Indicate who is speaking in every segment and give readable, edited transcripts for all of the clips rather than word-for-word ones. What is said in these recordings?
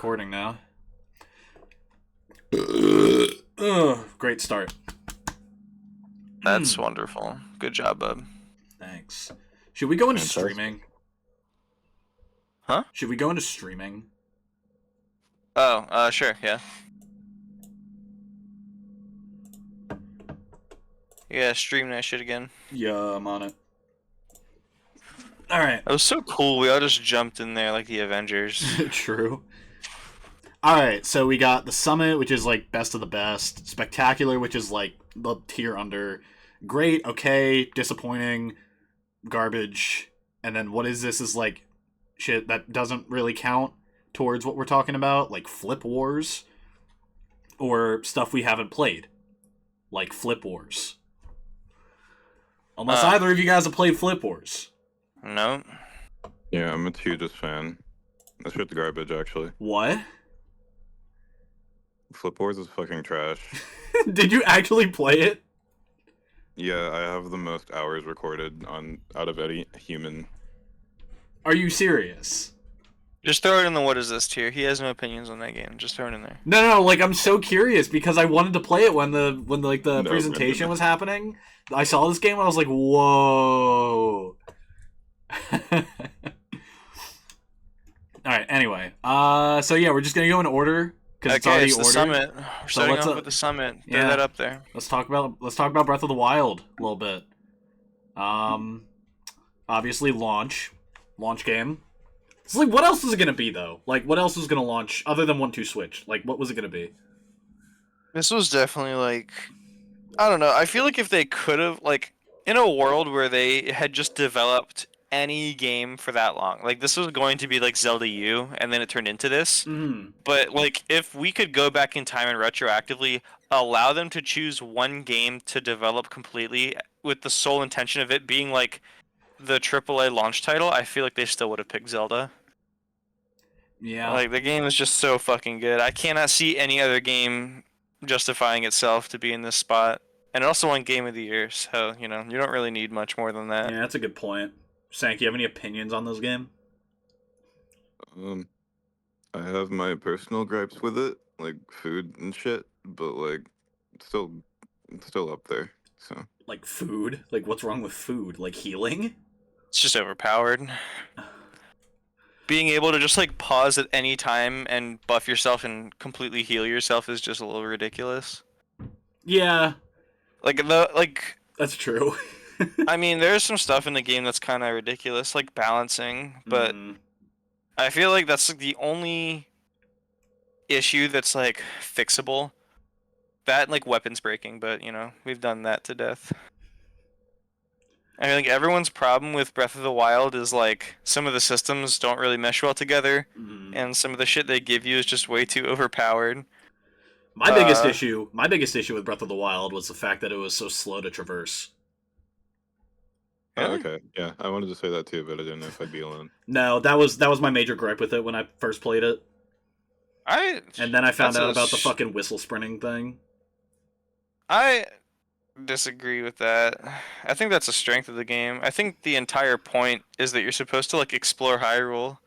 Speaker 1: recording now. Great start.
Speaker 2: That's wonderful. Good job, bub.
Speaker 1: Thanks. Should we go into
Speaker 3: Fantastic.
Speaker 1: streaming?
Speaker 2: Huh?
Speaker 1: Should we go into streaming?
Speaker 2: Oh, sure, yeah. Yeah, stream that shit again.
Speaker 1: Yeah, I'm on it. Alright.
Speaker 2: That was so cool. We all just jumped in there like the Avengers.
Speaker 1: True. Alright, so we got the Summit, which is like best of the best. Spectacular, which is like the tier under. Great, okay, disappointing, garbage. And then what is this is like shit that doesn't really count towards what we're talking about, like Flip Wars. Or stuff we haven't played. Like Flip Wars. Unless either of you guys have played Flip Wars.
Speaker 2: No.
Speaker 3: Yeah, I'm a hugest fan. That shit's garbage, actually.
Speaker 1: What?
Speaker 3: Flip Wars is fucking trash.
Speaker 1: Did you actually play it?
Speaker 3: Yeah, I have the most hours recorded out of any human.
Speaker 1: Are you serious?
Speaker 2: Just throw it in the what is this tier. He has no opinions on that game. Just throw it in there.
Speaker 1: No, like I'm so curious because I wanted to play it when the
Speaker 3: No,
Speaker 1: presentation was happening. I saw this game and I was like, whoa. Alright, anyway. So yeah, we're just gonna go in order. Because it's already
Speaker 2: it's the
Speaker 1: ordered.
Speaker 2: Summit. We're starting off with the Summit. Throw that up there.
Speaker 1: Let's talk about Breath of the Wild a little bit. Obviously launch game. It's like, what else is it gonna be though? Like, what else is gonna launch other than 1-2 Switch? Like, what was it gonna be?
Speaker 2: This was definitely like, I don't know. I feel like if they could have, like, in a world where they had just developed any game for that long, like this was going to be like Zelda U, and then it turned into this. But like, if we could go back in time and retroactively allow them to choose one game to develop completely with the sole intention of it being like the AAA launch title, I feel like they still would have picked Zelda.
Speaker 1: Yeah.
Speaker 2: Like, the game is just so fucking good. I cannot see any other game justifying itself to be in this spot. And it also won Game of the Year, so, you know, you don't really need much more than that.
Speaker 1: Yeah, that's a good point. Sank, you have any opinions on this game?
Speaker 3: I have my personal gripes with it, like food and shit, but like, it's still up there. So.
Speaker 1: Like food? Like, what's wrong with food? Like healing?
Speaker 2: It's just overpowered. Being able to just, like, pause at any time and buff yourself and completely heal yourself is just a little ridiculous.
Speaker 1: Yeah.
Speaker 2: That's
Speaker 1: true.
Speaker 2: I mean, there's some stuff in the game that's kind of ridiculous, like balancing, but I feel like that's like the only issue that's like fixable. That and like weapons breaking, but you know, we've done that to death. I think everyone's problem with Breath of the Wild is like some of the systems don't really mesh well together, and some of the shit they give you is just way too overpowered.
Speaker 1: My biggest issue with Breath of the Wild was the fact that it was so slow to traverse.
Speaker 3: Oh, okay, yeah, I wanted to say that too, but I didn't know if I'd be alone.
Speaker 1: No, that was my major gripe with it when I first played it. And then I found out about the fucking whistle sprinting thing.
Speaker 2: I disagree with that. I think that's a strength of the game. I think the entire point is that you're supposed to like explore Hyrule.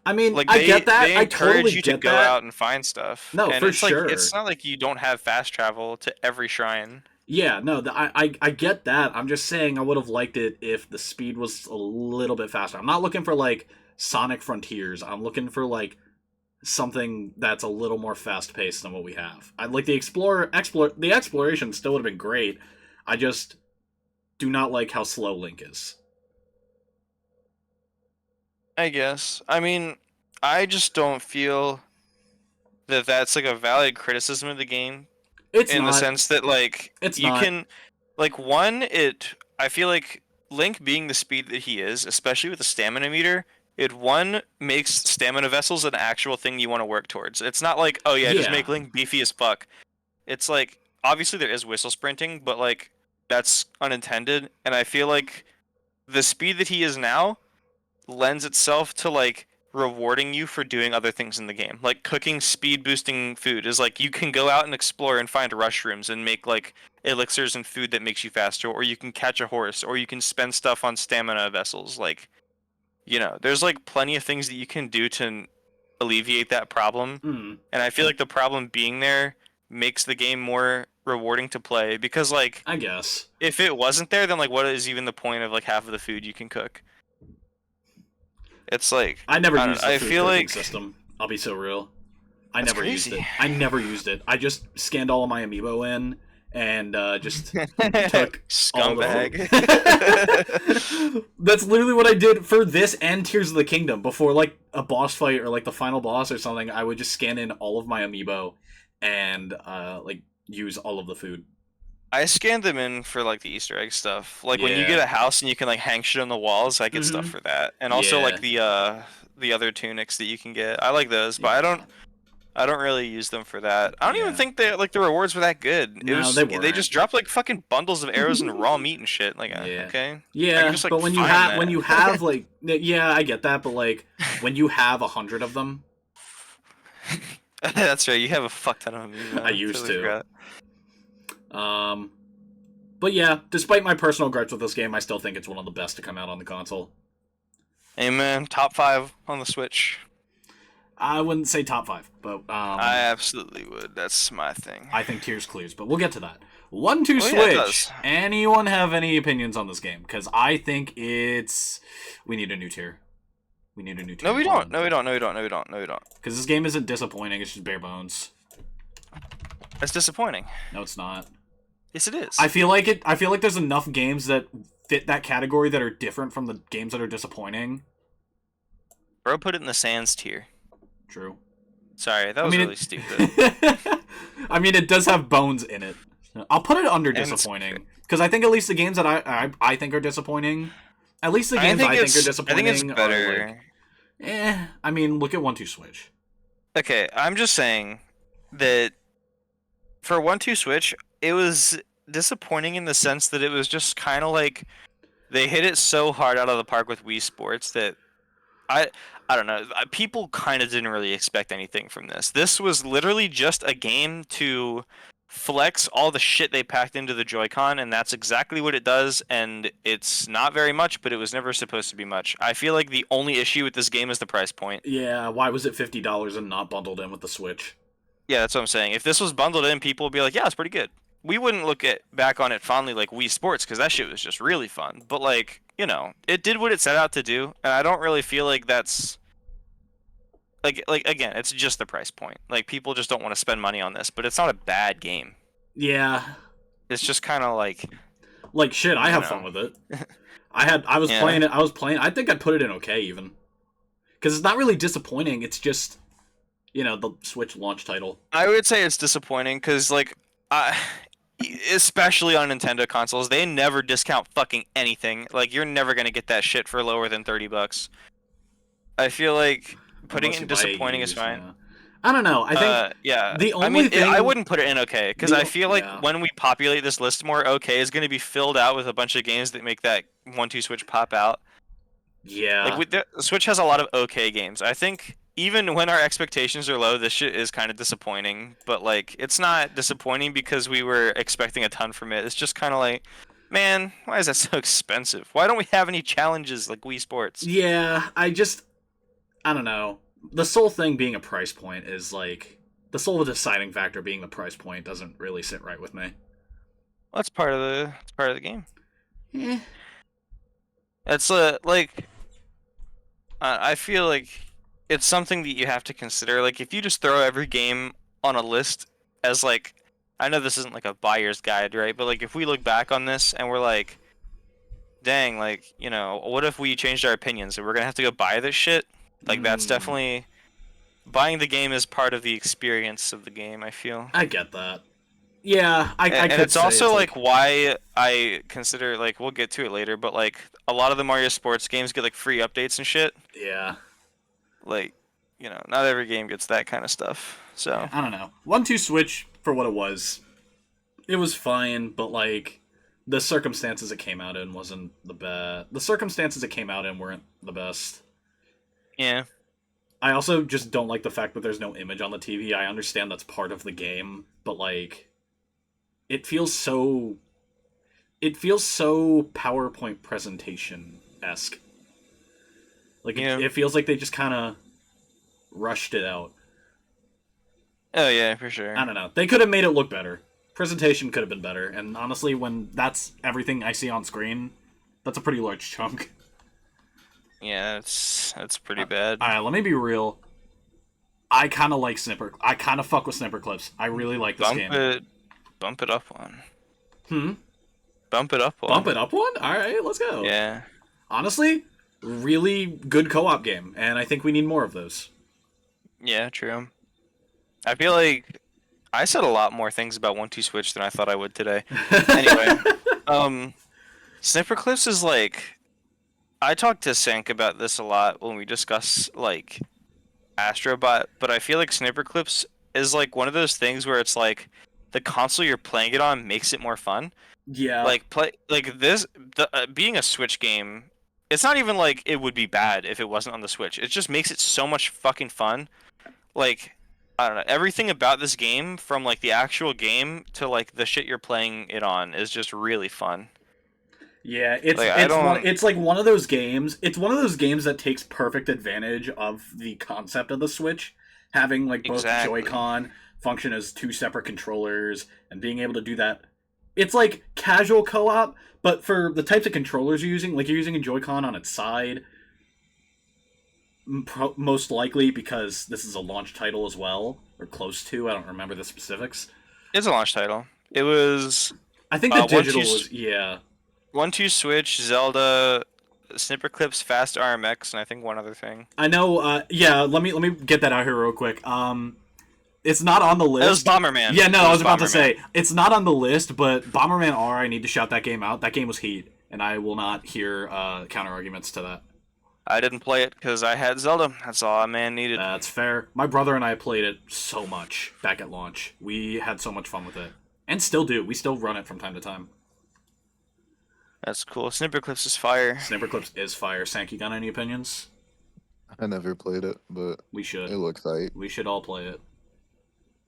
Speaker 1: I mean,
Speaker 2: like,
Speaker 1: I get that.
Speaker 2: They
Speaker 1: I
Speaker 2: encourage
Speaker 1: totally
Speaker 2: you
Speaker 1: get
Speaker 2: to go
Speaker 1: that.
Speaker 2: out and find stuff.
Speaker 1: No,
Speaker 2: and
Speaker 1: for
Speaker 2: it's
Speaker 1: sure.
Speaker 2: Like, it's not like you don't have fast travel to every shrine.
Speaker 1: Yeah, no, I get that. I'm just saying I would have liked it if the speed was a little bit faster. I'm not looking for, like, Sonic Frontiers. I'm looking for, like, something that's a little more fast-paced than what we have. I like the exploration still would have been great. I just do not like how slow Link is.
Speaker 2: I guess. I mean, I just don't feel that that's, like, a valid criticism of the game.
Speaker 1: It's
Speaker 2: in
Speaker 1: not.
Speaker 2: The sense that, like, can, like, I feel like Link being the speed that he is, especially with the stamina meter, it makes stamina vessels an actual thing you want to work towards. It's not like, oh yeah, just make Link beefy as fuck. It's like, obviously there is whistle sprinting, but like, that's unintended, and I feel like the speed that he is now lends itself to like rewarding you for doing other things in the game. Like cooking speed boosting food is like you can go out and explore and find rushrooms and make like elixirs and food that makes you faster, or you can catch a horse, or you can spend stuff on stamina vessels. Like, you know, there's like plenty of things that you can do to alleviate that problem. And I feel like the problem being there makes the game more rewarding to play because, like,
Speaker 1: I guess
Speaker 2: if it wasn't there, then like, what is even the point of like half of the food you can cook? It's like
Speaker 1: I never
Speaker 2: I don't
Speaker 1: used
Speaker 2: know,
Speaker 1: the
Speaker 2: I
Speaker 1: food
Speaker 2: feel
Speaker 1: cooking
Speaker 2: like
Speaker 1: system. I'll be so real. I
Speaker 2: that's
Speaker 1: never used
Speaker 2: crazy.
Speaker 1: it. I never used it. I just scanned all of my amiibo in and just took all
Speaker 2: Scumbag.
Speaker 1: the food. That's literally what I did for this and Tears of the Kingdom. Before like a boss fight or like the final boss or something, I would just scan in all of my amiibo and like use all of the food.
Speaker 2: I scanned them in for like the Easter egg stuff. Like when you
Speaker 1: Yeah.
Speaker 2: get a house and you can like hang shit on the walls, I get stuff for that. And also
Speaker 1: Yeah.
Speaker 2: like the other tunics that you can get. I like those, but
Speaker 1: Yeah.
Speaker 2: I don't really use them for that. I don't even
Speaker 1: Yeah.
Speaker 2: think like the rewards were that good. It
Speaker 1: No,
Speaker 2: was
Speaker 1: they
Speaker 2: they just
Speaker 1: weren't.
Speaker 2: dropped like fucking bundles of arrows and raw meat and shit. Like
Speaker 1: Yeah.
Speaker 2: okay. I
Speaker 1: Yeah,
Speaker 2: can just like
Speaker 1: but when you
Speaker 2: find
Speaker 1: have
Speaker 2: that.
Speaker 1: when you have like yeah, I get that, but like when you have 100 of them,
Speaker 2: That's right. You have a fuck ton of them.
Speaker 1: I used
Speaker 2: Totally
Speaker 1: to.
Speaker 2: forgot.
Speaker 1: But yeah, despite my personal gripes with this game, I still think it's one of the best to come out on the console.
Speaker 2: Amen. Top 5 on the Switch.
Speaker 1: I wouldn't say top 5, but
Speaker 2: I absolutely would. That's my thing.
Speaker 1: I think Tears clears, but we'll get to that. 1-2
Speaker 2: Oh, yeah, it
Speaker 1: Switch.
Speaker 2: does.
Speaker 1: Anyone have any opinions on this game? Because I think we need a new tier. We need a new tier.
Speaker 2: No, we don't. No, we don't. No, we don't. No, we don't. No, we don't.
Speaker 1: Because this game isn't disappointing. It's just bare bones.
Speaker 2: That's disappointing.
Speaker 1: No, it's not.
Speaker 2: Yes, it is.
Speaker 1: I feel like there's enough games that fit that category that are different from the games that are disappointing.
Speaker 2: Bro, put it in the Sans tier.
Speaker 1: True.
Speaker 2: Sorry, that was really stupid.
Speaker 1: I mean, it does have bones in it. I'll put it under
Speaker 2: And it's
Speaker 1: disappointing because I think at least the games that I think are disappointing, at least the games I think are disappointing.
Speaker 2: I think it's better.
Speaker 1: Are like, I mean, look at 1-2 Switch.
Speaker 2: Okay, I'm just saying that for 1-2 Switch, it was disappointing in the sense that it was just kind of like they hit it so hard out of the park with Wii Sports that I don't know. People kind of didn't really expect anything from this. This was literally just a game to flex all the shit they packed into the Joy-Con, and that's exactly what it does, and it's not very much, but it was never supposed to be much. I feel like the only issue with this game is the price point.
Speaker 1: Yeah, why was it $50 and not bundled in with the Switch?
Speaker 2: Yeah, that's what I'm saying. If this was bundled in, people would be like, yeah, it's pretty good. We wouldn't look back on it fondly like Wii Sports, because that shit was just really fun. But, like, you know, it did what it set out to do, and I don't really feel like that's... Like again, it's just the price point. Like, people just don't want to spend money on this, but it's not a bad game.
Speaker 1: Yeah.
Speaker 2: It's just kind of like...
Speaker 1: Like, shit, I have fun with it. I was playing it, I think I'd put it in okay, even. Because it's not really disappointing, it's just, you know, the Switch launch title.
Speaker 2: I would say it's disappointing, because, like, especially on Nintendo consoles, they never discount fucking anything. Like, you're never going to get that shit for lower than $30. I feel like... Putting it in disappointing is fine.
Speaker 1: Yeah. I don't know. I think
Speaker 2: yeah.
Speaker 1: the only thing
Speaker 2: I wouldn't put it in okay because I feel like when we populate this list more, okay is going to be filled out with a bunch of games that make that 1-2 Switch pop out.
Speaker 1: Yeah.
Speaker 2: Like the Switch has a lot of okay games. I think even when our expectations are low, this shit is kind of disappointing. But like, it's not disappointing because we were expecting a ton from it. It's just kind of like, man, why is that so expensive? Why don't we have any challenges like Wii Sports?
Speaker 1: Yeah, I don't know. The sole thing being a price point is like the sole deciding factor being the price point doesn't really sit right with me.
Speaker 2: Well, that's part of the game.
Speaker 1: Yeah.
Speaker 2: It's like I feel like it's something that you have to consider. Like if you just throw every game on a list as like, I know this isn't like a buyer's guide, right? But like if we look back on this and we're like, dang, like, you know, what if we changed our opinions and we're gonna have to go buy this shit? Like, that's definitely... Buying the game is part of the experience of the game, I feel.
Speaker 1: I get that. Yeah, I
Speaker 2: and
Speaker 1: could
Speaker 2: it's
Speaker 1: say
Speaker 2: also,
Speaker 1: it's
Speaker 2: like, why I consider, like, we'll get to it later, but, like, a lot of the Mario Sports games get, like, free updates and shit.
Speaker 1: Yeah.
Speaker 2: Like, you know, not every game gets that kind of stuff, so...
Speaker 1: Yeah, I don't know. 1-2 Switch, for what it was fine, but, like, the circumstances it came out in wasn't the best. The circumstances it came out in weren't the best.
Speaker 2: Yeah.
Speaker 1: I also just don't like the fact that there's no image on the TV. I understand that's part of the game, but like it feels so PowerPoint presentation-esque. Like it feels like they just kind of rushed it out.
Speaker 2: Oh yeah, for sure.
Speaker 1: I don't know. They could have made it look better. Presentation could have been better. And honestly, when that's everything I see on screen, that's a pretty large chunk.
Speaker 2: Yeah, that's pretty bad.
Speaker 1: Alright, let me be real. I kind of like Snipper. I kind of fuck with Snipper Clips. I really like this game.
Speaker 2: Bump it up one.
Speaker 1: Hmm?
Speaker 2: Bump it up one.
Speaker 1: Bump it up one? Alright, let's go.
Speaker 2: Yeah.
Speaker 1: Honestly, really good co-op game, and I think we need more of those.
Speaker 2: Yeah, true. I feel like I said a lot more things about 1-2 Switch than I thought I would today. Anyway, Snipper Clips is like, I talked to Sank about this a lot when we discuss like Astrobot, but I feel like Snipper Clips is like one of those things where it's like the console you're playing it on makes it more fun.
Speaker 1: Yeah.
Speaker 2: Like being a Switch game, it's not even like it would be bad if it wasn't on the Switch. It just makes it so much fucking fun. Like, I don't know, everything about this game, from like the actual game to like the shit you're playing it on, is just really fun.
Speaker 1: Yeah, it's
Speaker 2: like,
Speaker 1: it's like one of those games. It's one of those games that takes perfect advantage of the concept of the Switch, having like both Joy-Con function as two separate controllers and being able to do that. It's like casual co-op, but for the types of controllers you're using, like you're using a Joy-Con on its side, most likely because this is a launch title as well, or close to. I don't remember the specifics.
Speaker 2: It's a launch title. It was.
Speaker 1: I think the digital was
Speaker 2: 1-2 Switch, Zelda, Snipper Clips, Fast RMX, and I think one other thing.
Speaker 1: I know. Yeah, let me get that out here real quick. It's not on the list.
Speaker 2: It was Bomberman.
Speaker 1: Yeah, no, I was about to say it's not on the list, but Bomberman R. I need to shout that game out. That game was heat, and I will not hear counter arguments to that.
Speaker 2: I didn't play it because I had Zelda. That's all a man needed.
Speaker 1: That's fair. My brother and I played it so much back at launch. We had so much fun with it, and still do. We still run it from time to time.
Speaker 2: That's cool. Snipper Clips is fire.
Speaker 1: Snipper Clips is fire. Sank, you got any opinions?
Speaker 3: I never played it, but
Speaker 1: we should.
Speaker 3: It looks tight.
Speaker 1: We should all play it.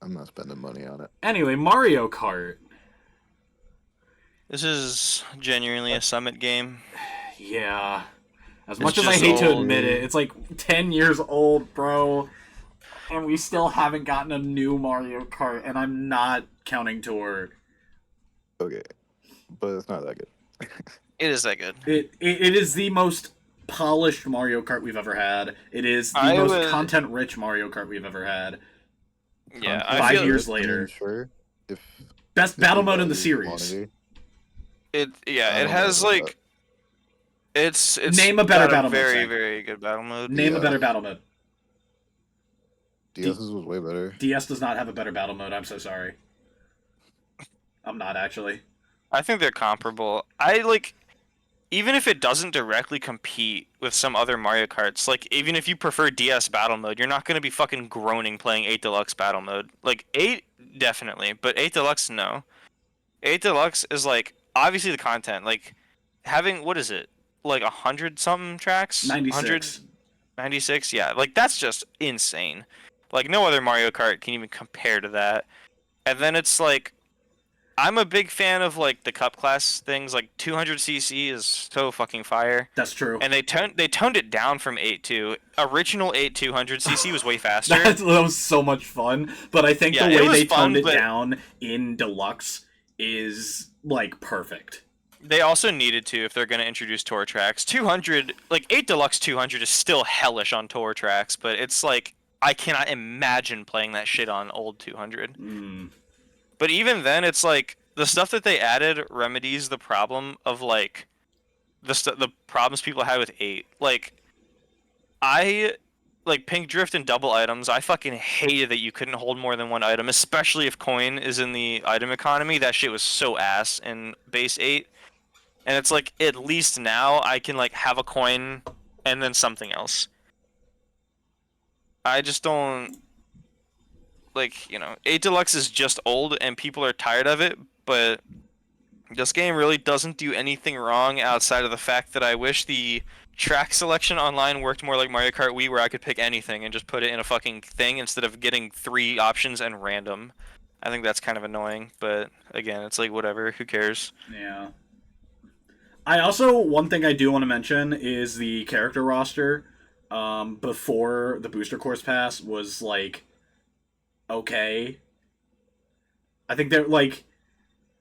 Speaker 3: I'm not spending money on it.
Speaker 1: Anyway, Mario Kart.
Speaker 2: This is genuinely a Summit game.
Speaker 1: Yeah. As much as I hate to admit it, it's like 10 years old, bro. And we still haven't gotten a new Mario Kart, and I'm not counting Tour.
Speaker 3: Okay. But it's not that good.
Speaker 2: It is that good.
Speaker 1: It is the most polished Mario Kart we've ever had. It is the most content-rich Mario Kart we've ever had.
Speaker 2: Yeah,
Speaker 1: 5 years later.
Speaker 3: Sure.
Speaker 1: Best battle mode in the series.
Speaker 2: It has like it's
Speaker 1: name a better battle mode.
Speaker 2: Very, very good battle mode.
Speaker 1: Name a better battle mode.
Speaker 3: DS's was way better.
Speaker 1: DS does not have a better battle mode. I'm so sorry. I'm not actually.
Speaker 2: I think they're comparable. Even if it doesn't directly compete with some other Mario Karts, like even if you prefer DS battle mode, you're not gonna be fucking groaning playing 8 Deluxe battle mode. Like 8 definitely, but 8 Deluxe no. 8 Deluxe is like obviously the content, like having what is it? Like 100 something tracks?
Speaker 1: 96.
Speaker 2: 96, yeah. Like that's just insane. Like no other Mario Kart can even compare to that. And then it's like I'm a big fan of like the cup class things. Like 200cc is so fucking fire.
Speaker 1: That's true.
Speaker 2: And they toned it down from 8.2. Original 200cc was way faster.
Speaker 1: That was so much fun. But I think the way they toned it down in Deluxe is like perfect.
Speaker 2: They also needed to if they're going to introduce tour tracks. 200, like 8 Deluxe 200 is still hellish on tour tracks, but it's like I cannot imagine playing that shit on old 200. But even then, it's like the stuff that they added remedies the problem of like the problems people had with 8. Like Pink Drift and double items. I fucking hated that you couldn't hold more than one item, especially if coin is in the item economy. That shit was so ass in base 8. And it's like at least now I can like have a coin and then something else. I just don't. Like, 8 Deluxe is just old and people are tired of it, but this game really doesn't do anything wrong outside of the fact that I wish the track selection online worked more like Mario Kart Wii, where I could pick anything and just put it in a fucking thing instead of getting 3 options and random. I think that's kind of annoying, but again, it's like whatever, who cares?
Speaker 1: Yeah. One thing I do want to mention is the character roster. before the booster course pass was like okay. I think they're like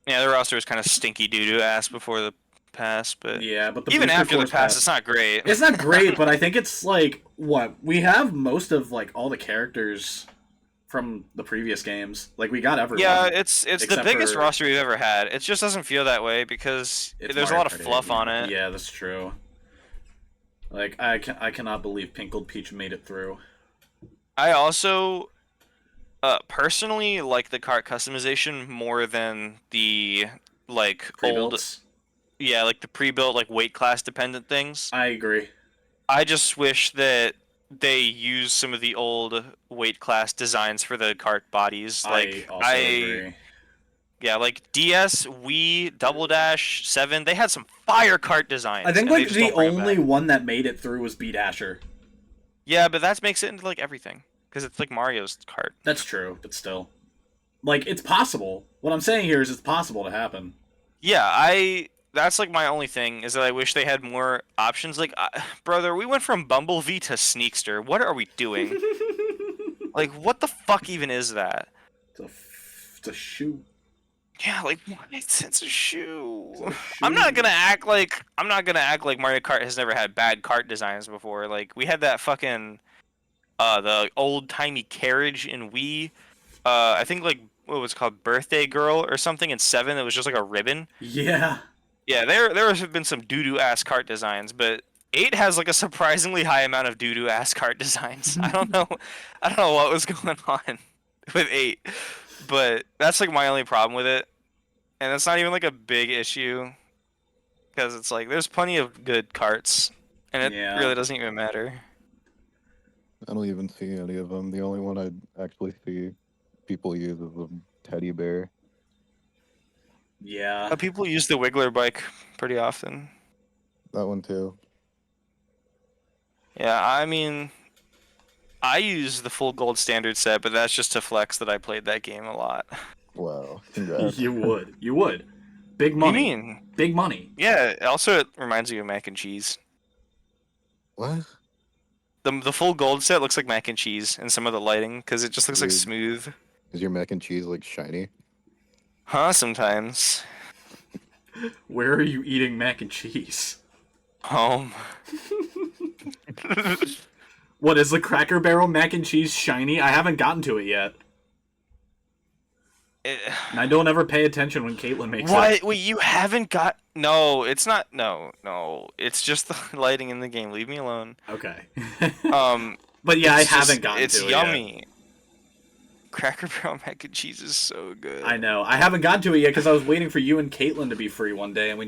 Speaker 2: Yeah, the roster was kind of stinky doo-doo ass before the pass, but
Speaker 1: yeah, but the
Speaker 2: even
Speaker 1: booster
Speaker 2: after the
Speaker 1: course
Speaker 2: pass, it's not great.
Speaker 1: It's not great, but I think it's like what we have most of like all the characters from the previous games. Like we got everyone.
Speaker 2: Yeah, it's the biggest
Speaker 1: for...
Speaker 2: roster we've ever had. It just doesn't feel that way because there's a lot of fluff on it.
Speaker 1: Yeah, that's true. Like I cannot believe Pinkled Peach made it through.
Speaker 2: I also personally like the cart customization more than the like
Speaker 1: Pre-builds.
Speaker 2: yeah, like the pre-built like weight class dependent things.
Speaker 1: I agree.
Speaker 2: I just wish that they use some of the old weight class designs for the cart bodies. Like
Speaker 1: I also agree.
Speaker 2: Yeah, like DS, Wii, Double Dash, 7, they had some fire cart designs.
Speaker 1: I think like the only one that made it through was B Dasher.
Speaker 2: Yeah, but that makes it into like everything because it's like Mario's cart.
Speaker 1: That's true, but still, like it's possible. What I'm saying here is it's possible to happen.
Speaker 2: Yeah, that's like my only thing is that I wish they had more options. Like, brother, we went from Bumblebee to Sneakster. What are we doing? Like, what the fuck even is that?
Speaker 1: It's a shoe.
Speaker 2: Yeah, like what? It's a shoe. I'm not gonna act like Mario Kart has never had bad kart designs before. Like we had that fucking the old timey carriage in Wii. I think like what was it called, Birthday Girl or something in 7. It was just like a ribbon.
Speaker 1: Yeah.
Speaker 2: Yeah, there have been some doo doo ass kart designs, but 8 has like a surprisingly high amount of doo doo ass kart designs. I don't know what was going on with 8, but that's like my only problem with it, and it's not even like a big issue because it's like there's plenty of good karts, and it really doesn't even matter.
Speaker 3: I don't even see any of them. The only one I actually see people use is a teddy bear.
Speaker 1: Yeah.
Speaker 2: People use the Wiggler bike pretty often.
Speaker 3: That one too.
Speaker 2: Yeah, I mean, I use the full gold standard set, but that's just to flex that I played that game a lot.
Speaker 3: Wow, congrats.
Speaker 1: You would. Big money.
Speaker 2: What do you mean?
Speaker 1: Big money.
Speaker 2: Yeah, also it reminds me of mac and cheese.
Speaker 3: What?
Speaker 2: The full gold set looks like mac and cheese in some of the lighting because it just looks like smooth.
Speaker 3: Is your mac and cheese like shiny?
Speaker 2: Huh, sometimes.
Speaker 1: Where are you eating mac and cheese?
Speaker 2: Home.
Speaker 1: What, is the Cracker Barrel mac and cheese shiny? I haven't gotten to it yet. And I don't ever pay attention when Caitlin makes it.
Speaker 2: What? Wait, you haven't got... No, it's not... No. It's just the lighting in the game. Leave me alone.
Speaker 1: Okay.
Speaker 2: But
Speaker 1: yeah, I haven't gotten to it
Speaker 2: It's yummy. Yet. Cracker Barrel mac and cheese is so good.
Speaker 1: I know. I haven't gotten to it yet because I was waiting for you and Caitlin to be free one day, and we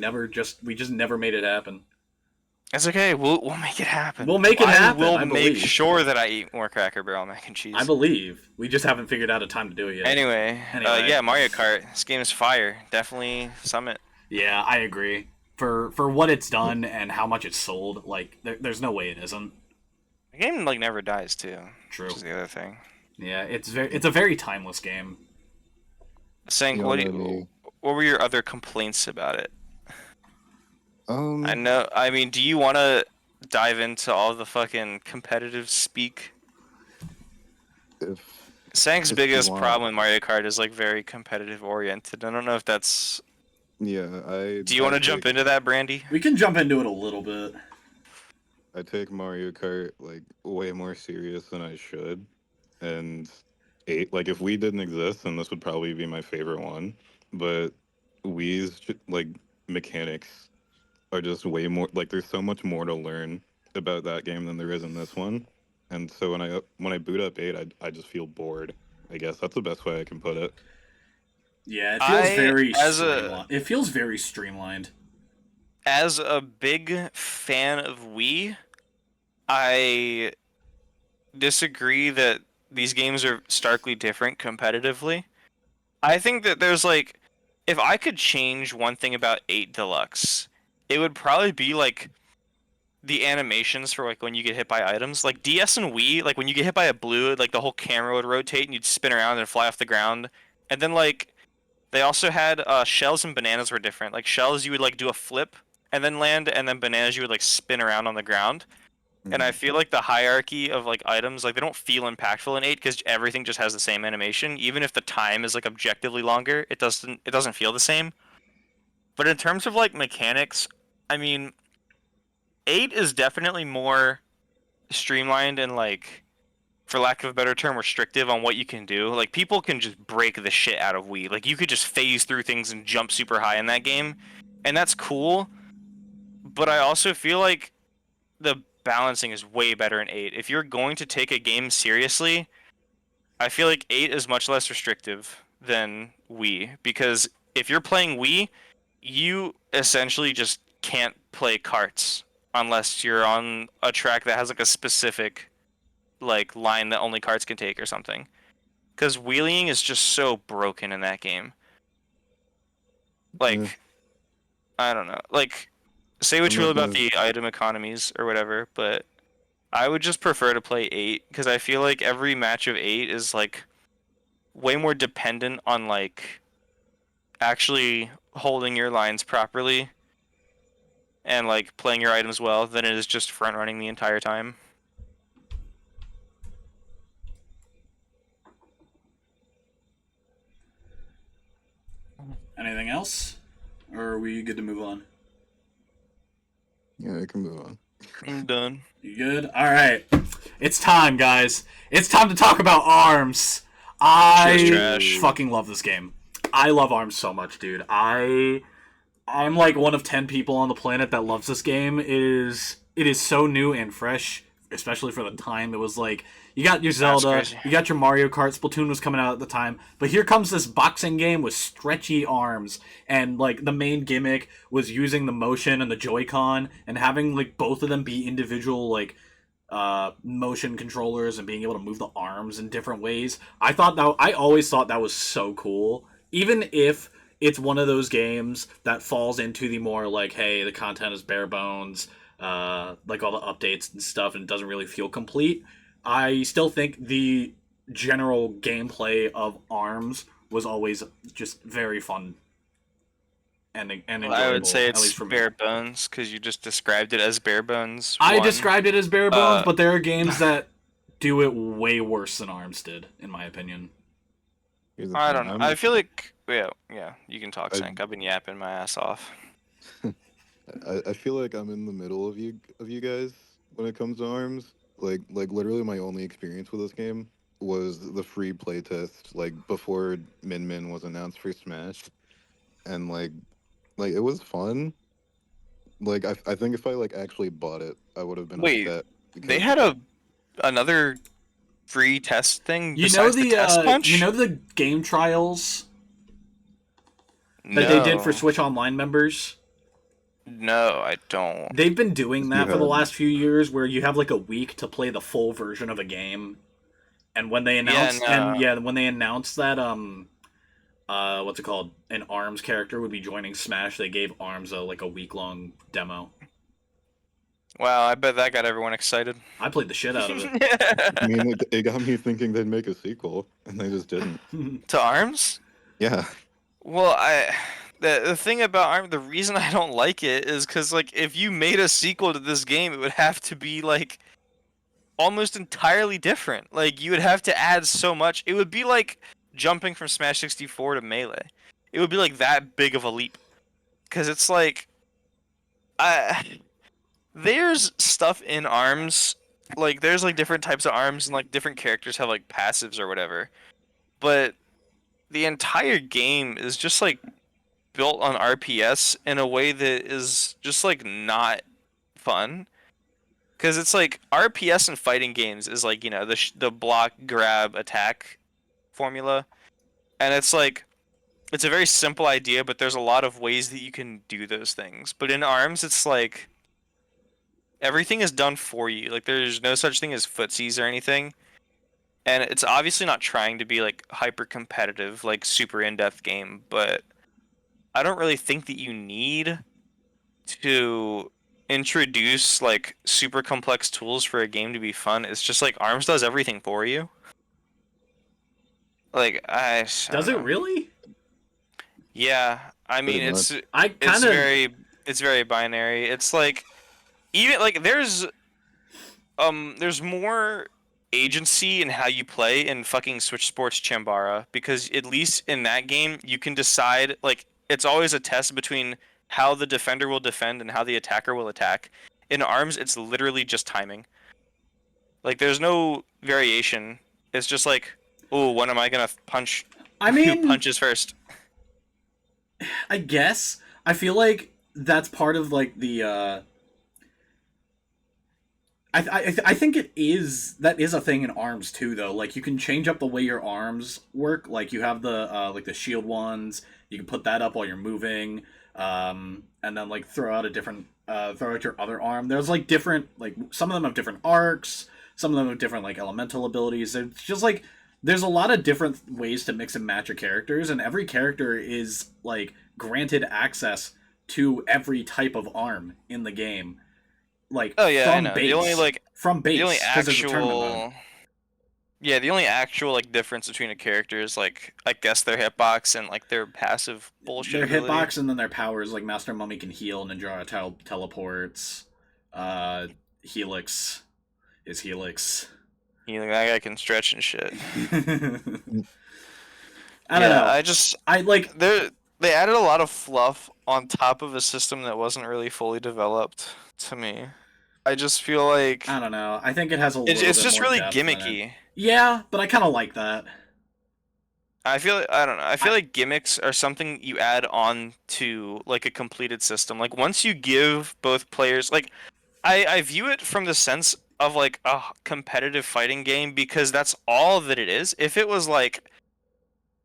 Speaker 1: just never made it happen.
Speaker 2: That's okay. We'll make it happen.
Speaker 1: We'll make it happen.
Speaker 2: We'll make sure that I eat more Cracker Barrel mac and cheese.
Speaker 1: I believe. We just haven't figured out a time to do it yet.
Speaker 2: Anyway. Yeah, Mario Kart. This game is fire. Definitely Summit.
Speaker 1: Yeah, I agree. For what it's done and how much it's sold, like there's no way it isn't.
Speaker 2: The game like never dies too.
Speaker 1: True.
Speaker 2: Which is the other thing.
Speaker 1: Yeah, it's a very timeless game.
Speaker 2: Sank, what were your other complaints about it? I know. I mean, do you want to dive into all the fucking competitive speak? Sank's biggest problem with Mario Kart is like very competitive oriented. I don't know if that's.
Speaker 3: Yeah,
Speaker 2: Do you want to jump into that, Brandy?
Speaker 1: We can jump into it a little bit.
Speaker 3: I take Mario Kart like way more serious than I should, and 8. Like if Wii didn't exist, then this would probably be my favorite one. But Wii's like mechanics are just way more, like there's so much more to learn about that game than there is in this one. And so when I boot up 8, I just feel bored. I guess that's the best way I can put it.
Speaker 1: Yeah, it feels very streamlined. It feels very streamlined.
Speaker 2: As a big fan of Wii, I disagree that these games are starkly different competitively. I think that there's like, if I could change one thing about 8 Deluxe, it would probably be like the animations for like when you get hit by items. Like DS and Wii, like when you get hit by a blue, like the whole camera would rotate and you'd spin around and fly off the ground. And then like they also had shells and bananas were different. Like shells you would like do a flip and then land, and then bananas you would like spin around on the ground. And I feel like the hierarchy of like items, like they don't feel impactful in 8 because everything just has the same animation. Even if the time is like objectively longer, it doesn't feel the same. But in terms of like mechanics, I mean, 8 is definitely more streamlined and like, for lack of a better term, restrictive on what you can do. Like people can just break the shit out of Wii. Like you could just phase through things and jump super high in that game, and that's cool. But I also feel like the balancing is way better in 8. If you're going to take a game seriously, I feel like 8 is much less restrictive than Wii, because if you're playing Wii, you essentially just can't play carts unless you're on a track that has like a specific like line that only carts can take or something. Because wheeling is just so broken in that game.
Speaker 3: Yeah.
Speaker 2: Like, I don't know. Like, say what
Speaker 3: I'm
Speaker 2: you will
Speaker 3: not
Speaker 2: about
Speaker 3: gonna.
Speaker 2: the item economies or whatever, but I would just prefer to play 8 because I feel like every match of 8 is like way more dependent on like actually holding your lines properly and like playing your items well than it is just front running the entire time.
Speaker 1: Anything else? Or are we good to move on?
Speaker 3: Yeah, I can move on.
Speaker 2: I'm done.
Speaker 1: You good? Alright. It's time, guys. It's time to talk about ARMS.
Speaker 2: Just
Speaker 1: I
Speaker 2: trash.
Speaker 1: fucking love this game. I love ARMS so much, dude. I'm like one of 10 people on the planet that loves this game. It is so new and fresh, especially for the time. It was like you got your Zelda,
Speaker 2: crazy.
Speaker 1: you got your Mario Kart, Splatoon was coming out at the time, but here comes this boxing game with stretchy arms, and like the main gimmick was using the motion and the Joy-Con and having like both of them be individual like motion controllers and being able to move the arms in different ways. I always thought that was so cool. Even if it's one of those games that falls into the more like, hey, the content is bare bones, like all the updates and stuff, and it doesn't really feel complete. I still think the general gameplay of ARMS was always just very fun and enjoyable.
Speaker 2: I would say
Speaker 1: at least
Speaker 2: it's
Speaker 1: for me.
Speaker 2: bare bones because you just described it as bare bones.
Speaker 1: I
Speaker 2: one.
Speaker 1: described it as bare bones,
Speaker 2: Uh,
Speaker 1: but there are games that do it way worse than ARMS did, in my opinion.
Speaker 3: Here's the
Speaker 2: I
Speaker 3: thing,
Speaker 2: don't know. I feel like yeah. You can talk,
Speaker 3: I-
Speaker 2: Sank. I've been yapping my ass off.
Speaker 3: I feel like I'm in the middle of you guys when it comes to arms. Like literally my only experience with this game was the free playtest like before Min Min was announced for Smash, and like it was fun. Like I think if I like actually bought it, I would have been
Speaker 2: Wait,
Speaker 3: upset
Speaker 2: they
Speaker 3: because
Speaker 2: had another free test thing
Speaker 1: You know
Speaker 2: besides the test punch.
Speaker 1: you know the game trials that
Speaker 2: no,
Speaker 1: they did for Switch Online members?
Speaker 2: no, I don't.
Speaker 1: They've been doing
Speaker 3: you
Speaker 1: that for the
Speaker 3: had
Speaker 1: last few years, where you have like a week to play the full version of a game. And when they announced, when they announced that what's it called, an ARMS character would be joining Smash, they gave ARMS a week long demo.
Speaker 2: Wow, I bet that got everyone excited.
Speaker 1: I played the shit out of it.
Speaker 3: I mean it got me thinking they'd make a sequel and they just didn't.
Speaker 2: To Arms?
Speaker 3: Yeah.
Speaker 2: Well, the thing about Arms, the reason I don't like it is because like if you made a sequel to this game, it would have to be like almost entirely different. Like you would have to add so much. It would be like jumping from Smash 64 to Melee. It would be like that big of a leap. Cuz it's like there's stuff in ARMS, like there's like different types of arms and like different characters have like passives or whatever. But the entire game is just like built on RPS in a way that is just like not fun. Because it's like RPS in fighting games is like, you know, the block, grab, attack formula. And it's like, it's a very simple idea, but there's a lot of ways that you can do those things. But in ARMS, it's like, everything is done for you. Like, there's no such thing as footsies or anything. And it's obviously not trying to be like hyper competitive, like super in-depth game, but I don't really think that you need to introduce like super complex tools for a game to be fun. It's just like ARMS does everything for you. Like I
Speaker 1: Does it
Speaker 2: don't know.
Speaker 1: really?
Speaker 2: Yeah, I mean
Speaker 3: Pretty
Speaker 2: it's
Speaker 3: much.
Speaker 1: I kind of
Speaker 2: it's very binary. It's like even like there's there's more agency in how you play in fucking Switch Sports Chambara, because at least in that game you can decide, like, it's always a test between how the defender will defend and how the attacker will attack. In Arms, it's literally just timing. Like, there's no variation. It's just like, oh, when am I gonna punch?
Speaker 1: I
Speaker 2: Who
Speaker 1: mean,
Speaker 2: punches first?
Speaker 1: I guess I feel like that's part of like the. I think that is a thing in Arms too, though. Like, you can change up the way your arms work. Like, you have the like the shield ones. You can put that up while you're moving, and then like throw out your other arm. There's like different, like, some of them have different arcs. Some of them have different like elemental abilities. It's just like there's a lot of different ways to mix and match your characters, and every character is like granted access to every type of arm in the game, like,
Speaker 2: Oh yeah, I
Speaker 1: from
Speaker 2: know.
Speaker 1: base.
Speaker 2: The only
Speaker 1: Because there's a tournament mode.
Speaker 2: actual Yeah, the only actual like difference between a character is, like, I guess their hitbox and like their passive bullshit
Speaker 1: Their
Speaker 2: ability.
Speaker 1: hitbox and then their powers, like Master Mummy can heal, Ninjara teleports, uh, Helix is Helix.
Speaker 2: You know, that guy can stretch and shit.
Speaker 1: I don't know. I like
Speaker 2: They added a lot of fluff on top of a system that wasn't really fully developed to me. I just feel like
Speaker 1: I don't know. I think it has a little
Speaker 2: it's
Speaker 1: bit
Speaker 2: just
Speaker 1: more
Speaker 2: really
Speaker 1: depth in it.
Speaker 2: gimmicky.
Speaker 1: Yeah, but I kind of like that.
Speaker 2: I don't know. I feel like gimmicks are something you add on to like a completed system. Like, once you give both players, like, I view it from the sense of like a competitive fighting game, because that's all that it is. If it was like,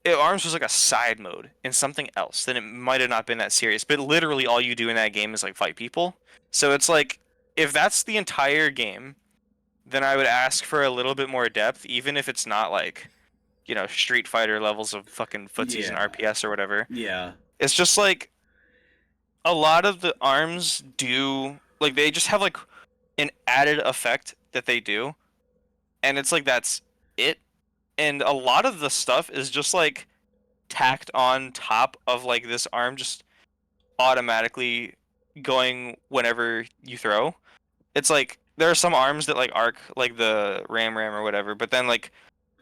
Speaker 2: if Arms was like a side mode in something else, then it might have not been that serious. But literally all you do in that game is like fight people. So it's like, if that's the entire game, then I would ask for a little bit more depth, even if it's not like, Street Fighter levels of fucking footsies and
Speaker 1: Yeah.
Speaker 2: RPS or whatever.
Speaker 1: Yeah.
Speaker 2: It's just like, a lot of the arms do, like, they just have like an added effect that they do, and it's like, that's it. And a lot of the stuff is just like tacked on top of like this arm just automatically going whenever you throw. It's like, there are some arms that like arc, like the Ram or whatever, but then like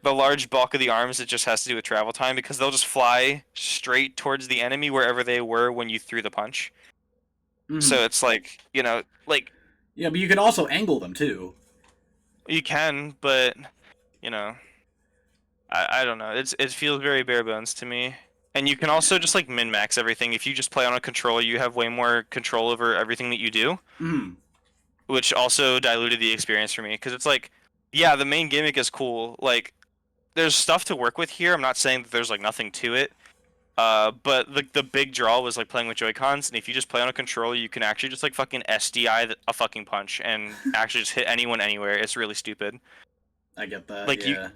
Speaker 2: the large bulk of the arms, it just has to do with travel time, because they'll just fly straight towards the enemy wherever they were when you threw the punch.
Speaker 1: Mhm.
Speaker 2: So it's like, like,
Speaker 1: Yeah, but you can also angle them too.
Speaker 2: you can, but you know, I don't know. It feels very bare bones to me. And you can also just like min max everything. If you just play on a controller, you have way more control over everything that you do,
Speaker 1: Mm.
Speaker 2: which also diluted the experience for me, because it's like, yeah, the main gimmick is cool. Like, there's stuff to work with here. I'm not saying that there's like nothing to it. But the big draw was like playing with Joy-Cons, and if you just play on a controller, you can actually just like fucking SDI a fucking punch and actually just hit anyone anywhere. It's really stupid.
Speaker 1: I get that.
Speaker 2: Like,
Speaker 1: yeah.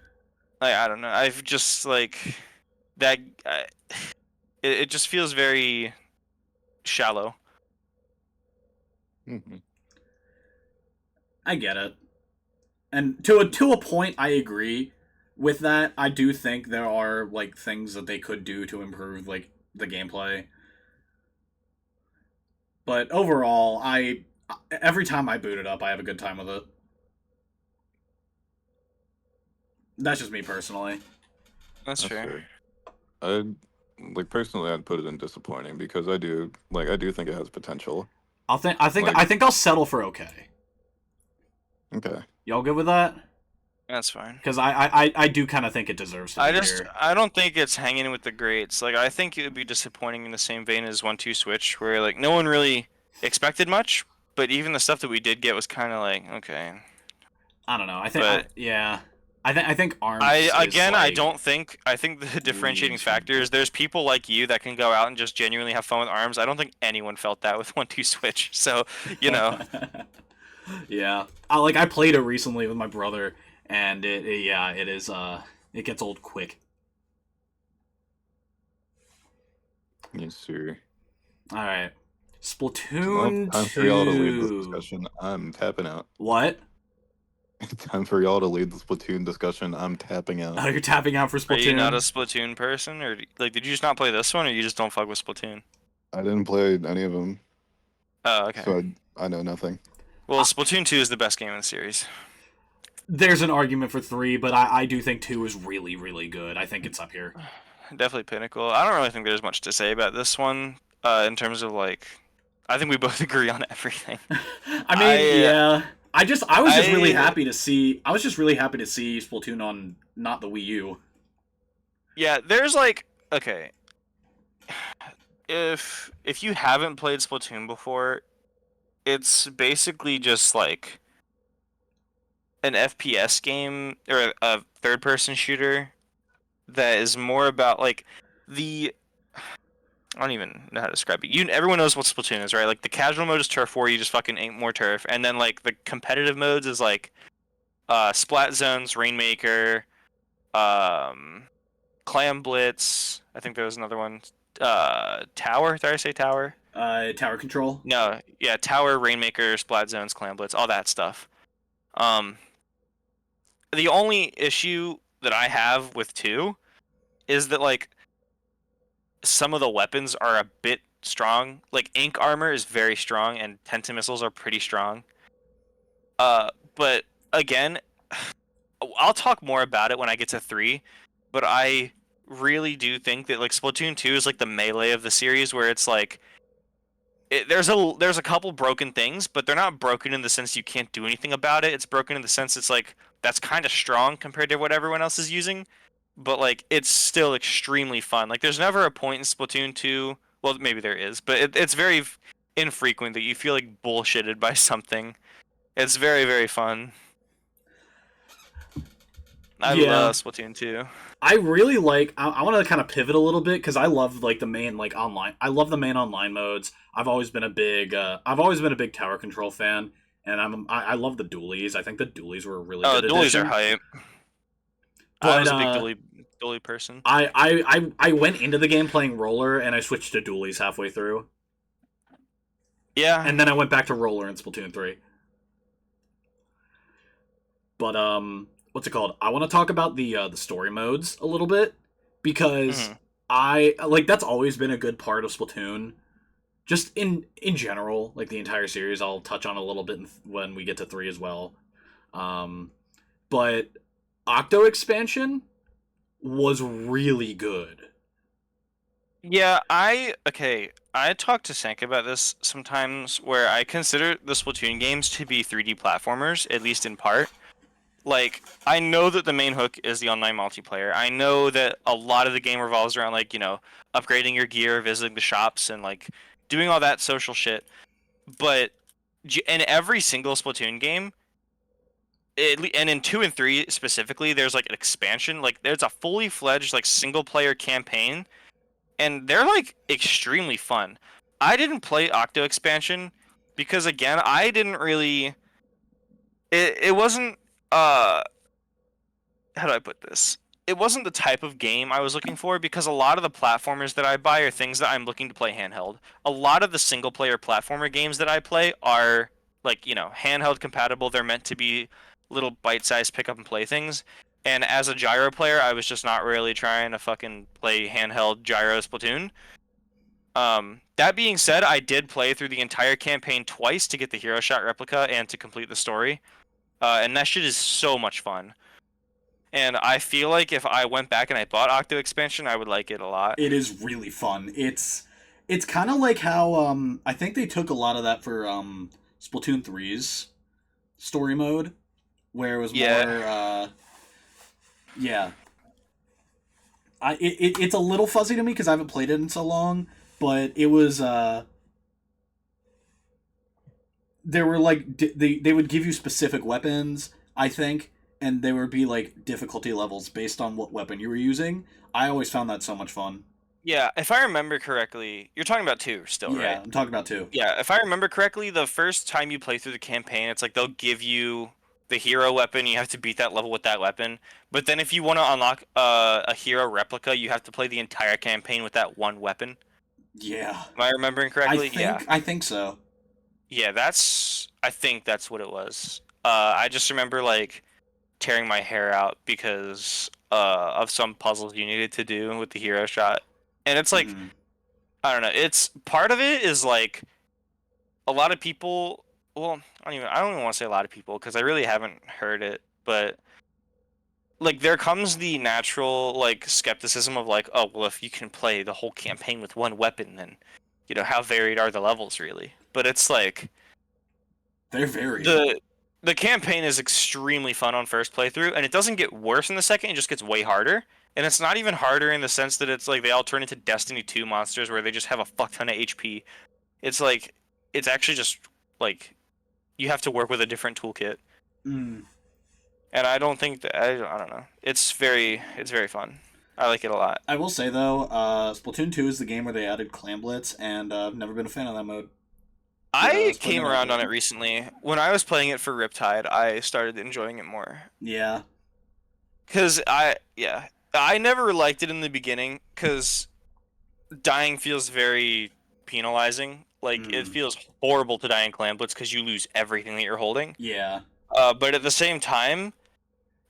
Speaker 2: I don't know. I've just like that. It just feels very shallow.
Speaker 3: Mm-hmm.
Speaker 1: I get it. And to a point, I agree with that. I do think there are like things that they could do to improve like the gameplay. But overall, every time I boot it up, I have a good time with it. That's just me personally.
Speaker 2: That's fair.
Speaker 3: I like, personally, I'd put it in disappointing, because I do think it has potential.
Speaker 1: I think I'll settle for okay.
Speaker 3: Okay.
Speaker 1: Y'all good with that?
Speaker 2: That's fine.
Speaker 1: Because I do kind of think it deserves to be here.
Speaker 2: I don't think it's hanging with the greats. Like, I think it would be disappointing in the same vein as 1-2 Switch, where like no one really expected much, but even the stuff that we did get was kind of like, okay.
Speaker 1: I don't know. I think Arms.
Speaker 2: I think the differentiating
Speaker 1: leads
Speaker 2: factor is there's people like you that can go out and just genuinely have fun with Arms. I don't think anyone felt that with 1-2 Switch. So,
Speaker 1: Yeah, I played it recently with my brother, and it is it gets old quick.
Speaker 3: Yes, sir.
Speaker 1: All right, Splatoon
Speaker 3: Time
Speaker 1: 2.
Speaker 3: for y'all to lead this discussion. I'm tapping out.
Speaker 1: What?
Speaker 3: Time for y'all to lead the Splatoon discussion. I'm tapping out.
Speaker 1: Oh, you're tapping out for Splatoon.
Speaker 2: Are you not a Splatoon person, or like, did you just not play this one, or you just don't fuck with Splatoon?
Speaker 3: I didn't play any of them.
Speaker 2: Oh, okay.
Speaker 3: So I know nothing.
Speaker 2: Well, Splatoon 2 is the best game in the series.
Speaker 1: There's an argument for 3, but I do think 2 is really, really good. I think it's up here.
Speaker 2: Definitely pinnacle. I don't really think there's much to say about this one in terms of like. I think we both agree on everything.
Speaker 1: I mean, yeah. I was just really happy to see. I was just really happy to see Splatoon on not the Wii U.
Speaker 2: Yeah, there's like okay. If you haven't played Splatoon before, it's basically just like an FPS game or a third-person shooter that is more about like the I don't even know how to describe it. Everyone knows what Splatoon is, right? Like the casual mode is turf war, you just fucking ain't more turf, and then like the competitive modes is like Splat Zones, Rainmaker, um, Clam Blitz. I think there was another one. Tower. Did I say Tower?
Speaker 1: Tower Control.
Speaker 2: No, yeah, Tower, Rainmaker, Splat Zones, Clam Blitz, all that stuff. Um, the only issue that I have with 2 is that like some of the weapons are a bit strong. Like ink armor is very strong, and Tenta missiles are pretty strong. But again, I'll talk more about it when I get to 3. But I really do think that like Splatoon 2 is like the melee of the series, where it's like there's a couple broken things, but they're not broken in the sense you can't do anything about it. It's broken in the sense it's like that's kind of strong compared to what everyone else is using, but like it's still extremely fun. Like there's never a point in Splatoon 2, well maybe there is, but it's very infrequent that you feel like bullshitted by something. It's very, very fun. I love Splatoon 2.
Speaker 1: I really like. I want to kind of pivot a little bit because I love like the main like online. I love the main online modes. I've always been a big. I've always been a big tower control fan, and I love the dualies. I think the dualies were a really good
Speaker 2: dualies
Speaker 1: addition.
Speaker 2: are hype.
Speaker 1: But,
Speaker 2: I was a big dualie person.
Speaker 1: I went into the game playing roller, and I switched to dualies halfway through.
Speaker 2: Yeah.
Speaker 1: And then I went back to roller in Splatoon 3. But what's it called? I want to talk about the story modes a little bit because I like that's always been a good part of Splatoon. Just in general, like the entire series, I'll touch on a little bit when we get to 3 as well. But Octo expansion was really good.
Speaker 2: Yeah, I talk to Sank about this sometimes, where I consider the Splatoon games to be 3D platformers, at least in part. Like, I know that the main hook is the online multiplayer. I know that a lot of the game revolves around, like, upgrading your gear, visiting the shops, and, like, doing all that social shit. But in every single Splatoon game, and in 2 and 3 specifically, there's, like, an expansion. Like, there's a fully fledged, like, single-player campaign, and they're, like, extremely fun. I didn't play Octo expansion because, again, I didn't really... It wasn't... how do I put this? It wasn't the type of game I was looking for, because a lot of the platformers that I buy are things that I'm looking to play handheld. A lot of the single player platformer games that I play are like, handheld compatible. They're meant to be little bite-sized pick up and play things. And as a gyro player, I was just not really trying to fucking play handheld gyro Splatoon. That being said, I did play through the entire campaign twice to get the hero shot replica and to complete the story. And that shit is so much fun. And I feel like if I went back and I bought Octo expansion, I would like it a lot.
Speaker 1: It is really fun. It's kind of like how I think they took a lot of that for Splatoon 3's story mode, where it was more yeah. It's a little fuzzy to me because I haven't played it in so long, but it was there were like they would give you specific weapons, I think, and there would be like difficulty levels based on what weapon you were using. I always found that so much fun.
Speaker 2: Yeah, if I remember correctly, you're talking about 2 still, right?
Speaker 1: Yeah, I'm talking about 2.
Speaker 2: Yeah, if I remember correctly, the first time you play through the campaign, it's like they'll give you the hero weapon, you have to beat that level with that weapon. But then if you want to unlock a hero replica, you have to play the entire campaign with that one weapon.
Speaker 1: Yeah.
Speaker 2: Am I remembering correctly?
Speaker 1: I think so.
Speaker 2: Yeah, I think that's what it was. I just remember like tearing my hair out because of some puzzles you needed to do with the hero shot. And it's like, I don't know, it's part of it is like a lot of people well, I don't even want to say a lot of people because I really haven't heard it, but like there comes the natural like skepticism of like, oh well, if you can play the whole campaign with one weapon, then how varied are the levels really? But it's like
Speaker 1: they're varied.
Speaker 2: The campaign is extremely fun on first playthrough, and it doesn't get worse in the second. It just gets way harder, and it's not even harder in the sense that it's like they all turn into Destiny 2 monsters where they just have a fuck ton of HP. It's like it's actually just like you have to work with a different toolkit.
Speaker 1: Mm.
Speaker 2: And I don't think that I don't know. It's very fun. I like it a lot.
Speaker 1: I will say though, Splatoon 2 is the game where they added Clan Blitz, and I've never been a fan of that mode.
Speaker 2: I came around on it recently. When I was playing it for Riptide, I started enjoying it more.
Speaker 1: Yeah.
Speaker 2: Cause I never liked it in the beginning because dying feels very penalizing. Like it feels horrible to die in Clan Blitz because you lose everything that you're holding.
Speaker 1: Yeah.
Speaker 2: But at the same time,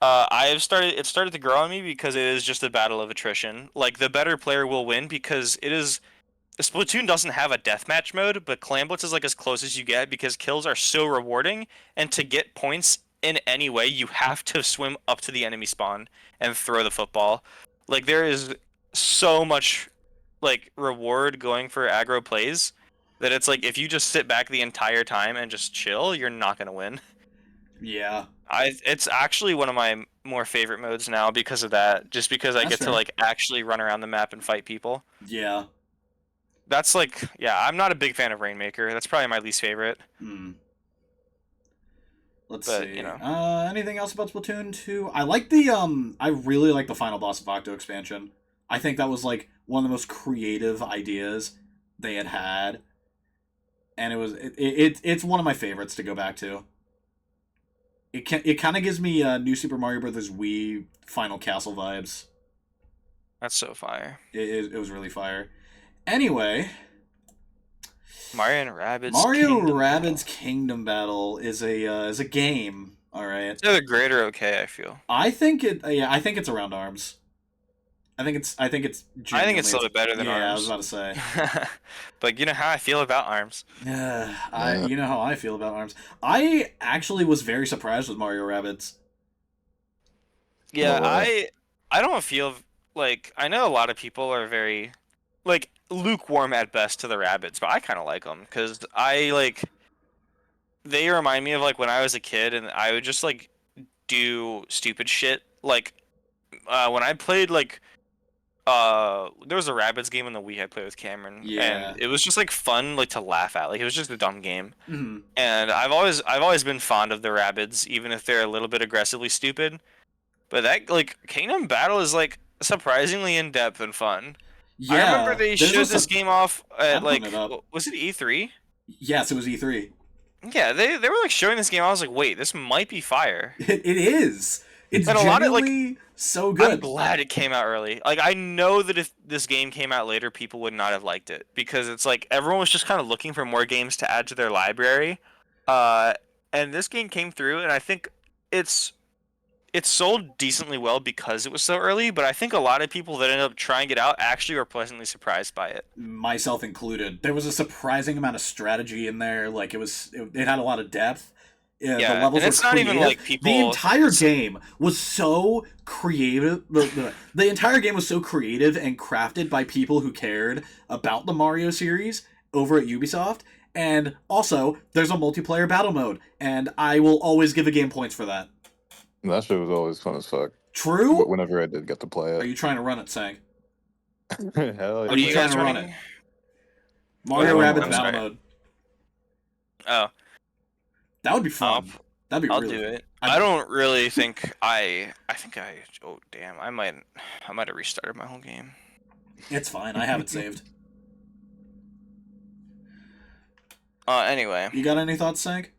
Speaker 2: it started to grow on me because it is just a battle of attrition. Like the better player will win because it is. Splatoon doesn't have a deathmatch mode, but Clan Blitz is like as close as you get because kills are so rewarding, and to get points in any way, you have to swim up to the enemy spawn and throw the football. Like there is so much like reward going for aggro plays that it's like if you just sit back the entire time and just chill, you're not gonna win.
Speaker 1: Yeah.
Speaker 2: It's actually one of my more favorite modes now because of that. Just because I get to like actually run around the map and fight people.
Speaker 1: Yeah.
Speaker 2: That's like, yeah, I'm not a big fan of Rainmaker. That's probably my least favorite.
Speaker 1: Let's see. Anything else about Splatoon 2? I like I really like the final boss of Octo expansion. I think that was like one of the most creative ideas they had. And it's one of my favorites to go back to. It kind of gives me New Super Mario Brothers Wii Final Castle vibes.
Speaker 2: That's so fire.
Speaker 1: It was really fire. Anyway,
Speaker 2: Mario Rabbids
Speaker 1: Kingdom Battle is a game. All right.
Speaker 2: It's either great or okay. I feel.
Speaker 1: I think it's around ARMS. I think it's.
Speaker 2: I think it's a little bit better than ARMS.
Speaker 1: Yeah, I was about to say.
Speaker 2: But you know how I feel about ARMS.
Speaker 1: Yeah, you know how I feel about ARMS. I actually was very surprised with Mario Rabbids.
Speaker 2: Yeah, I don't feel like I know a lot of people are very like lukewarm at best to the Rabbids, but I kind of like them because they remind me of like when I was a kid and I would just like do stupid shit. Like when I played like there was a Rabbids game on the Wii I played with Cameron, and it was just like fun like to laugh at. Like it was just a dumb game, and I've always been fond of the Rabbids, even if they're a little bit aggressively stupid. But that like Kingdom Battle is like surprisingly in depth and fun.
Speaker 1: Yeah,
Speaker 2: I remember they showed this game off at like was it E3?
Speaker 1: Yes, it was E3.
Speaker 2: Yeah, they were like showing this game. I was like, wait, this might be fire.
Speaker 1: It is. It's
Speaker 2: and
Speaker 1: genuinely so good.
Speaker 2: I'm glad it came out early. Like I know that if this game came out later, people would not have liked it because it's like everyone was just kind of looking for more games to add to their library. And this game came through, and I think it's sold decently well because it was so early, but I think a lot of people that ended up trying it out actually were pleasantly surprised by it.
Speaker 1: Myself included. There was a surprising amount of strategy in there. Like it had a lot of depth. Yeah, the levels
Speaker 2: and it's
Speaker 1: were
Speaker 2: not
Speaker 1: creative.
Speaker 2: even like people.
Speaker 1: The entire game was so creative. The entire game was so creative and crafted by people who cared about the Mario series over at Ubisoft. And also, there's a multiplayer battle mode, and I will always give a game points for that.
Speaker 3: That shit was always fun as fuck.
Speaker 1: True?
Speaker 3: But whenever I did get to play it.
Speaker 1: Are you trying to run it, Sank?
Speaker 3: Hell yeah.
Speaker 2: What are you guys
Speaker 1: trying to run
Speaker 2: running?
Speaker 1: it? Mario Rabbids battle mode.
Speaker 2: Oh.
Speaker 1: That would be fun. That'd be
Speaker 2: I'll
Speaker 1: really
Speaker 2: do it. I don't really think oh damn, I might have restarted my whole game.
Speaker 1: It's fine. I have it saved.
Speaker 2: Anyway.
Speaker 1: You got any thoughts, Sank?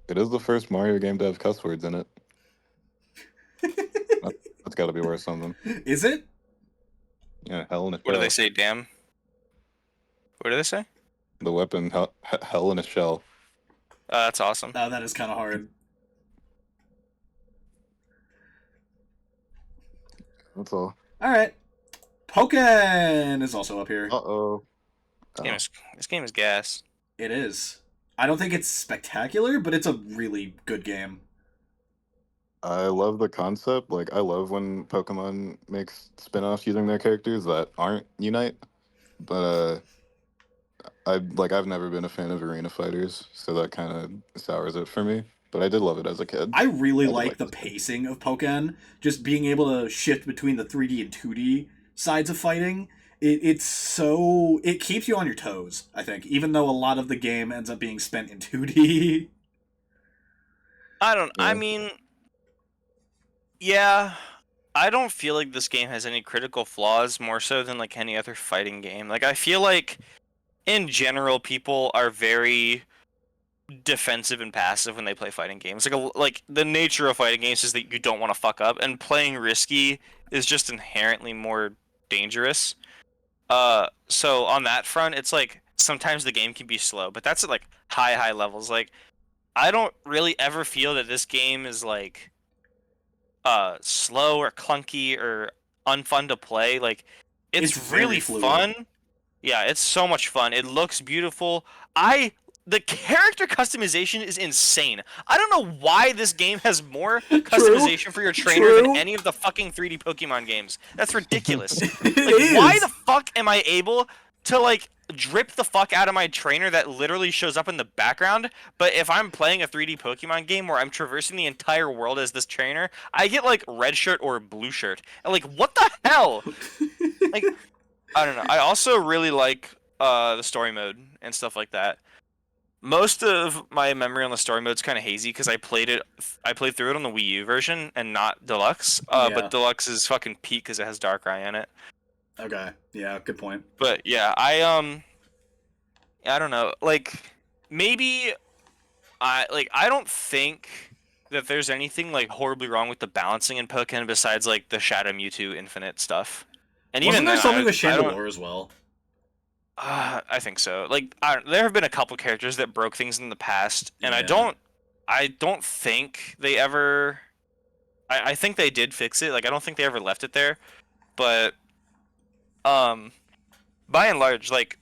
Speaker 3: It is the first Mario game to have cuss words in it. That's got to be worth something.
Speaker 1: Is it?
Speaker 3: Yeah, hell in a shell.
Speaker 2: What do they say, damn? What do they say?
Speaker 3: The weapon, hell in a shell.
Speaker 2: That's awesome.
Speaker 1: Oh, that is kind of hard.
Speaker 3: That's all.
Speaker 1: Alright. Pokken is also up here.
Speaker 3: Uh-oh.
Speaker 2: This game is gas.
Speaker 1: It is. I don't think it's spectacular, but it's a really good game.
Speaker 3: I love the concept. Like, I love when Pokemon makes spin-offs using their characters that aren't Unite. But I've never been a fan of arena fighters, so that kind of sours it for me. But I did love it as a kid.
Speaker 1: I really
Speaker 3: I did
Speaker 1: like
Speaker 3: like
Speaker 1: the
Speaker 3: this game.
Speaker 1: pacing of Pokken, just being able to shift between the 3D and 2D sides of fighting. It keeps you on your toes, I think, even though a lot of the game ends up being spent in 2D.
Speaker 2: I
Speaker 3: Yeah.
Speaker 2: mean, yeah, I don't feel like this game has any critical flaws more so than like any other fighting game. Like I feel like in general people are very defensive and passive when they play fighting games. Like the nature of fighting games is that you don't want to fuck up, and playing risky is just inherently more dangerous. So on that front, it's like sometimes the game can be slow, but that's at like high levels. Like I don't really ever feel that this game is like slow or clunky or unfun to play. Like
Speaker 1: It's
Speaker 2: it's
Speaker 1: very
Speaker 2: really
Speaker 1: fluid.
Speaker 2: fun. Yeah, it's so much fun. It looks beautiful. I The character customization is insane. I don't know why this game has more
Speaker 1: True,
Speaker 2: customization for your trainer than
Speaker 1: true.
Speaker 2: any of the fucking 3D Pokemon games. That's ridiculous.
Speaker 1: It
Speaker 2: Like, why the
Speaker 1: is.
Speaker 2: fuck am I able to like drip the fuck out of my trainer that literally shows up in the background? But if I'm playing a 3D Pokemon game where I'm traversing the entire world as this trainer, I get like red shirt or blue shirt. And like, what the hell? Like, I don't know. I also really like the story mode and stuff like that. Most of my memory on the story mode is kind of hazy because I played through it on the Wii U version and not Deluxe. But
Speaker 1: Yeah.
Speaker 2: Deluxe is fucking peak because it has Darkrai in it.
Speaker 1: Okay. Yeah, good point.
Speaker 2: But yeah, I don't know. Like maybe I don't think that there's anything like horribly wrong with the balancing in Pokemon besides like the Shadow Mewtwo Infinite stuff. And
Speaker 1: Wasn't
Speaker 2: even
Speaker 1: there
Speaker 2: then,
Speaker 1: something with
Speaker 2: I don't.
Speaker 1: Chandelure as well?
Speaker 2: I think so. Like, there have been a couple characters that broke things in the past, and
Speaker 1: Yeah.
Speaker 2: I don't think they ever. I think they did fix it. Like, I don't think they ever left it there. But, um, by and large, like,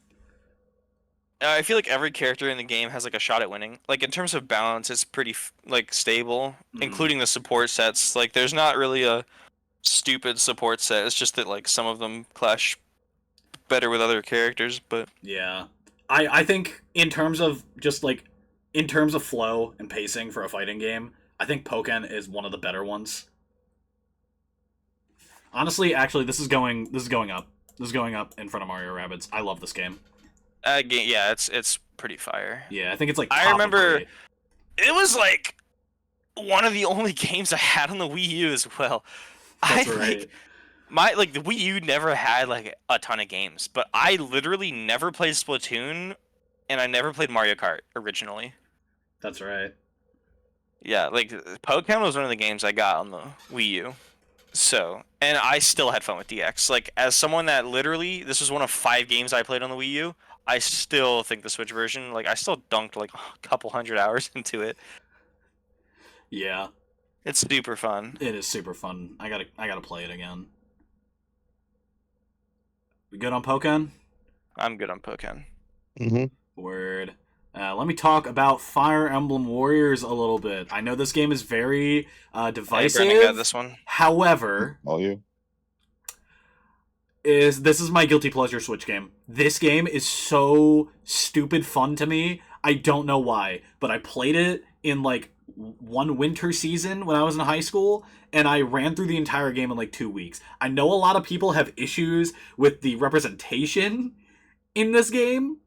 Speaker 2: I feel like every character in the game has like a shot at winning. Like, in terms of balance, it's pretty like stable,
Speaker 1: Mm.
Speaker 2: including the support sets. Like, there's not really a stupid support set. It's just that like some of them clash better with other characters, but.
Speaker 1: Yeah. I think in terms of flow and pacing for a fighting game, I think Pokken is one of the better ones. Honestly, actually, this is going up. This is going up in front of Mario Rabbids. I love this game.
Speaker 2: Yeah, it's pretty fire.
Speaker 1: Yeah, I think it's like
Speaker 2: I
Speaker 1: top of
Speaker 2: remember
Speaker 1: great.
Speaker 2: it was like one of the only games I had on the Wii U as well.
Speaker 1: That's
Speaker 2: I
Speaker 1: right.
Speaker 2: like the Wii U never had like a ton of games, but I literally never played Splatoon and I never played Mario Kart originally.
Speaker 1: That's right.
Speaker 2: Yeah, like Pokemon was one of the games I got on the Wii U. So, and I still had fun with DX. Like as someone that literally this was one of 5 games I played on the Wii U, I still think the Switch version, like I still dunked like a couple hundred hours into it.
Speaker 1: Yeah,
Speaker 2: It's super fun.
Speaker 1: it is super fun. I gotta play it again. We good on Pokken?
Speaker 2: I'm good on Pokemon.
Speaker 4: Mm-hmm.
Speaker 1: Word. Let me talk about Fire Emblem Warriors a little bit. I know this game is very
Speaker 2: Hey,
Speaker 1: divisive.
Speaker 2: Brendan got this one.
Speaker 1: However,
Speaker 3: All you?
Speaker 1: this is my guilty pleasure Switch game. This game is so stupid fun to me. I don't know why, but I played it in like one winter season when I was in high school, and I ran through the entire game in like 2 weeks. I know a lot of people have issues with the representation in this game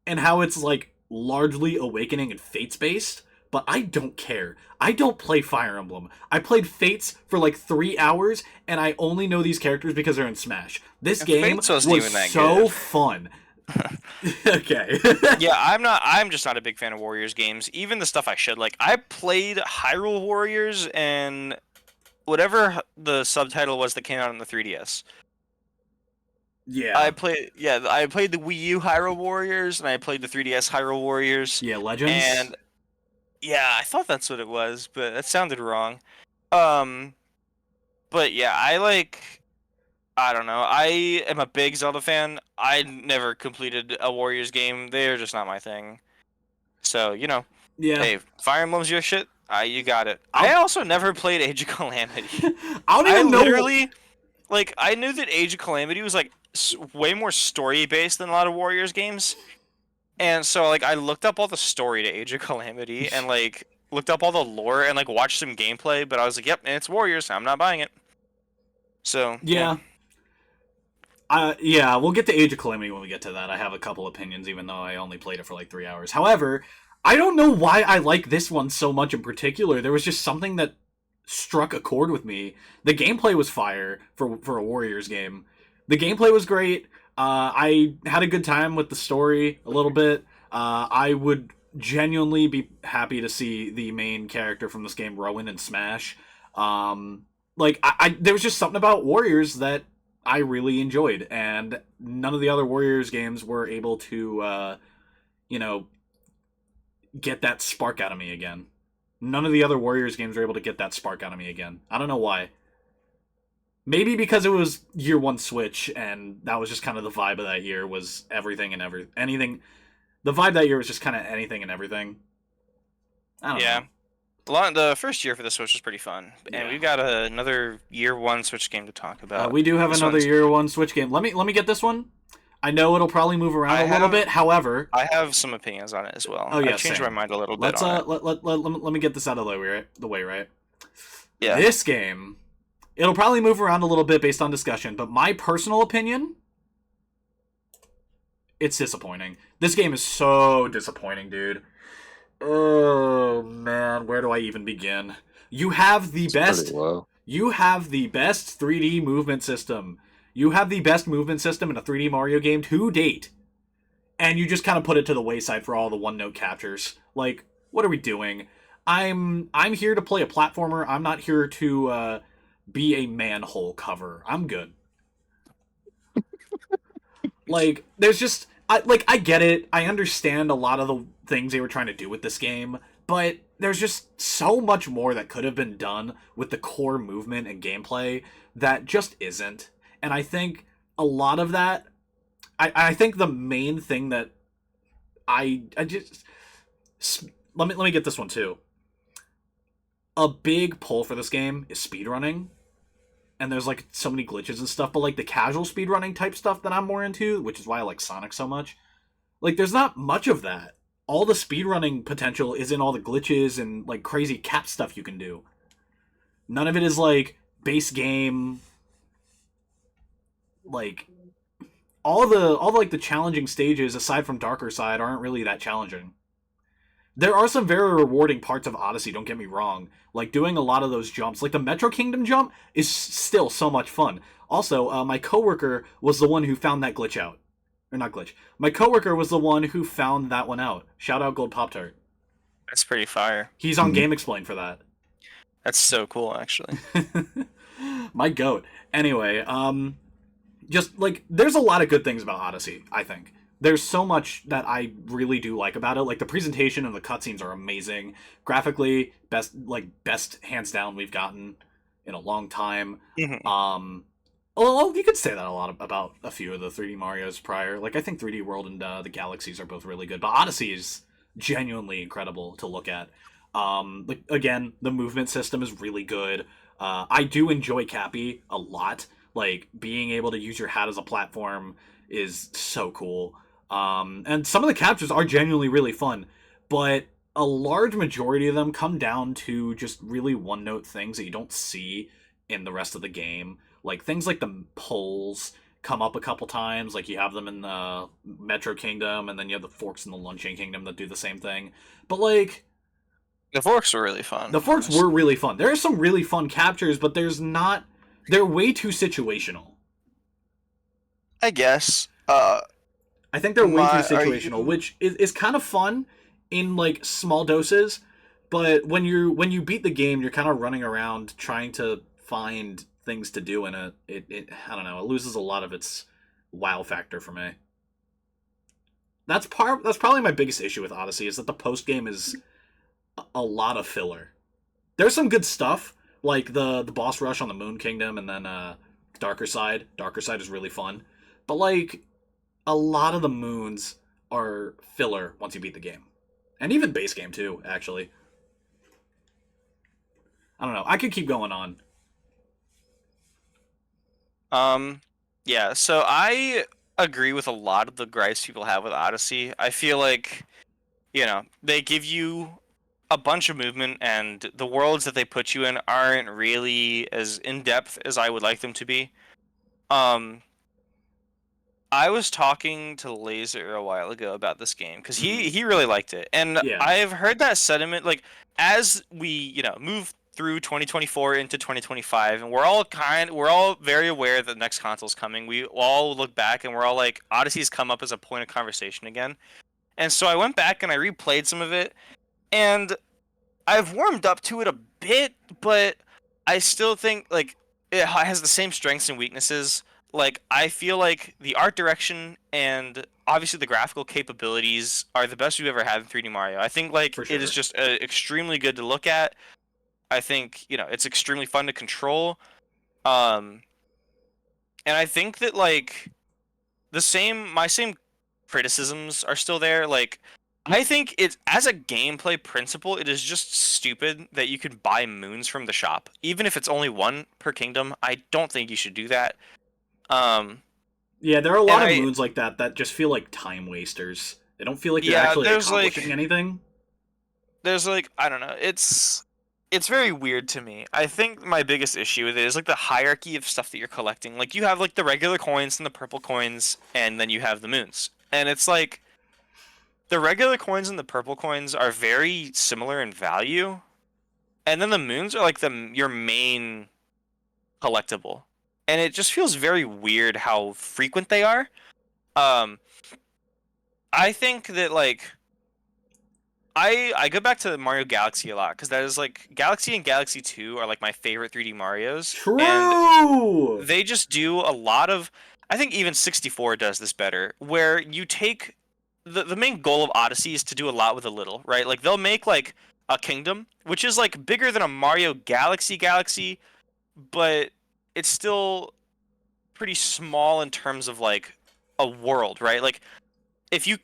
Speaker 1: and how it's like largely awakening and fates based, but I don't care. I don't play Fire Emblem. I played Fates for like 3 hours, and I only know these characters because they're in Smash. This
Speaker 2: And
Speaker 1: game
Speaker 2: Fates wasn't
Speaker 1: was
Speaker 2: even that
Speaker 1: so
Speaker 2: good.
Speaker 1: fun. Okay.
Speaker 2: Yeah, I'm just not a big fan of Warriors games. Even the stuff I should like. I played Hyrule Warriors and whatever the subtitle was that came out on the 3DS.
Speaker 1: Yeah.
Speaker 2: I played the Wii U Hyrule Warriors and I played the 3DS Hyrule Warriors.
Speaker 1: Yeah, Legends.
Speaker 2: And yeah, I thought that's what it was, but that sounded wrong. Um, but yeah, I don't know. I am a big Zelda fan. I never completed a Warriors game. They're just not my thing. So,
Speaker 1: Yeah.
Speaker 2: hey, Fire Emblem's your shit. You got it. I
Speaker 1: I'll-
Speaker 2: also never played Age of Calamity.
Speaker 1: I don't
Speaker 2: I
Speaker 1: even know.
Speaker 2: literally, I knew that Age of Calamity was like way more story based than a lot of Warriors games, and so I looked up all the story to Age of Calamity and looked up all the lore and watched some gameplay, but I was like, yep, and it's Warriors. I'm not buying it. So
Speaker 1: Yeah. Yeah, we'll get to Age of Calamity when we get to that. I have a couple opinions, even though I only played it for like 3 hours. However, I don't know why I like this one so much in particular. There was just something that struck a chord with me. The gameplay was fire for a Warriors game. The gameplay was great. I had a good time with the story a little bit. I would genuinely be happy to see the main character from this game, Rowan, in Smash. There was just something about Warriors that I really enjoyed, and none of the other Warriors games were able to, get that spark out of me again. None of the other Warriors games were able to get that spark out of me again. I don't know why. Maybe because it was year one Switch, and that was just kind of the vibe of that year, was everything and anything. The vibe that year was just kind of anything and everything. I don't know.
Speaker 2: The first year for the Switch was pretty fun, and we've got another year one Switch game to talk about.
Speaker 1: We do have another year one Switch game. Let me get this one. I know it'll probably move around a little bit. However,
Speaker 2: I have some opinions on it as well.
Speaker 1: Oh yeah,
Speaker 2: I've changed my mind a little
Speaker 1: bit.
Speaker 2: On it.
Speaker 1: Let me get this out of the way, right?
Speaker 2: Yeah.
Speaker 1: This game, it'll probably move around a little bit based on discussion, but my personal opinion, it's disappointing. This game is so disappointing, dude. Oh man, where do I even begin? You have the best 3D movement system. You have the best movement system in a 3D Mario game to date. And you just kind of put it to the wayside for all the one-note captures. Like, what are we doing? I'm here to play a platformer. I'm not here to be a manhole cover. I'm good. There's just I get it. I understand a lot of the things they were trying to do with this game, but there's just so much more that could have been done with the core movement and gameplay that just isn't. And I think a lot of that, I think the main thing that I just let me get this one too. A big pull for this game is speedrunning. And there's so many glitches and stuff, but the casual speedrunning type stuff that I'm more into, which is why I like Sonic so much. There's not much of that. All the speedrunning potential is in all the glitches and crazy cap stuff you can do. None of it is base game. All the challenging stages aside from Darker Side aren't really that challenging. There are some very rewarding parts of Odyssey, don't get me wrong. Doing a lot of those jumps. The Metro Kingdom jump is still so much fun. Also, my coworker was the one who found that glitch out. Or not glitch. My coworker was the one who found that one out. Shout out Gold Pop-Tart.
Speaker 2: That's pretty fire.
Speaker 1: He's on Game Explain for that.
Speaker 2: That's so cool, actually.
Speaker 1: My goat. Anyway, there's a lot of good things about Odyssey, I think. There's so much that I really do like about it. The presentation and the cutscenes are amazing. Graphically, best hands down we've gotten in a long time.
Speaker 2: Mm-hmm.
Speaker 1: Well, you could say that a lot about a few of the 3D Marios prior. I think 3D World and the Galaxies are both really good, but Odyssey is genuinely incredible to look at. Again, the movement system is really good. I do enjoy Cappy a lot. Being able to use your hat as a platform is so cool. And some of the captures are genuinely really fun, but a large majority of them come down to just really one-note things that you don't see in the rest of the game. Things like the poles come up a couple times. You have them in the Metro Kingdom, and then you have the forks in the Luncheon Kingdom that do the same thing. But
Speaker 2: the forks were really fun.
Speaker 1: The forks were really fun. There are some really fun captures, but they're way too situational.
Speaker 2: I guess.
Speaker 1: I think they're way too situational, which is kind of fun in small doses, but when you beat the game, you're kind of running around trying to find things to do in it. It I don't know, it loses a lot of its wow factor for me. That's probably my biggest issue with Odyssey, is that the post game is a lot of filler. There's some good stuff, like the boss rush on the Moon Kingdom, and then Darker Side. Darker Side is really fun, but a lot of the moons are filler once you beat the game. And even base game too, actually. I don't know. I could keep going on.
Speaker 2: Yeah, so I agree with a lot of the gripes people have with Odyssey. I feel like, they give you a bunch of movement, and the worlds that they put you in aren't really as in depth as I would like them to be. Um, I was talking to Laser a while ago about this game because he really liked it, and
Speaker 1: Yeah,
Speaker 2: I've heard that sentiment like as we move through 2024 into 2025, and we're all very aware that the next console's coming. We all look back and we're all like Odyssey's come up as a point of conversation again, and so I went back and I replayed some of it, and I've warmed up to it a bit, but I still think like it has the same strengths and weaknesses. Like I feel like the art direction and obviously the graphical capabilities are the best we've ever had in 3D Mario. I think like
Speaker 1: for
Speaker 2: it is
Speaker 1: sure.
Speaker 2: just extremely good to look at. I think, it's extremely fun to control. Um and I think that like my same criticisms are still there. Like, I think it's as a gameplay principle, it is just stupid that you can buy moons from the shop, even if it's only one per kingdom. I don't think you should do that. Um,
Speaker 1: Yeah, there are a
Speaker 2: and
Speaker 1: lot of
Speaker 2: I
Speaker 1: moons like that that just feel like time wasters. They don't feel like they're
Speaker 2: yeah,
Speaker 1: actually accomplishing anything.
Speaker 2: there's like I don't know, it's very weird to me. I think my biggest issue with it is like the hierarchy of stuff that you're collecting. Like you have like the regular coins and the purple coins, and then you have the moons, and it's like the regular coins and the purple coins are very similar in value, and then the moons are like your main collectible, and it just feels very weird how frequent they are. Um, I think that like I go back to Mario Galaxy a lot because that is like Galaxy and Galaxy 2 are like my favorite 3D Marios, and
Speaker 1: True.
Speaker 2: they just do a lot of. I think even 64 does this better, where you take the main goal of Odyssey is to do a lot with a little, right? Like they'll make like a kingdom, which is like bigger than a Mario Galaxy, but it's still pretty small in terms of like a world, right? Like if you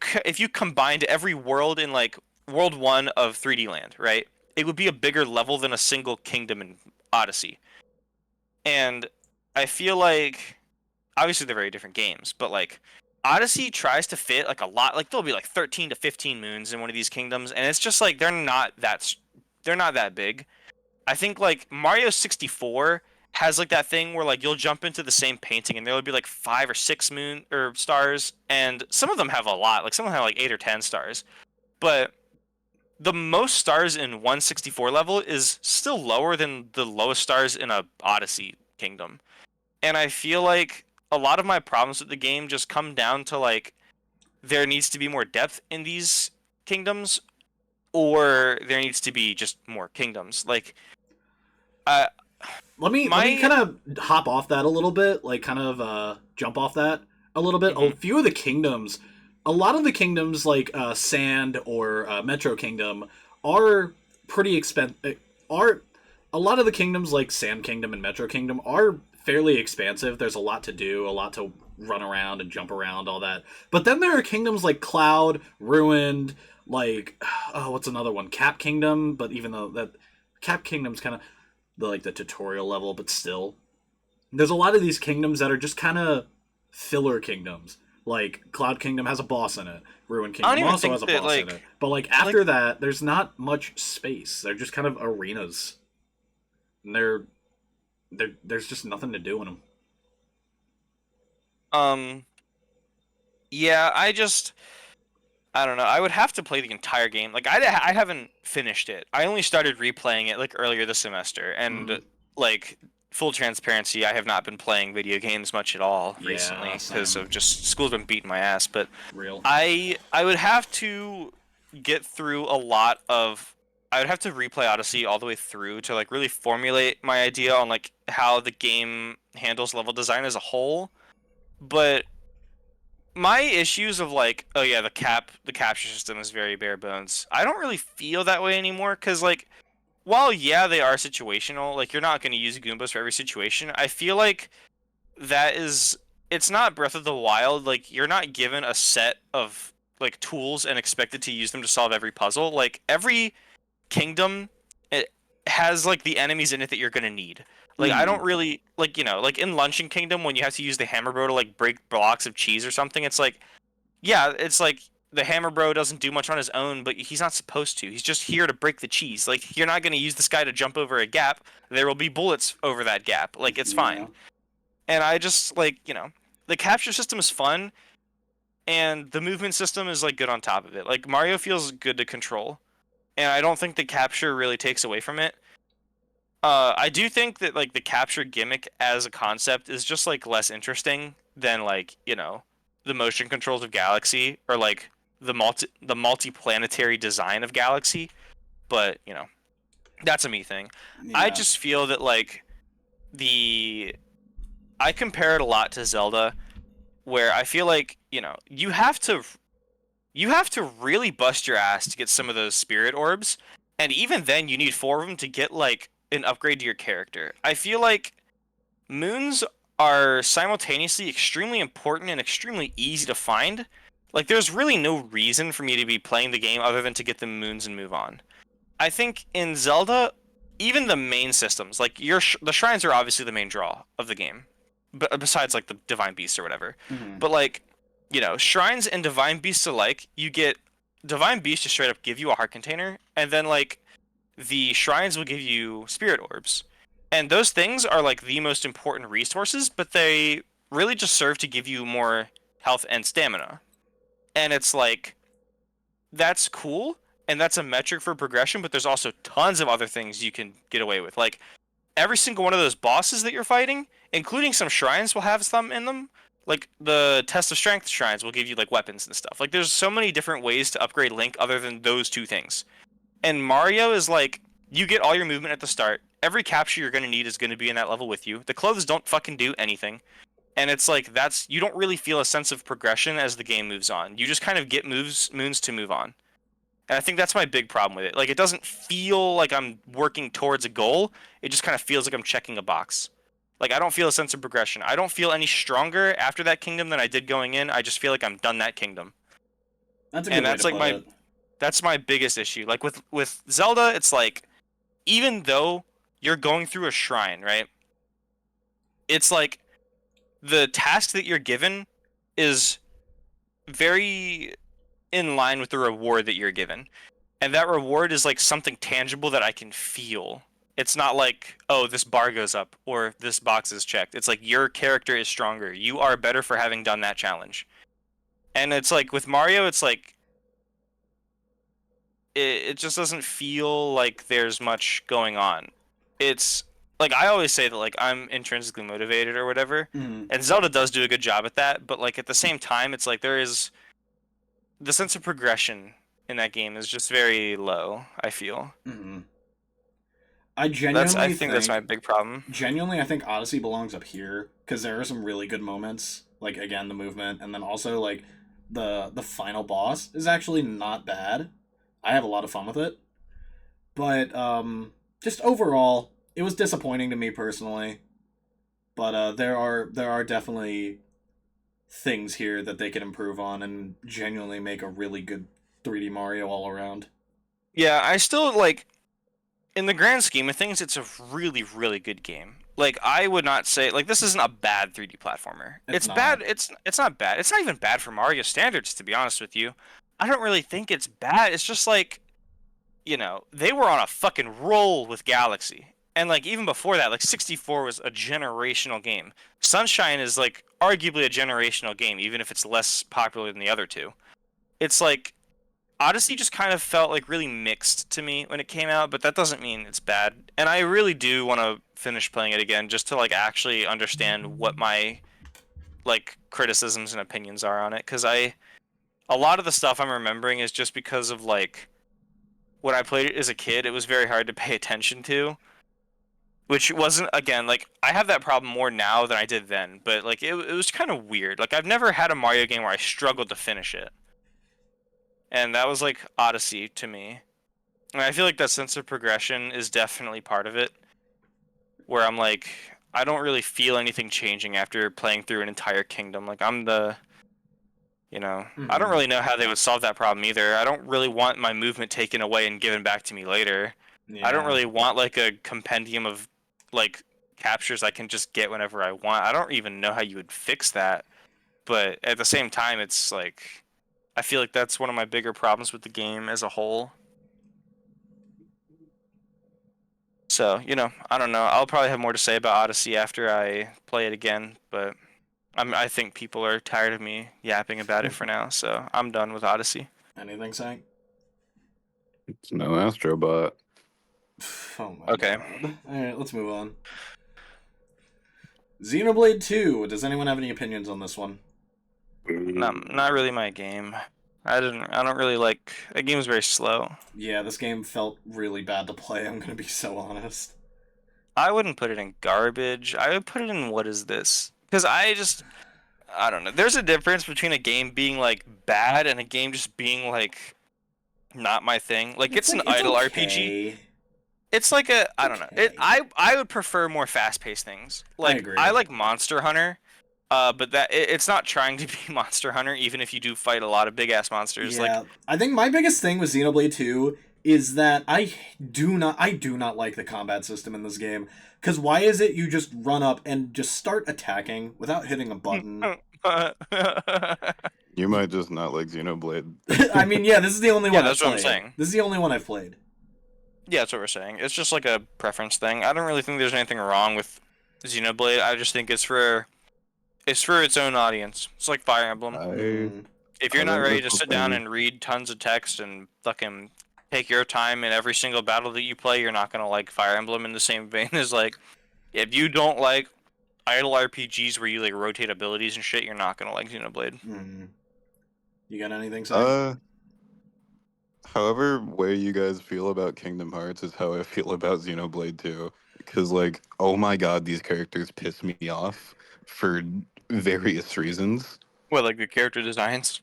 Speaker 2: combined every world in like World 1 of 3D Land, right? It would be a bigger level than a single kingdom in Odyssey. And I feel like obviously they're very different games, but like Odyssey tries to fit like a lot. Like there'll be like 13 to 15 moons in one of these kingdoms, and it's just like they're not that big. I think like Mario 64 has like that thing where like you'll jump into the same painting and there'll be like 5 or 6 moon or stars, and some of them have a lot. Like some of them have like 8 or 10 stars, but the most stars in 164 level is still lower than the lowest stars in a Odyssey kingdom. And I feel like a lot of my problems with the game just come down to like there needs to be more depth in these kingdoms, or there needs to be just more kingdoms. Like, uh,
Speaker 1: Let me
Speaker 2: my
Speaker 1: kind of hop off that a little bit, like kind of jump off that a little bit. A
Speaker 2: mhm.
Speaker 1: few of the kingdoms, a lot of the kingdoms like Sand or Metro Kingdom are pretty expensive. Are a lot of the kingdoms like Sand Kingdom and Metro Kingdom are fairly expansive. There's a lot to do, a lot to run around and jump around, all that. But then there are kingdoms like Cloud, Ruined, like oh, what's another one? Cap Kingdom. But even though that Cap Kingdom's kind of the tutorial level, but still, there's a lot of these kingdoms that are just kind of filler kingdoms. Like Cloud Kingdom has a boss in it. Ruin
Speaker 2: I don't
Speaker 1: Kingdom
Speaker 2: even
Speaker 1: also
Speaker 2: think
Speaker 1: has a
Speaker 2: that
Speaker 1: boss in it. But like
Speaker 2: like
Speaker 1: after that, there's not much space. They're just kind of arenas, and there's just nothing to do in them.
Speaker 2: um yeah, I don't know. I would have to play the entire game. Like I haven't finished it. I only started replaying it like earlier this semester, and
Speaker 1: Mm-hmm.
Speaker 2: like full transparency, I have not been playing video games much at all
Speaker 1: Yeah,
Speaker 2: recently because
Speaker 1: same.
Speaker 2: of just school's been beating my ass. But
Speaker 1: Real.
Speaker 2: I would have to get through a lot of. I would have to replay Odyssey all the way through to like really formulate my idea on like how the game handles level design as a whole. But my issues of like, oh yeah, the capture system is very bare bones. I don't really feel that way anymore because like, while yeah, they are situational, like you're not going to use Goombas for every situation. I feel like that is it's not Breath of the Wild. Like you're not given a set of like tools and expected to use them to solve every puzzle. Like every kingdom, it has like the enemies in it that you're gonna need. Like I don't really like, you know, like in Luncheon Kingdom when you have to use the hammer bro to like break blocks of cheese or something. It's like, yeah, it's like the hammer bro doesn't do much on his own, but he's not supposed to. He's just here to break the cheese. Like you're not gonna use this guy to jump over a gap. There will be bullets over that gap. Like it's fine. And I just like, you know, the capture system is fun, and the movement system is like good on top of it. Like Mario feels good to control, and I don't think the capture really takes away from it. I do think that like the capture gimmick as a concept is just like less interesting than like, you know, the motion controls of Galaxy or like the multi-planetary design of Galaxy. But, you know, that's a me thing.
Speaker 1: Yeah.
Speaker 2: I just feel that like I compare it a lot to Zelda, where I feel like, you know, you have to really bust your ass to get some of those spirit orbs, and even then you need 4 of them to get like an upgrade to your character. I feel like moons are simultaneously extremely important and extremely easy to find. Like there's really no reason for me to be playing the game other than to get the moons and move on. I think in Zelda, even the main systems, like the shrines are obviously the main draw of the game, but besides like the divine beasts or whatever. But like, you know, shrines and divine beasts alike, you get divine beasts just straight up give you a heart container, and then like the shrines will give you spirit orbs. And those things are like the most important resources, but they really just serve to give you more health and stamina. And it's like that's cool, and that's a metric for progression, but there's also tons of other things you can get away with. Like every single one of those bosses that you're fighting, including some shrines, will have some in them. Like the test of strength shrines will give you like weapons and stuff. Like there's so many different ways to upgrade Link other than those 2 things. And Mario is like, you get all your movement at the start. Every capture you're going to need is going to be in that level with you. The clothes don't fucking do anything. And it's like, you don't really feel a sense of progression as the game moves on. You just kind of get moons to move on. And I think that's my big problem with it. Like, it doesn't feel like I'm working towards a goal. It just kind of feels like I'm checking a box. Like, I don't feel a sense of progression. I don't feel any stronger after that kingdom than I did going in. I just feel like I'm done that kingdom.
Speaker 1: That's a good way to put it.
Speaker 2: That's my biggest issue. Like with Zelda, it's like even though you're going through a shrine, right? It's like the task that you're given is very in line with the reward that you're given. And that reward is like something tangible that I can feel. It's not like, oh, this bar goes up or this box is checked. It's like your character is stronger. You are better for having done that challenge. And it's like with Mario, it's like it just doesn't feel like there's much going on. It's like I always say that like I'm intrinsically motivated or whatever, and Zelda does do a good job at that. But like at the same time, it's like there is the sense of progression in that game is just very low. I feel.
Speaker 1: I genuinely
Speaker 2: think that's my big problem.
Speaker 1: Genuinely, I think Odyssey belongs up here because there are some really good moments. Like again, the movement, and then also like the final boss is actually not bad. I have a lot of fun with it. But just overall, it was disappointing to me personally. But there are definitely things here that they can improve on and genuinely make a really good 3D Mario all around.
Speaker 2: Yeah, I still like in the grand scheme of things, it's a really, really good game. Like I would not say like this isn't a bad 3D platformer. It's bad. It's not bad. It's not even bad for Mario standards, to be honest with you. I don't really think it's bad. It's just like, you know, they were on a fucking roll with Galaxy. And like even before that, like 64 was a generational game. Sunshine is like arguably a generational game, even if it's less popular than the other 2. It's like Odyssey just kind of felt like really mixed to me when it came out, but that doesn't mean it's bad. And I really do want to finish playing it again just to like actually understand what my like criticisms and opinions are on it, cuz a lot of the stuff I'm remembering is just because of like when I played it as a kid, it was very hard to pay attention to, which wasn't, again, like I have that problem more now than I did then, but like it was kind of weird. Like I've never had a Mario game where I struggled to finish it. And that was like Odyssey to me. And I feel like that sense of progression is definitely part of it, where I'm like, I don't really feel anything changing after playing through an entire kingdom. Like I'm the You know, I don't
Speaker 1: Mhm.
Speaker 2: really know how they would solve that problem either. I don't really want my movement taken away and given back to me later. I don't
Speaker 1: Yeah.
Speaker 2: really want like a compendium of like captures I can just get whenever I want. I don't even know how you would fix that. But at the same time, it's like I feel like that's one of my bigger problems with the game as a whole. So, you know, I don't know. I'll probably have more to say about Odyssey after I play it again, but I think people are tired of me yapping about it for now, so I'm done with Odyssey.
Speaker 1: Anything, Sank?
Speaker 3: It's no Astrobot.
Speaker 1: Oh my
Speaker 2: Okay.
Speaker 1: god. Alright, let's move on. Xenoblade 2. Does anyone have any opinions on this one?
Speaker 2: Not really my game. I don't really like that game is very slow.
Speaker 1: Yeah, this game felt really bad to play, I'm gonna be so honest.
Speaker 2: I wouldn't put it in garbage. I would put it in what is this? Because I don't know. There's a difference between a game being like bad and a game just being like not my thing. Like it's an
Speaker 1: It's
Speaker 2: idle RPG.
Speaker 1: okay.
Speaker 2: It's like a I don't know.
Speaker 1: Okay.
Speaker 2: I would prefer more fast-paced things.
Speaker 1: I
Speaker 2: Like
Speaker 1: agree.
Speaker 2: I like Monster Hunter, but it's not trying to be Monster Hunter even if you do fight a lot of big-ass monsters. Like
Speaker 1: Yeah, I think my biggest thing with Xenoblade 2 is that I do not like the combat system in this game. Cause why is it you just run up and just start attacking without hitting a button?
Speaker 3: You might just not like Xenoblade.
Speaker 1: I mean, yeah, this is the only
Speaker 2: Yeah,
Speaker 1: one I've
Speaker 2: that's what I'm
Speaker 1: played.
Speaker 2: saying.
Speaker 1: This is the only one I've played.
Speaker 2: Yeah, that's what we're saying. It's just like a preference thing. I don't really think there's anything wrong with Xenoblade. I just think it's for its own audience. It's like Fire Emblem.
Speaker 3: I
Speaker 1: Mm.
Speaker 2: If
Speaker 3: I
Speaker 2: you're not
Speaker 3: think
Speaker 2: ready
Speaker 3: that's
Speaker 2: to
Speaker 3: the
Speaker 2: sit down
Speaker 3: thing.
Speaker 2: and read tons of text and fucking take your time in every single battle that you play, you're not gonna like Fire Emblem in the same vein as like if you don't like idle RPGs where you like rotate abilities and shit, you're not gonna like Xenoblade.
Speaker 1: Mm. You got anything, Sank?
Speaker 3: Uh, However way you guys feel about Kingdom Hearts is how I feel about Xenoblade 2. Because, like, oh my god, these characters piss me off for various reasons.
Speaker 2: What like the character designs?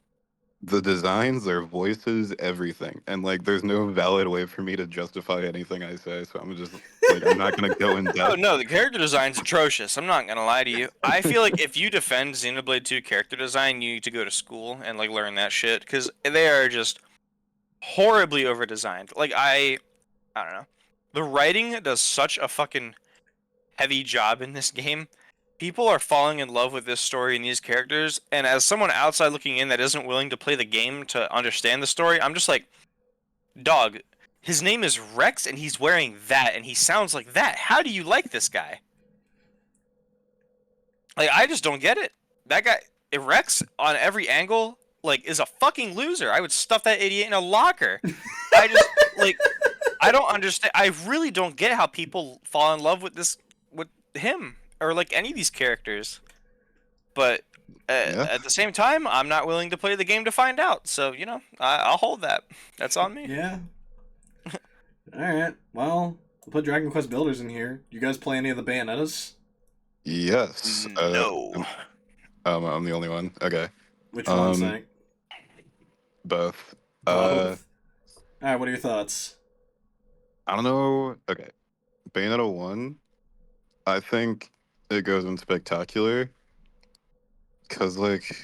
Speaker 3: The designs, their voices, everything. And, like, there's no valid way for me to justify anything I say, so I'm just, like, I'm not gonna go in
Speaker 2: Oh
Speaker 3: depth.
Speaker 2: no, the character design's atrocious. I'm not gonna lie to you. I feel like if you defend Xenoblade 2 character design, you need to go to school and like learn that shit because they are just horribly over designed. Like I don't know. The writing does such a fucking heavy job in this game. People are falling in love with this story and these characters, and as someone outside looking in that isn't willing to play the game to understand the story, I'm just like, dog, his name is Rex and he's wearing that and he sounds like that. How do you like this guy? Like I just don't get it. That guy Rex on every angle like is a fucking loser. I would stuff that idiot in a locker. I just like I don't understand. I really don't get how people fall in love with with him or like any of these characters. But
Speaker 3: Yeah.
Speaker 2: at the same time, I'm not willing to play the game to find out. So you know, I'll hold that. That's on me.
Speaker 1: Yeah. Alright. Well, we'll put Dragon Quest Builders in here. You guys play any of the Bayonettas?
Speaker 3: Yes.
Speaker 2: No.
Speaker 3: I'm the only one. Okay.
Speaker 1: Which one, Sank?
Speaker 3: Both.
Speaker 1: Both. Alright, what are your thoughts?
Speaker 3: I don't know. Okay. Bayonetta 1, I think it goes in spectacular because, like,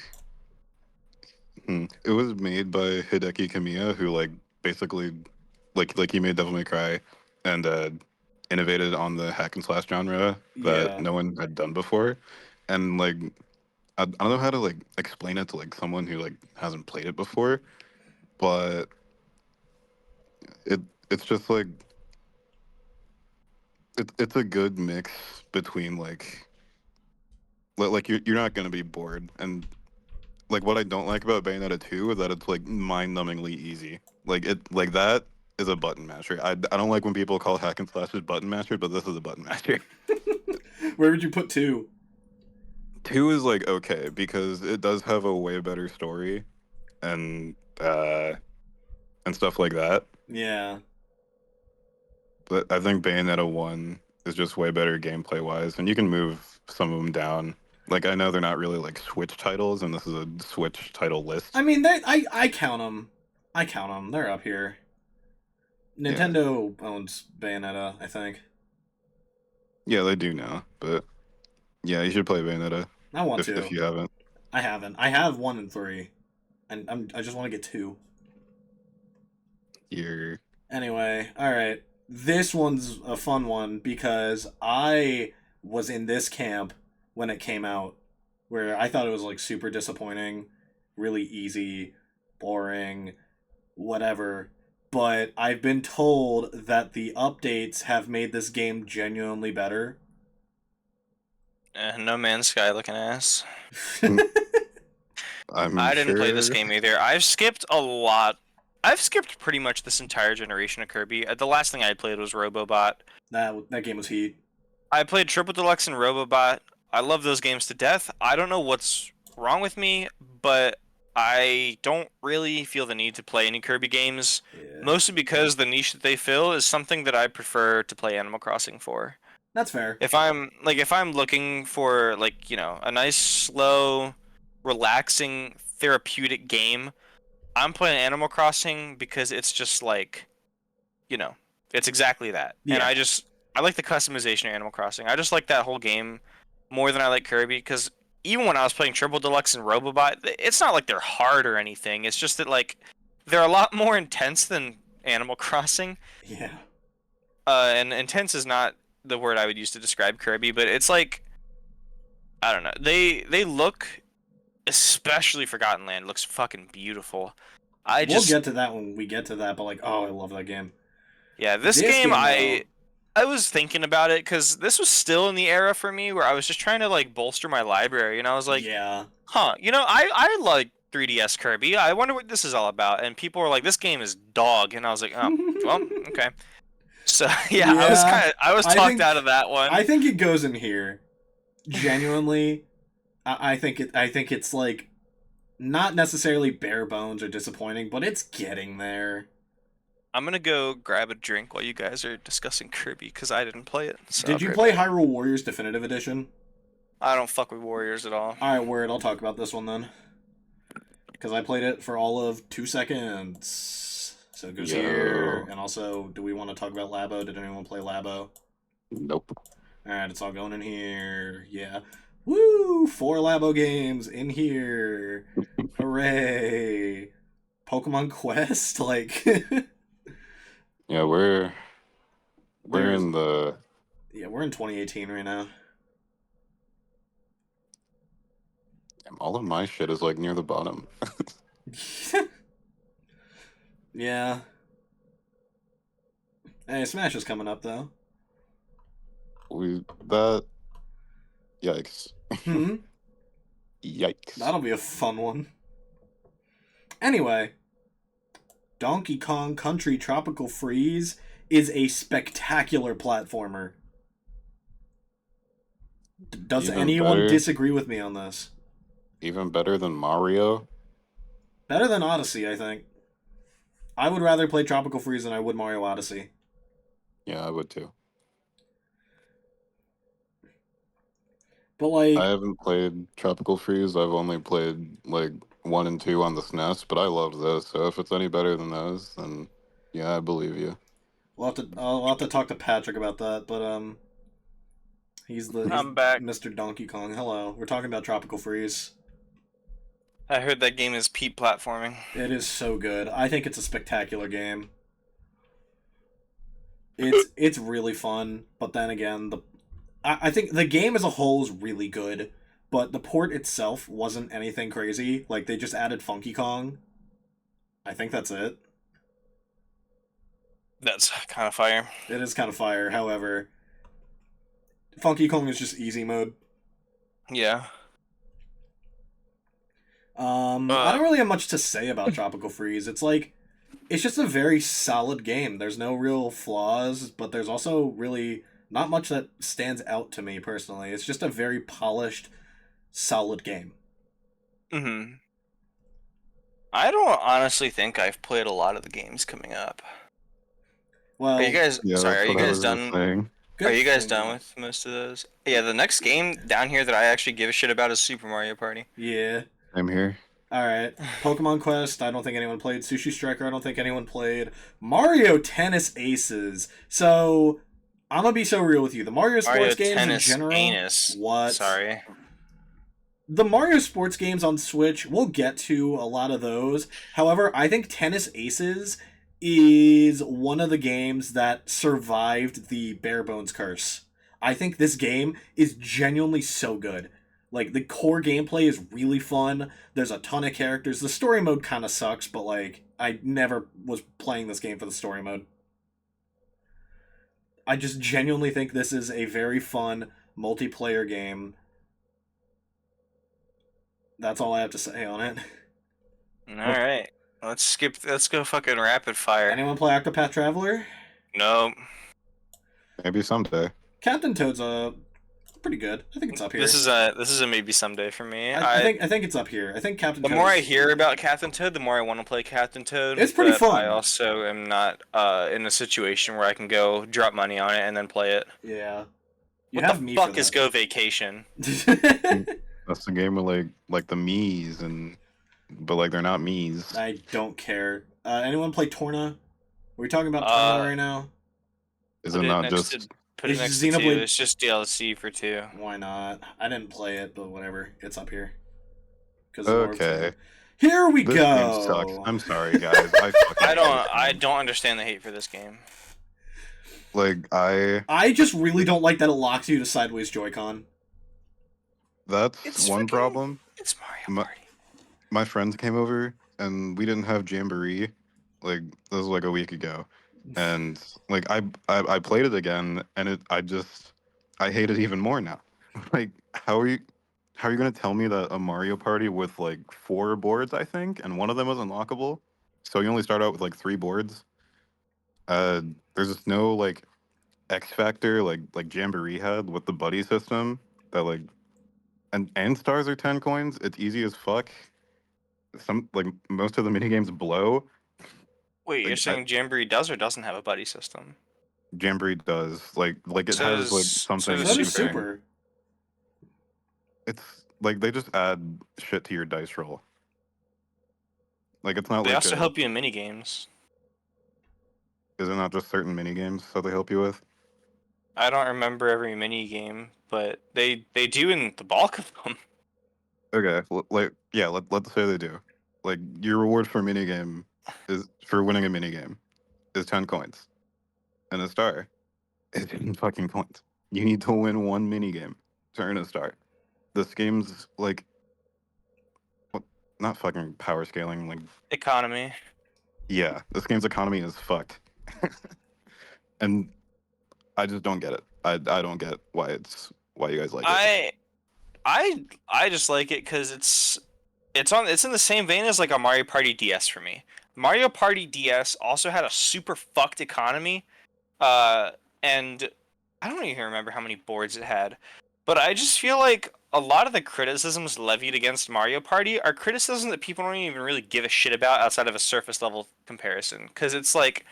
Speaker 3: it was made by Hideki Kamiya, who, like, basically, like he made Devil May Cry and innovated on the hack and slash genre that
Speaker 1: Yeah.
Speaker 3: no one had done before. And, like, I don't know how to, like, explain it to, like, someone who, like, hasn't played it before, but it's just, like, it's a good mix between like you're not gonna be bored, and like what I don't like about Bayonetta 2 is that it's like mind-numbingly easy. Like that is a button masher. I don't like when people call hack and slashes button masher, but this is a button masher.
Speaker 1: Where would you put 2?
Speaker 3: 2 is like okay because it does have a way better story and stuff like that.
Speaker 1: Yeah.
Speaker 3: But I think Bayonetta 1 is just way better gameplay wise, and you can move some of them down. Like I know they're not really like Switch titles, and this is a Switch title list.
Speaker 1: I mean, I count them. I count them. They're up here. Nintendo owns Bayonetta, I think.
Speaker 3: Yeah, they do now, but yeah, you should play Bayonetta
Speaker 1: I want
Speaker 3: if
Speaker 1: to.
Speaker 3: you haven't.
Speaker 1: I haven't. I have 1 and 3. and I just want to get 2.
Speaker 3: You're
Speaker 1: Anyway, all right. This one's a fun one because I was in this camp when it came out, where I thought it was like super disappointing, really easy, boring, whatever. But I've been told that the updates have made this game genuinely better.
Speaker 2: No Man's Sky looking ass.
Speaker 3: I'm
Speaker 2: I didn't play this
Speaker 3: sure.
Speaker 2: game either. I've skipped a lot. I've skipped pretty much this entire generation of Kirby. The last thing I played was Robobot.
Speaker 1: That game was heat.
Speaker 2: I played Triple Deluxe and Robobot. I love those games to death. I don't know what's wrong with me, but I don't really feel the need to play any Kirby games.
Speaker 1: Yeah.
Speaker 2: Mostly because the niche that they fill is something that I prefer to play Animal Crossing for.
Speaker 1: That's fair.
Speaker 2: If I'm looking for like, a nice, slow, relaxing, therapeutic game, I'm playing Animal Crossing because it's just like, it's exactly that.
Speaker 1: Yeah.
Speaker 2: And I like the customization of Animal Crossing. I just like that whole game more than I like Kirby because even when I was playing Triple Deluxe and Robobot, it's not like they're hard or anything. It's just that like they're a lot more intense than Animal Crossing.
Speaker 1: Yeah.
Speaker 2: And intense is not the word I would use to describe Kirby, but it's like, I don't know. They look, especially Forgotten Land, looks fucking beautiful.
Speaker 1: We'll get to that when we get to that, but like, oh, I love that game.
Speaker 2: Yeah, this game I was thinking about it because this was still in the era for me where I was just trying to like bolster my library, and I was like,
Speaker 1: yeah,
Speaker 2: I like 3DS Kirby. I wonder what this is all about. And people were like, this game is dog, and I was like, oh, well, okay. So yeah, I was talked out of that one.
Speaker 1: I think it goes in here. Genuinely, I think it's like not necessarily bare bones or disappointing, but it's getting there.
Speaker 2: I'm gonna go grab a drink while you guys are discussing Kirby because I didn't play it. So
Speaker 1: Did you play Hyrule Warriors Definitive Edition?
Speaker 2: I don't fuck with Warriors at all.
Speaker 1: Alright, word. I'll talk about this one then. Because I played it for all of 2 seconds. So it goes here. And also, do we want to talk about Labo? Did anyone play Labo?
Speaker 3: Nope.
Speaker 1: Alright, it's all going in here. Yeah. Woo! 4 Labo games in here. Hooray! Pokemon Quest? Like...
Speaker 3: Yeah, we're in the...
Speaker 1: Yeah, we're in 2018 right now.
Speaker 3: All of my shit is like near the bottom.
Speaker 1: Yeah. Hey, Smash is coming up though.
Speaker 3: Yikes.
Speaker 1: Hmm?
Speaker 3: Yikes.
Speaker 1: That'll be a fun one. Anyway, Donkey Kong Country Tropical Freeze is a spectacular platformer. Does anyone disagree with me on this?
Speaker 3: Even better than Mario?
Speaker 1: Better than Odyssey, I think. I would rather play Tropical Freeze than I would Mario Odyssey.
Speaker 3: Yeah, I would too.
Speaker 1: But like,
Speaker 3: I haven't played Tropical Freeze. I've only played like 1 and 2 on the SNES, but I love this. So if it's any better than those, then yeah, I believe you.
Speaker 1: I'll have to talk to Patrick about that. But he's
Speaker 2: I'm back.
Speaker 1: Mr. Donkey Kong. Hello, we're talking about Tropical Freeze.
Speaker 2: I heard that game is peak platforming.
Speaker 1: It is so good. I think it's a spectacular game. It's really fun, but then again, I think the game as a whole is really good, but the port itself wasn't anything crazy. Like, they just added Funky Kong. I think that's it.
Speaker 2: That's kind of fire.
Speaker 1: It is kind of fire, however. Funky Kong is just easy mode.
Speaker 2: Yeah.
Speaker 1: I don't really have much to say about Tropical Freeze. It's like, it's just a very solid game. There's no real flaws, but there's also really not much that stands out to me personally. It's just a very polished, solid game.
Speaker 2: Mm-hmm. I don't honestly think I've played a lot of the games coming up.
Speaker 1: Well,
Speaker 2: are you guys?
Speaker 3: Yeah,
Speaker 2: sorry, are you guys done?
Speaker 3: Saying.
Speaker 2: Are you guys done with most of those? Yeah, the next game down here that I actually give a shit about is Super Mario Party.
Speaker 1: Yeah.
Speaker 3: I'm here.
Speaker 1: Alright. Pokemon Quest, I don't think anyone played. Sushi Striker, I don't think anyone played. Mario Tennis Aces. So, I'm gonna be so real with you. The Mario sports games in general...
Speaker 2: Anus.
Speaker 1: What?
Speaker 2: Sorry.
Speaker 1: The Mario sports games on Switch, we'll get to a lot of those. However, I think Tennis Aces is one of the games that survived the bare bones curse. I think this game is genuinely so good. Like, the core gameplay is really fun. There's a ton of characters. The story mode kind of sucks, but, like, I never was playing this game for the story mode. I just genuinely think this is a very fun multiplayer game. That's all I have to say on it.
Speaker 2: All right, let's go fucking rapid fire.
Speaker 1: Anyone play Octopath Traveler?
Speaker 2: No.
Speaker 3: Maybe someday.
Speaker 1: Captain Toad's pretty good. I think it's up here.
Speaker 2: This is a maybe someday for me.
Speaker 1: I think it's up here. I think Captain
Speaker 2: The
Speaker 1: Toad.
Speaker 2: more I hear about Captain Toad, the more I want to play Captain Toad.
Speaker 1: It's pretty fun.
Speaker 2: I also am not in a situation where I can go drop money on it and then play it.
Speaker 1: Yeah.
Speaker 2: What the fuck is Go Vacation?
Speaker 3: That's the game with like the Mii's but like they're not Mii's.
Speaker 1: I don't care. Anyone play Torna? Are we talking about Torna right now?
Speaker 3: Is it not just?
Speaker 2: Put it next to 2. It's just DLC for 2.
Speaker 1: Why not? I didn't play it, but whatever. It's up here.
Speaker 3: Okay.
Speaker 1: Here we
Speaker 3: This
Speaker 1: go.
Speaker 3: game sucks. I'm sorry, guys.
Speaker 2: I don't understand the hate for this game.
Speaker 3: Like
Speaker 1: I just really don't like that it locks you to sideways Joy-Con.
Speaker 3: That's one problem.
Speaker 2: It's Mario Party.
Speaker 3: My friends came over and we didn't have Jamboree. Like this was like a week ago, and like I played it again, and I hate it even more now. Like how are you gonna tell me that a Mario Party with like 4 boards, I think, and one of them was unlockable, so you only start out with like 3 boards. There's just no like X factor like Jamboree had with the buddy system that like and stars are 10 coins. It's easy as fuck. Some like most of the mini games blow.
Speaker 2: Wait, you're saying Jamboree does or doesn't have a buddy system?
Speaker 3: Jamboree does like it has like something.
Speaker 1: So does Super.
Speaker 3: It's like they just add shit to your dice roll. Like it's not.
Speaker 2: They
Speaker 3: like
Speaker 2: also help you in mini games.
Speaker 3: Is it not just certain mini games that they help you with?
Speaker 2: I don't remember every mini game, but they do in the bulk of them.
Speaker 3: Okay, let's say they do. Like your reward for a mini game is for winning a mini game is 10 coins, and a star is 10 fucking coins. You need to win 1 mini game to earn a star. This game's like, what? Not fucking power scaling, like
Speaker 2: economy.
Speaker 3: Yeah, this game's economy is fucked, and I just don't get it. I don't get why you guys like it.
Speaker 2: I just like it because it's in the same vein as like a Mario Party DS for me. Mario Party DS also had a super fucked economy, and I don't even remember how many boards it had, but I just feel like a lot of the criticisms levied against Mario Party are criticisms that people don't even really give a shit about outside of a surface level comparison. Because it's like,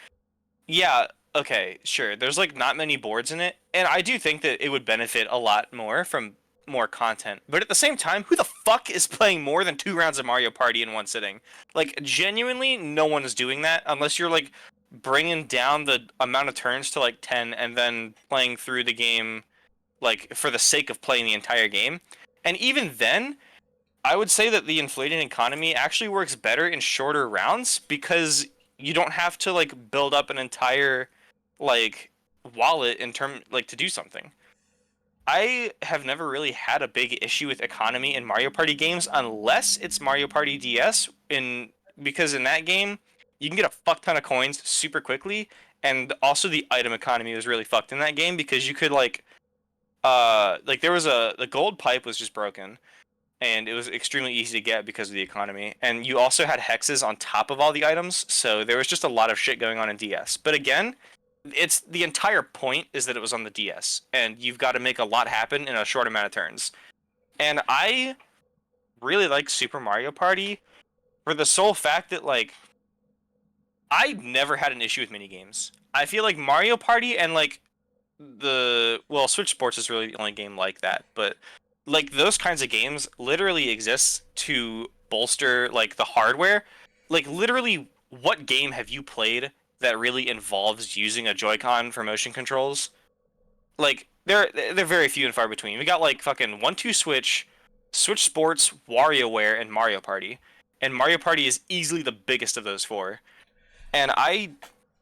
Speaker 2: yeah, okay, sure, there's like not many boards in it, and I do think that it would benefit a lot more from more content. But at the same time, who the fuck is playing more than 2 rounds of Mario Party in one sitting? Like, genuinely, no one is doing that unless you're like bringing down the amount of turns to like 10 and then playing through the game like for the sake of playing the entire game. And even then, I would say that the inflated economy actually works better in shorter rounds because you don't have to like build up an entire like wallet to do something. I have never really had a big issue with economy in Mario Party games unless it's Mario Party DS because in that game you can get a fuck ton of coins super quickly, and also the item economy was really fucked in that game because you could there was the gold pipe was just broken, and it was extremely easy to get because of the economy. And you also had hexes on top of all the items, so there was just a lot of shit going on in DS. But again, it's the entire point is that it was on the DS, and you've got to make a lot happen in a short amount of turns. And I really like Super Mario Party for the sole fact that like I never had an issue with minigames. I feel like Mario Party and like Switch Sports is really the only game like that, but like those kinds of games literally exist to bolster like the hardware. Like literally, what game have you played that really involves using a Joy-Con for motion controls? Like they're very few and far between. We got like fucking 1-2 Switch, Switch Sports, WarioWare, and Mario Party. And Mario Party is easily the biggest of those four. And I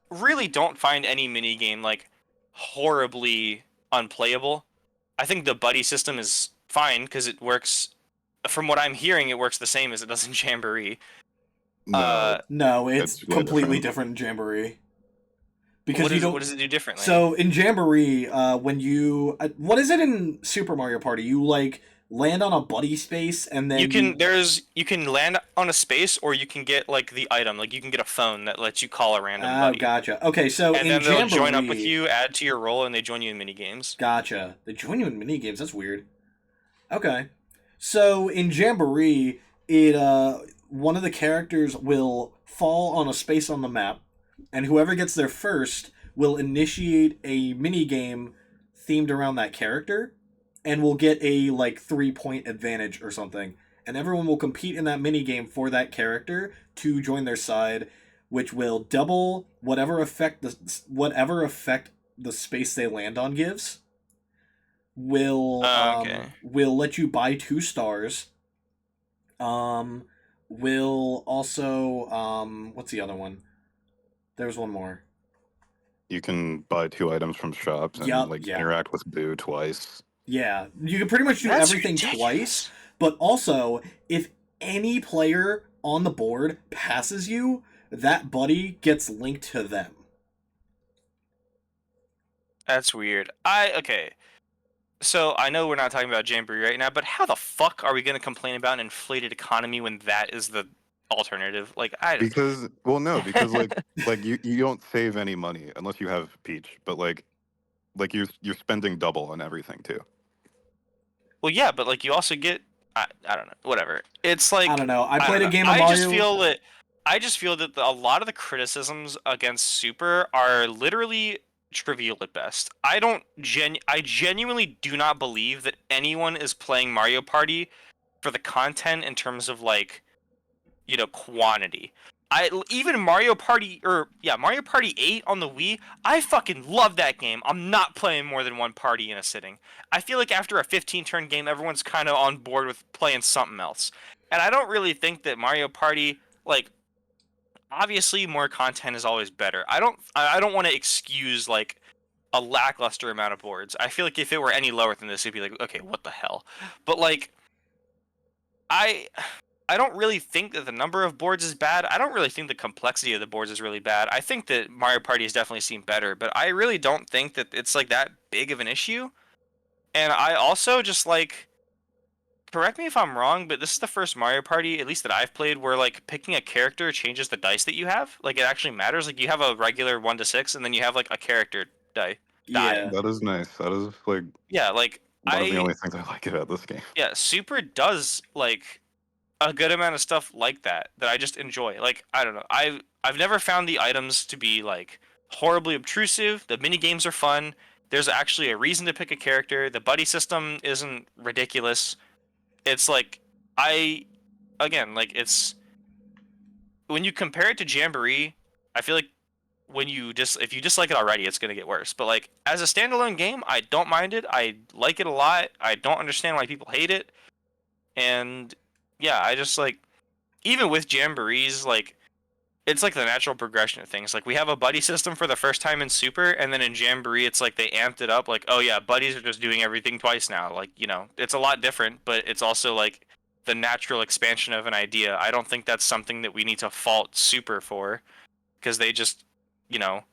Speaker 2: really don't find any minigame like horribly unplayable. I think the buddy system is fine because it works. From what I'm hearing, it works the same as it does in Jamboree.
Speaker 3: No,
Speaker 1: No, it's
Speaker 3: it's way
Speaker 1: completely
Speaker 3: different.
Speaker 1: different in Jamboree. Because
Speaker 2: what does it do differently?
Speaker 1: So in Jamboree, when you what is it in Super Mario Party? You like land on a buddy space and then
Speaker 2: you can land on a space, or you can get like the item, like you can get a phone that lets you call a random buddy.
Speaker 1: Gotcha. Okay, so
Speaker 2: And
Speaker 1: in
Speaker 2: then they'll
Speaker 1: Jamboree,
Speaker 2: join up with you, add to your role, and they join you in mini games.
Speaker 1: Gotcha. They join you in mini games. That's weird. Okay, so in Jamboree, it one of the characters will fall on a space on the map, and whoever gets there first will initiate a mini game themed around that character, and will get a like 3-point advantage or something. And everyone will compete in that mini game for that character to join their side, which will double whatever effect the space they land on gives. Will let you buy 2 stars. Will also what's the other one? There's one more.
Speaker 3: You can buy 2 items from shops and interact with Boo twice.
Speaker 1: Yeah, you can pretty much do everything twice, but also, if any player on the board passes you, that buddy gets linked to them.
Speaker 2: That's weird. Okay. So I know we're not talking about Jamboree right now, but how the fuck are we going to complain about an inflated economy when that is the alternative? Like
Speaker 3: because like you don't save any money unless you have Peach, but like you're spending double on everything too.
Speaker 2: Well, yeah, but like you also get I don't know, whatever. It's like
Speaker 1: I don't know. I played a game of Mario.
Speaker 2: I just feel that a lot of the criticisms against Super are literally trivial at best. I genuinely do not believe that anyone is playing Mario Party for the content in terms of like, you know, quantity. Even Mario Party Mario Party 8 on the Wii, I fucking love that game. I'm not playing more than one party in a sitting. I feel like after a 15-turn game, everyone's kind of on board with playing something else. And I don't really think that Mario Party, like, obviously more content is always better. I don't want to excuse like a lackluster amount of boards. I feel like if it were any lower than this, it'd be like, okay, what the hell? But like, I don't really think that the number of boards is bad. I don't really think the complexity of the boards is really bad. I think that Mario Party has definitely seen better, but I really don't think that it's like that big of an issue. And I also just like, correct me if I'm wrong, but this is the first Mario Party, at least that I've played, where like picking a character changes the dice that you have. Like it actually matters. Like you have a regular 1 to 6, and then you have like a character die.
Speaker 1: Yeah,
Speaker 3: that is nice. That is like one of the only things I like about this game.
Speaker 2: Yeah, Super does like a good amount of stuff like that I just enjoy. Like I don't know, I've never found the items to be like horribly obtrusive. The mini games are fun. There's actually a reason to pick a character. The buddy system isn't ridiculous. It's like it's when you compare it to Jamboree, I feel like if you dislike it already, it's gonna get worse. But like as a standalone game, I don't mind it. I like it a lot. I don't understand why people hate it. And yeah, I just like, even with Jamborees, like it's like the natural progression of things. Like we have a buddy system for the first time in Super, and then in Jamboree, it's like they amped it up. Like, oh yeah, buddies are just doing everything twice now. Like, you know, it's a lot different, but it's also like the natural expansion of an idea. I don't think that's something that we need to fault Super for, because they just, you know,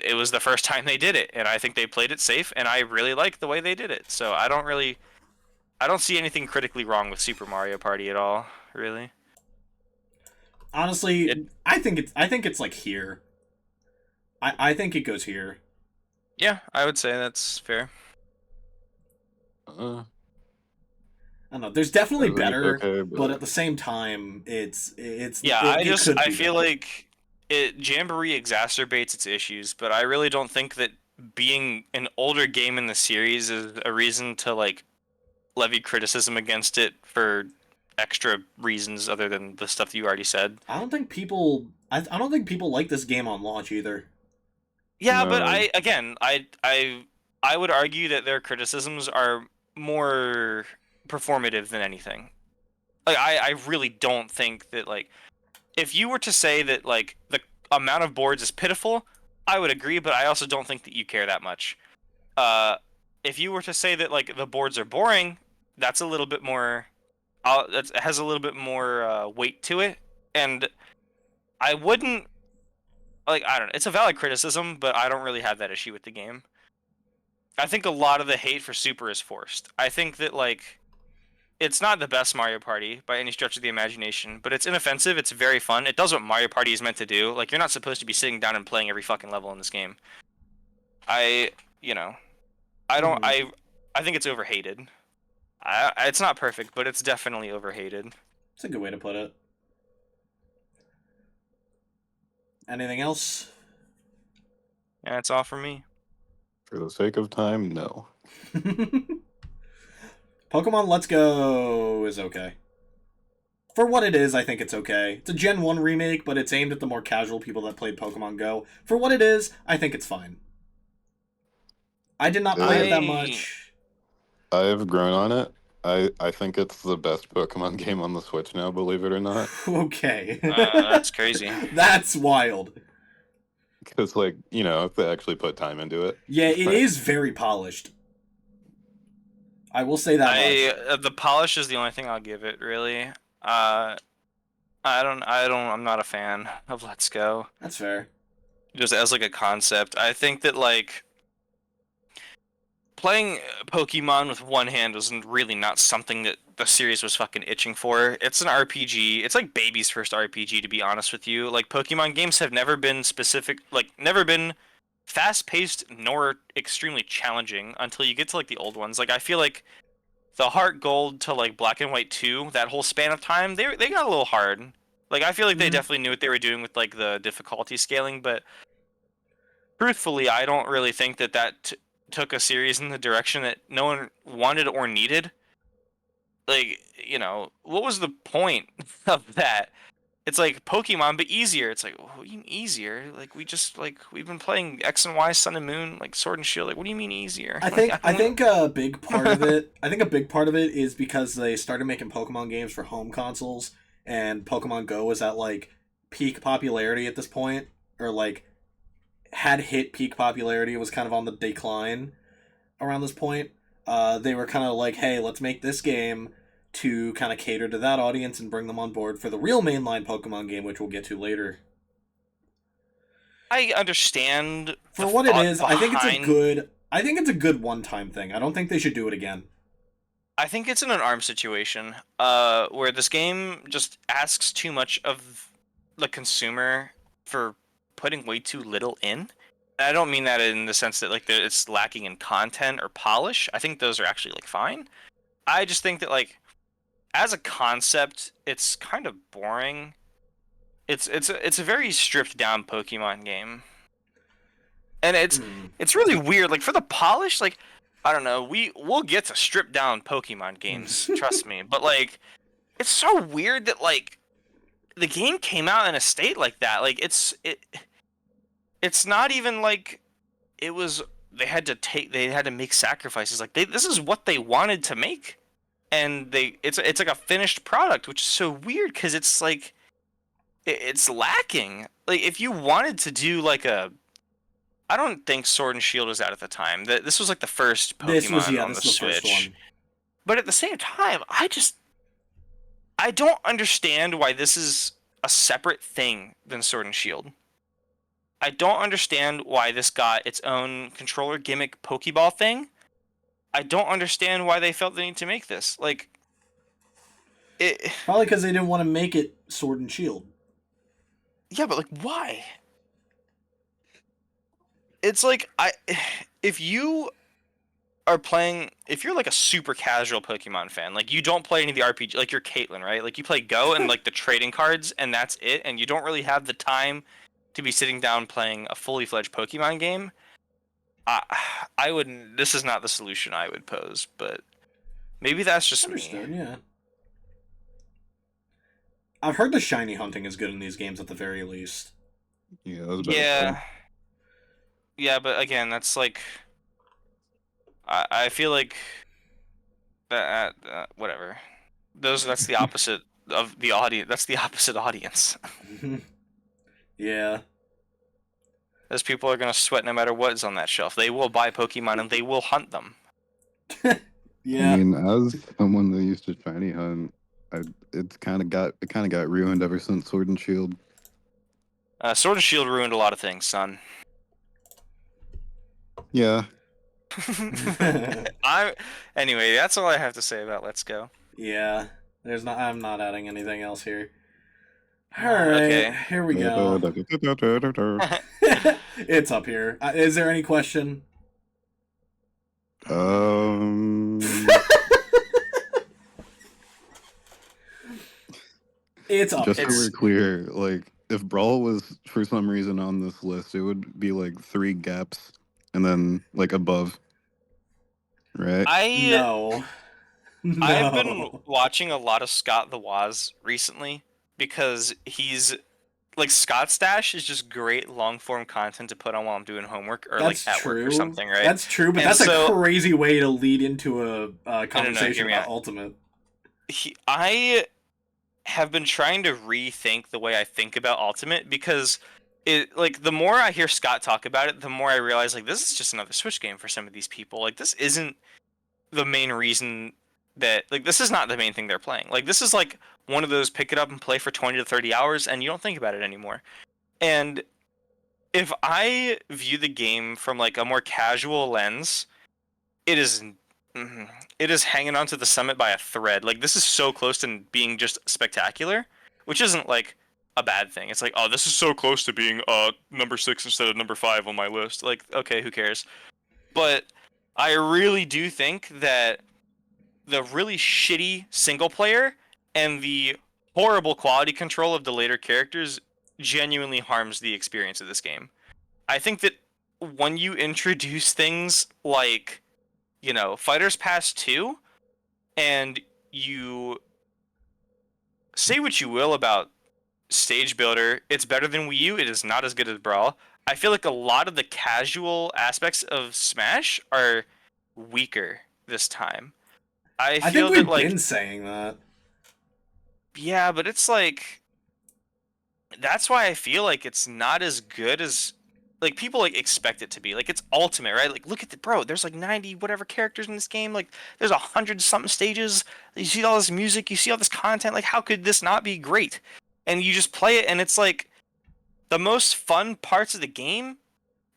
Speaker 2: it was the first time they did it, and I think they played it safe, and I really like the way they did it. So I don't see anything critically wrong with Super Mario Party at all, really.
Speaker 1: Honestly, I think it's like here. I think it goes here.
Speaker 2: Yeah, I would say that's fair.
Speaker 1: I don't know. There's definitely better,
Speaker 3: okay,
Speaker 1: but at the same time, it's
Speaker 2: yeah. I feel
Speaker 1: better.
Speaker 2: like Jamboree exacerbates its issues, but I really don't think that being an older game in the series is a reason to like levy criticism against it for extra reasons other than the stuff that you already said.
Speaker 1: I don't think people like this game on launch either.
Speaker 2: Yeah,
Speaker 3: No.
Speaker 2: but I would argue that their criticisms are more performative than anything. Like I really don't think that like if you were to say that like the amount of boards is pitiful, I would agree, but I also don't think that you care that much. If you were to say that like the boards are boring, that's a little bit more that has a little bit more weight to it, and I wouldn't like I don't know. It's a valid criticism, but I don't really have that issue with the game. I think a lot of the hate for Super is forced. I think that like it's not the best Mario Party by any stretch of the imagination, but it's inoffensive. It's very fun. It does what Mario Party is meant to do. Like you're not supposed to be sitting down and playing every fucking level in this game. I, you know, I don't. I think it's overhated. It's not perfect, but it's definitely overhated.
Speaker 1: It's a good way to put it. Anything else?
Speaker 2: Yeah, it's all for me.
Speaker 3: For the sake of time, no.
Speaker 1: Pokemon Let's Go is okay. For what it is, I think it's okay. It's a Gen 1 remake, but it's aimed at the more casual people that played Pokemon Go. For what it is, I think it's fine. I did not play it that much.
Speaker 3: I've grown on it. I think it's the best Pokemon game on the Switch now, believe it or not.
Speaker 1: Okay.
Speaker 2: That's crazy.
Speaker 1: That's wild.
Speaker 3: Because, like, you know, if they actually put time into it.
Speaker 1: Yeah, it is very polished. I will say that much.
Speaker 2: The polish is the only thing I'll give it, really. I'm not a fan of Let's Go.
Speaker 1: That's fair.
Speaker 2: Just as like a concept. I think that like playing Pokemon with one hand was really not something that the series was fucking itching for. It's an RPG. It's like baby's first RPG, to be honest with you. Like Pokemon games have never been never been fast-paced nor extremely challenging until you get to like the old ones. Like I feel like the Heart Gold to like Black and White 2, that whole span of time, they got a little hard. Like I feel like they definitely knew what they were doing with like the difficulty scaling, but truthfully, I don't really think that took a series in the direction that no one wanted or needed. Like, you know, what was the point of that? It's like Pokemon, but easier. It's like, what do you mean easier? Like we've been playing X and Y, Sun and Moon, like Sword and Shield. Like, what do you mean easier?
Speaker 1: I think a big part of it. I think a big part of it is because they started making Pokemon games for home consoles, and Pokemon Go was at like peak popularity at this point, or like had hit peak popularity. It was kind of on the decline around this point. They were kind of like, hey, let's make this game to kind of cater to that audience and bring them on board for the real mainline Pokemon game, which we'll get to later.
Speaker 2: I understand
Speaker 1: for what it is. I think it's a good one-time thing. I don't think they should do it again.
Speaker 2: I think it's in an ARM situation, where this game just asks too much of the consumer for putting way too little in. And I don't mean that in the sense that like it's lacking in content or polish. I think those are actually like fine. I just think that like as a concept, it's kind of boring. It's a very stripped down Pokemon game, and it's really weird. Like for the polish, like I don't know, we'll get to stripped down Pokemon games, trust me. But like, it's so weird that like the game came out in a state like that. Like it's not even like it was. They had to make sacrifices. Like this is what they wanted to make, and it's like a finished product, which is so weird because it's like it's lacking. Like if you wanted to do like I don't think Sword and Shield was out at the time. This was like the first Pokemon on the Switch. But at the same time, I don't understand why this is a separate thing than Sword and Shield. I don't understand why this got its own controller gimmick Pokeball thing. I don't understand why they felt the need to make this. Like,
Speaker 1: probably because they didn't want to make it Sword and Shield.
Speaker 2: Yeah, but like, why? It's like if you are playing, if you're like a super casual Pokemon fan, like you don't play any of the RPG, like you're Caitlyn, right? Like you play Go and like the trading cards, and that's it, and you don't really have the time to be sitting down playing a fully fledged Pokemon game. I wouldn't. This is not the solution I would pose, but maybe that's just
Speaker 1: Understood,
Speaker 2: me.
Speaker 1: Yeah. I've heard the shiny hunting is good in these games at the very least.
Speaker 3: Yeah,
Speaker 2: yeah, but again, that's like I feel like Whatever. That's the opposite of the audience. That's the opposite audience.
Speaker 1: Yeah.
Speaker 2: Those people are gonna sweat no matter what is on that shelf. They will buy Pokemon and they will hunt them.
Speaker 1: Yeah.
Speaker 3: I mean, as someone that used to shiny hunt, it kind of got ruined ever since Sword and Shield.
Speaker 2: Sword and Shield ruined a lot of things, son.
Speaker 3: Yeah.
Speaker 2: Anyway, that's all I have to say about Let's Go.
Speaker 1: Yeah. I'm not adding anything else here. Alright,
Speaker 2: Okay.
Speaker 1: here we go. It's up here. Is there any question? It's up.
Speaker 3: Just so we're clear, like if Brawl was for some reason on this list, it would be like 3 gaps and then like above. Right?
Speaker 1: No.
Speaker 2: I've been watching a lot of Scott the Woz recently because he's like Scott Stash is just great long form content to put on while I'm doing homework or
Speaker 1: that's
Speaker 2: like at
Speaker 1: true.
Speaker 2: work or something, right?
Speaker 1: That's true, but that's a crazy way to lead into a conversation about Ultimate.
Speaker 2: I have been trying to rethink the way I think about Ultimate because the more I hear Scott talk about it, the more I realize like this is just another Switch game for some of these people. Like this isn't the main reason that like this is not the main thing they're playing. Like this is like one of those pick it up and play for 20 to 30 hours and you don't think about it anymore. And if I view the game from like a more casual lens, it is hanging onto the summit by a thread. Like this is so close to being just spectacular, which isn't like a bad thing. It's like, oh, this is so close to being number 6 instead of number 5 on my list. Like, okay, who cares? But I really do think that the really shitty single player and the horrible quality control of the later characters genuinely harms the experience of this game. I think that when you introduce things like, Fighters Pass 2, and you say what you will about Stage Builder, it's better than Wii U, it is not as good as Brawl. I feel like a lot of the casual aspects of Smash are weaker this time. I feel
Speaker 1: think we've
Speaker 2: that
Speaker 1: been saying that.
Speaker 2: Yeah, but it's like that's why I feel like it's not as good as like people like expect it to be. Like it's Ultimate, right? Like look at there's like 90 whatever characters in this game. Like there's 100 something stages. You see all this music, you see all this content. Like how could this not be great? And you just play it and it's like the most fun parts of the game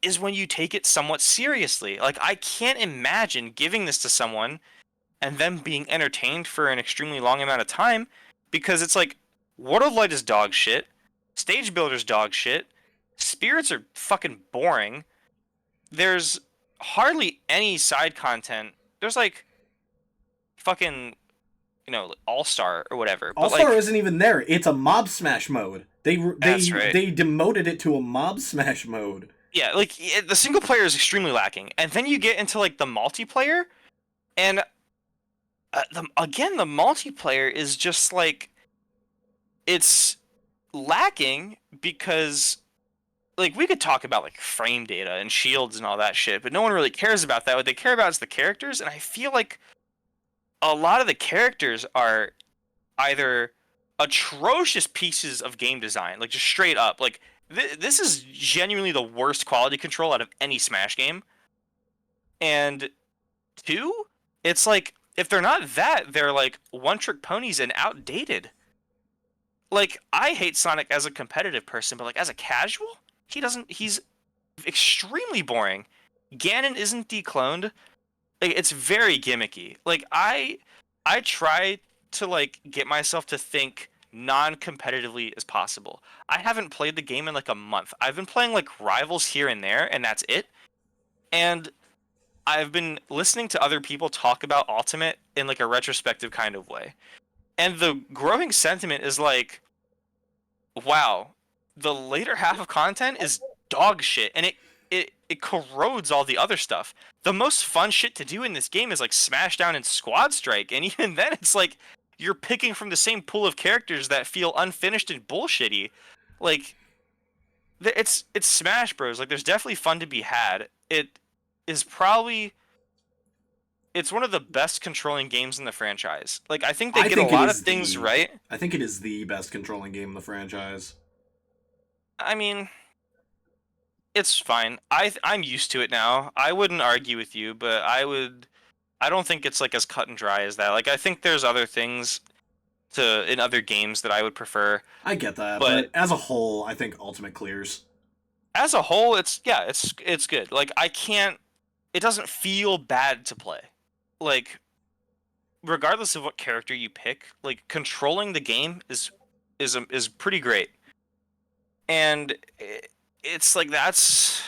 Speaker 2: is when you take it somewhat seriously. Like I can't imagine giving this to someone and them being entertained for an extremely long amount of time because it's like World of Light is dog shit, Stage Builder's dog shit, Spirits are fucking boring. There's hardly any side content. There's like fucking All-Star or whatever.
Speaker 1: All-Star isn't even there. It's a mob smash mode.
Speaker 2: That's right.
Speaker 1: They demoted it to a mob smash mode.
Speaker 2: Yeah, like the single player is extremely lacking, and then you get into like the multiplayer, and the multiplayer is just like it's lacking because like we could talk about like frame data and shields and all that shit, but no one really cares about that. What they care about is the characters, and I feel like a lot of the characters are either atrocious pieces of game design, like just straight up. Like this is genuinely the worst quality control out of any Smash game. And 2, it's like if they're not that, they're like one-trick ponies and outdated. Like I hate Sonic as a competitive person, but like as a casual, he's extremely boring. Ganon isn't decloned. Like it's very gimmicky. Like I try to like get myself to think non-competitively as possible. I haven't played the game in like a month. I've been playing like rivals here and there, and that's it. And I've been listening to other people talk about Ultimate in like a retrospective kind of way. And the growing sentiment is like, wow, the later half of content is dog shit, and it corrodes all the other stuff. The most fun shit to do in this game is like Smashdown and Squad Strike, and even then it's like you're picking from the same pool of characters that feel unfinished and bullshitty. Like it's Smash Bros. Like there's definitely fun to be had. It is probably it's one of the best controlling games in the franchise. Like, I think they
Speaker 1: I
Speaker 2: get a
Speaker 1: think it
Speaker 2: lot of
Speaker 1: is
Speaker 2: things right.
Speaker 1: I think it is the best controlling game in the franchise.
Speaker 2: I mean, it's fine. I'm used to it now. I wouldn't argue with you, but I don't think it's like as cut and dry as that. Like, I think there's other things in other games that I would prefer.
Speaker 1: I get that,
Speaker 2: But
Speaker 1: but as a whole, I think Ultimate clears.
Speaker 2: as a whole, it's good. Like, it doesn't feel bad to play. Like, regardless of what character you pick, like controlling the game is pretty great. And it's like that's,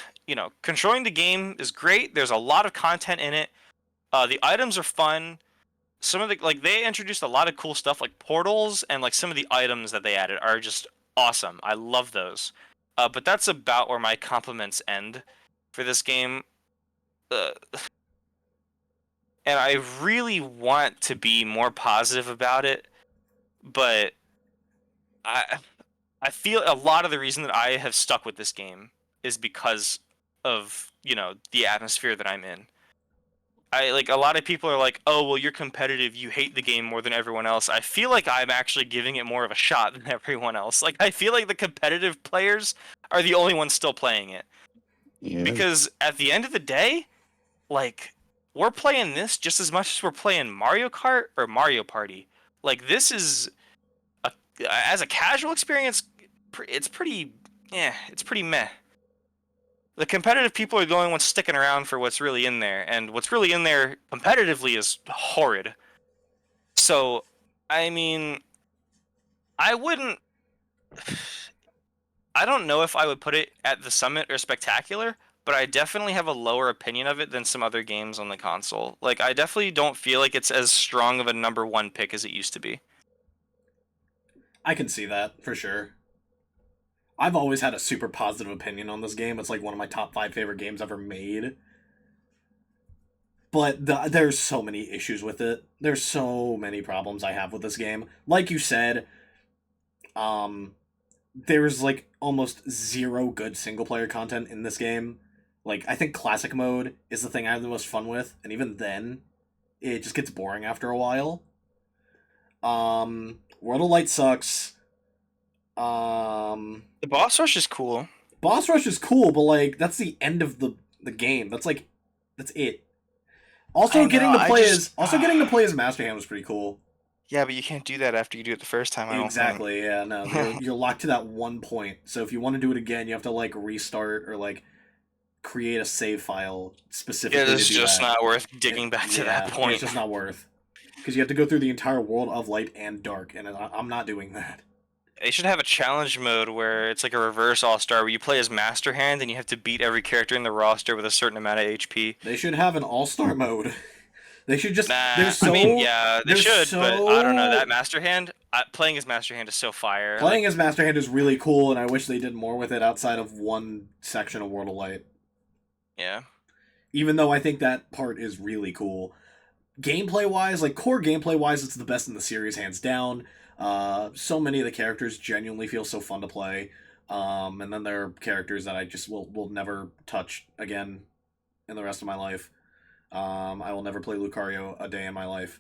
Speaker 2: controlling the game is great. There's a lot of content in it. The items are fun. Some of the like they introduced a lot of cool stuff like portals, and like some of the items that they added are just awesome. I love those. But that's about where my compliments end for this game. Uh, and I really want to be more positive about it, but I I feel a lot of the reason that I have stuck with this game is because of, the atmosphere that I'm in. I like a lot of people are like, "Oh, well, you're competitive. You hate the game more than everyone else." I feel like I'm actually giving it more of a shot than everyone else. Like I feel like the competitive players are the only ones still playing it.
Speaker 3: Yeah.
Speaker 2: Because at the end of the day, like we're playing this just as much as we're playing Mario Kart or Mario Party. Like this is as a casual experience, it's pretty, yeah, it's pretty meh. The competitive people are the only ones sticking around for what's really in there, and what's really in there competitively is horrid. So, I mean, I wouldn't. I don't know if I would put it at the Summit or Spectacular, but I definitely have a lower opinion of it than some other games on the console. Like, I definitely don't feel like it's as strong of a number one pick as it used to be.
Speaker 1: I can see that for sure. I've always had a super positive opinion on this game. It's like one of my top 5 favorite games ever made. But there's so many issues with it. There's so many problems I have with this game. Like you said, um, there's like almost zero good single player content in this game. Like I think classic mode is the thing I have the most fun with, and even then, it just gets boring after a while. World of Light sucks.
Speaker 2: The boss rush is cool.
Speaker 1: Boss Rush is cool, but like that's the end of the game. That's it. Also getting to play getting to play as Master Hand was pretty cool.
Speaker 2: Yeah, but you can't do that after you do it the first time, I don't think.
Speaker 1: Exactly. Yeah. No, you're locked to that one point. So if you want to do it again, you have to like restart or like create a save file specifically.
Speaker 2: Yeah, it's
Speaker 1: to do
Speaker 2: just
Speaker 1: that.
Speaker 2: not worth digging back to that point.
Speaker 1: It's just not worth because you have to go through the entire world of light and dark, and I'm not doing that.
Speaker 2: They should have a challenge mode where it's like a reverse all-star where you play as Master Hand and you have to beat every character in the roster with a certain amount of HP.
Speaker 1: They should have an all-star mode. They should just.
Speaker 2: Nah,
Speaker 1: So,
Speaker 2: I mean, yeah, they should,
Speaker 1: so...
Speaker 2: but I don't know. That Master Hand, playing as Master Hand is so fire.
Speaker 1: Playing as Master Hand is really cool, and I wish they did more with it outside of one section of World of Light.
Speaker 2: Yeah.
Speaker 1: Even though I think that part is really cool. Gameplay-wise, like core gameplay-wise, it's the best in the series, hands down. So many of the characters genuinely feel so fun to play. And then there are characters that I just will never touch again in the rest of my life. I will never play Lucario a day in my life.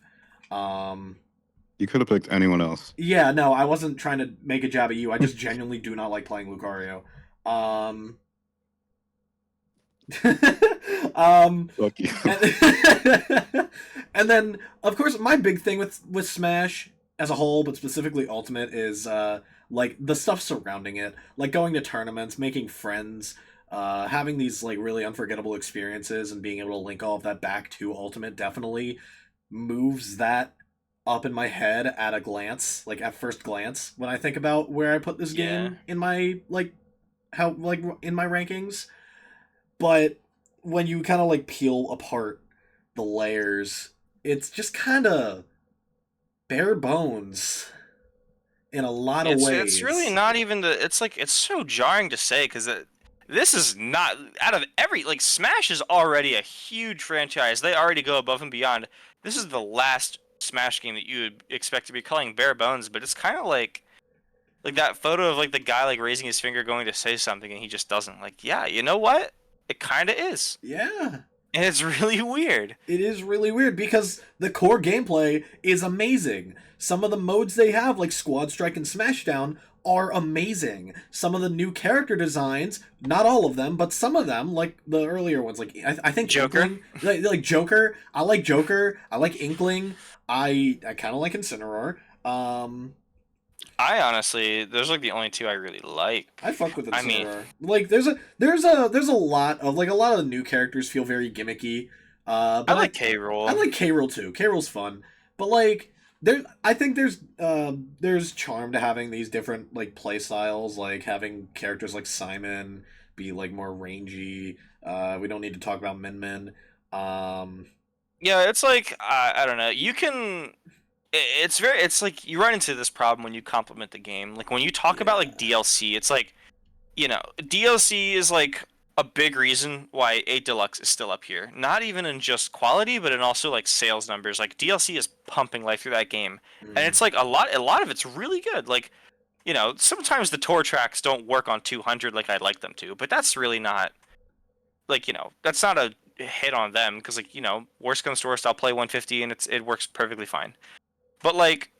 Speaker 3: You could have picked anyone else.
Speaker 1: Yeah, no, I wasn't trying to make a jab at you. I just genuinely do not like playing Lucario.
Speaker 3: Fuck you.
Speaker 1: And then, of course, my big thing with Smash as a whole, but specifically Ultimate, is like the stuff surrounding it, like going to tournaments, making friends, having these like really unforgettable experiences, and being able to link all of that back to Ultimate definitely moves that up in my head at a glance, like at first glance, when I think about where I put this game in my in my rankings. But when you kind of like peel apart the layers, it's just kind of bare bones in a lot of ways.
Speaker 2: It's really not even it's like it's so jarring to say because this is not out of like Smash is already a huge franchise. They already go above and beyond. This is the last Smash game that you would expect to be calling bare bones, but it's kind of like that photo of like the guy like raising his finger going to say something and he just doesn't. Like, yeah, you know what? It kind of is.
Speaker 1: Yeah.
Speaker 2: And it's really weird.
Speaker 4: It is really weird because the core gameplay is amazing. Some of the modes they have, like Squad Strike and Smashdown, are amazing. Some of the new character designs, not all of them, but some of them, like the earlier ones, like I think
Speaker 2: Joker.
Speaker 4: Inkling, like Joker. I like Joker. I like Inkling. I kind of like Incineroar.
Speaker 2: I honestly, those are like the only two I really like.
Speaker 4: I fuck with Incineroar.
Speaker 2: I mean,
Speaker 4: like there's a lot of like a lot of the new characters feel very gimmicky. But
Speaker 2: I like K-Rool.
Speaker 4: I like K-Rool too. K-Rool's fun, but like I think there's charm to having these different like play styles, like having characters like Simon be like more rangy. We don't need to talk about Min Min.
Speaker 2: Yeah, it's like I don't know. You can. It's like you run into this problem when you complement the game. Like when you talk about like DLC, it's like, DLC is like a big reason why 8 Deluxe is still up here. Not even in just quality, but in also like sales numbers. Like DLC is pumping life through that game. And it's like a lot of it's really good. Like, sometimes the tour tracks don't work on 200 like I'd like them to, but that's really not like, that's not a hit on them because like, worst comes to worst, I'll play 150 and it works perfectly fine. But like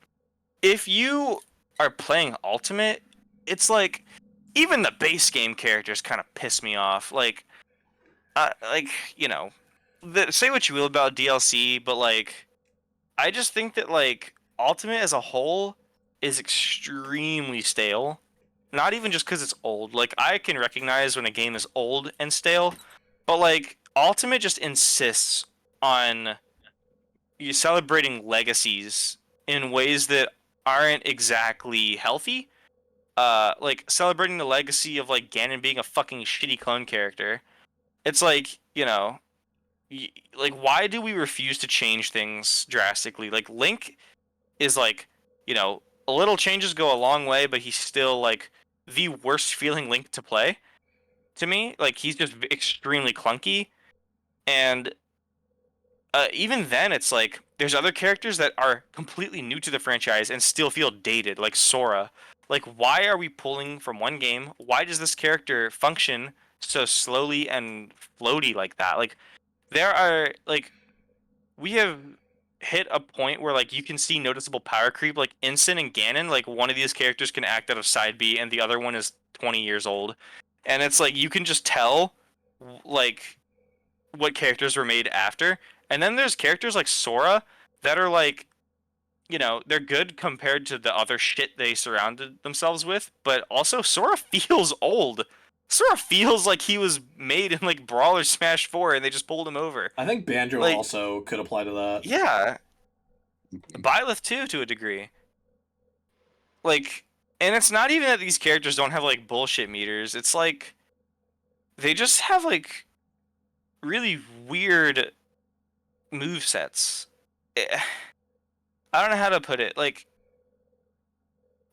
Speaker 2: if you are playing Ultimate, it's like even the base game characters kind of piss me off. Like, like say what you will about DLC, but like, I just think that like Ultimate as a whole is extremely stale. Not even just because it's old. Like, I can recognize when a game is old and stale, but like Ultimate just insists on you celebrating legacies in ways that aren't exactly healthy. Like celebrating the legacy of like Ganon being a fucking shitty clone character. It's like, like why do we refuse to change things drastically? Like Link is like, a little changes go a long way, but he's still like the worst feeling Link to play to me. Like he's just extremely clunky, and even then, it's like there's other characters that are completely new to the franchise and still feel dated, like Sora. Like, why are we pulling from one game? Why does this character function so slowly and floaty like that? Like, there are like we have hit a point where like you can see noticeable power creep. Like Ensign and Ganon, like one of these characters can act out of side B, and the other one is 20 years old, and it's like you can just tell, like what characters were made after. And then there's characters like Sora that are like, they're good compared to the other shit they surrounded themselves with, but also Sora feels old. Sora feels like he was made in like Brawl or Smash 4 and they just pulled him over.
Speaker 4: I think Banjo
Speaker 2: Like,
Speaker 4: also could apply to that.
Speaker 2: yeah. Byleth too, to a degree. Like, and it's not even that these characters don't have like bullshit meters. It's like they just have like really weird move sets. I don't know how to put it. Like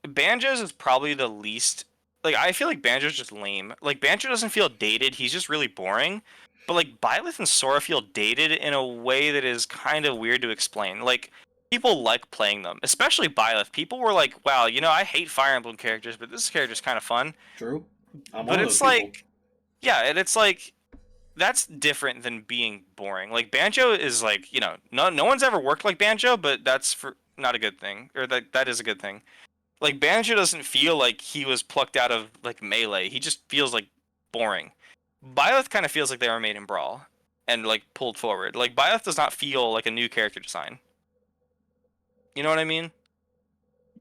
Speaker 2: Banjo's is probably the least. Like I feel like Banjo's just lame. Like Banjo doesn't feel dated. He's just really boring. But like Byleth and Sora feel dated in a way that is kind of weird to explain. Like people like playing them, especially Byleth. People were like, "Wow, I hate Fire Emblem characters, but this character's kind of fun."
Speaker 4: True.
Speaker 2: But it's like, yeah, and it's like that's different than being boring. Like Banjo is like, no one's ever worked like Banjo, but that's for not a good thing, or that is a good thing. Like Banjo doesn't feel like he was plucked out of like Melee. He just feels like boring. Byleth kind of feels like they were made in Brawl and like pulled forward. Like Byleth does not feel like a new character design. You know what I mean?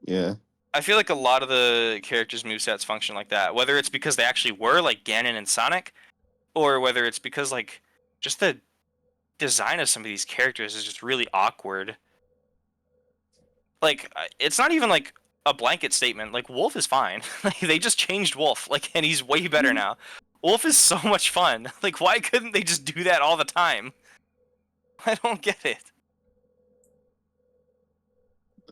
Speaker 3: Yeah.
Speaker 2: I feel like a lot of the characters' movesets function like that. Whether it's because they actually were like Ganon and Sonic, or whether it's because like just the design of some of these characters is just really awkward. Like it's not even like a blanket statement. Like Wolf is fine. Like they just changed Wolf, like, and he's way better now. Wolf is so much fun. Like why couldn't they just do that all the time? I don't get it.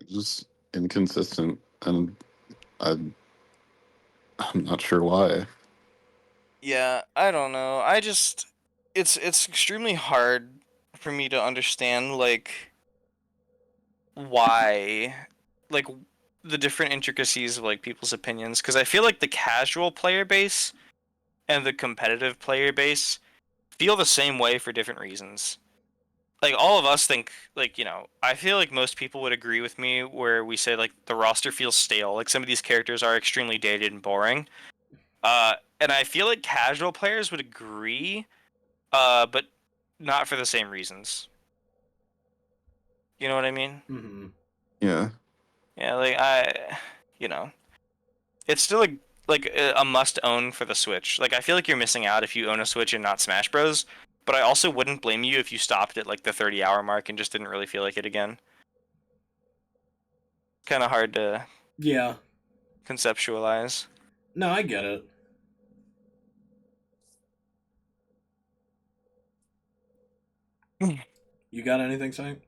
Speaker 3: Just inconsistent, and I'm not sure why.
Speaker 2: Yeah, I don't know. It's extremely hard for me to understand like why like the different intricacies of like people's opinions, because I feel like the casual player base and the competitive player base feel the same way for different reasons. Like all of us think, like, I feel like most people would agree with me where we say like the roster feels stale. Like some of these characters are extremely dated and boring. And I feel like casual players would agree, but not for the same reasons. You know what I mean?
Speaker 4: Mm-hmm.
Speaker 3: Yeah.
Speaker 2: Yeah, it's still like a must own for the Switch. Like I feel like you're missing out if you own a Switch and not Smash Bros. But I also wouldn't blame you if you stopped at like the 30-hour mark and just didn't really feel like it again. Kind of hard to
Speaker 4: Yeah.
Speaker 2: conceptualize.
Speaker 4: No, I get it. You got anything, Sank?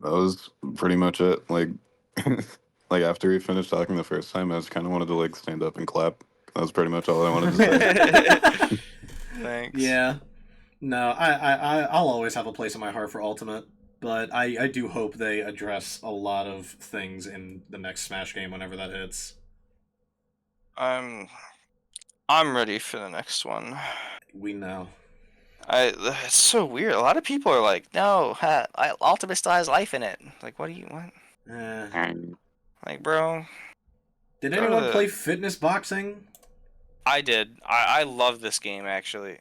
Speaker 3: That was pretty much it. Like, like after we finished talking the first time, I just kind of wanted to like stand up and clap. That was pretty much all I wanted to say.
Speaker 2: Thanks.
Speaker 4: Yeah. No, I'll always have a place in my heart for Ultimate, but I do hope they address a lot of things in the next Smash game whenever that hits.
Speaker 2: I'm ready for the next one.
Speaker 4: We know.
Speaker 2: It's so weird. A lot of people are like, "No, Ultimate still has life in it." Like, what?
Speaker 4: Eh.
Speaker 2: Like, bro.
Speaker 4: Did
Speaker 2: Go to
Speaker 4: anyone
Speaker 2: the-
Speaker 4: play fitness boxing?
Speaker 2: I did. I love this game actually.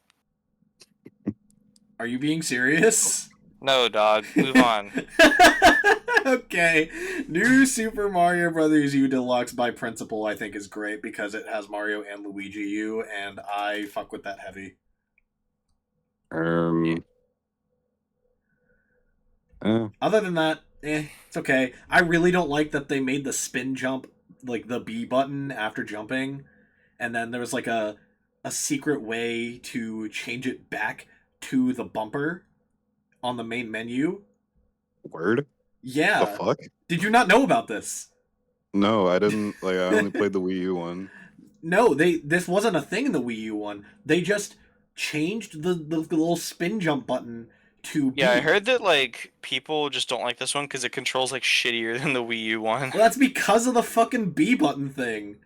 Speaker 4: Are you being serious?
Speaker 2: No, dog. Move on.
Speaker 4: Okay. New Super Mario Brothers U Deluxe by Principle I think is great because it has Mario and Luigi U, and I fuck with that heavy.
Speaker 3: Um,
Speaker 4: Other than that, it's okay. I really don't like that they made the spin jump, like the B button after jumping, and then there was like a secret way to change it back to the bumper on the main menu.
Speaker 3: Word? The
Speaker 4: Yeah.
Speaker 3: fuck?
Speaker 4: Did you not know about this?
Speaker 3: No, I didn't. Like, I only played the Wii U one.
Speaker 4: No, this wasn't a thing in the Wii U one. They just changed the little spin jump button to B.
Speaker 2: Yeah, I heard that like people just don't like this one because it controls like shittier than the Wii U one.
Speaker 4: Well, that's because of the fucking B button thing.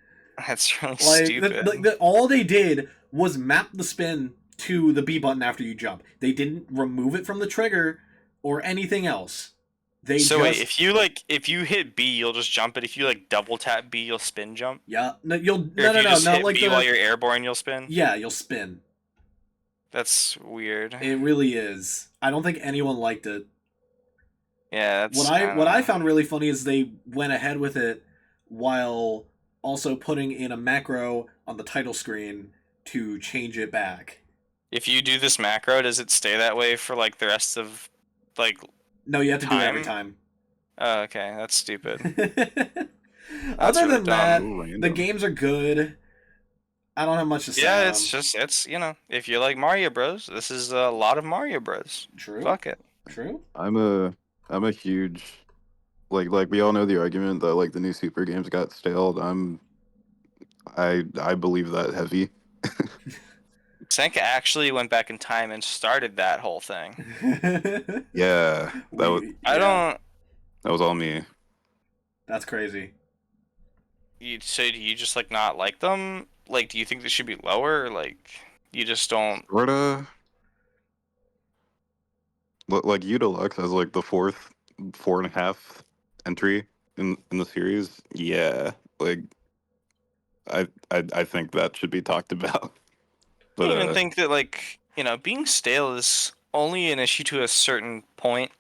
Speaker 2: That's really
Speaker 4: Like,
Speaker 2: stupid.
Speaker 4: all they did was map the spin to the B button after you jump. They didn't remove it from the trigger or anything else. They
Speaker 2: So
Speaker 4: just
Speaker 2: wait, if you hit B, you'll just jump it. If you like double tap B, you'll spin jump.
Speaker 4: yeah, no,
Speaker 2: Or
Speaker 4: no,
Speaker 2: if you just
Speaker 4: no,
Speaker 2: hit
Speaker 4: like
Speaker 2: B while you're airborne, you'll spin.
Speaker 4: yeah, you'll spin.
Speaker 2: That's weird.
Speaker 4: It really is. I don't think anyone liked it.
Speaker 2: Yeah, that's
Speaker 4: What I found really funny is they went ahead with it while also putting in a macro on the title screen to change it back.
Speaker 2: If you do this macro, does it stay that way for like the rest of like?
Speaker 4: No, you have to do it every
Speaker 2: Time?
Speaker 4: time.
Speaker 2: Oh, okay, that's stupid.
Speaker 4: Other
Speaker 2: really
Speaker 4: than that,
Speaker 3: Ooh, random.
Speaker 4: the games are good. I don't have much to say.
Speaker 2: Yeah,
Speaker 4: on
Speaker 2: it's
Speaker 4: them.
Speaker 2: just if you like Mario Bros, this is a lot of Mario Bros.
Speaker 4: True.
Speaker 2: Fuck it.
Speaker 4: True.
Speaker 3: I'm a huge like we all know the argument that like the new Super games got stale. I believe that heavy.
Speaker 2: Sank actually went back in time and started that whole thing.
Speaker 3: Yeah,
Speaker 2: I
Speaker 3: that was all me.
Speaker 4: That's crazy.
Speaker 2: So do you just like not like them? Like, do you think they should be lower? Or, like, you just don't.
Speaker 3: Sorta. Like U Deluxe as like the four and a half entry in the series. Yeah, like I think that should be talked about.
Speaker 2: I
Speaker 3: But
Speaker 2: even think that like being stale is only an issue to a certain point.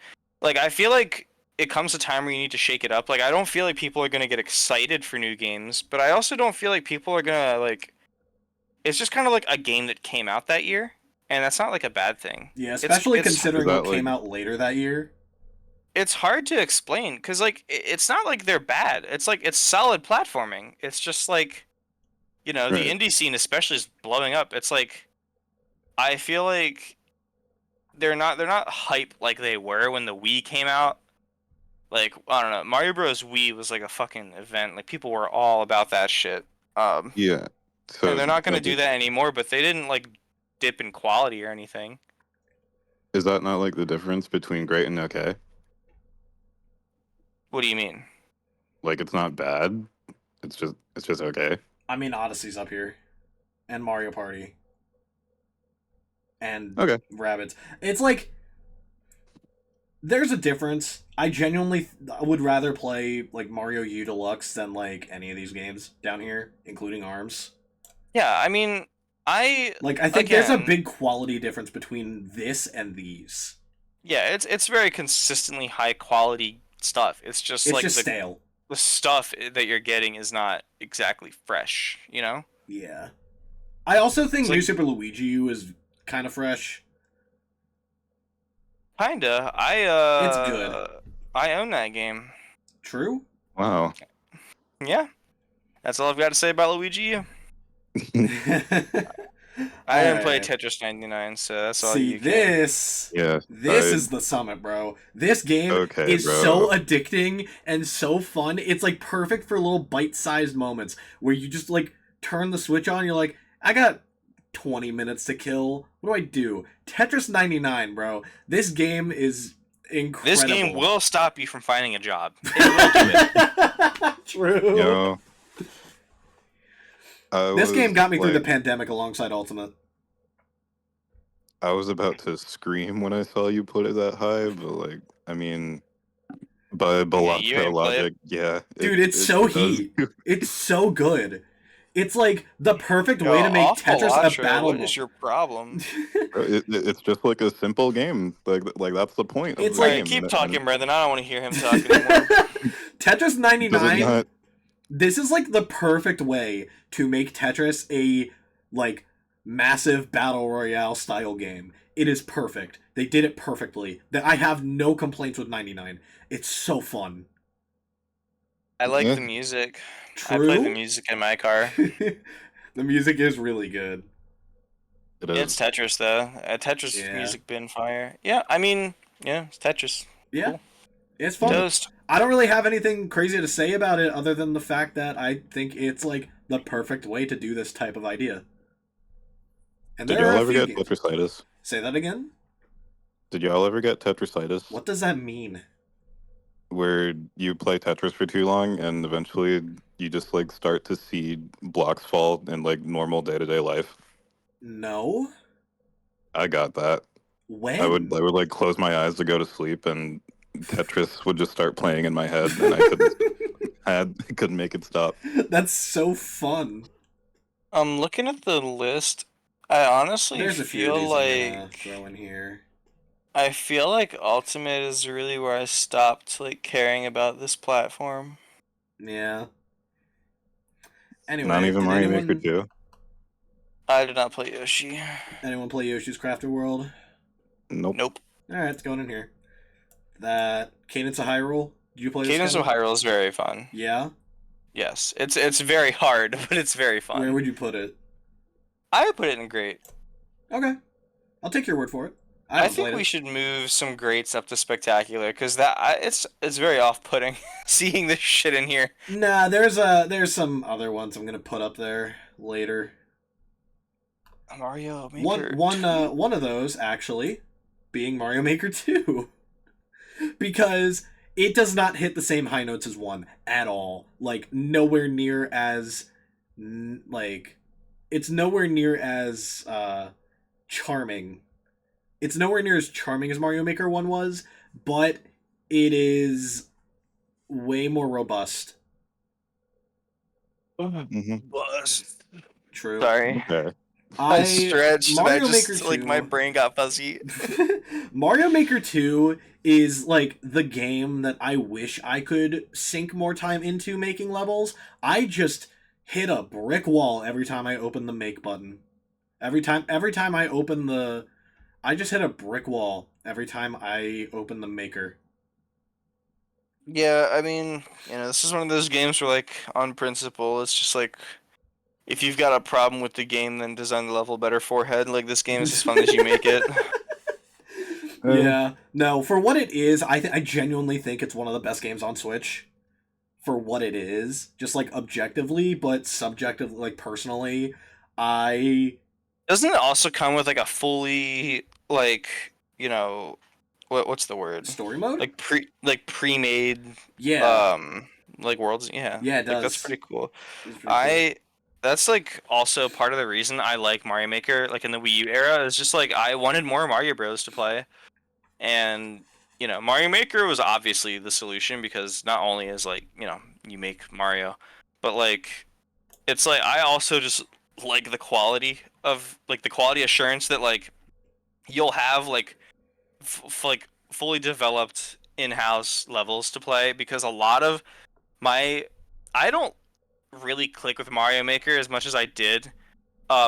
Speaker 2: Like, I feel like it comes a time where you need to shake it up. Like, I don't feel like people are gonna get excited for new games, but I also don't feel like people are gonna like. It's just kind of like a game that came out that year, and that's not like a bad thing.
Speaker 4: Yeah, especially considering
Speaker 3: Is that,
Speaker 4: what came
Speaker 3: like-
Speaker 4: out later that year.
Speaker 2: It's hard to explain because like it's not like they're bad. It's like it's solid platforming. It's just like the
Speaker 3: Right.
Speaker 2: indie scene especially is blowing up. It's like I feel like they're not hype like they were when the Wii came out. Like, I don't know, Mario Bros. Wii was like a fucking event. Like, people were all about that shit.
Speaker 3: yeah, so
Speaker 2: And they're not gonna
Speaker 3: that-
Speaker 2: do that anymore. But they didn't like dip in quality or anything.
Speaker 3: Is that not like the difference between great and okay?
Speaker 2: What do you mean?
Speaker 3: Like it's not bad. It's just okay.
Speaker 4: I mean, Odyssey's up here, and Mario Party. and
Speaker 3: Okay.
Speaker 4: rabbits. It's like there's a difference. I genuinely would rather play like Mario U Deluxe than like any of these games down here, including ARMS.
Speaker 2: Yeah, I mean, I
Speaker 4: think there's a
Speaker 2: again,
Speaker 4: big quality difference between this and these.
Speaker 2: yeah, it's very consistently high quality stuff. It's just
Speaker 4: It's
Speaker 2: like
Speaker 4: just stale.
Speaker 2: the stuff that you're getting is not exactly fresh, you know?
Speaker 4: Yeah. I also think
Speaker 2: It's
Speaker 4: New
Speaker 2: like
Speaker 4: Super Luigi U is kind of fresh.
Speaker 2: kinda.
Speaker 4: It's good.
Speaker 2: I own that game.
Speaker 4: True.
Speaker 3: Wow.
Speaker 2: Yeah. That's all I've got to say about Luigi U. I didn't play
Speaker 4: Alright.
Speaker 2: Tetris 99, so that's all
Speaker 4: See
Speaker 2: you can.
Speaker 4: this.
Speaker 3: Yeah.
Speaker 4: This is the summit, bro. This game
Speaker 3: Okay,
Speaker 4: is
Speaker 3: bro.
Speaker 4: so addicting and so fun. It's like perfect for little bite-sized moments where you just like turn the switch on. You're like, I got 20 minutes to kill. What do I do? Tetris 99, bro. This game is incredible.
Speaker 2: This game will stop you from finding a job. It will do it.
Speaker 4: True.
Speaker 3: You know,
Speaker 4: This game got me through the pandemic alongside Ultimate.
Speaker 3: I was about to scream when I saw you put it that high, but like, I mean, by
Speaker 2: you
Speaker 3: Balatra
Speaker 2: ain't play it.
Speaker 3: logic, yeah.
Speaker 4: Dude, it's so
Speaker 3: it does.
Speaker 4: heat. It's so good. It's like the perfect way to make
Speaker 2: Off
Speaker 4: Tetris
Speaker 2: Balatra,
Speaker 4: a battle.
Speaker 2: what is your problem?
Speaker 3: It's just like a simple game. Like that's the point of
Speaker 4: It's
Speaker 3: the
Speaker 4: like-
Speaker 3: game.
Speaker 2: Alright, keep
Speaker 3: and
Speaker 2: talking,
Speaker 3: it
Speaker 2: Brendan. I don't want to hear him talk anymore.
Speaker 4: Tetris
Speaker 3: does it
Speaker 4: 99.
Speaker 3: not.
Speaker 4: This is like the perfect way to make Tetris a like massive battle royale style game. It is perfect. They did it perfectly. That I have no complaints with 99. It's so fun.
Speaker 2: I like
Speaker 3: Yeah.
Speaker 2: the music.
Speaker 4: True.
Speaker 2: I play the music in my car.
Speaker 4: The music is really good.
Speaker 3: It
Speaker 2: It's
Speaker 3: is.
Speaker 2: Tetris though. Tetris
Speaker 4: Yeah.
Speaker 2: music been fire. Yeah, I mean, yeah, it's Tetris.
Speaker 4: Yeah.
Speaker 2: Cool.
Speaker 4: It's fun.
Speaker 2: Toast.
Speaker 4: I don't really have anything crazy to say about it other than the fact that I think it's like the perfect way to do this type of idea. And
Speaker 3: Did
Speaker 4: there
Speaker 3: y'all
Speaker 4: are a
Speaker 3: ever
Speaker 4: few
Speaker 3: get
Speaker 4: games.
Speaker 3: Tetrasitis?
Speaker 4: Say that again?
Speaker 3: Did y'all ever get Tetrasitis?
Speaker 4: What does that mean?
Speaker 3: Where you play Tetris for too long and eventually you just like start to see blocks fall in like normal day-to-day life.
Speaker 4: No.
Speaker 3: I got that.
Speaker 4: When?
Speaker 3: I would like close my eyes to go to sleep and Tetris would just start playing in my head and I couldn't make it stop.
Speaker 4: That's so fun.
Speaker 2: I'm looking at the list. I honestly
Speaker 4: There's a few of
Speaker 2: feel
Speaker 4: these I'm gonna
Speaker 2: like
Speaker 4: throw in here.
Speaker 2: I feel like Ultimate is really where I stopped like caring about this platform.
Speaker 4: Yeah. Anyway,
Speaker 3: Not even
Speaker 4: did
Speaker 3: Mario Maker 2.
Speaker 2: I did not play Yoshi.
Speaker 4: anyone play Yoshi's Crafted World?
Speaker 3: Nope.
Speaker 2: Nope.
Speaker 4: Alright, it's going in here. That Cadence of Hyrule? Did you play this?
Speaker 2: Cadence of
Speaker 4: Kevin?
Speaker 2: Hyrule is very fun.
Speaker 4: Yeah?
Speaker 2: Yes, it's very hard, but it's very fun.
Speaker 4: Where would you put it?
Speaker 2: I would put it in great.
Speaker 4: Okay. I'll take your word for it.
Speaker 2: I
Speaker 4: haven't
Speaker 2: think
Speaker 4: played
Speaker 2: we
Speaker 4: it.
Speaker 2: should move some greats up to spectacular because it's very off-putting seeing this shit in here.
Speaker 4: Nah, there's some other ones I'm gonna put up there later.
Speaker 2: Mario Maker.
Speaker 4: One of those actually being Mario Maker 2. Because it does not hit the same high notes as 1 at all. Like nowhere near as it's nowhere near as charming. It's nowhere near as charming as Mario Maker 1 was, but it is way more robust.
Speaker 2: Bust.
Speaker 4: True.
Speaker 2: Sorry.
Speaker 3: Okay.
Speaker 2: I stretched and I
Speaker 4: Mario
Speaker 2: just
Speaker 4: Maker
Speaker 2: like
Speaker 4: 2
Speaker 2: my brain got fuzzy.
Speaker 4: Mario Maker 2 is like the game that I wish I could sink more time into making levels. I just hit a brick wall every time I open the make button. Every time I open the I just hit a brick wall every time I open the maker.
Speaker 2: Yeah, I mean, this is one of those games where like on principle, it's just like if you've got a problem with the game, then design the level better forehead. Like this game is as fun as you make it.
Speaker 4: Yeah. No, for what it is, I genuinely think it's one of the best games on Switch. For what it is, just like objectively, but subjectively, like personally,
Speaker 2: Doesn't it also come with like a fully like what's the word?
Speaker 4: Story mode?
Speaker 2: Like pre-made
Speaker 4: Yeah.
Speaker 2: like worlds, yeah.
Speaker 4: Yeah, it
Speaker 2: Like that's
Speaker 4: does.
Speaker 2: pretty cool.
Speaker 4: It's pretty cool.
Speaker 2: that's like also part of the reason I like Mario Maker, like in the Wii U era, is just like I wanted more Mario Bros to play, and Mario Maker was obviously the solution because not only is like you make Mario, but like it's like I also just like the quality assurance that like you'll have like like fully developed in-house levels to play because a lot of my I don't really click with Mario Maker as much as I did.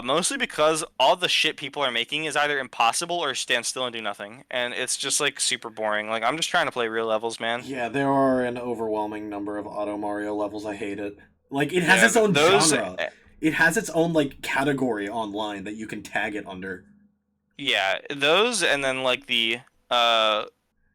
Speaker 2: Mostly because all the shit people are making is either impossible or stand still and do nothing, and it's just like super boring. Like I'm just trying to play real levels, man.
Speaker 4: Yeah, there are an overwhelming number of Auto Mario levels. I hate it. Like it has
Speaker 2: Yeah,
Speaker 4: its own
Speaker 2: those.
Speaker 4: genre. It has its own like category online that you can tag it under.
Speaker 2: Yeah, those, and then like the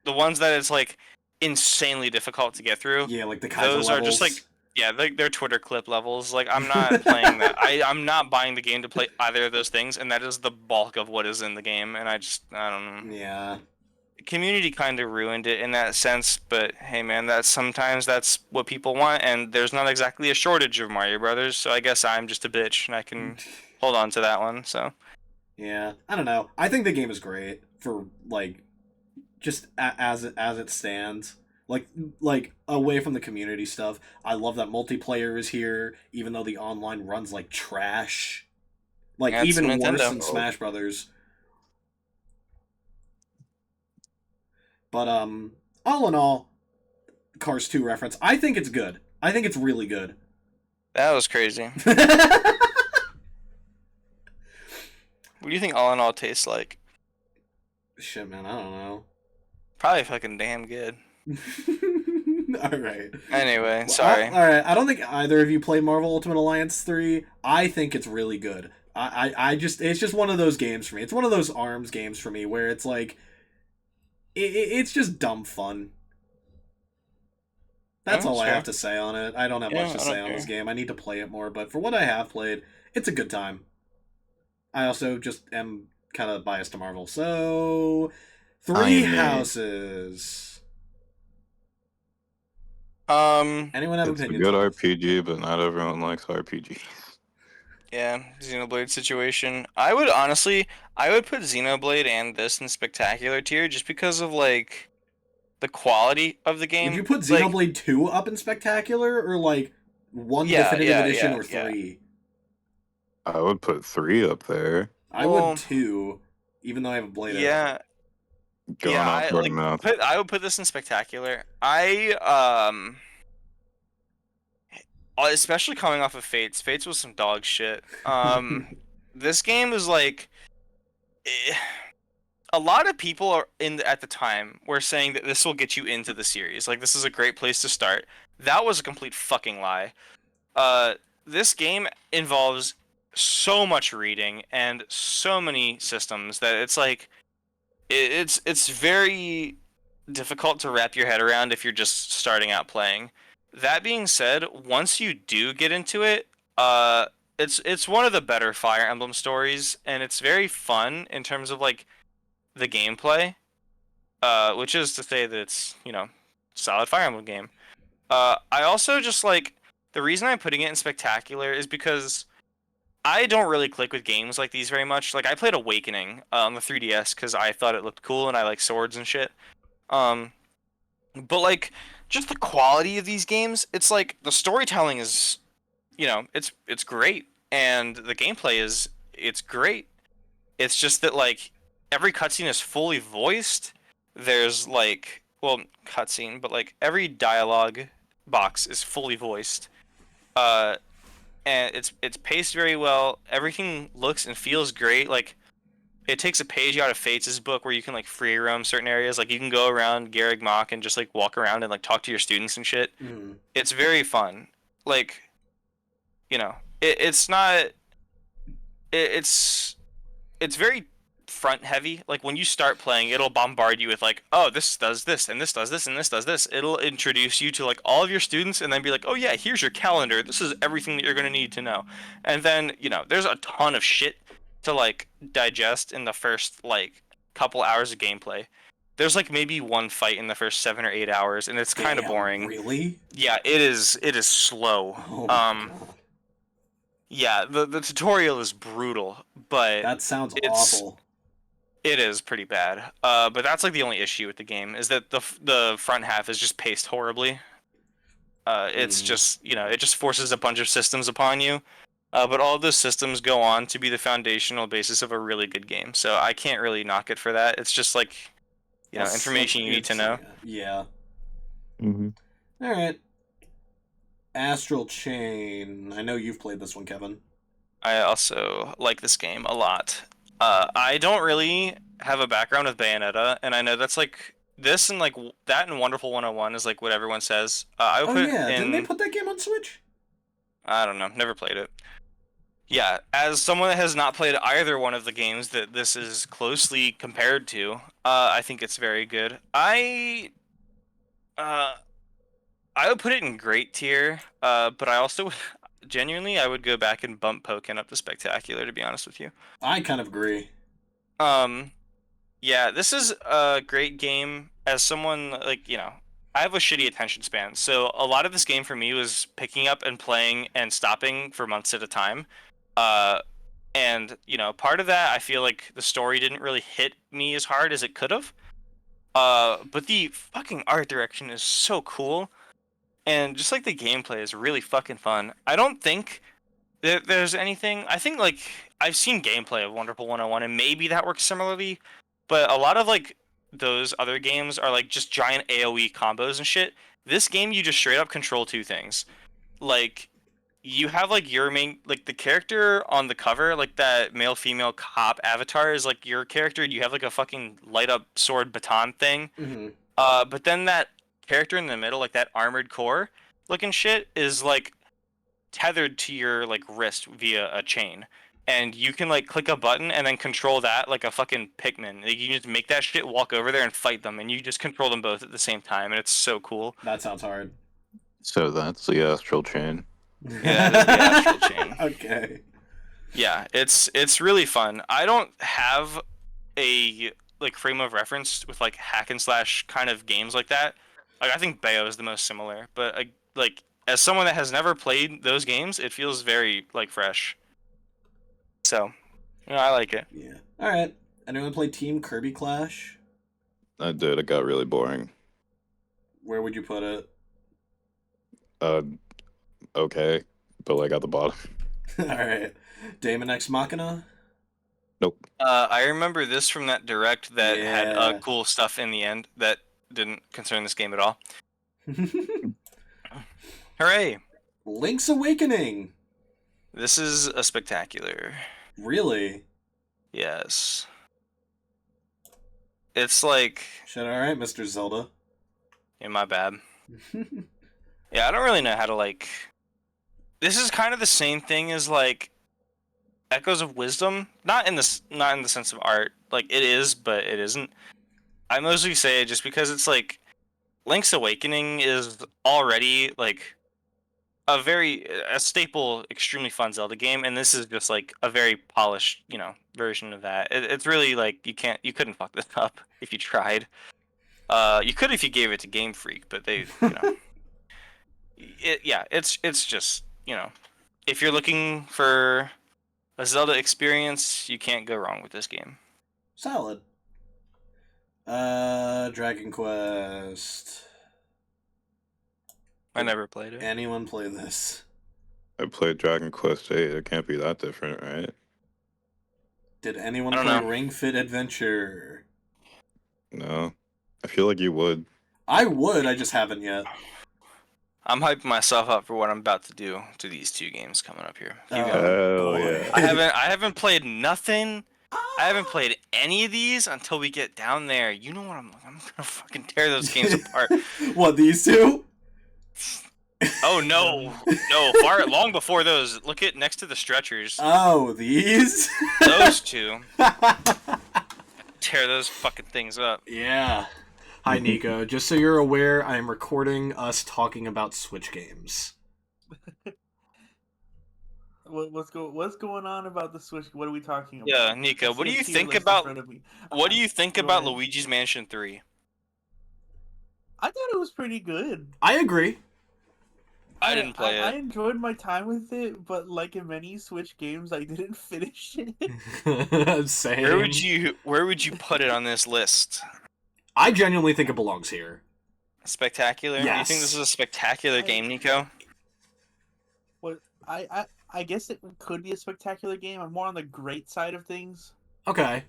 Speaker 2: ones that it's like insanely difficult to get through.
Speaker 4: Yeah, like the Kaiser
Speaker 2: Those are just
Speaker 4: levels.
Speaker 2: like yeah, they're Twitter clip levels. Like I'm not playing that. I'm not buying the game to play either of those things, and that is the bulk of what is in the game. And I don't know.
Speaker 4: Yeah.
Speaker 2: Community kind of ruined it in that sense, but hey man, that's what people want, and there's not exactly a shortage of Mario Brothers, so I guess I'm just a bitch and I can hold on to that one. So
Speaker 4: Yeah, I don't know. I think the game is great for like just as it stands. Like away from the community stuff, I love that multiplayer is here, even though the online runs like trash. Like
Speaker 2: that's
Speaker 4: even worse
Speaker 2: Nintendo.
Speaker 4: than Smash Brothers. But all in all, Cars 2 reference. I think it's good. I think it's really good.
Speaker 2: That was crazy. What do you think all in all tastes like?
Speaker 4: Shit, man, I don't know.
Speaker 2: Probably fucking damn good.
Speaker 4: All right.
Speaker 2: Anyway,
Speaker 4: Well,
Speaker 2: sorry.
Speaker 4: all right. I don't think either of you played Marvel Ultimate Alliance 3. I think it's really good. I just it's just one of those games for me. It's one of those ARMS games for me where it's like it's just dumb fun. That's
Speaker 2: Yeah,
Speaker 4: all I
Speaker 2: sure.
Speaker 4: have to say on it. I don't have
Speaker 2: Yeah,
Speaker 4: much to
Speaker 2: I
Speaker 4: say
Speaker 2: don't
Speaker 4: on this
Speaker 2: care.
Speaker 4: game. I need to play it more, but for what I have played, it's a good time. I also just am kind of biased to Marvel. So, Three
Speaker 3: I mean,
Speaker 4: Houses.
Speaker 2: Um,
Speaker 4: Anyone have
Speaker 3: it's a
Speaker 4: opinions
Speaker 3: good
Speaker 4: on this?
Speaker 3: RPG, but not everyone likes RPGs.
Speaker 2: yeah, Xenoblade situation. I would put Xenoblade and this in spectacular tier just because of like the quality of the
Speaker 4: Would you
Speaker 2: game.
Speaker 4: put
Speaker 2: Like,
Speaker 4: Xenoblade 2 up in Spectacular or like 1
Speaker 2: yeah,
Speaker 4: Definitive
Speaker 2: yeah,
Speaker 4: Edition
Speaker 2: yeah,
Speaker 4: or
Speaker 2: yeah.
Speaker 4: 3?
Speaker 3: I would put 3 up there,
Speaker 4: I would
Speaker 2: Well,
Speaker 4: 2, even though I haven't played it.
Speaker 2: yeah,
Speaker 3: going
Speaker 2: yeah.
Speaker 3: off word of mouth.
Speaker 2: I would put this in spectacular. Especially coming off of Fates. Fates was some dog shit. This game is like. eh, a lot of people are at the time were saying that this will get you into the series. Like this is a great place to start. That was a complete fucking lie. Uh, this game involves so much reading and so many systems that it's like it's very difficult to wrap your head around if you're just starting out playing. That being said, once you do get into it, uh, it's one of the better Fire Emblem stories, and it's very fun in terms of like the gameplay, which is to say that it's solid Fire Emblem game. I also just like the reason I'm putting it in spectacular is because I don't really click with games like these very much. Like I played Awakening on the 3DS because I thought it looked cool and I like swords and shit. Um, but like just the quality of these games, it's like the storytelling is, it's great and the gameplay is it's great. It's just that like every cutscene is fully voiced. There's like cutscene, but like every dialogue box is fully voiced. Uh, and it's paced very well. Everything looks and feels great. Like it takes a page out of Fates' book where you can like free roam certain areas. Like you can go around Garreg Mach and just like walk around and like talk to your students and shit.
Speaker 4: Mm.
Speaker 2: It's very fun. Like it's not. It's very front heavy. Like when you start playing, it'll bombard you with like, oh, this does this and this does this and this does this. It'll introduce you to like all of your students and then be like, oh yeah, here's your calendar. This is everything that you're gonna need to know. And then there's a ton of shit to like digest in the first like couple hours of gameplay. There's like maybe one fight in the first 7 or 8 hours, and it's kind of
Speaker 4: Damn,
Speaker 2: boring.
Speaker 4: really?
Speaker 2: Yeah, it is. It is slow.
Speaker 4: Oh my god.
Speaker 2: Yeah, the tutorial is brutal, but
Speaker 4: That sounds
Speaker 2: it's
Speaker 4: awful.
Speaker 2: it is pretty bad. But that's like the only issue with the game is that the front half is just paced horribly. It's just it just forces a bunch of systems upon you. But all of those systems go on to be the foundational basis of a really good game. So I can't really knock it for that. It's just like information you need to know.
Speaker 4: Yeah.
Speaker 3: Mm-hmm.
Speaker 4: All right. Astral Chain. I know you've played this one, Kevin.
Speaker 2: I also like this game a lot. I don't really have a background with Bayonetta, and I know that's like this and like that and Wonderful 101 is like what everyone says. I would
Speaker 4: Oh
Speaker 2: put
Speaker 4: yeah, didn't they
Speaker 2: in.
Speaker 4: put that game on Switch?
Speaker 2: I don't know, never played it. Yeah, as someone that has not played either one of the games that this is closely compared to, I think it's very good. Uh, I would put it in great tier, but I also genuinely I would go back and bump Pokken up to spectacular, to be honest with you.
Speaker 4: I kind of agree.
Speaker 2: Um, yeah, this is a great game. As someone like I have a shitty attention span, so a lot of this game for me was picking up and playing and stopping for months at a time. Uh, and part of that I feel like the story didn't really hit me as hard as it could have. But the fucking art direction is so cool, and just like the gameplay is really fucking fun. I don't think there's anything. I think like I've seen gameplay of Wonderful 101, and maybe that works similarly, but a lot of like those other games are like just giant AoE combos and shit. This game, you just straight up control two things. Like you have like your main like the character on the cover, like that male female cop avatar is like your character. And you have like a fucking light up sword baton thing.
Speaker 4: Mm-hmm.
Speaker 2: But then that character in the middle, like that armored core looking shit, is like tethered to your like wrist via a chain, and you can like click a button and then control that like a fucking Pikmin. Like, you just make that shit, walk over there and fight them, and you just control them both at the same time, and it's so cool.
Speaker 4: That sounds hard.
Speaker 3: So that's the Astral Chain.
Speaker 2: Yeah, that is the Astral Chain.
Speaker 4: Okay.
Speaker 2: Yeah, it's really fun. I don't have a like frame of reference with like hack and slash kind of games like that. Like I think Bayo is the most similar, but like as someone that has never played those games, it feels very like fresh. So, I like it.
Speaker 4: Yeah. All right. Anyone play Team Kirby Clash?
Speaker 3: I did. It got really boring.
Speaker 4: Where would you put it?
Speaker 3: Okay, but like at the bottom.
Speaker 4: All right. Damon X Machina.
Speaker 3: Nope.
Speaker 2: I remember this from that direct that had
Speaker 4: Yeah.
Speaker 2: cool stuff in the end that didn't concern this game at all. Hooray!
Speaker 4: Link's Awakening.
Speaker 2: This is a spectacular.
Speaker 4: Really?
Speaker 2: Yes. It's like,
Speaker 4: Shit, all right, Mr. Zelda.
Speaker 2: yeah, my bad. Yeah, I don't really know how to like. This is kind of the same thing as like Echoes of Wisdom, not in the sense of art. Like it is, but it isn't. I mostly say it just because it's like Link's Awakening is already like a staple, extremely fun Zelda game, and this is just like a very polished, version of that. It's really like you couldn't fuck this up if you tried. You could if you gave it to Game Freak, but they, it's just, if you're looking for a Zelda experience, you can't go wrong with this game.
Speaker 4: Solid. Dragon Quest.
Speaker 2: I never played it.
Speaker 4: Anyone play this?
Speaker 3: I played Dragon Quest 8. It can't be that different, right?
Speaker 4: Did anyone
Speaker 2: I don't
Speaker 4: play
Speaker 2: know.
Speaker 4: Ring Fit Adventure?
Speaker 3: No. I feel like you would.
Speaker 4: I would, I just haven't yet.
Speaker 2: I'm hyping myself up for what I'm about to do to these two games coming up here. You
Speaker 4: Oh,
Speaker 2: got it.
Speaker 3: Hell
Speaker 4: boy.
Speaker 3: yeah.
Speaker 2: I haven't played nothing. I haven't played any of these until we get down there. You know what? I'm gonna fucking tear those games apart.
Speaker 4: What, these two?
Speaker 2: Oh no, long before those. Look at next to the stretchers.
Speaker 4: Oh, these?
Speaker 2: Those two. Tear those fucking things up.
Speaker 4: Yeah. Hi, Nico. Just so you're aware, I am recording us talking about Switch games.
Speaker 5: What's going on about the Switch? What are we talking about?
Speaker 2: Yeah, Nico. What do you think about Luigi's Mansion 3?
Speaker 5: I thought it was pretty good.
Speaker 4: I agree.
Speaker 2: I didn't play
Speaker 5: I
Speaker 2: it.
Speaker 5: enjoyed my time with it, but like in many Switch games, I didn't finish it.
Speaker 1: Same.
Speaker 2: Where would you put it on this list?
Speaker 1: I genuinely think it belongs here.
Speaker 2: Spectacular?
Speaker 1: Yes.
Speaker 2: You think this is a spectacular game, Nico?
Speaker 5: What I guess it could be a spectacular game. I'm more on the great side of things.
Speaker 1: Okay.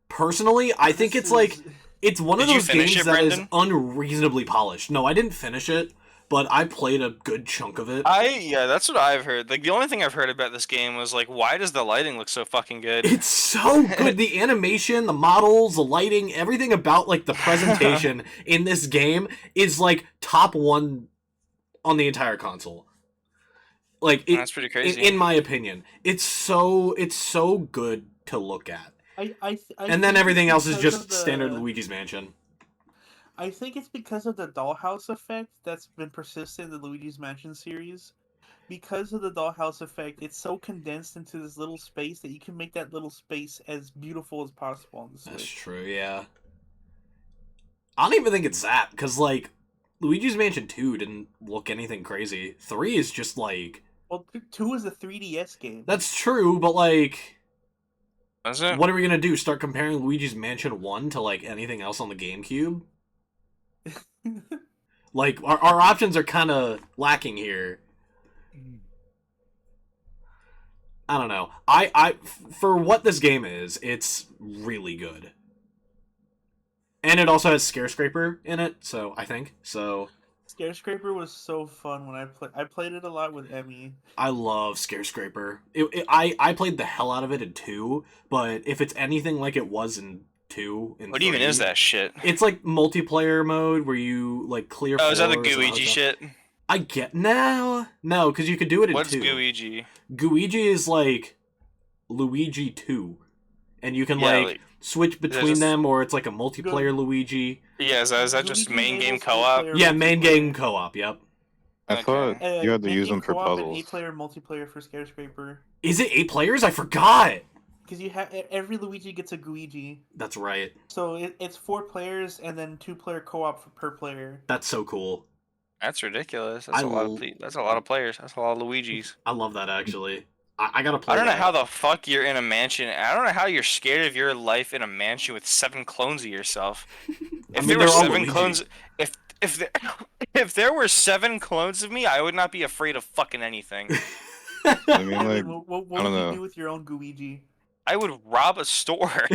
Speaker 1: Personally, I think it's like it's one of those games that is unreasonably polished. No, I didn't finish it, but I played a good chunk of it.
Speaker 2: Yeah, that's what I've heard. Like the only thing I've heard about this game was like, why does the lighting look so fucking good?
Speaker 1: It's so good. The animation, the models, the lighting, everything about like the presentation in this game is like top one on the entire console. Like
Speaker 2: That's pretty crazy.
Speaker 1: In my opinion, it's so good to look at. And then everything else is just standard Luigi's Mansion.
Speaker 5: I think it's because of the dollhouse effect that's been persistent in the Luigi's Mansion series. Because of the dollhouse effect, it's so condensed into this little space that you can make that little space as beautiful as possible on the Switch.
Speaker 1: That's true, yeah. I don't even think it's that, because, like, Luigi's Mansion 2 didn't look anything crazy. 3 is just, like...
Speaker 5: Well, 2 is a 3DS game.
Speaker 1: That's true, but, like...
Speaker 2: Is it?
Speaker 1: What are we gonna do? Start comparing Luigi's Mansion 1 to, like, anything else on the GameCube? Like, our options are kind of lacking here. I don't know. For what this game is, it's really good. And it also has Scarescraper in it, so I think. So
Speaker 5: Scarescraper was so fun when I played it a lot with Emmy.
Speaker 1: I love Scarescraper. I played the hell out of it in 2, but if it's anything like it was in 2 and
Speaker 2: what
Speaker 1: 3,
Speaker 2: even is that shit?
Speaker 1: It's like multiplayer mode where you like clear floors.
Speaker 2: Oh, is that the Gooigi shit?
Speaker 1: I get now. No, because you could do it in 2.
Speaker 2: What's Gooigi?
Speaker 1: Gooigi is like Luigi 2. And you can like switch between them, or it's like a multiplayer Luigi.
Speaker 2: Yeah, is that just main game co-op?
Speaker 1: Yeah, main game co-op, yep.
Speaker 3: I thought you had to use them for puzzles.
Speaker 5: 8-player multiplayer for Scarescraper.
Speaker 1: Is it 8 players? I forgot!
Speaker 5: Because you have every Luigi gets a Gooigi.
Speaker 1: That's right.
Speaker 5: So it's 4 players and then 2-player co-op per player.
Speaker 1: That's so cool.
Speaker 2: That's ridiculous. That's a lot of players. That's a lot of Luigis.
Speaker 1: I love that actually. I gotta play.
Speaker 2: I don't know how the fuck you're in a mansion. I don't know how you're scared of your life in a mansion with 7 clones of yourself. If there were 7 clones, if there were 7 clones of me, I would not be afraid of fucking anything.
Speaker 3: I mean, like,
Speaker 5: what
Speaker 3: I don't
Speaker 5: would
Speaker 3: know.
Speaker 5: you do with your own Gooigi?
Speaker 2: I would rob a store.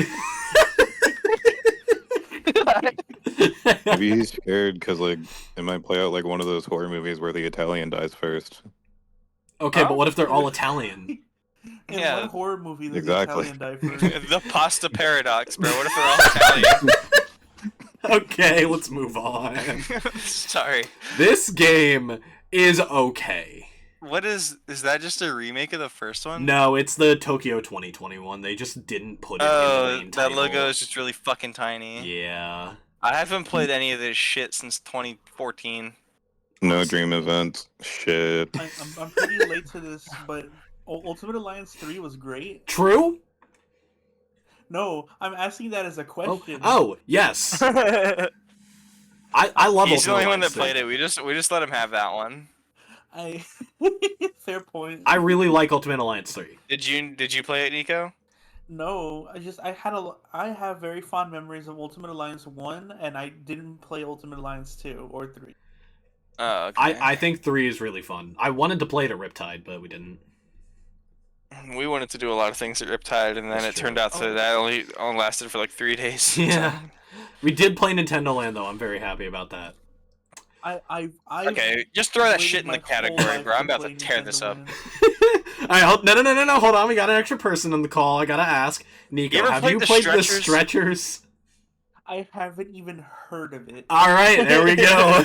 Speaker 3: Maybe he's scared because, like, it might play out like one of those horror movies where the Italian dies first.
Speaker 1: Okay, but what if they're all Italian?
Speaker 5: In one horror movie, the
Speaker 3: Exactly.
Speaker 5: Italian die first.
Speaker 2: The pasta paradox, bro. What if they're all Italian?
Speaker 1: Okay, let's move on.
Speaker 2: Sorry.
Speaker 1: This game is okay.
Speaker 2: What is that just a remake of the first one?
Speaker 1: No, it's the Tokyo 2021. They just didn't put it in the main
Speaker 2: that
Speaker 1: title.
Speaker 2: logo is just really fucking tiny.
Speaker 1: Yeah.
Speaker 2: I haven't played any of this shit since 2014.
Speaker 3: No Dream Event. Shit.
Speaker 5: I'm pretty late to this, but Ultimate Alliance 3 was great.
Speaker 1: True?
Speaker 5: No, I'm asking that as a question.
Speaker 1: Oh yes. I love
Speaker 2: He's the only one
Speaker 1: Alliance
Speaker 2: that played
Speaker 1: 3.
Speaker 2: it. We just let him have that one.
Speaker 5: Fair point.
Speaker 1: I really like Ultimate Alliance 3.
Speaker 2: Did you play it, Nico?
Speaker 5: No, I have very fond memories of Ultimate Alliance 1, and I didn't play Ultimate Alliance 2 or 3.
Speaker 2: Oh, okay.
Speaker 1: I think 3 is really fun. I wanted to play it at Riptide, but we didn't.
Speaker 2: We wanted to do a lot of things at Riptide, and then
Speaker 1: That's
Speaker 2: it turned out that only lasted for like 3 days.
Speaker 1: Yeah. We did play Nintendo Land, though. I'm very happy about that.
Speaker 2: Okay, just throw that shit in the category, bro. I'm about to tear this up.
Speaker 1: Alright, no, hold on. We got an extra person on the call. I gotta ask. Nico, have you played the Stretchers?
Speaker 5: I haven't even heard of it.
Speaker 1: Alright, there we go.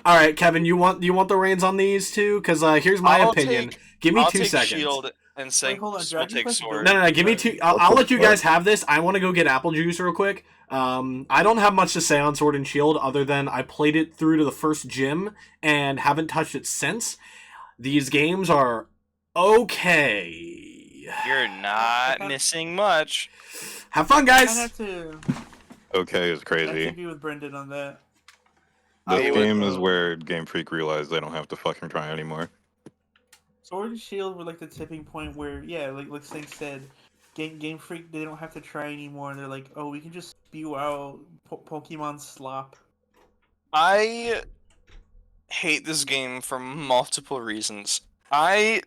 Speaker 1: Alright, Kevin, you want the reins on these two? Because here's my opinion. Give me 2 seconds.
Speaker 2: Shield and Sank will take sword.
Speaker 1: No, give me 2. I'll let you guys have this. I want to go get apple juice real quick. I don't have much to say on Sword and Shield other than I played it through to the first gym and haven't touched it since. These games are okay.
Speaker 2: You're not missing much.
Speaker 1: Have fun, guys.
Speaker 5: I have to
Speaker 3: Okay is
Speaker 5: I
Speaker 3: crazy.
Speaker 5: agree with Brendan on that.
Speaker 3: This
Speaker 2: would-
Speaker 3: game is where Game Freak realized they don't have to fucking try anymore.
Speaker 5: Sword and Shield were like the tipping point where, yeah, like Sank said, Game Freak, they don't have to try anymore. And they're like, oh, we can just spew out Pokemon slop.
Speaker 2: I hate this game for multiple reasons.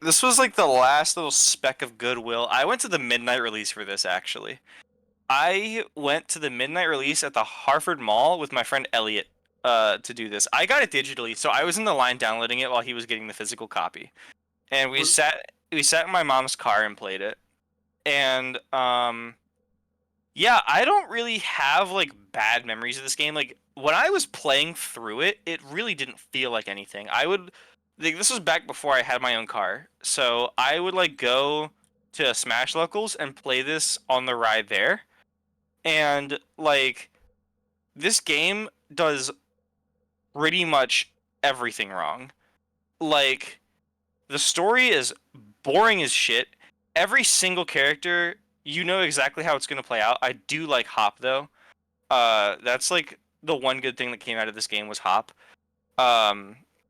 Speaker 2: This was like the last little speck of goodwill. I went to the midnight release for this actually. I went to the midnight release at the Harford Mall with my friend Elliot to do this. I got it digitally, so I was in the line downloading it while he was getting the physical copy. And we sat in my mom's car and played it. And yeah, I don't really have like bad memories of this game. Like when I was playing through it, it really didn't feel like anything. This was back before I had my own car. So I would like go to Smash Locals and play this on the ride there. And like this game does pretty much everything wrong. Like the story is boring as shit. Every single character, you know exactly how it's going to play out. I do like Hop though. That's like the one good thing that came out of this game was Hop.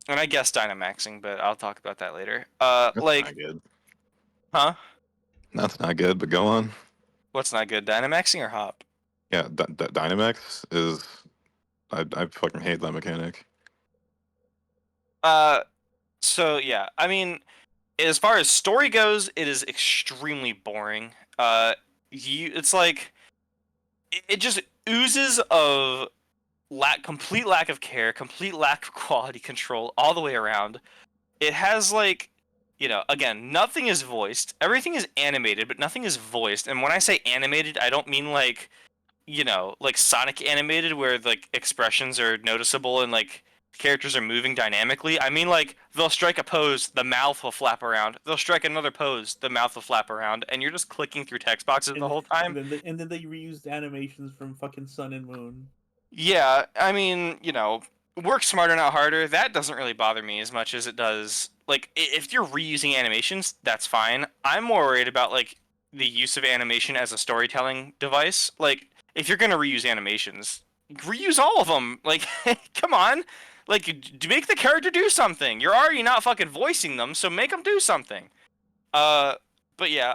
Speaker 2: And I guess Dynamaxing, but I'll talk about that later.
Speaker 3: That's
Speaker 2: Like,
Speaker 3: not good.
Speaker 2: huh?
Speaker 3: That's not good, but go on.
Speaker 2: What's not good, Dynamaxing or Hop?
Speaker 3: Yeah, Dynamax is. I fucking hate that mechanic.
Speaker 2: So yeah, I mean, as far as story goes, it is extremely boring. It's like it just oozes of complete lack of care, complete lack of quality control all the way around. It has like, again, nothing is voiced. Everything is animated, but nothing is voiced. And when I say animated, I don't mean like, like Sonic animated where like expressions are noticeable and like characters are moving dynamically. I mean like they'll strike a pose, the mouth will flap around. They'll strike another pose, the mouth will flap around, and you're just clicking through text boxes the whole time.
Speaker 5: And then they reused animations from fucking Sun and Moon.
Speaker 2: Yeah, I mean, work smarter, not harder. That doesn't really bother me as much as it does. Like, if you're reusing animations, that's fine. I'm more worried about, like, the use of animation as a storytelling device. Like, if you're going to reuse animations, reuse all of them. Like, come on. Like, make the character do something. You're already not fucking voicing them, so make them do something. But yeah,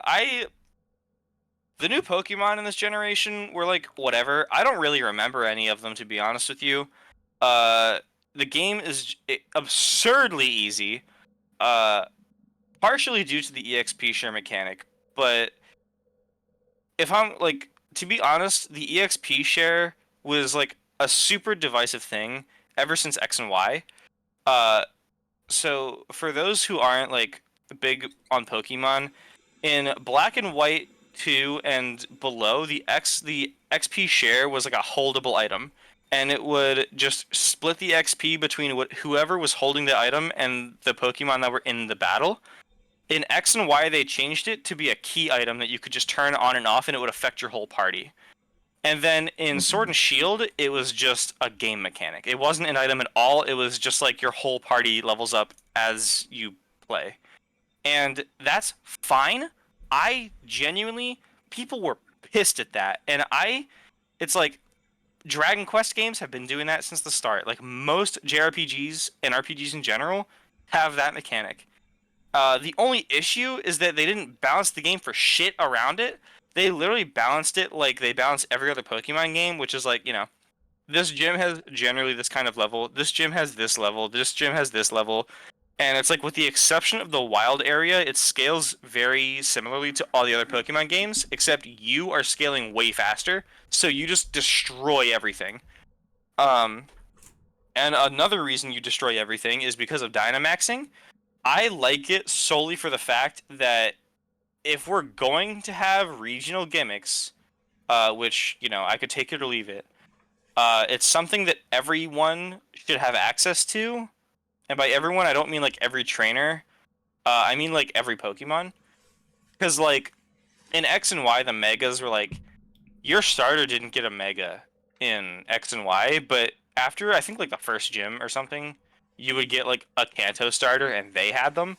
Speaker 2: the new Pokemon in this generation were like whatever. I don't really remember any of them to be honest with you. The game is absurdly easy, partially due to the EXP share mechanic. But if I'm like, to be honest, the EXP share was like a super divisive thing ever since X and Y. So for those who aren't like big on Pokemon, in Black and White 2 and below, the XP share was like a holdable item, and it would just split the XP between whoever was holding the item and the Pokemon that were in the battle. In X and Y, they changed it to be a key item that you could just turn on and off, and it would affect your whole party. And then in Sword and Shield, it was just a game mechanic. It wasn't an item at all. It was just like your whole party levels up as you play. And that's fine. I genuinely, people were pissed at that. And it's like, Dragon Quest games have been doing that since the start. Like, most JRPGs and RPGs in general have that mechanic. The only issue is that they didn't balance the game for shit around it. They literally balanced it like they balance every other Pokemon game, which is like, this gym has generally this kind of level, this gym has this level, this gym has this level, and it's like with the exception of the wild area, it scales very similarly to all the other Pokemon games, except you are scaling way faster, so you just destroy everything. And another reason you destroy everything is because of Dynamaxing. I like it solely for the fact that if we're going to have regional gimmicks, which, I could take it or leave it, it's something that everyone should have access to. And by everyone, I don't mean like every trainer. I mean like every Pokemon. Because like in X and Y, the Megas were like, your starter didn't get a Mega in X and Y, but after I think like the first gym or something, you would get like a Kanto starter and they had them.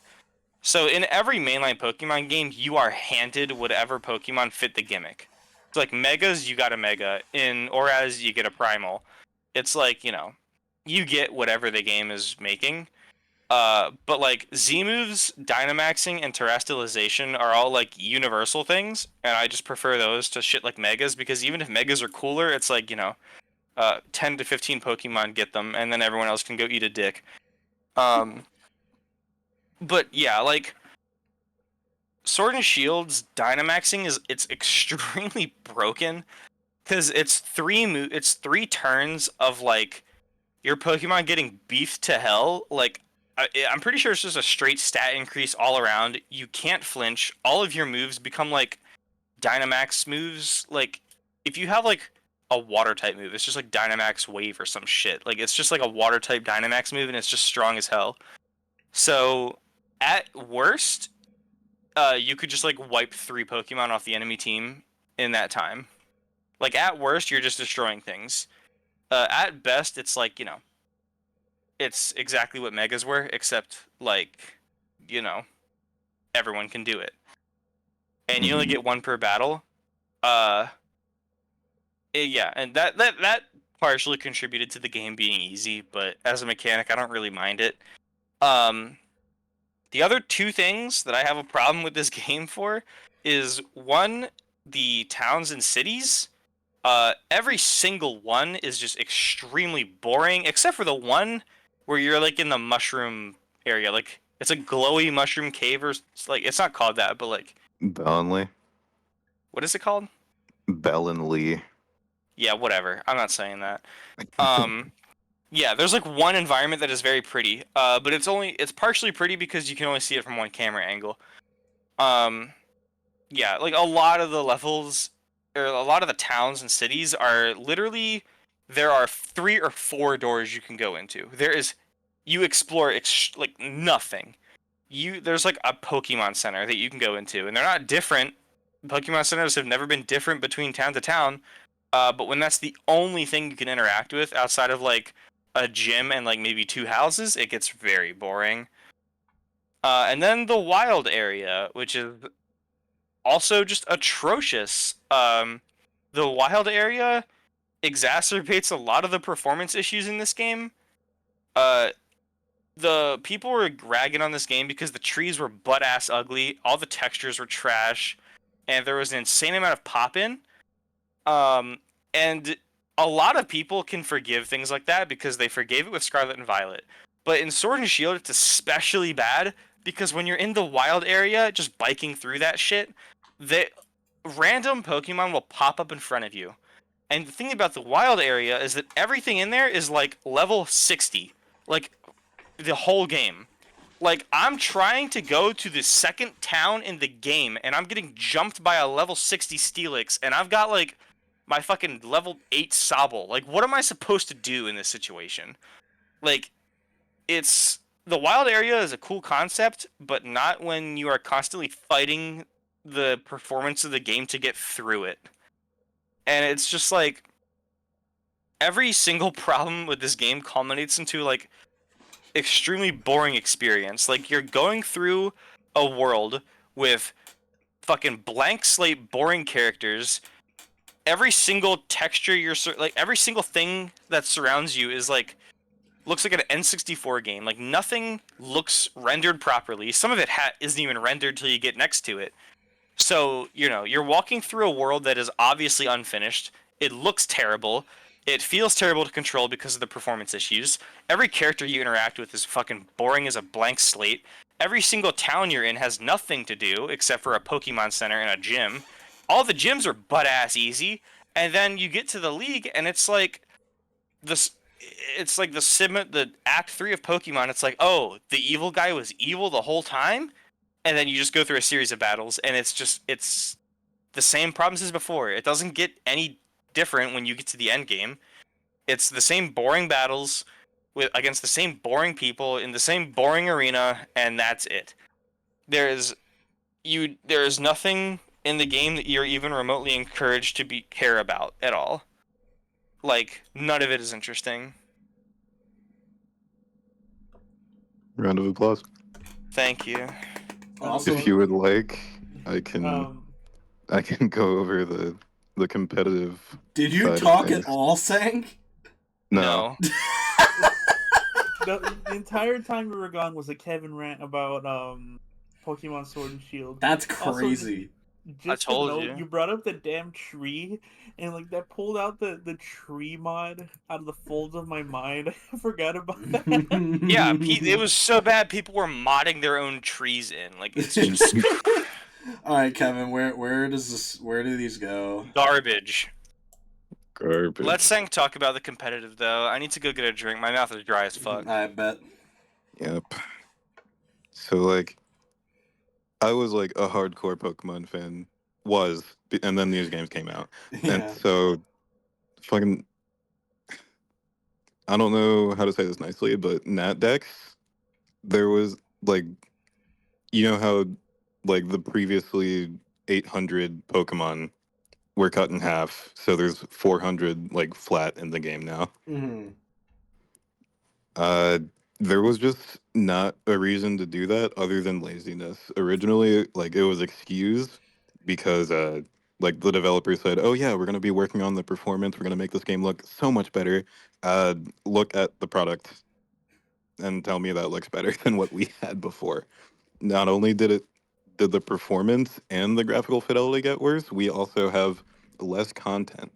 Speaker 2: So in every mainline Pokemon game, you are handed whatever Pokemon fit the gimmick. It's like Megas, you got a Mega. In Auras, you get a Primal. It's like, you get whatever the game is making. But like Z moves, Dynamaxing, and Terrestrialization are all like universal things, and I just prefer those to shit like Megas, because even if Megas are cooler, it's like, 10 to 15 Pokemon get them, and then everyone else can go eat a dick. But yeah, like Sword and Shield's Dynamaxing it's extremely broken, because it's three turns of like your Pokemon getting beefed to hell. Like, I'm pretty sure it's just a straight stat increase all around. You can't flinch. All of your moves become like Dynamax moves. Like, if you have like a water type move, it's just like Dynamax Wave or some shit. Like, it's just like a water type Dynamax move, and it's just strong as hell. So, at worst, you could just like wipe 3 Pokemon off the enemy team in that time. Like, at worst, you're just destroying things. At best, it's like, it's exactly what Megas were, except like, everyone can do it, and you only get 1 per battle. Yeah, and that partially contributed to the game being easy, but as a mechanic, I don't really mind it. The other 2 things that I have a problem with this game for is, 1, the towns and cities. Every single one is just extremely boring, except for the one where you're like in the mushroom area. Like, it's a glowy mushroom cave, or like, it's not called that, but like,
Speaker 3: Ballinley.
Speaker 2: what is it called?
Speaker 3: Ballinley.
Speaker 2: Yeah, whatever. I'm not saying that. Yeah, there's like one environment that is very pretty. But it's partially pretty because you can only see it from one camera angle. Yeah, like a lot of the levels, or a lot of the towns and cities are literally, there are 3 or 4 doors you can go into. You explore like nothing. There's like a Pokemon Center that you can go into, and they're not different. Pokemon Centers have never been different between town to town. But when that's the only thing you can interact with outside of like a gym and like maybe 2 houses, it gets very boring. And then the wild area, which is also just atrocious. The wild area exacerbates a lot of the performance issues in this game. The people were ragging on this game because the trees were butt-ass ugly, all the textures were trash, and there was an insane amount of pop-in. And a lot of people can forgive things like that because they forgave it with Scarlet and Violet. But in Sword and Shield, it's especially bad because when you're in the wild area, just biking through that shit, random Pokemon will pop up in front of you. And the thing about the wild area is that everything in there is like level 60. Like, the whole game. Like, I'm trying to go to the second town in the game, and I'm getting jumped by a level 60 Steelix, and I've got like my fucking level 8 Sobble. Like, what am I supposed to do in this situation? Like, the wild area is a cool concept, but not when you are constantly fighting the performance of the game to get through it. And it's just like, every single problem with this game culminates into like extremely boring experience. Like, you're going through a world with fucking blank slate boring characters. Every single texture every single thing that surrounds you is like, looks like an N64 game. Like, nothing looks rendered properly. Some of it isn't even rendered till you get next to it. So, you're walking through a world that is obviously unfinished. It looks terrible. It feels terrible to control because of the performance issues. Every character you interact with is fucking boring as a blank slate. Every single town you're in has nothing to do except for a Pokemon Center and a gym. All the gyms are butt-ass easy. And then you get to the league, and it's like this. It's like the Act 3 of Pokemon. It's like, oh, the evil guy was evil the whole time? And then you just go through a series of battles, and it's the same problems as before. It doesn't get any different when you get to the end game. It's the same boring battles against the same boring people in the same boring arena, and that's it. There is nothing in the game that you're even remotely encouraged to care about at all. Like, none of it is interesting.
Speaker 3: Round of applause.
Speaker 2: Thank you.
Speaker 4: Also,
Speaker 3: If you would like, I can go over the competitive.
Speaker 4: did you
Speaker 3: side of
Speaker 4: talk at
Speaker 3: things.
Speaker 4: all, Sank?
Speaker 3: No.
Speaker 5: the entire time we were gone was a Kevin rant about Pokemon Sword and Shield.
Speaker 4: That's
Speaker 5: Also,
Speaker 4: crazy.
Speaker 5: just
Speaker 2: I
Speaker 5: to
Speaker 2: told
Speaker 5: note,
Speaker 2: you.
Speaker 5: you brought up the damn tree, and like that pulled out the tree mod out of the folds of my mind. I forgot about that.
Speaker 2: Yeah, it was so bad. People were modding their own trees in. Like it's just
Speaker 4: All right, Kevin. Where do these go?
Speaker 2: garbage.
Speaker 3: Garbage.
Speaker 2: Let's Sank talk about the competitive though. I need to go get a drink. My mouth is dry as fuck.
Speaker 4: I bet.
Speaker 3: Yep. So like, I was like a hardcore Pokemon fan, and then these games came out, and
Speaker 4: Yeah.
Speaker 3: so fucking, I don't know how to say this nicely, but Nat decks, there was like, you know how like the previously 800 Pokemon were cut in half, so there's 400 like flat in the game now.
Speaker 4: Hmm.
Speaker 3: Uh, there was just not a reason to do that other than laziness. Originally, like it was excused because like the developer said, "Oh yeah, we're going to be working on the performance. We're going to make this game look so much better. Look at the product and tell me that looks better than what we had before." Not only did the performance and the graphical fidelity get worse, we also have less content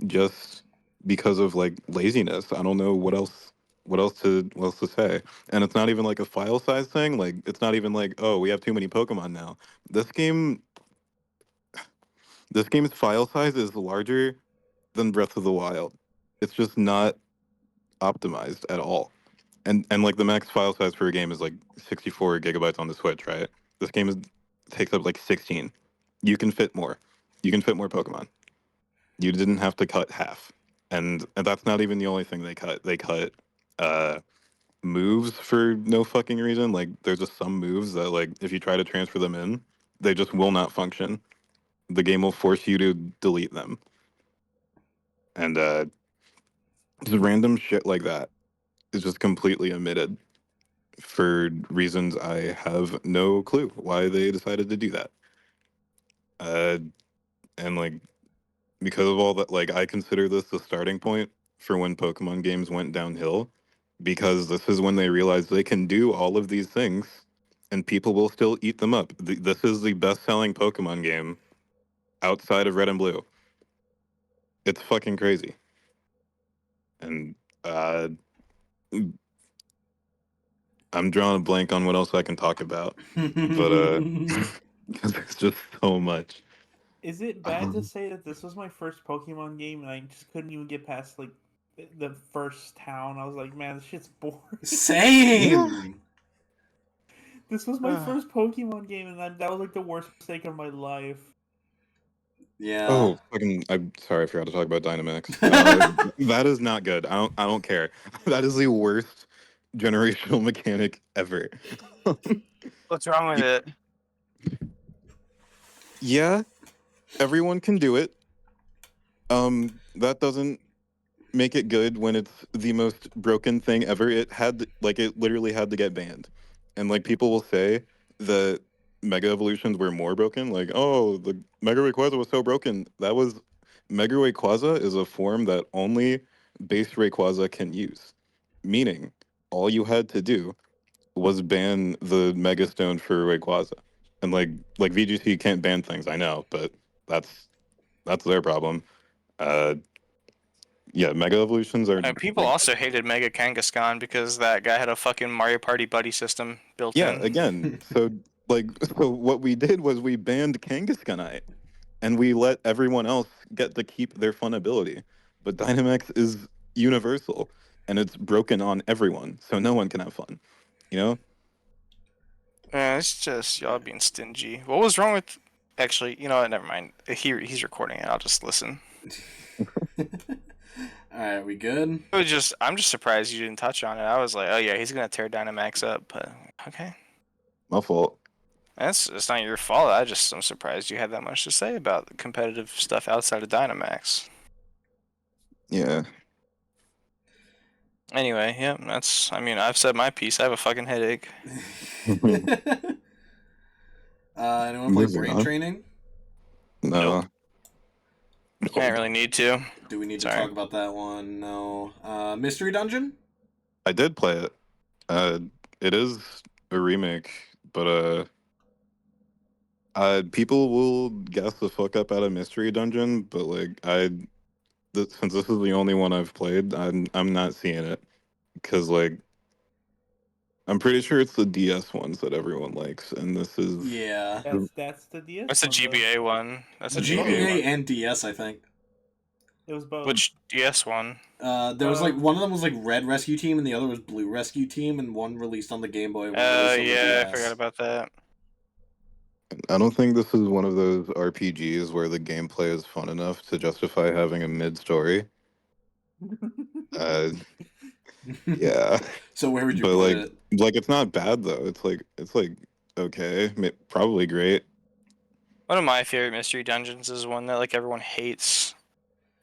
Speaker 3: just because of like laziness. I don't know what else to say. And it's not even like a file size thing. Like it's not even like, oh, we have too many Pokemon now. This game this game's file size is larger than Breath of the Wild. It's just not optimized at all. And like the max file size for a game is like 64 gigabytes on the Switch, right? This game takes up like 16. You can fit more. You can fit more Pokemon. You didn't have to cut half. And that's not even the only thing they cut. They cut uh moves for no fucking reason. Like there's just some moves that like if you try to transfer them in, they just will not function. The game will force you to delete them. And just random shit like that is just completely omitted for reasons I have no clue why they decided to do that. Uh, and like because of all that, like I consider this the starting point for when Pokemon games went downhill, because this is when they realized they can do all of these things, and people will still eat them up. This is the best-selling Pokemon game outside of Red and Blue. It's fucking crazy, and uh, I'm drawing a blank on what else I can talk about, but because there's just so much.
Speaker 5: Is it bad to say that this was my first Pokemon game and I just couldn't even get past like the first town? I was like, man, this shit's boring.
Speaker 4: Same.
Speaker 5: This was my first Pokemon game, and that was like the worst mistake of my life.
Speaker 4: Yeah.
Speaker 3: Oh, fucking! I'm sorry, I forgot to talk about Dynamax. That is not good. I don't care. That is the worst generational mechanic ever.
Speaker 2: What's wrong with it?
Speaker 3: Yeah, everyone can do it. That doesn't make it good when it's the most broken thing ever. It literally had to get banned, and like people will say that Mega Evolutions were more broken. Like, oh, the Mega Rayquaza was so broken. That was Mega Rayquaza is a form that only base Rayquaza can use, meaning all you had to do was ban the Mega Stone for Rayquaza, and like VGC can't ban things. I know, but that's that's their problem. Uh, yeah, Mega Evolutions are
Speaker 2: People
Speaker 3: like,
Speaker 2: also hated Mega Kangaskhan because that guy had a fucking Mario Party buddy system built
Speaker 3: yeah,
Speaker 2: in.
Speaker 3: again. So like, so what we did was we banned Kangaskhanite, and we let everyone else get to keep their fun ability. But Dynamax is universal, and it's broken on everyone, so no one can have fun. You know?
Speaker 2: It's just y'all being stingy. What was wrong with? Actually, you know what? Never mind. He's recording it. I'll just listen.
Speaker 4: Alright, we good?
Speaker 2: I'm just surprised you didn't touch on it. I was like, oh yeah, he's gonna tear Dynamax up. But okay,
Speaker 3: My fault.
Speaker 2: it's not your fault. I'm surprised you had that much to say about the competitive stuff outside of Dynamax.
Speaker 3: Yeah.
Speaker 2: Anyway, yeah, I mean, I've said my piece. I have a fucking headache.
Speaker 4: Anyone play
Speaker 3: Moving
Speaker 4: brain
Speaker 3: on.
Speaker 4: training?
Speaker 3: No.
Speaker 2: Nope. I didn't really need to.
Speaker 4: Do we need to
Speaker 2: Sorry.
Speaker 4: talk about that one? No. Mystery Dungeon?
Speaker 3: I did play it. Uh, it is a remake, but people will guess the fuck up out of Mystery Dungeon, but like since this is the only one I've played, I'm not seeing it because like I'm pretty sure it's the DS ones that everyone likes, and this is
Speaker 4: Yeah.
Speaker 5: That's the DS
Speaker 2: That's a
Speaker 5: one, though.
Speaker 2: GBA one. That's a
Speaker 5: It's
Speaker 2: GBA
Speaker 5: both.
Speaker 2: one.
Speaker 4: GBA and DS, I think.
Speaker 5: It was both.
Speaker 2: Which DS one?
Speaker 4: There was like one of them was like Red Rescue Team and the other was Blue Rescue Team, and one released on the Game Boy. One released on the
Speaker 2: Yeah, I
Speaker 4: DS.
Speaker 2: forgot about that.
Speaker 3: I don't think this is one of those RPGs where the gameplay is fun enough to justify having a mid story. Uh, yeah,
Speaker 4: So where would you
Speaker 3: but
Speaker 4: put
Speaker 3: like
Speaker 4: it?
Speaker 3: it's not bad though. It's like okay, probably great.
Speaker 2: One of my favorite mystery dungeons is one that like everyone hates.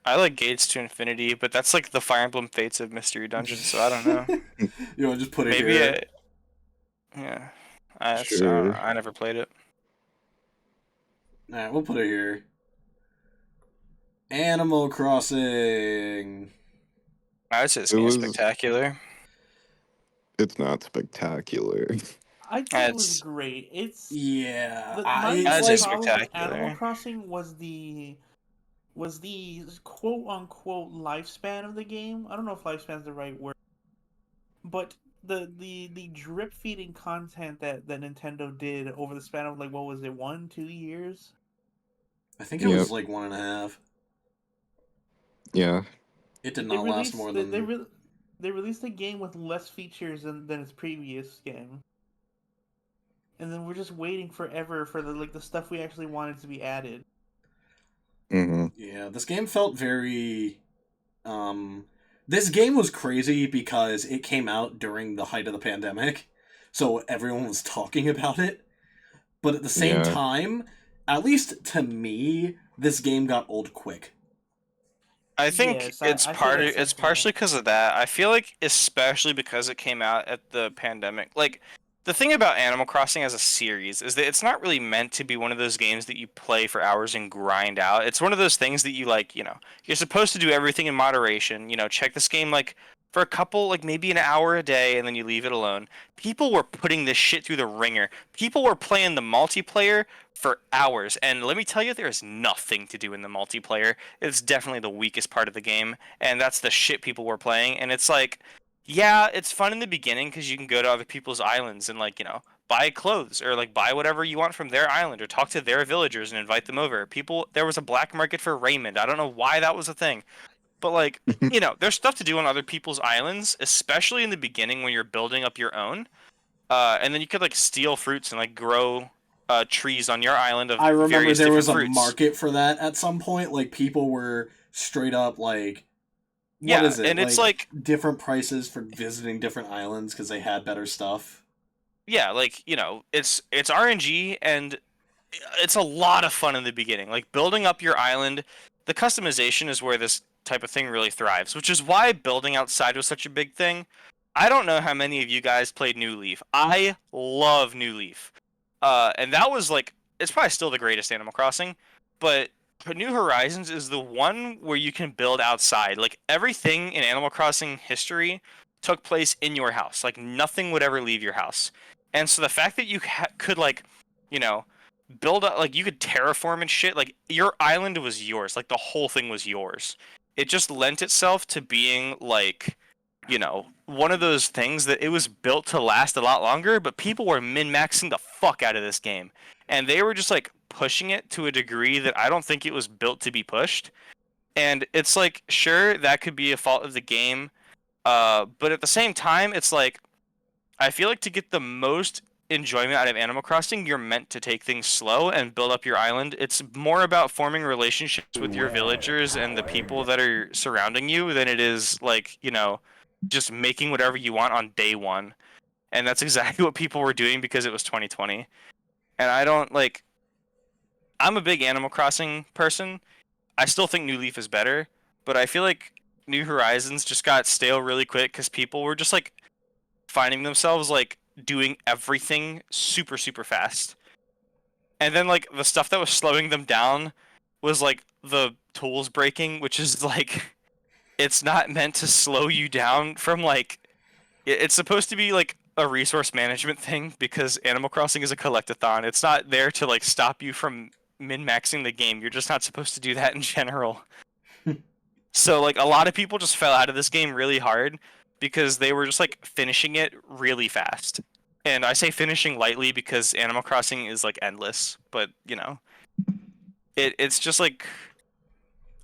Speaker 2: I like Gates to Infinity, but that's like the Fire Emblem Fates of mystery dungeons, so I don't know.
Speaker 4: You want to just put it
Speaker 2: Maybe
Speaker 4: here?
Speaker 2: yeah. I don't know.
Speaker 3: Sure.
Speaker 2: I never played it.
Speaker 4: All right, we'll put it here. Animal Crossing.
Speaker 2: I would say this
Speaker 3: It
Speaker 2: game is
Speaker 3: was.
Speaker 2: spectacular.
Speaker 3: It's not spectacular.
Speaker 5: I think it was
Speaker 2: It's
Speaker 5: great. It's
Speaker 4: Yeah,
Speaker 5: my
Speaker 4: it's
Speaker 2: I'd
Speaker 5: main
Speaker 2: say
Speaker 4: like
Speaker 5: problem with Animal
Speaker 2: spectacular.
Speaker 5: Crossing was the quote unquote lifespan of the game. I don't know if lifespan is the right word, but the drip feeding content that Nintendo did over the span of like what was it, 1-2 years?
Speaker 4: I think it
Speaker 3: Yep.
Speaker 4: was like 1.5.
Speaker 3: Yeah.
Speaker 4: It did
Speaker 5: They
Speaker 4: not last more than.
Speaker 5: they released a game with less features than its previous game, and then we're just waiting forever for the stuff we actually wanted to be added.
Speaker 3: Mm-hmm.
Speaker 4: Yeah, this game felt very. This game was crazy because it came out during the height of the pandemic, so everyone was talking about it. But at the same
Speaker 3: Yeah.
Speaker 4: time, at least to me, this game got old quick.
Speaker 2: I think
Speaker 5: Yes,
Speaker 2: it's
Speaker 5: I share that
Speaker 2: it's
Speaker 5: sentiment.
Speaker 2: partially because of that. I feel like especially because it came out at the pandemic. Like the thing about Animal Crossing as a series is that it's not really meant to be one of those games that you play for hours and grind out. It's one of those things that you like, you're supposed to do everything in moderation, check this game like for a couple like maybe an hour a day and then you leave it alone. People were putting this shit through the ringer. People were playing the multiplayer for hours and let me tell you there is nothing to do in the multiplayer. It's definitely the weakest part of the game, and that's the shit people were playing. And it's like, yeah, it's fun in the beginning because you can go to other people's islands and like buy clothes or like buy whatever you want from their island or talk to their villagers and invite them over. There was a black market for raiment. I don't know why that was a thing, but like there's stuff to do on other people's islands, especially in the beginning when you're building up your own. And then you could like steal fruits and like grow trees on your island of
Speaker 4: I remember
Speaker 2: various
Speaker 4: there
Speaker 2: different
Speaker 4: was a
Speaker 2: fruits.
Speaker 4: market for that at some point. Like people were straight up like, what
Speaker 2: Yeah,
Speaker 4: is it?
Speaker 2: and it's like
Speaker 4: different prices for visiting different islands because they had better stuff.
Speaker 2: yeah, like it's RNG and it's a lot of fun in the beginning. Like building up your island, the customization is where this type of thing really thrives, which is why building outside was such a big thing. I don't know how many of you guys played New Leaf. I love New Leaf. And that was like it's probably still the greatest Animal Crossing, but New Horizons is the one where you can build outside. Like everything in Animal Crossing history took place in your house. Like nothing would ever leave your house. And so the fact that you could like, you know, build up like you could terraform and shit, like your island was yours. Like the whole thing was yours. It just lent itself to being like one of those things that it was built to last a lot longer, but people were min-maxing the fuck out of this game. And they were just like pushing it to a degree that I don't think it was built to be pushed. And it's like, sure, that could be a fault of the game. But at the same time, it's like, I feel like to get the most enjoyment out of Animal Crossing, you're meant to take things slow and build up your island. It's more about forming relationships with your villagers and the people that are surrounding you than it is like, just making whatever you want on day one. And that's exactly what people were doing because it was 2020. And I don't like I'm a big Animal Crossing person. I still think New Leaf is better, but I feel like New Horizons just got stale really quick cuz people were just like finding themselves like doing everything super super fast. And then like the stuff that was slowing them down was like the tools breaking, which is like it's not meant to slow you down from like It's supposed to be like a resource management thing because Animal Crossing is a collectathon. It's not there to like stop you from min-maxing the game. You're just not supposed to do that in general. So like a lot of people just fell out of this game really hard because they were just like finishing it really fast. And I say finishing lightly because Animal Crossing is like endless, but you know, it's just like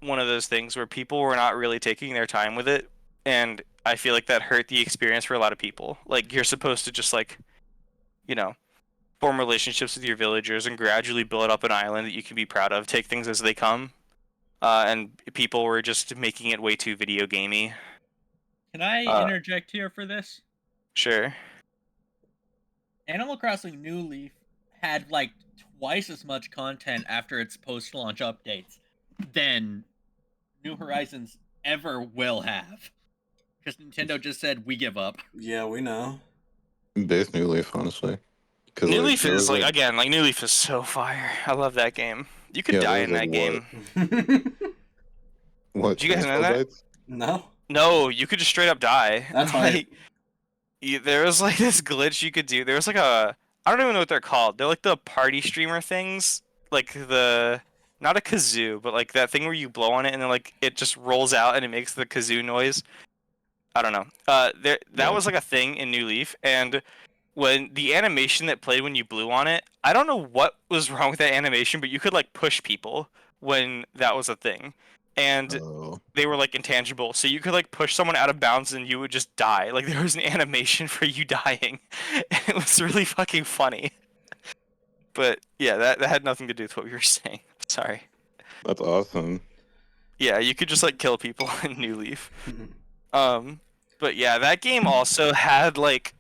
Speaker 2: one of those things where people were not really taking their time with it, and I feel like that hurt the experience for a lot of people. Like you're supposed to just like, you know, form relationships with your villagers and gradually build up an island that you can be proud of, take things as they come. And people were just making it way too video gamey.
Speaker 6: Can I interject here for this?
Speaker 2: Sure.
Speaker 6: Animal Crossing New Leaf had like twice as much content after its post-launch updates than New Horizons ever will have. Because Nintendo just said, we give up.
Speaker 4: Yeah, we know.
Speaker 3: Base New Leaf, honestly.
Speaker 2: New Leaf is like again, like New Leaf is so fire. I love that game. You could die in that game.
Speaker 3: What?
Speaker 2: Did you guys know that?
Speaker 4: No.
Speaker 2: No, you could just straight up die.
Speaker 4: That's
Speaker 2: like, there was like this glitch you could do. There was like I don't even know what they're called. They're like the party streamer things, like the not a kazoo, but like that thing where you blow on it and then like it just rolls out and it makes the kazoo noise. I don't know. That was like a thing in New Leaf, and when the animation that played when you blew on it, I don't know what was wrong with that animation, but you could like push people when that was a thing, and they were like intangible, so you could like push someone out of bounds and you would just die. Like there was an animation for you dying. It was really fucking funny. But yeah, that had nothing to do with what we were saying. Sorry.
Speaker 3: That's awesome.
Speaker 2: Yeah, you could just like kill people in New Leaf. But yeah, that game also had like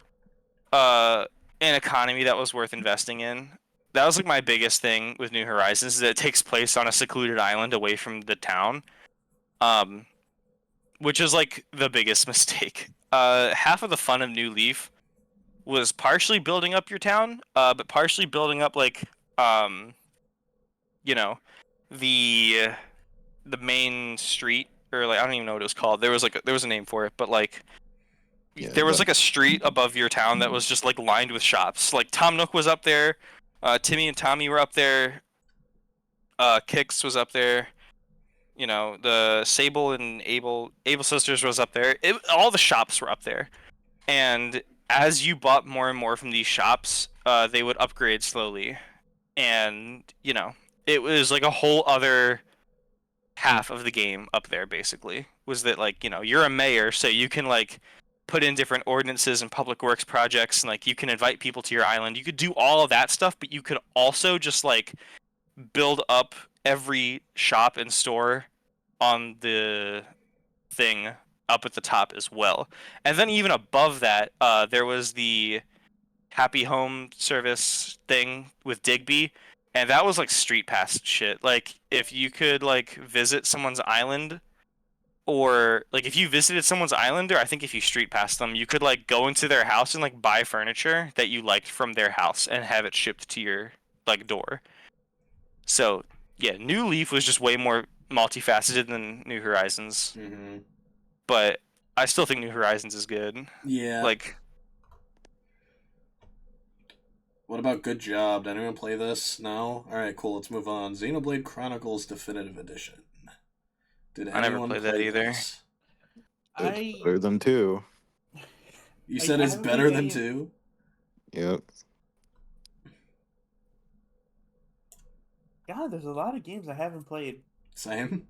Speaker 2: an economy that was worth investing in. That was like my biggest thing with New Horizons, is that it takes place on a secluded island away from the town. Which is like the biggest mistake. Half of the fun of New Leaf was partially building up your town, but partially building up like you know, the main street, or like I don't even know what it was called. There was a name for it, but like there was like a street above your town that was just like lined with shops. Like Tom Nook was up there, Timmy and Tommy were up there, Kix was up there. You know, the Sable and Able sisters was up there. All the shops were up there, and as you bought more and more from these shops, they would upgrade slowly, and you know, it was like a whole other half of the game up there. Basically, was that like, you know, you're a mayor, so you can like put in different ordinances and public works projects, and like you can invite people to your island. You could do all of that stuff, but you could also just like build up every shop and store on the thing up at the top as well. And then even above that, there was the Happy Home service thing with Digby, and that was like street pass shit. Like if you could like visit someone's island, or like if you visited someone's island, or I think if you street passed them, you could like go into their house and like buy furniture that you liked from their house and have it shipped to your like door. So yeah, New Leaf was just way more multifaceted than New Horizons.
Speaker 4: Mm-hmm.
Speaker 2: But I still think New Horizons is good.
Speaker 4: Yeah.
Speaker 2: Like,
Speaker 4: what about Good Job? Did anyone play this? No? Alright, cool, let's move on. Xenoblade Chronicles Definitive Edition. Did anyone
Speaker 2: I never played that either.
Speaker 4: This?
Speaker 3: It's better than 2.
Speaker 4: You said it's better than 2?
Speaker 3: Yep.
Speaker 5: God, there's a lot of games I haven't played.
Speaker 4: Same?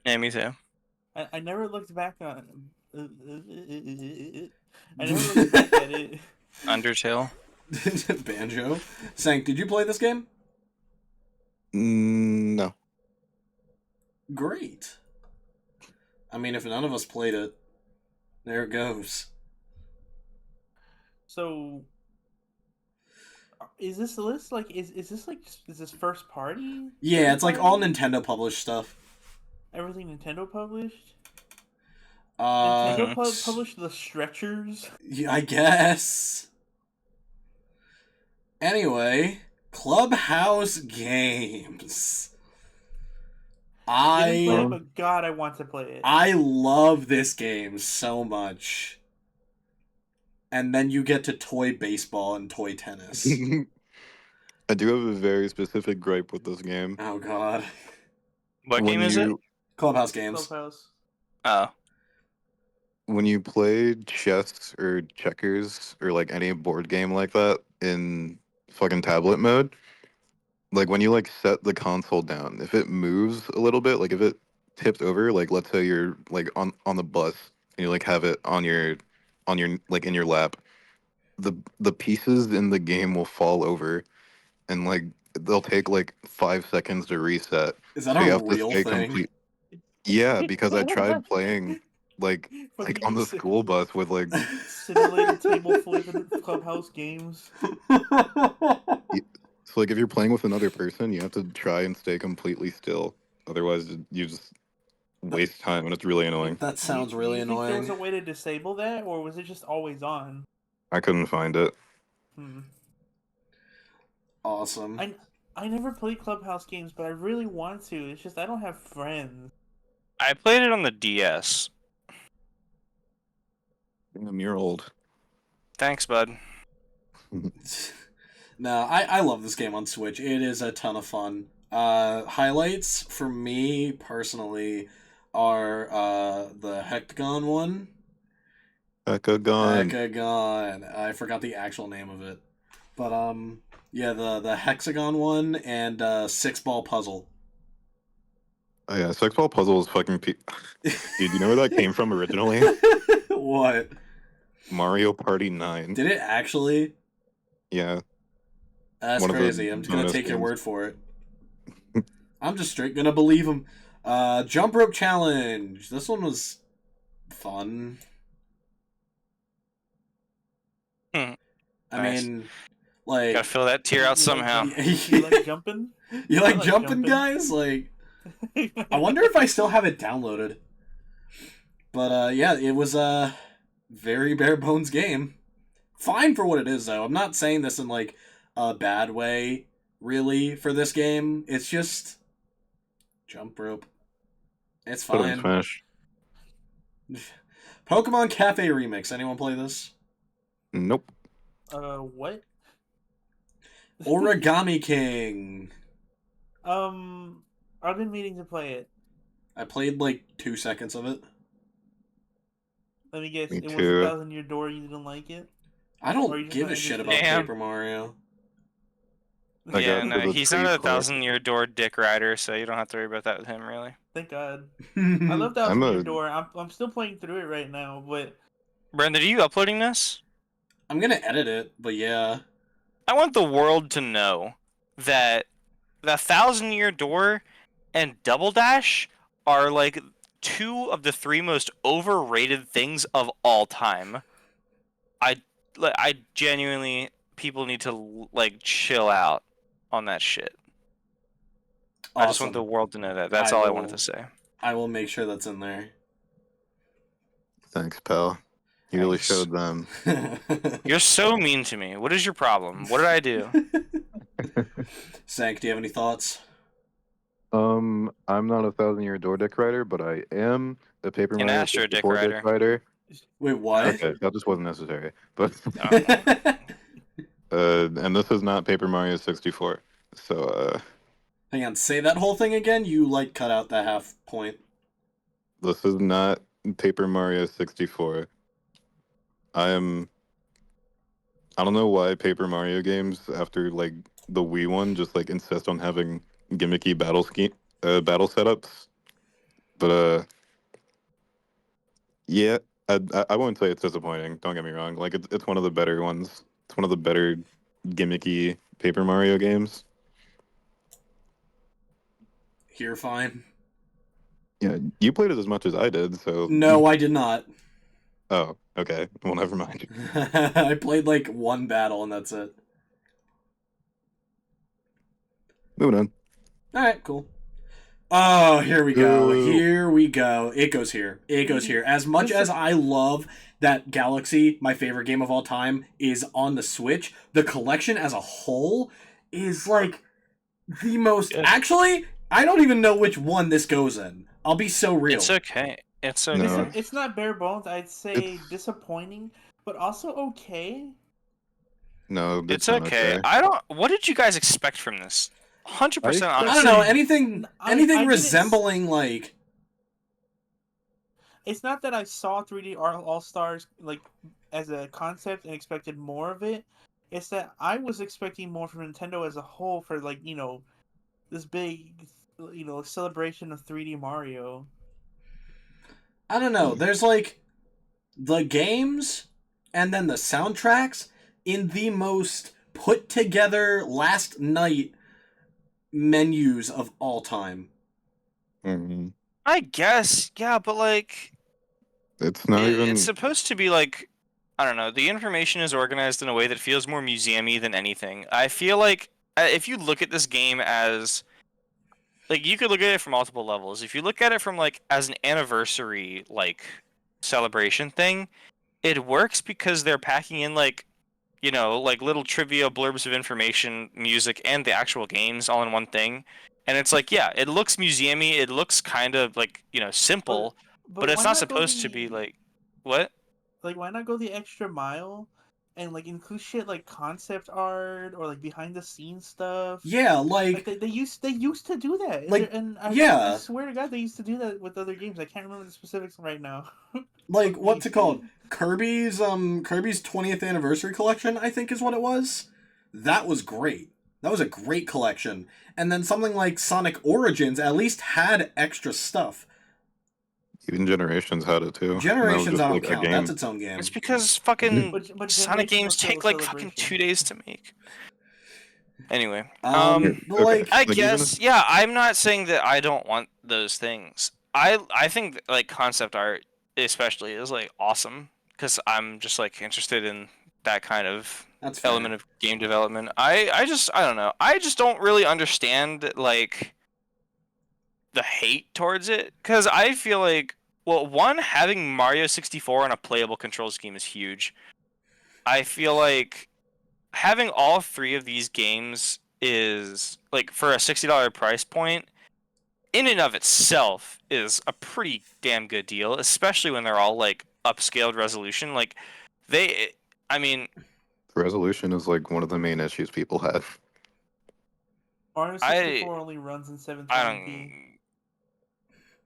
Speaker 2: Yeah, me too.
Speaker 5: I never looked back on. I never looked back at it.
Speaker 2: Undertale.
Speaker 4: Banjo. Sank, did you play this game?
Speaker 3: No.
Speaker 4: Great. I mean, if none of us played it, there it goes.
Speaker 5: So, is this list like is this first party?
Speaker 4: Yeah, it's like all Nintendo published stuff.
Speaker 5: Everything Nintendo published.
Speaker 4: Uh,
Speaker 5: Nintendo published the Stretchers.
Speaker 4: Yeah, I guess. Anyway, Clubhouse Games.
Speaker 5: Didn't play it, but God, I want to play it.
Speaker 4: I love this game so much. and then you get to toy baseball and toy tennis.
Speaker 3: I do have a very specific gripe with this game.
Speaker 4: Oh god.
Speaker 2: What game is it?
Speaker 4: Clubhouse games.
Speaker 5: Clubhouse.
Speaker 2: Oh.
Speaker 3: When you play chess or checkers or like any board game like that in fucking tablet mode, like when you like set the console down, if it moves a little bit, like if it tips over, like let's say you're like on the bus and you like have it on your like in your lap, the pieces in the game will fall over and like they'll take like 5 seconds to reset.
Speaker 4: Is that
Speaker 3: So you
Speaker 4: a
Speaker 3: have to
Speaker 4: real
Speaker 3: stay
Speaker 4: thing?
Speaker 3: complete. Yeah, because I tried playing like
Speaker 5: Fucking
Speaker 3: on the school bus with like
Speaker 5: simulated table flipping Clubhouse games.
Speaker 3: so like if you're playing with another person, you have to try and stay completely still. Otherwise, you just waste time and it's really annoying.
Speaker 4: That sounds really
Speaker 5: do you think there was
Speaker 4: annoying.
Speaker 5: a way to disable that, or was it just always on?
Speaker 3: I couldn't find it.
Speaker 4: Awesome.
Speaker 5: I never played Clubhouse games, but I really want to. It's just I don't have friends.
Speaker 2: I played it on the DS.
Speaker 3: Damn, you're old.
Speaker 2: Thanks, bud.
Speaker 4: No, I love this game on Switch. It is a ton of fun. Highlights for me personally are the Hectagon one. Hexagon. I forgot the actual name of it. But yeah, the Hexagon one and 6-ball puzzle.
Speaker 3: Oh yeah, Sex Ball Puzzle is fucking dude, you know where that came from originally?
Speaker 4: What?
Speaker 3: Mario Party 9.
Speaker 4: Did it actually?
Speaker 3: Yeah.
Speaker 4: That's
Speaker 3: One of the
Speaker 4: crazy. I'm just gonna
Speaker 3: bonus
Speaker 4: take your
Speaker 3: games.
Speaker 4: word for it. I'm just straight gonna believe him. Jump rope challenge. This one was fun.
Speaker 2: Hmm.
Speaker 4: I
Speaker 2: Nice.
Speaker 4: mean, like,
Speaker 2: Gotta fill that tear out somehow.
Speaker 5: You like jumping?
Speaker 4: you like
Speaker 5: I like
Speaker 4: jumping,
Speaker 5: jumping.
Speaker 4: guys? Like, I wonder if I still have it downloaded. But yeah, it was a very bare bones game. Fine for what it is, though. I'm not saying this in like a bad way, really, for this game. It's just jump rope. It's
Speaker 3: Put in
Speaker 4: fine.
Speaker 3: Smash.
Speaker 4: Pokemon Cafe Remix. Anyone play this?
Speaker 3: Nope.
Speaker 5: What?
Speaker 4: Origami King.
Speaker 5: I've been meaning to play it.
Speaker 4: I played like 2 seconds of it.
Speaker 5: Let me guess.
Speaker 3: Me
Speaker 5: It was
Speaker 3: too.
Speaker 5: 1,000 Year Door. You didn't like it?
Speaker 4: I
Speaker 5: Or you
Speaker 4: don't
Speaker 5: just
Speaker 4: give
Speaker 5: not
Speaker 4: a shit about
Speaker 5: interested?
Speaker 2: Damn.
Speaker 4: Paper Mario.
Speaker 3: I
Speaker 2: Yeah,
Speaker 3: got
Speaker 2: no,
Speaker 3: the
Speaker 2: he's not
Speaker 3: trade
Speaker 2: a
Speaker 3: card.
Speaker 2: 1,000-year door dick rider, so you don't have to worry about that with him, really.
Speaker 5: Thank God. I
Speaker 4: I
Speaker 5: love 1,000 Year
Speaker 3: a-
Speaker 5: Door. I'm still playing through it right now, but
Speaker 2: Brandon, are you uploading this?
Speaker 4: I'm gonna edit it, but yeah.
Speaker 2: I want the world to know that the 1,000-year door and Double Dash are like 2 of the 3 most overrated things of all time. I genuinely, people need to like chill out on that shit. I just want
Speaker 4: Awesome.
Speaker 2: the world to know that. That's
Speaker 4: I
Speaker 2: all I
Speaker 4: will-
Speaker 2: wanted to say.
Speaker 4: I will make sure that's in there.
Speaker 3: Thanks, pal. You really
Speaker 2: Thanks.
Speaker 3: showed them.
Speaker 2: You're so mean to me. What is your problem? What did I do?
Speaker 4: Sank, do you have any thoughts?
Speaker 3: I'm not a 1,000-year door dick rider, but I am a Paper
Speaker 2: An
Speaker 3: Mario
Speaker 2: Astro dick
Speaker 3: 64
Speaker 2: rider.
Speaker 3: dick rider.
Speaker 4: Wait, what?
Speaker 3: Okay, that just wasn't necessary. But
Speaker 2: Oh.
Speaker 3: and this is not Paper Mario 64. So
Speaker 4: Hang on, say that whole thing again? You, like, cut out that half point.
Speaker 3: this is not Paper Mario 64. I don't know why Paper Mario games after like the Wii one just like insist on having gimmicky battle setups. But yeah, I won't say it's disappointing. Don't get me wrong. Like it's one of the better ones. It's one of the better gimmicky Paper Mario games.
Speaker 4: Here, fine.
Speaker 3: Yeah, you played it as much as I did, so
Speaker 4: No, I did not.
Speaker 3: Oh, okay. Well, never mind.
Speaker 4: I played, like, one battle, and that's it.
Speaker 3: Moving on.
Speaker 4: Alright, cool. Oh, here we go.
Speaker 3: Ooh.
Speaker 4: Here we go. It goes here. It goes here. As much as I love that Galaxy, my favorite game of all time, is on the Switch, the collection as a whole is, like, the most...
Speaker 2: Good.
Speaker 4: Actually, I don't even know which one this goes in. I'll be so real.
Speaker 2: It's okay. It's okay.
Speaker 3: No.
Speaker 5: it's not bare bones. I'd say disappointing, but also okay.
Speaker 3: No,
Speaker 2: It's
Speaker 3: not
Speaker 2: okay. I don't. What did you guys expect from this? 100%
Speaker 3: I
Speaker 4: I don't know,
Speaker 2: honestly.
Speaker 4: anything
Speaker 5: I didn't.
Speaker 4: resembling like
Speaker 5: It's not that I saw 3D All Stars like as a concept and expected more of it. It's that I was expecting more from Nintendo as a whole for like this big celebration of 3D Mario.
Speaker 4: I don't know. There's like the games and then the soundtracks in the most put together last night menus of all time.
Speaker 3: Mm-hmm.
Speaker 2: I guess, yeah, but like,
Speaker 3: It's not
Speaker 2: it's
Speaker 3: even.
Speaker 2: supposed to be like, I don't know. The information is organized in a way that feels more museumy than anything. I feel like if you look at this game as like, you could look at it from multiple levels. If you look at it from like as an anniversary like celebration thing, it works because they're packing in like, like little trivia blurbs of information, music, and the actual games all in one thing. And it's like, yeah, it looks museumy, it looks kind of like,
Speaker 5: But
Speaker 2: simple, but
Speaker 5: but
Speaker 2: it's
Speaker 5: why
Speaker 2: not
Speaker 5: not go
Speaker 2: supposed to be
Speaker 5: the
Speaker 2: like, what?
Speaker 5: why not go the extra mile and like include shit like concept art or like behind the scenes stuff?
Speaker 4: Yeah,
Speaker 5: Like they used to do that,
Speaker 4: like
Speaker 5: and I
Speaker 4: yeah,
Speaker 5: swear to God they used to do that with other games. I can't remember the specifics right now.
Speaker 4: like
Speaker 5: Fuck me.
Speaker 4: what's it called? Kirby's 20th anniversary collection, I think is what it was. That was great. That was a great collection. And then something like Sonic Origins at least had extra stuff.
Speaker 3: Even Generations had it too, and that was
Speaker 4: Generations
Speaker 3: just
Speaker 4: I don't
Speaker 3: like a
Speaker 4: count. That's
Speaker 3: game.
Speaker 4: its own game.
Speaker 2: It's because fucking
Speaker 5: But
Speaker 2: Sonic
Speaker 5: Generations was
Speaker 2: games
Speaker 5: still a
Speaker 2: take like fucking
Speaker 5: celebration.
Speaker 2: 2 days to make. Anyway,
Speaker 4: But
Speaker 3: Okay,
Speaker 2: I
Speaker 3: like even
Speaker 2: guess, yeah, I'm not saying that I don't want those things. I think that, like, concept art especially is like awesome because I'm just like interested in that kind of
Speaker 4: that's fair.
Speaker 2: element of game development. I don't know. I just don't really understand like the hate towards it because I feel like, well, one, having Mario 64 on a playable control scheme is huge. I feel like having all three of these games is like, for a $60 price point, in and of itself is a pretty damn good deal, especially when they're all like upscaled resolution. Like, they, I mean,
Speaker 3: the resolution is like one of the main issues people have.
Speaker 5: Mario
Speaker 2: I
Speaker 5: 64 only runs in
Speaker 2: I
Speaker 5: 720p.
Speaker 2: don't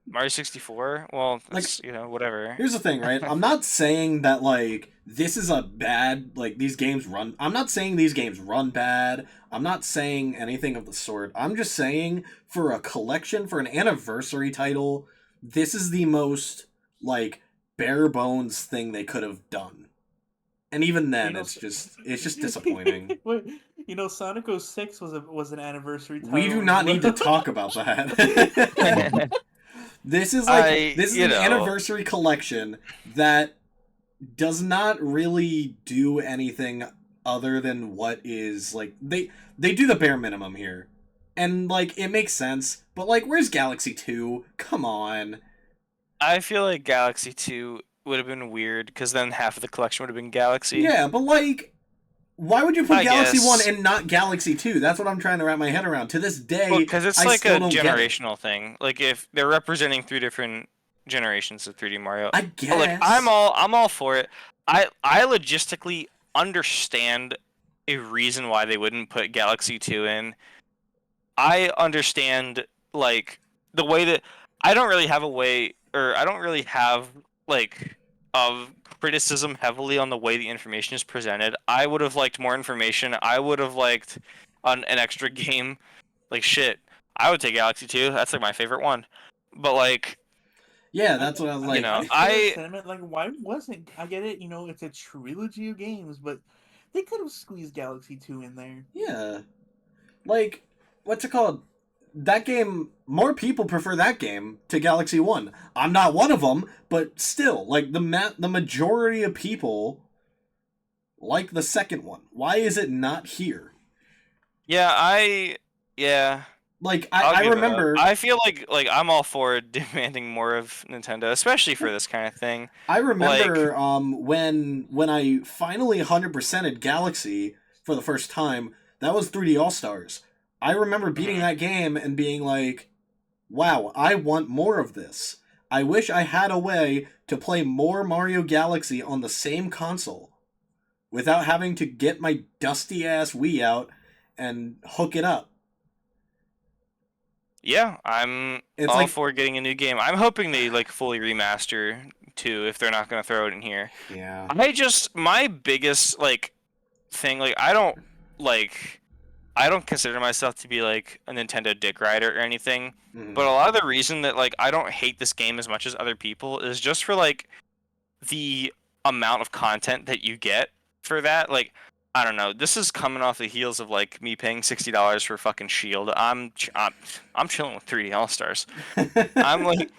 Speaker 2: Mario 64. Well,
Speaker 4: Like,
Speaker 2: it's whatever.
Speaker 4: here's the thing, right? I'm not saying that like this is a bad like these games run. I'm not saying these games run bad. I'm not saying anything of the sort. I'm just saying for a collection, for an anniversary title, this is the most like bare bones thing they could have done. And even then, it's just disappointing.
Speaker 5: Wait, Sonic 06 was an anniversary title.
Speaker 4: We do not need to talk about that. This is an anniversary collection that does not really do anything other than what is like they do the bare minimum here. And like it makes sense, but like where's Galaxy 2? Come on.
Speaker 2: I feel like Galaxy 2 would have been weird because then half of the collection would have been Galaxy.
Speaker 4: Yeah, but like why would you put
Speaker 2: I
Speaker 4: Galaxy
Speaker 2: guess.
Speaker 4: 1 and not Galaxy 2? That's what I'm trying to wrap my head around. To this day,
Speaker 2: Because it's
Speaker 4: I
Speaker 2: like
Speaker 4: still
Speaker 2: a
Speaker 4: don't get it.
Speaker 2: generational thing. Like, if they're representing three different generations of 3D Mario,
Speaker 4: I
Speaker 2: but,
Speaker 4: guess.
Speaker 2: like, I'm all for it. I logistically understand a reason why they wouldn't put Galaxy 2 in. I understand, like, the way that I don't really have a way, or I don't really have like of criticism heavily on the way the information is presented. I would have liked more information. I would have liked an extra game. Like, shit, I would take Galaxy 2. That's like my favorite one. But like,
Speaker 4: Yeah, that's what I was like.
Speaker 5: I feel the sentiment. Like, why wasn't I get it? It's a trilogy of games, but they could have squeezed Galaxy 2 in there.
Speaker 4: Yeah. Like, what's it called? That game, more people prefer that game to Galaxy 1. I'm not one of them, but still, like, the majority of people like the second one. Why is it not here?
Speaker 2: Yeah.
Speaker 4: Like,
Speaker 2: I'll
Speaker 4: I
Speaker 2: give it
Speaker 4: remember...
Speaker 2: up. I feel like I'm all for demanding more of Nintendo, especially for this kind of thing.
Speaker 4: I remember when I finally 100%ed Galaxy for the first time, that was 3D All-Stars. I remember beating that game and being like, wow, I want more of this. I wish I had a way to play more Mario Galaxy on the same console without having to get my dusty ass Wii out and hook it up.
Speaker 2: Yeah, I'm
Speaker 4: It's
Speaker 2: all
Speaker 4: like,
Speaker 2: for getting a new game. I'm hoping they like fully remaster too, if they're not gonna throw it in here.
Speaker 4: yeah.
Speaker 2: My biggest like thing, like I don't consider myself to be like a Nintendo dick rider or anything, but a lot of the reason that like I don't hate this game as much as other people is just for like the amount of content that you get for that. Like, I don't know. This is coming off the heels of like me paying $60 for fucking Shield. I'm chilling with 3D All Stars. I'm like,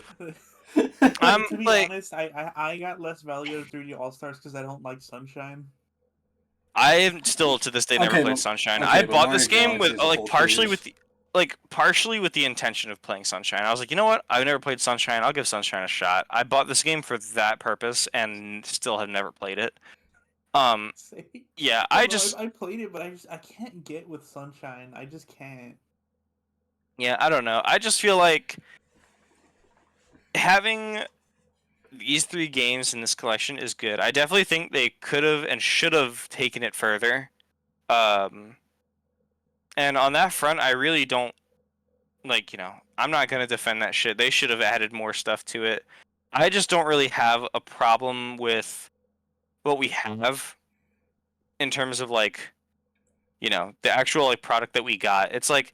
Speaker 2: I'm
Speaker 5: to be
Speaker 2: like,
Speaker 5: honest, I got less value out of 3D All Stars because I don't like Sunshine.
Speaker 2: I am still to this day never
Speaker 4: Okay,
Speaker 2: played
Speaker 4: but-
Speaker 2: Sunshine.
Speaker 4: okay,
Speaker 2: I
Speaker 4: but
Speaker 2: bought
Speaker 4: Mario
Speaker 2: this game
Speaker 4: Galaxy
Speaker 2: with
Speaker 4: is a
Speaker 2: like
Speaker 4: whole
Speaker 2: partially
Speaker 4: cruise.
Speaker 2: with the partially with the intention of playing Sunshine. I was like, you know what? I've never played Sunshine. I'll give Sunshine a shot. I bought this game for that purpose and still have never played it. Yeah, I
Speaker 5: played it, but I can't get with Sunshine. I just can't.
Speaker 2: Yeah, I don't know. I just feel like having these 3 games in this collection is good. I definitely think they could have and should have taken it further. And on that front, I really don't like, I'm not going to defend that shit. They should have added more stuff to it. I just don't really have a problem with what we have in terms of like, the actual like product that we got. It's like,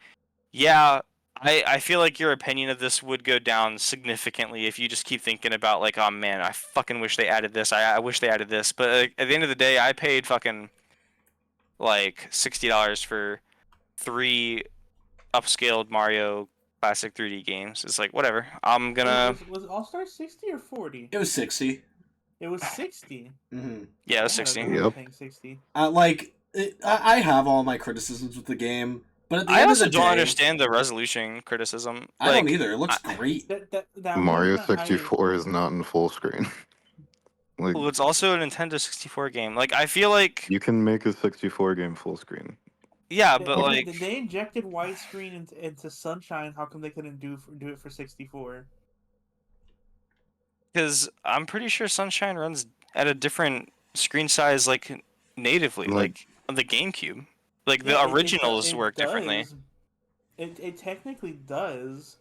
Speaker 2: yeah, I feel like your opinion of this would go down significantly if you just keep thinking about like, oh man, I fucking wish they added this. I wish they added this. But at the end of the day, I paid fucking like $60 for 3 upscaled Mario Classic 3D games. It's like whatever. I'm gonna.
Speaker 5: Was All Star 60 or 40?
Speaker 4: It was 60.
Speaker 5: It was 60.
Speaker 2: Yeah, it was
Speaker 5: I had a
Speaker 2: 60.
Speaker 5: good
Speaker 3: Yep.
Speaker 5: paying 60.
Speaker 4: I have all my criticisms with the game, but at the
Speaker 2: I
Speaker 4: end
Speaker 2: also
Speaker 4: of the
Speaker 2: don't
Speaker 4: day,
Speaker 2: understand the resolution criticism.
Speaker 4: I don't either. It looks great.
Speaker 5: That
Speaker 3: Mario
Speaker 5: one,
Speaker 3: 64 is not in full screen. Like,
Speaker 2: Well, it's also a Nintendo 64 game. Like, I feel like,
Speaker 3: you can make a 64 game full screen.
Speaker 2: yeah,
Speaker 5: They,
Speaker 2: but
Speaker 5: they-
Speaker 2: like,
Speaker 5: they injected widescreen into Sunshine. How come they couldn't do it for 64?
Speaker 2: because I'm pretty sure Sunshine runs at a different screen size, like natively, like on the GameCube. Like the originals work differently.
Speaker 5: It technically does,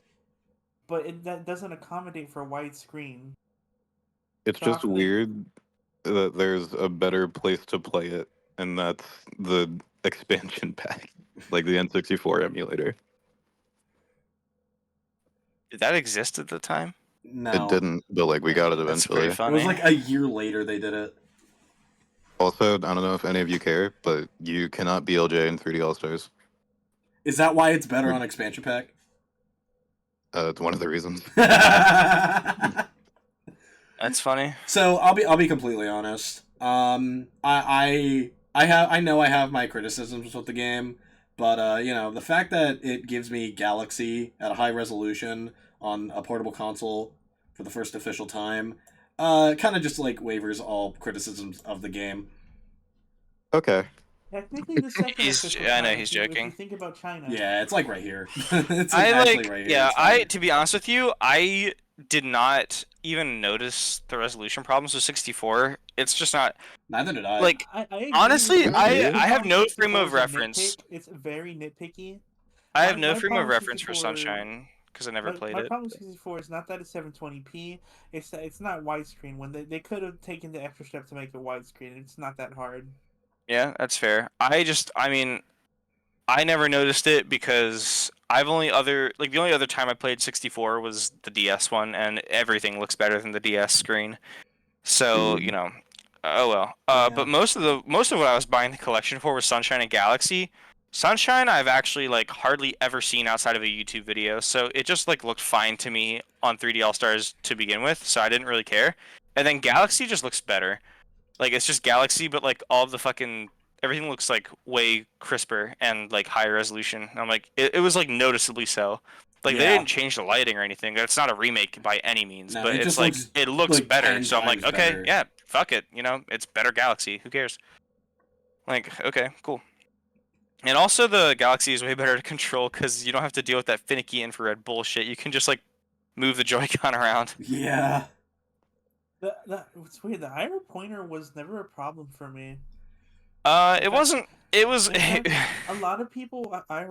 Speaker 5: but that doesn't accommodate for widescreen.
Speaker 3: It's
Speaker 5: So how
Speaker 3: just
Speaker 5: come they-
Speaker 3: weird that there's a better place to play it, and that's the expansion pack, like the N64 emulator.
Speaker 2: Did that exist at the time?
Speaker 4: No,
Speaker 3: It didn't, but like we got it
Speaker 2: That's pretty
Speaker 3: eventually.
Speaker 4: It
Speaker 2: funny.
Speaker 4: was like a year later they did it.
Speaker 3: Also, I don't know if any of you care, but you cannot BLJ in 3D All Stars.
Speaker 4: Is that why it's better on expansion pack?
Speaker 3: It's one of the reasons.
Speaker 2: That's funny.
Speaker 4: So I'll be completely honest. I know I have my criticisms with the game, but the fact that it gives me Galaxy at a high resolution on a portable console for the first official time, kind of just like wavers all criticisms of the game.
Speaker 3: Okay.
Speaker 5: Technically, the second. official
Speaker 2: I know
Speaker 5: time,
Speaker 2: he's
Speaker 5: if you
Speaker 2: joking.
Speaker 5: think about China.
Speaker 4: Yeah, it's like right here. It's like actually right here.
Speaker 2: Yeah,
Speaker 4: It's fine.
Speaker 2: to be honest with you, I did not even notice the resolution problems with 64. It's just not
Speaker 4: Neither did I.
Speaker 2: like
Speaker 5: I agree
Speaker 2: honestly,
Speaker 5: with you.
Speaker 2: I have no
Speaker 5: 64
Speaker 2: frame of
Speaker 5: is a
Speaker 2: reference.
Speaker 5: nitpick. It's very nitpicky.
Speaker 2: I have
Speaker 5: My-
Speaker 2: no
Speaker 5: my
Speaker 2: frame of
Speaker 5: problem with
Speaker 2: reference for
Speaker 5: 64
Speaker 2: Sunshine because I never played
Speaker 5: my
Speaker 2: it.
Speaker 5: problem with 64 is not that it's 720p. It's that it's not widescreen. When they could have taken the extra step to make it widescreen. It's not that hard.
Speaker 2: Yeah, that's fair. I mean, I never noticed it because the only other time I played 64 was the DS one, and everything looks better than the DS screen. So oh well.
Speaker 4: Yeah.
Speaker 2: But most of what I was buying the collection for was Sunshine and Galaxy. Sunshine I've actually like hardly ever seen outside of a YouTube video, so it just like looked fine to me on 3D All Stars to begin with, so I didn't really care. And then Galaxy just looks better. Like it's just Galaxy, but like all the fucking everything looks like way crisper and like higher resolution. I'm like it was like noticeably so. Like they
Speaker 4: Yeah.
Speaker 2: didn't change the lighting or anything. That's not a remake by any means,
Speaker 4: No,
Speaker 2: but
Speaker 4: it
Speaker 2: it's
Speaker 4: just
Speaker 2: like
Speaker 4: looks,
Speaker 2: it looks
Speaker 4: like,
Speaker 2: better.
Speaker 4: 10
Speaker 2: So I'm like,
Speaker 4: times
Speaker 2: okay,
Speaker 4: better.
Speaker 2: yeah, fuck it. It's better Galaxy. Who cares? Like, okay, cool. And also the Galaxy is way better to control because you don't have to deal with that finicky infrared bullshit. You can just like move the Joy-Con around.
Speaker 4: Yeah.
Speaker 5: It's weird. The IR pointer was never a problem for me.
Speaker 2: It wasn't. It was.
Speaker 5: In fact, a lot of people I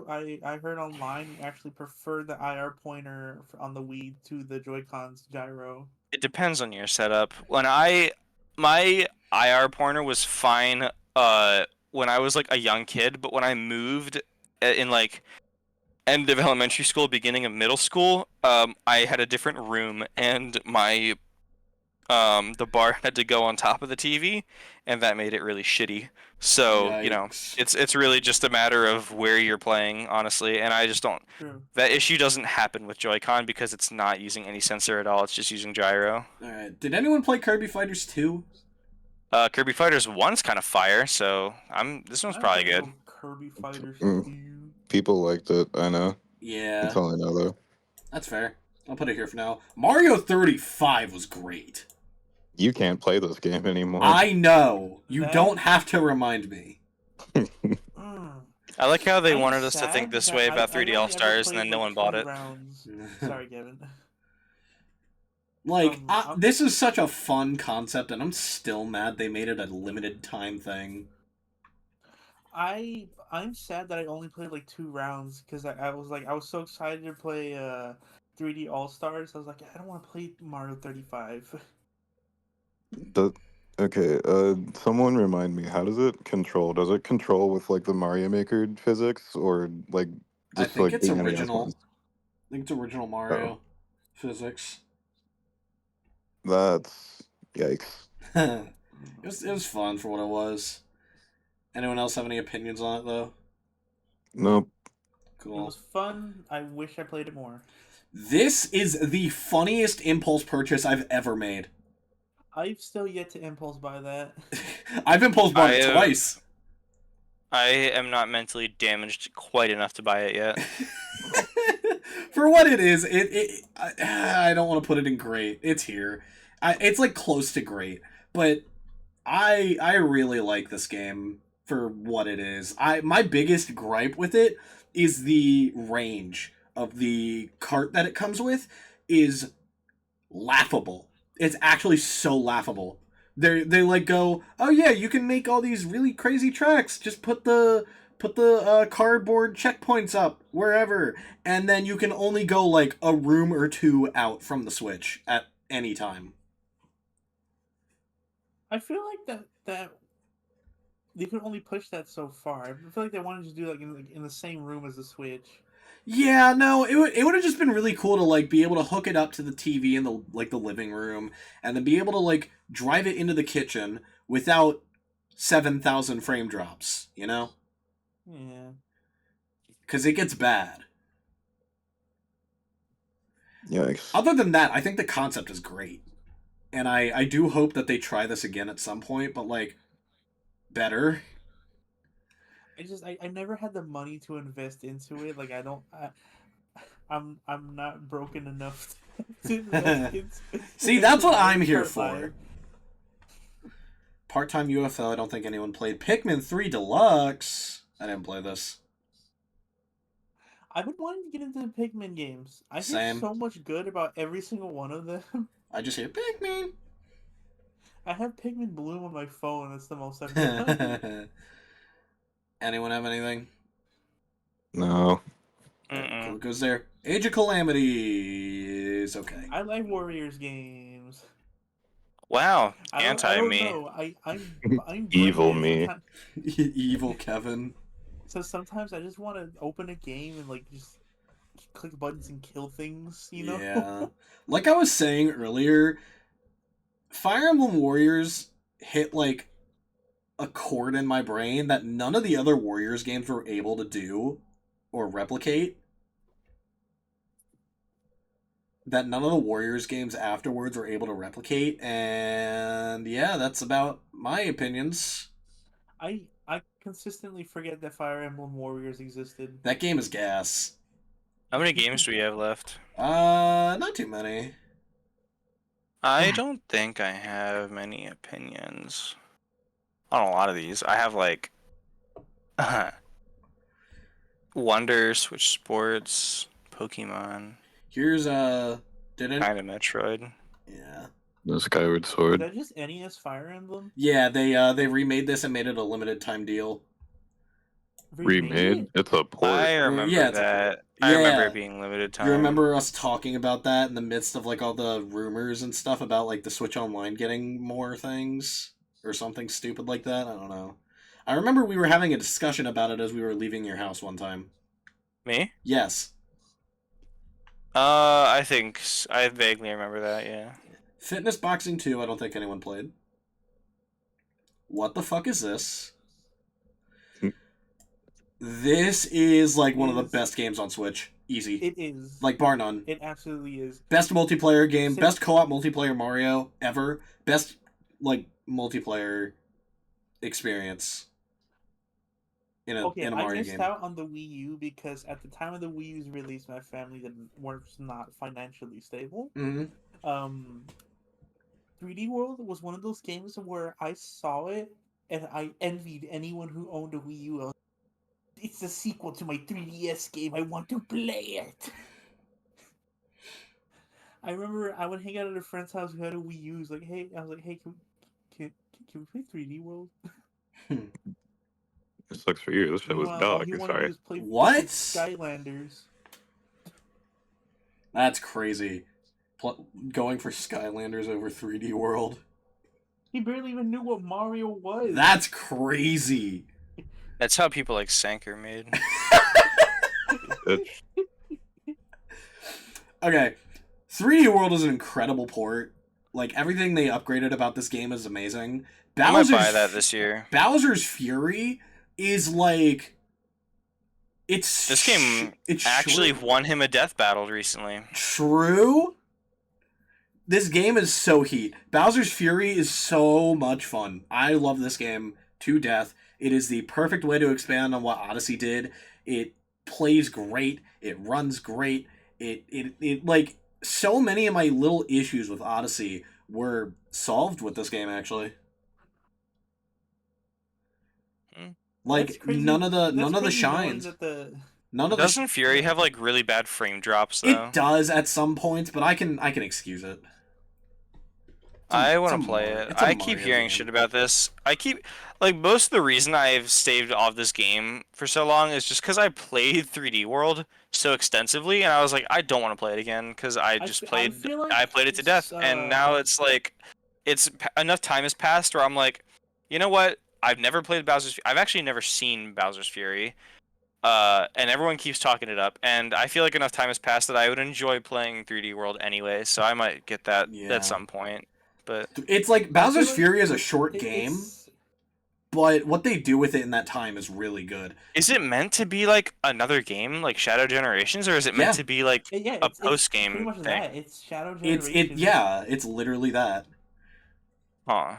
Speaker 5: heard online actually prefer the IR pointer on the Wii to the Joy-Con's gyro.
Speaker 2: It depends on your setup. My IR pointer was fine when I was like a young kid, but when I moved in like end of elementary school, beginning of middle school, I had a different room and my the bar had to go on top of the TV, and that made it really shitty. So,
Speaker 4: Yikes.
Speaker 2: it's really just a matter of where you're playing, honestly, and I just don't.
Speaker 5: True.
Speaker 2: That issue doesn't happen with Joy-Con because it's not using any sensor at all. It's just using gyro.
Speaker 4: Alright. Did anyone play Kirby Fighters 2?
Speaker 2: Kirby Fighters 1's kind of fire, so this one's probably good.
Speaker 5: Kirby Fighters 2.
Speaker 3: People liked it, I know.
Speaker 4: Yeah.
Speaker 3: That's all I know, though.
Speaker 4: That's fair. I'll put it here for now. Mario 35 was great.
Speaker 3: You can't play this game anymore.
Speaker 4: I know. You
Speaker 5: That-
Speaker 4: don't have to remind me.
Speaker 2: I like how they
Speaker 5: I'm
Speaker 2: wanted us to think
Speaker 5: sad
Speaker 2: this
Speaker 5: that
Speaker 2: way
Speaker 5: I
Speaker 2: about 3D
Speaker 5: only ever
Speaker 2: All-Stars, and
Speaker 5: played,
Speaker 2: then no
Speaker 5: like,
Speaker 2: one bought
Speaker 5: 2
Speaker 2: it.
Speaker 5: rounds. Sorry, Gavin.
Speaker 4: Like,
Speaker 5: I'm-
Speaker 4: this is such a fun concept, and I'm still mad they made it a limited time thing.
Speaker 5: I'm sad that I only played like 2 rounds because I was so excited to play 3D All Stars. I was like, I don't want to play Mario 35.
Speaker 3: Okay, someone remind me, how does it control? Does it control with, like, the Mario Maker physics, or, like,
Speaker 4: I
Speaker 3: just,
Speaker 4: think
Speaker 3: like,
Speaker 4: it's
Speaker 3: the NES
Speaker 4: original.
Speaker 3: ones?
Speaker 4: I think it's original Mario physics.
Speaker 3: That's... yikes.
Speaker 4: it was fun for what it was. Anyone else have any opinions on it, though?
Speaker 3: Nope.
Speaker 5: It
Speaker 4: Cool.
Speaker 5: was fun. I wish I played it more.
Speaker 4: This is the funniest impulse purchase I've ever made.
Speaker 5: I've still yet to impulse buy that.
Speaker 4: I've impulse bought it twice.
Speaker 2: I am not mentally damaged quite enough to buy it yet.
Speaker 4: For what it is, I don't want to put it in great. It's here. It's like close to great, but I really like this game for what it is. My biggest gripe with it is the range of the cart that it comes with is laughable. It's actually so laughable. They like go, oh yeah, you can make all these really crazy tracks. Just put the cardboard checkpoints up wherever, and then you can only go like a room or 2 out from the Switch at any time.
Speaker 5: I feel like that they could only push that so far. I feel like they wanted to do like in the same room as the Switch.
Speaker 4: Yeah, no, it would have just been really cool to like be able to hook it up to the TV in the living room, and then be able to like drive it into the kitchen without 7,000 frame drops, you know?
Speaker 5: Yeah.
Speaker 4: Because it gets bad.
Speaker 3: Yikes.
Speaker 4: Other than that, I think the concept is great. And I do hope that they try this again at some point, but like, better.
Speaker 5: I never had the money to invest into it. Like I'm not broken enough to invest into.
Speaker 4: See, that's what I'm here
Speaker 5: part-time.
Speaker 4: for. Part-time UFL, I don't think anyone played. Pikmin 3 Deluxe. I didn't play this.
Speaker 5: I've been wanting to get into the Pikmin games. I hear
Speaker 4: Same.
Speaker 5: so much good about every single one of them.
Speaker 4: I just hear Pikmin.
Speaker 5: I have Pikmin Bloom on my phone. That's the most I've done.
Speaker 4: Anyone have anything?
Speaker 3: No.
Speaker 4: Cool, goes there. Age of Calamity is okay.
Speaker 5: I like Warriors games.
Speaker 2: Wow,
Speaker 5: I don't
Speaker 2: anti-me.
Speaker 5: know. I'm
Speaker 3: Evil
Speaker 5: brilliant.
Speaker 3: me.
Speaker 5: Sometimes-
Speaker 4: Evil Kevin.
Speaker 5: So sometimes I just want to open a game and like just click buttons and kill things, you know?
Speaker 4: Yeah. Like I was saying earlier, Fire Emblem Warriors hit like a chord in my brain that none of the other Warriors games were able to do or replicate. That none of the Warriors games afterwards were able to replicate, and yeah, that's about my opinions.
Speaker 5: I consistently forget that Fire Emblem Warriors existed.
Speaker 4: That game is gas.
Speaker 2: How many games do we have left?
Speaker 4: Not too many.
Speaker 2: I don't think I have many opinions on a lot of these. I have like Wonder, Switch Sports, Pokemon.
Speaker 4: Here's Did it?
Speaker 2: Kind of Metroid.
Speaker 4: Yeah.
Speaker 3: The Skyward
Speaker 5: Is
Speaker 3: Sword.
Speaker 5: that just NES Fire Emblem?
Speaker 4: Yeah, they remade this and made it a limited time deal.
Speaker 3: Remade?
Speaker 5: it?
Speaker 3: It's a port.
Speaker 2: I remember
Speaker 4: Yeah, it's a
Speaker 2: that.
Speaker 4: port.
Speaker 2: I remember
Speaker 4: Yeah.
Speaker 2: it being limited time.
Speaker 4: You remember us talking about that in the midst of like all the rumors and stuff about like the Switch Online getting more things or something stupid like that? I don't know. I remember we were having a discussion about it as we were leaving your house one time.
Speaker 2: Me?
Speaker 4: Yes.
Speaker 2: I think I vaguely remember that. Yeah.
Speaker 4: Fitness Boxing 2, I don't think anyone played. What the fuck is this? This is like one of the best games on Switch. Easy.
Speaker 5: It is.
Speaker 4: Like bar none.
Speaker 5: It absolutely is.
Speaker 4: Best multiplayer game, best co-op multiplayer Mario ever, best like multiplayer experience in a
Speaker 5: Okay, I
Speaker 4: Mario
Speaker 5: missed
Speaker 4: game.
Speaker 5: out on the Wii U because at the time of the Wii U's release, my family was not financially stable.
Speaker 4: Mm-hmm.
Speaker 5: 3D World was one of those games where I saw it and I envied anyone who owned a Wii U. It's the sequel to my 3DS game. I want to play it. I remember I would hang out at a friend's house who had a Wii U. I was like, hey, can we play 3D World?
Speaker 3: It sucks for you. This shit was
Speaker 5: All
Speaker 3: dog.
Speaker 5: he wanted to do
Speaker 3: Sorry.
Speaker 5: was play
Speaker 4: What?
Speaker 5: Skylanders.
Speaker 4: That's crazy. Going for Skylanders over 3D World.
Speaker 5: He barely even knew what Mario was.
Speaker 4: That's crazy.
Speaker 2: That's how people like Sank are made.
Speaker 4: Okay. 3D World is an incredible port. Like, everything they upgraded about this game is amazing.
Speaker 2: I might buy that this year.
Speaker 4: Bowser's Fury is like...
Speaker 2: This game actually won him a death battle recently.
Speaker 4: True? This game is so heat. Bowser's Fury is so much fun. I love this game to death. It is the perfect way to expand on what Odyssey did. It plays great. It runs great. It like, so many of my little issues with Odyssey were solved with this game, actually. Like, none of the shines.
Speaker 2: Doesn't Fury have like really bad frame drops though?
Speaker 4: It does at some points, but I can excuse it.
Speaker 2: I want to play it. I keep hearing shit about this. Most of the reason I've staved off this game for so long is just because I played 3D World so extensively, and I was like, I don't want to play it again because I played it to death, and now it's like, enough time has passed where I'm like, you know what? I've never played I've actually never seen Bowser's Fury, and everyone keeps talking it up, and I feel like enough time has passed that I would enjoy playing 3D World anyway, so I might get that at some point. But
Speaker 4: it's like Bowser's Fury is a short game, but what they do with it in that time is really good.
Speaker 2: Is it meant to be like another game, like Shadow Generations, or is it meant to be like a post-game
Speaker 5: pretty much
Speaker 2: thing?
Speaker 5: That. It's Shadow Generations.
Speaker 4: It's literally that.
Speaker 2: Huh.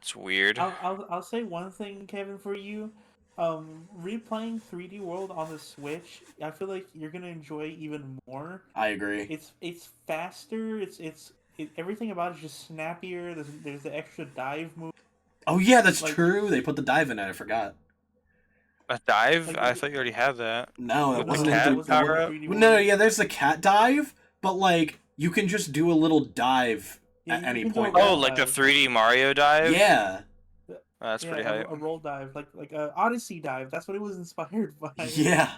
Speaker 2: It's weird.
Speaker 5: I'll say one thing, Kevin, for you. Replaying 3D World on the Switch, I feel like you're gonna enjoy even more.
Speaker 4: I agree.
Speaker 5: It's faster. Everything about it is just snappier. There's the extra dive move.
Speaker 4: Oh yeah, that's true. They put the dive in it. I forgot.
Speaker 2: A dive? I thought you already had that.
Speaker 4: No, it wasn't.
Speaker 5: No,
Speaker 4: yeah, there's the cat dive, but like you can just do a little dive at any point.
Speaker 2: Oh, like the 3D Mario dive?
Speaker 4: Yeah.
Speaker 2: That's pretty hype.
Speaker 5: A roll dive, like a Odyssey dive. That's what it was inspired by.
Speaker 4: Yeah.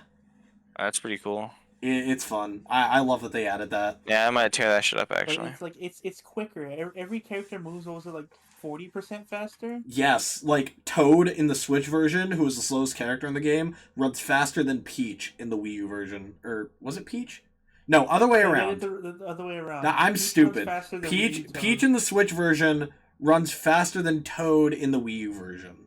Speaker 2: That's pretty cool.
Speaker 4: It's fun. I love that they added that.
Speaker 2: Yeah, I might tear that shit up actually.
Speaker 5: It's quicker. Every character moves also like 40% faster.
Speaker 4: Yes, like Toad in the Switch version, who is the slowest character in the game, runs faster than Peach in the Wii U version. Or was it Peach? No, other way around.
Speaker 5: The other way around.
Speaker 4: Now, I'm stupid. Peach in the Switch version runs faster than Toad in the Wii U version.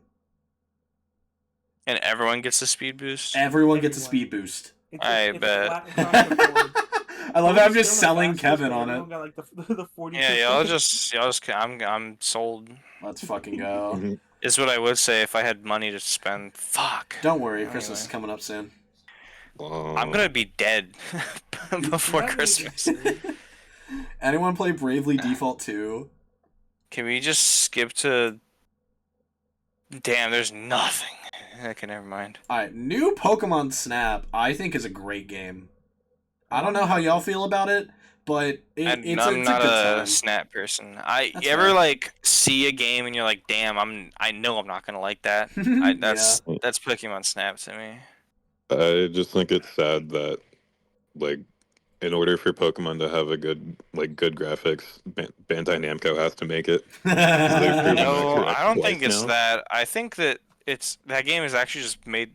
Speaker 2: And everyone gets a speed boost?
Speaker 4: Everyone gets a speed boost.
Speaker 2: I bet.
Speaker 4: I love how I'm just selling Kevin on it.
Speaker 5: Got, like, the 40%.
Speaker 2: Yeah, I'm sold.
Speaker 4: Let's fucking go.
Speaker 2: Is what I would say if I had money to spend. Fuck.
Speaker 4: Don't worry, Christmas is coming up soon.
Speaker 2: I'm gonna be dead before Christmas.
Speaker 4: Anyone play Bravely Default 2?
Speaker 2: Can we just skip to... Damn, there's nothing. Okay, never mind.
Speaker 4: Alright, new Pokemon Snap, I think, is a great game. I don't know how y'all feel about it, but
Speaker 2: And
Speaker 4: it's
Speaker 2: I'm
Speaker 4: a
Speaker 2: not
Speaker 4: good
Speaker 2: a
Speaker 4: time.
Speaker 2: snap person.
Speaker 4: That's
Speaker 2: You ever
Speaker 4: fair.
Speaker 2: like see a game and you're like, damn, I know I'm not gonna like that.
Speaker 4: Yeah.
Speaker 2: That's Pokemon Snap to me.
Speaker 3: I just think it's sad that like in order for Pokemon to have a good graphics, Bandai Namco has to make it. They've proven that
Speaker 2: No,
Speaker 3: correct
Speaker 2: I don't think
Speaker 3: twice
Speaker 2: it's
Speaker 3: now.
Speaker 2: that. I think that that game is actually just made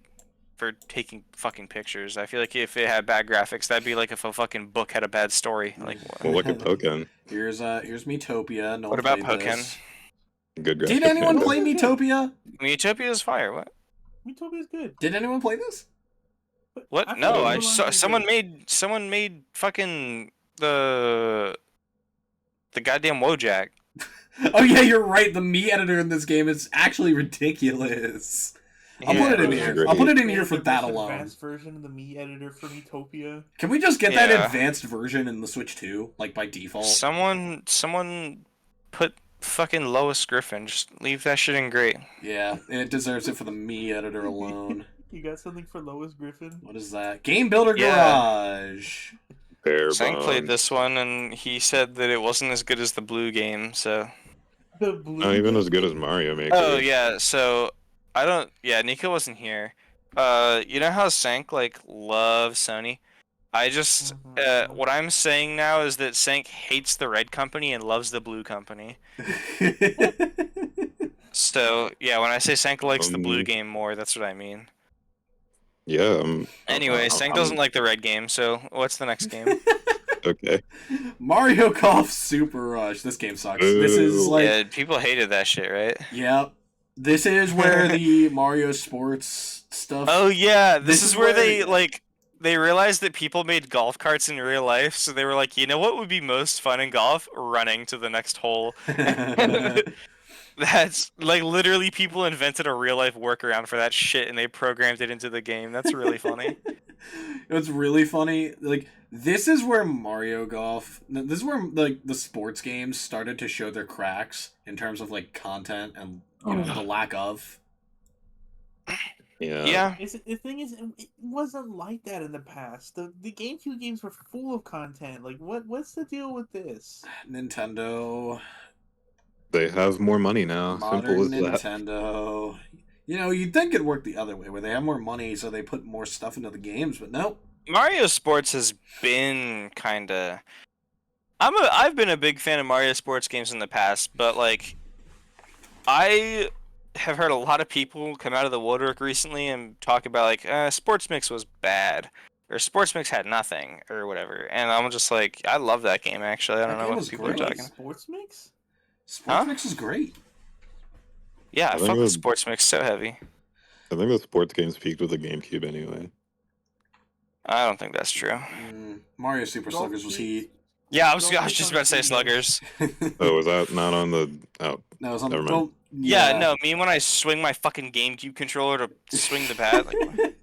Speaker 2: for taking fucking pictures. I feel like if it had bad graphics, that'd be like if a fucking book had a bad story. Like,
Speaker 3: Well, look at Pokemon.
Speaker 4: Here's Miitopia. No
Speaker 2: what
Speaker 4: one
Speaker 2: about
Speaker 4: played
Speaker 2: Pokken?
Speaker 4: this.
Speaker 3: Good
Speaker 4: Did
Speaker 3: graphics.
Speaker 4: anyone
Speaker 3: Namco.
Speaker 4: play Miitopia?
Speaker 2: Miitopia is fire. What?
Speaker 5: Miitopia's good.
Speaker 4: Did anyone play this?
Speaker 5: But
Speaker 2: What?
Speaker 5: I feel
Speaker 2: No,
Speaker 5: like
Speaker 2: I
Speaker 5: Pokemon
Speaker 2: saw
Speaker 5: is
Speaker 2: someone made fucking the goddamn Wojak.
Speaker 4: Oh yeah, you're right. The Mii editor in this game is actually ridiculous. I'll put it in
Speaker 3: Yeah,
Speaker 4: here.
Speaker 3: great.
Speaker 4: I'll put it in here
Speaker 5: the
Speaker 4: for that
Speaker 5: most
Speaker 4: alone.
Speaker 5: Advanced version of the Mii editor for Miitopia.
Speaker 4: Can we just get that
Speaker 2: Yeah.
Speaker 4: advanced version in the Switch 2, like by default?
Speaker 2: Someone put fucking Lois Griffin. Just leave that shit in great.
Speaker 4: Yeah, it deserves it for the Mii editor alone.
Speaker 5: You got something for Lois Griffin?
Speaker 4: What is that? Game Builder
Speaker 2: Yeah.
Speaker 4: Garage.
Speaker 3: Bare
Speaker 2: Sank played
Speaker 3: bones.
Speaker 2: this one and he said that it wasn't as good as the blue game, so
Speaker 5: The blue.
Speaker 3: Not even as good as Mario Maker.
Speaker 2: oh yeah, so Nico wasn't here. You know how Sank like loves Sony? I just what I'm saying now is that Sank hates the red company and loves the blue company. So yeah, when I say Sank likes the blue game more, that's what I mean.
Speaker 3: Yeah.
Speaker 2: Anyway, Sank doesn't like the red game, so what's the next game?
Speaker 3: Okay.
Speaker 4: Mario Golf Super Rush. This game sucks. This is
Speaker 3: Ooh.
Speaker 4: like,
Speaker 2: Yeah, people hated that shit, right?
Speaker 4: yeah. This is where the Mario Sports stuff.
Speaker 2: Oh yeah, this
Speaker 4: This
Speaker 2: is
Speaker 4: is
Speaker 2: where
Speaker 4: where-
Speaker 2: they realized that people made golf carts in real life, so they were like, you know what would be most fun in golf? Running to the next hole. That's like literally people invented a real life workaround for that shit and they programmed it into the game. That's really funny.
Speaker 4: It's really funny. Like, this is where Mario Golf. This is where like the sports games started to show their cracks in terms of like content and the lack of.
Speaker 3: Yeah.
Speaker 2: Yeah.
Speaker 5: The thing is, it wasn't like that in the past. The GameCube games were full of content. Like, what's the deal with this?
Speaker 4: Nintendo.
Speaker 3: They have more money now.
Speaker 4: Modern
Speaker 3: Simple as that.
Speaker 4: Nintendo. You know, you'd think it'd work the other way, where they have more money, so they put more stuff into the games, but nope.
Speaker 2: Mario Sports has been kind of I've been a big fan of Mario Sports games in the past, but like I have heard a lot of people come out of the woodwork recently and talk about like Sports Mix was bad or Sports Mix had nothing or whatever. And I'm just like I love that game actually. I don't
Speaker 4: That
Speaker 2: know
Speaker 4: game
Speaker 2: what
Speaker 4: was
Speaker 2: people
Speaker 4: great.
Speaker 2: are
Speaker 5: Like
Speaker 2: talking.
Speaker 5: Sports Mix?
Speaker 4: Sports
Speaker 2: Huh?
Speaker 4: Mix is great.
Speaker 2: Yeah, I
Speaker 3: I think
Speaker 2: fuck with
Speaker 3: it-
Speaker 2: Sports Mix so heavy.
Speaker 3: I think the sports games peaked with the GameCube anyway.
Speaker 2: I don't think that's true.
Speaker 4: Mario Super
Speaker 5: Golf
Speaker 4: Sluggers was
Speaker 5: Peaks-
Speaker 4: heat.
Speaker 2: Yeah, I was
Speaker 5: Golf
Speaker 2: just
Speaker 5: Peaks
Speaker 2: about to say
Speaker 5: on
Speaker 2: Sluggers.
Speaker 3: Oh, was that not on the? Oh,
Speaker 4: No, it was on
Speaker 3: Never
Speaker 4: the.
Speaker 3: mind.
Speaker 4: Well,
Speaker 2: Yeah, no, me when I swing my fucking GameCube controller to swing the bat, like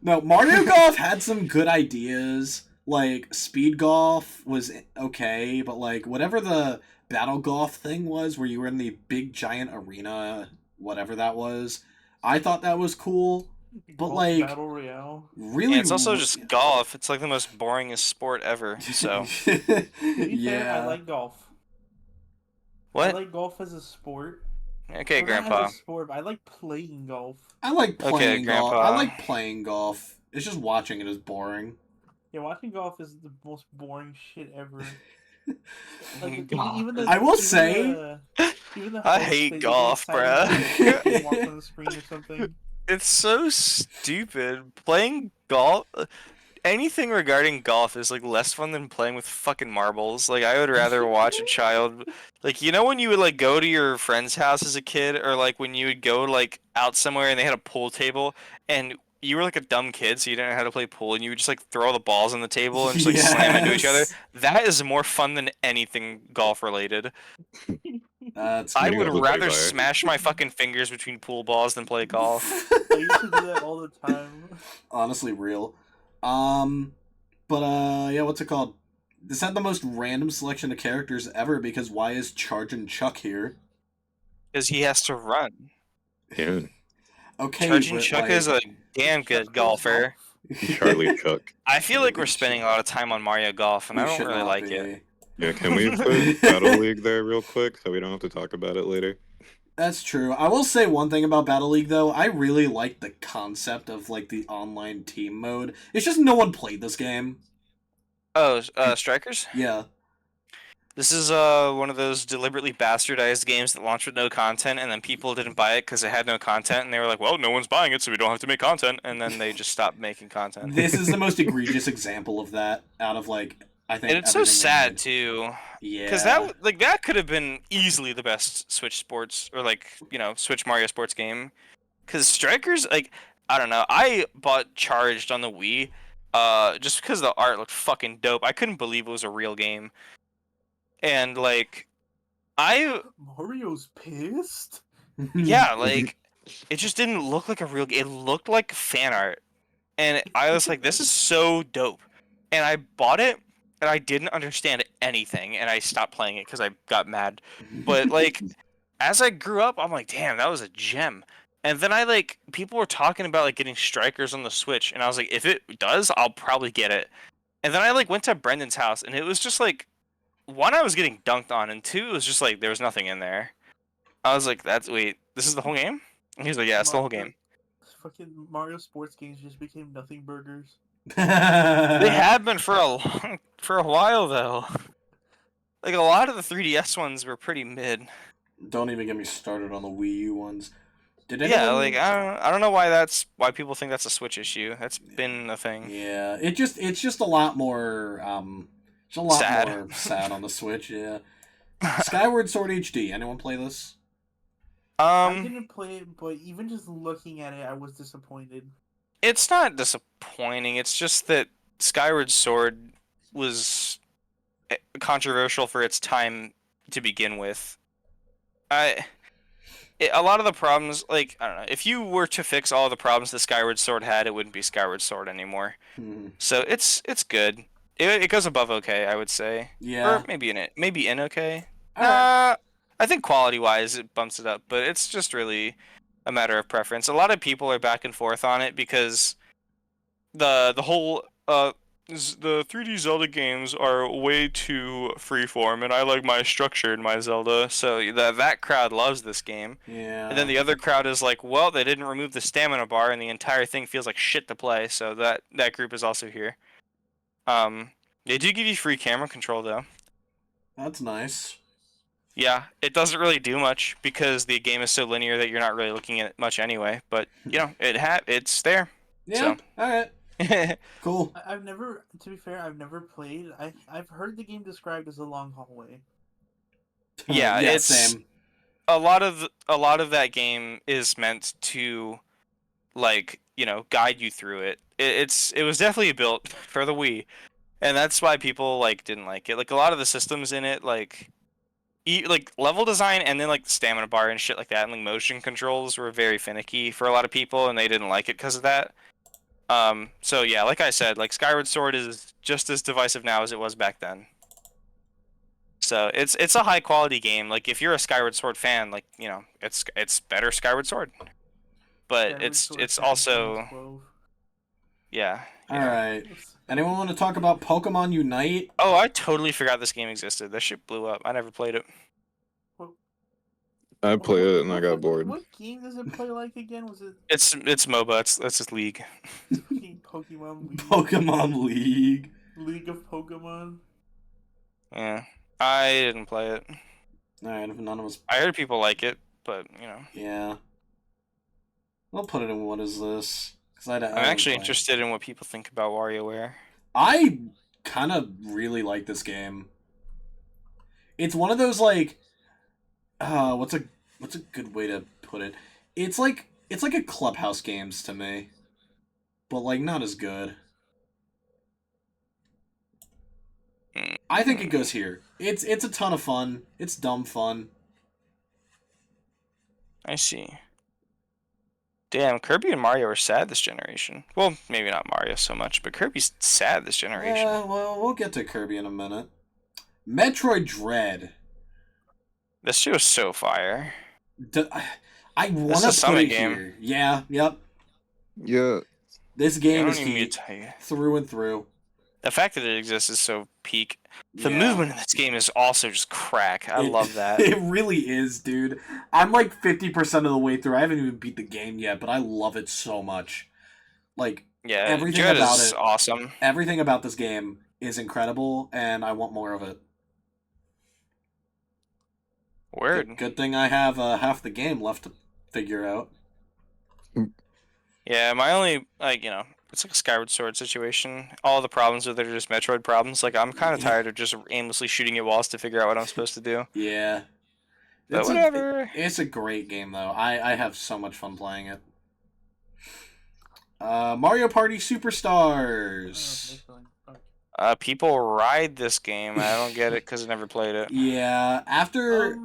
Speaker 4: No, Mario Golf had some good ideas. Like Speed Golf was okay, but like whatever the Battle Golf thing was, where you were in the big giant arena, whatever that was, I thought that was cool. But
Speaker 5: Golf
Speaker 4: like,
Speaker 5: Battle Royale.
Speaker 4: really,
Speaker 2: and it's also just golf. It's like the most boringest sport ever. So
Speaker 5: To be
Speaker 4: yeah.
Speaker 5: fair, I like golf. I
Speaker 2: what?
Speaker 5: like golf as a sport.
Speaker 2: Okay,
Speaker 5: Well, not
Speaker 2: Grandpa.
Speaker 5: as a sport, but I like playing golf.
Speaker 4: I like
Speaker 2: Okay,
Speaker 4: playing golf.
Speaker 2: Grandpa.
Speaker 4: I like playing golf. It's just watching it is boring.
Speaker 5: Yeah, watching golf is the most boring shit ever. Like,
Speaker 2: God.
Speaker 5: even the,
Speaker 4: I will
Speaker 5: even
Speaker 4: say-
Speaker 5: even the
Speaker 2: I
Speaker 5: hosts,
Speaker 2: hate
Speaker 5: they get
Speaker 2: golf,
Speaker 5: excited
Speaker 2: bruh.
Speaker 5: when they walk on the screen or something.
Speaker 2: It's so stupid. Playing golf, anything regarding golf is like less fun than playing with fucking marbles. Like I would rather watch a child, like you know when you would like go to your friend's house as a kid, or like when you would go like out somewhere and they had a pool table and you were like a dumb kid, so you didn't know how to play pool, and you would just like throw all the balls on the table and just like slam into each other.
Speaker 4: Yes.
Speaker 2: That is more fun than anything golf related.
Speaker 4: That's
Speaker 2: I
Speaker 3: think
Speaker 2: would
Speaker 3: that's a
Speaker 2: rather
Speaker 3: big fire.
Speaker 2: smash my fucking fingers between pool balls than play golf.
Speaker 5: I used to do that all the time.
Speaker 4: Honestly, real. Yeah, what's it called? This had the most random selection of characters ever because why is Chargin' Chuck here?
Speaker 2: Because he has to run.
Speaker 3: yeah.
Speaker 4: Okay,
Speaker 2: Charging
Speaker 4: but,
Speaker 2: Chuck
Speaker 4: like,
Speaker 2: is a damn good
Speaker 5: Chuck plays
Speaker 2: golfer.
Speaker 3: Charlie Chuck.
Speaker 2: I feel like we're spending a lot of time on Mario Golf, and
Speaker 4: We
Speaker 2: I don't
Speaker 4: should
Speaker 2: really
Speaker 4: not
Speaker 2: like
Speaker 4: be.
Speaker 2: it.
Speaker 3: Yeah, can we put Battle League there real quick so we don't have to talk about it later?
Speaker 4: That's true. I will say one thing about Battle League though. I really like the concept of like the online team mode. It's just no one played this game.
Speaker 2: Oh, Strikers?
Speaker 4: Yeah.
Speaker 2: This is one of those deliberately bastardized games that launched with no content, and then people didn't buy it because it had no content, and they were like, well, no one's buying it, so we don't have to make content, and then they just stopped making content.
Speaker 4: This is the most egregious example of that out of like I think.
Speaker 2: And it's so
Speaker 4: everything they
Speaker 2: sad
Speaker 4: made.
Speaker 2: too.
Speaker 4: Yeah.
Speaker 2: Because that could have been easily the best Switch sports, or Switch Mario sports game. Because Strikers, I don't know, I bought Charged on the Wii, just because the art looked fucking dope. I couldn't believe it was a real game. And
Speaker 5: Mario's pissed.
Speaker 2: yeah, it just didn't look like a real game. It looked like fan art, and I was like, this is so dope. And I bought it, and I didn't understand anything, and I stopped playing it because I got mad. But as I grew up, I'm like, damn, that was a gem. And then people were talking about getting Strikers on the Switch, and I was like, if it does, I'll probably get it. And then I went to Brendan's house, and it was just one, I was getting dunked on, and two, it was just there was nothing in there. I was like, wait, this is the whole game? And he was like, yeah, it's the whole game.
Speaker 5: Fucking Mario sports games just became nothing burgers.
Speaker 2: They have been for a while though. A lot of the 3DS ones were pretty mid.
Speaker 4: Don't even get me started on the Wii U ones. Did
Speaker 2: Yeah,
Speaker 4: anyone...
Speaker 2: I don't know why people think that's a Switch issue. That's been a thing.
Speaker 4: Yeah, it's just a lot more it's a lot
Speaker 2: Sad.
Speaker 4: more sad on the Switch. Yeah. Skyward Sword HD. Anyone play this?
Speaker 5: I didn't play it, but even just looking at it, I was disappointed.
Speaker 2: It's not disappointing. It's just that Skyward Sword was controversial for its time to begin with. A lot of the problems, I don't know, if you were to fix all the problems that Skyward Sword had, it wouldn't be Skyward Sword anymore. So it's good. It goes above okay, I would say.
Speaker 4: Yeah.
Speaker 2: Or maybe in okay.
Speaker 4: Alright.
Speaker 2: I think quality-wise it bumps it up, but it's just really a matter of preference. A lot of people are back and forth on it because the whole the 3D Zelda games are way too freeform, and I like my structure in my Zelda, so that crowd loves this game.
Speaker 4: Yeah.
Speaker 2: And then the other crowd is like, well, they didn't remove the stamina bar, and the entire thing feels like shit to play, so that group is also here. They do give you free camera control, though.
Speaker 4: That's nice.
Speaker 2: Yeah, it doesn't really do much, because the game is so linear that you're not really looking at it much anyway, but, it's there.
Speaker 4: Yeah, alright.
Speaker 2: So.
Speaker 4: Cool.
Speaker 5: I've never, to be fair, I've never played. I've heard the game described as a long hallway.
Speaker 2: Yeah, it's
Speaker 4: same.
Speaker 2: a lot of that game is meant to guide you through it. It was definitely built for the Wii, and that's why people didn't like it. A lot of the systems in it, level design and then the stamina bar and shit like that, and motion controls were very finicky for a lot of people, and they didn't like it because of that. So yeah, like I said, Skyward Sword is just as divisive now as it was back then. So it's a high quality game. If you're a Skyward Sword fan, it's better Skyward Sword. But
Speaker 5: Skyward
Speaker 2: it's
Speaker 5: Sword
Speaker 2: it's
Speaker 5: Fan
Speaker 2: also
Speaker 5: 12.
Speaker 2: yeah.
Speaker 4: Alright. Anyone want to talk about Pokemon Unite?
Speaker 2: Oh, I totally forgot this game existed. That shit blew up. I never played it.
Speaker 3: I played it and I got bored.
Speaker 5: What game does it play like again? Was it
Speaker 2: It's MOBA. It's just League.
Speaker 5: Pokemon League?
Speaker 4: Pokemon League.
Speaker 5: League of Pokemon?
Speaker 2: Yeah, I didn't play it.
Speaker 4: Alright, if none of us...
Speaker 2: I heard people like it, but
Speaker 4: Yeah. I'll put it in what is this?
Speaker 2: I'm actually interested in what people think about WarioWare.
Speaker 4: I kind of really like this game. It's one of those what's a good way to put it? It's like a Clubhouse games to me, but not as good. I think it goes here. It's a ton of fun. It's dumb fun.
Speaker 2: I see. Damn, Kirby and Mario are sad this generation. Well, maybe not Mario so much, but Kirby's sad this generation.
Speaker 4: Yeah, well, we'll get to Kirby in a minute. Metroid Dread.
Speaker 2: This shit was so fire.
Speaker 4: I want to put it here. Yeah, yep.
Speaker 3: Yeah,
Speaker 4: This game
Speaker 2: I
Speaker 4: is
Speaker 2: don't even need
Speaker 4: heat
Speaker 2: to tell you.
Speaker 4: through and through.
Speaker 2: The fact that it exists is so peak. The
Speaker 4: Yeah.
Speaker 2: movement in this game is also just crack. I love that.
Speaker 4: It really is, dude. I'm like 50% of the way through. I haven't even beat the game yet, but I love it so much. Like,
Speaker 2: Yeah,
Speaker 4: everything
Speaker 2: Dread
Speaker 4: about
Speaker 2: is
Speaker 4: it,
Speaker 2: awesome.
Speaker 4: everything about this game is incredible, and I want more of it.
Speaker 2: Word.
Speaker 4: Good thing I have half the game left to figure out.
Speaker 2: Yeah, my only it's like a Skyward Sword situation. All the problems with it are just Metroid problems. Like I'm kind of tired of just aimlessly shooting at walls to figure out what I'm supposed to do.
Speaker 4: Yeah.
Speaker 2: But whatever.
Speaker 4: It's a great game, though. I have so much fun playing it. Mario Party Superstars.
Speaker 2: People ride this game. I don't get it because I never played it.
Speaker 4: Yeah, after...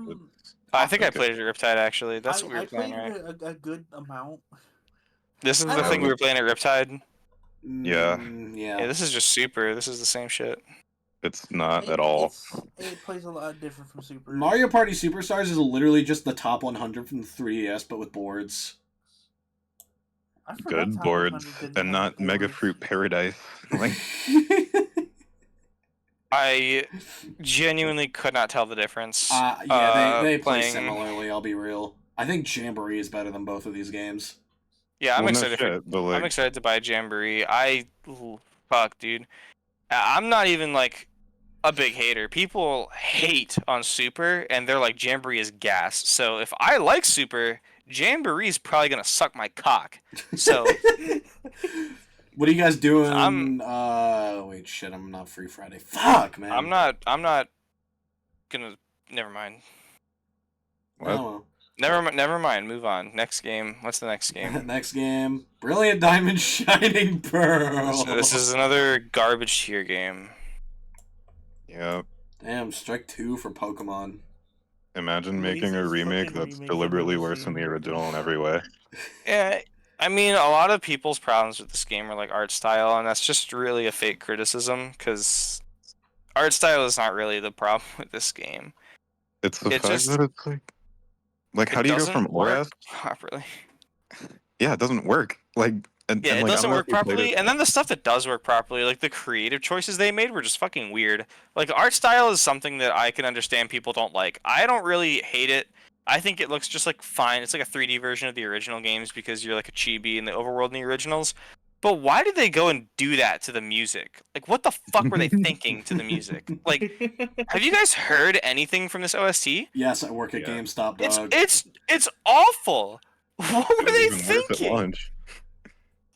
Speaker 2: I think I played it at Riptide, actually. That's what we were
Speaker 5: I
Speaker 2: playing,
Speaker 5: played
Speaker 2: right?
Speaker 5: a good amount.
Speaker 2: This is
Speaker 5: I
Speaker 2: the
Speaker 5: don't
Speaker 2: thing we
Speaker 5: know.
Speaker 2: were playing at Riptide?
Speaker 3: Yeah.
Speaker 2: Yeah,
Speaker 4: Yeah.
Speaker 2: this is just Super. This is the same shit.
Speaker 3: It's not at all.
Speaker 5: It plays a lot different from Super.
Speaker 4: Mario Party Superstars is literally just the top 100 from the 3DS, but with boards.
Speaker 5: I forgot
Speaker 3: Good
Speaker 5: Top
Speaker 3: boards
Speaker 5: 100 didn't
Speaker 3: and
Speaker 5: have
Speaker 3: not Mega
Speaker 5: boards.
Speaker 3: Fruit Paradise. Like,
Speaker 2: I genuinely could not tell the difference.
Speaker 4: Yeah, they play
Speaker 2: playing...
Speaker 4: similarly, I'll be real. I think Jamboree is better than both of these games.
Speaker 2: Yeah, I'm
Speaker 3: well, no
Speaker 2: excited.
Speaker 3: shit, but like,
Speaker 2: I'm excited to buy Jamboree. Fuck, dude. I'm not even like a big hater. People hate on Super, and they're like Jamboree is gas. So if I like Super, Jamboree's probably gonna suck my cock. So
Speaker 4: What are you guys doing?
Speaker 2: I'm-
Speaker 4: Wait, shit, I'm not free Friday. Fuck, man.
Speaker 2: I'm not gonna. Never mind.
Speaker 3: what?
Speaker 4: Oh,
Speaker 2: Never mind. Move on. Next game. What's the next
Speaker 4: well.
Speaker 2: game?
Speaker 4: Next game, Brilliant Diamond Shining Pearl.
Speaker 2: So this is another garbage tier game.
Speaker 3: Yeah.
Speaker 4: Damn, strike 2 for Pokemon.
Speaker 3: Imagine making a
Speaker 5: Laziest
Speaker 3: remake
Speaker 5: fucking
Speaker 3: that's
Speaker 5: remake I've
Speaker 3: deliberately
Speaker 5: ever
Speaker 3: worse than
Speaker 5: seen.
Speaker 3: the original in every way.
Speaker 2: Yeah, I mean, a lot of people's problems with this game are like art style, and that's just really a fake criticism because art style is not really the problem with this game.
Speaker 3: It's the
Speaker 2: It
Speaker 3: fact
Speaker 2: just-
Speaker 3: that it's like how
Speaker 2: It
Speaker 3: do you go
Speaker 2: doesn't
Speaker 3: from
Speaker 2: work
Speaker 3: OS?
Speaker 2: properly.
Speaker 3: Yeah, it doesn't work. Like,
Speaker 2: Yeah,
Speaker 3: and
Speaker 2: it
Speaker 3: like, I
Speaker 2: doesn't
Speaker 3: don't know
Speaker 2: work
Speaker 3: if you played
Speaker 2: properly,
Speaker 3: it.
Speaker 2: and then the stuff that does work properly, like the creative choices they made, were just fucking weird. Like the art style is something that I can understand people don't like. I don't really hate it. I think it looks just like fine. It's like a 3D version of the original games because you're like a chibi in the overworld in the originals. But why did they go and do that to the music? Like, what the fuck were they thinking to the music? Like, have you guys heard anything from this OST?
Speaker 4: Yes, I work at
Speaker 3: Yeah.
Speaker 4: GameStop, dog.
Speaker 2: It's awful. What
Speaker 3: It
Speaker 2: were
Speaker 3: was
Speaker 2: they
Speaker 3: even worse at
Speaker 2: thinking?
Speaker 3: launch.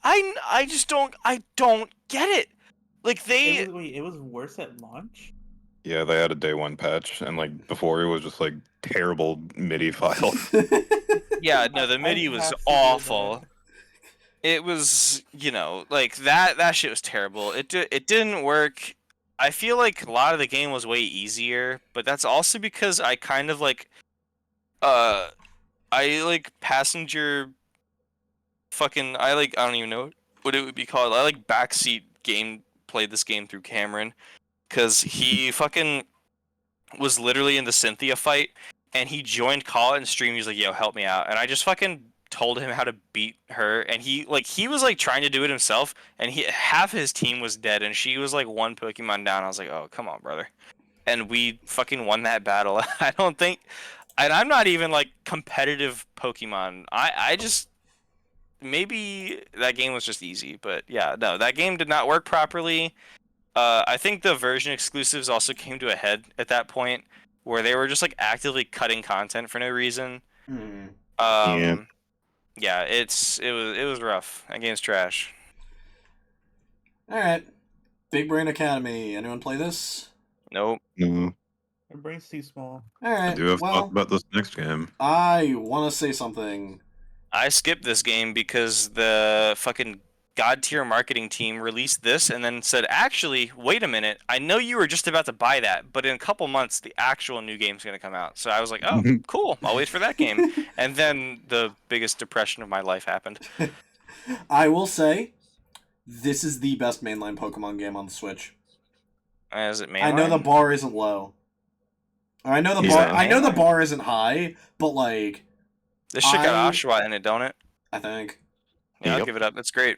Speaker 2: I just don't get it. Like they
Speaker 5: It was worse at launch?
Speaker 3: Yeah, they had a day one patch, and like before it was just like terrible MIDI files.
Speaker 2: yeah, no, the
Speaker 5: I
Speaker 2: MIDI was
Speaker 5: have to do
Speaker 2: awful.
Speaker 5: that.
Speaker 2: It was, like that shit was terrible. It didn't work. I feel like a lot of the game was way easier, but that's also because I kind of like I like passenger I don't even know what it would be called. I like backseat game played this game through Cameron cuz he fucking was literally in the Cynthia fight and he joined call it and stream. He was like, "Yo, help me out." And I just fucking told him how to beat her and he was like trying to do it himself and half his team was dead and she was like one Pokemon down. I was like, "Oh, come on, brother." And we fucking won that battle. I don't think and I'm not even like competitive Pokemon. I just maybe that game was just easy, but yeah, no, that game did not work properly. I think the version exclusives also came to a head at that point, where they were just like actively cutting content for no reason.
Speaker 4: Hmm.
Speaker 2: Yeah, it was rough. That game's trash.
Speaker 4: Alright. Big Brain Academy. Anyone play this?
Speaker 2: Nope.
Speaker 3: No,
Speaker 5: My brain's too small.
Speaker 3: I
Speaker 4: Alright.
Speaker 3: do have
Speaker 4: Well,
Speaker 3: thoughts about this next game.
Speaker 4: I want to say something.
Speaker 2: I skipped this game because the fucking god tier marketing team released this and then said, actually, wait a minute, I know you were just about to buy that, but in a couple months the actual new game's gonna come out. So I was like, oh, cool, I'll wait for that game. And then the biggest depression of my life happened.
Speaker 4: I will say, this is the best mainline Pokemon game on the Switch.
Speaker 2: Is it mainline?
Speaker 4: I know the bar isn't low. Or I know the
Speaker 3: Yeah.
Speaker 4: bar. I know the
Speaker 2: Mainline?
Speaker 4: bar isn't high, but like,
Speaker 2: This shit got
Speaker 4: I-
Speaker 2: Oshawott in it, don't it?
Speaker 4: I think.
Speaker 2: Yeah, I'll
Speaker 3: Yep.
Speaker 2: give it up. That's great.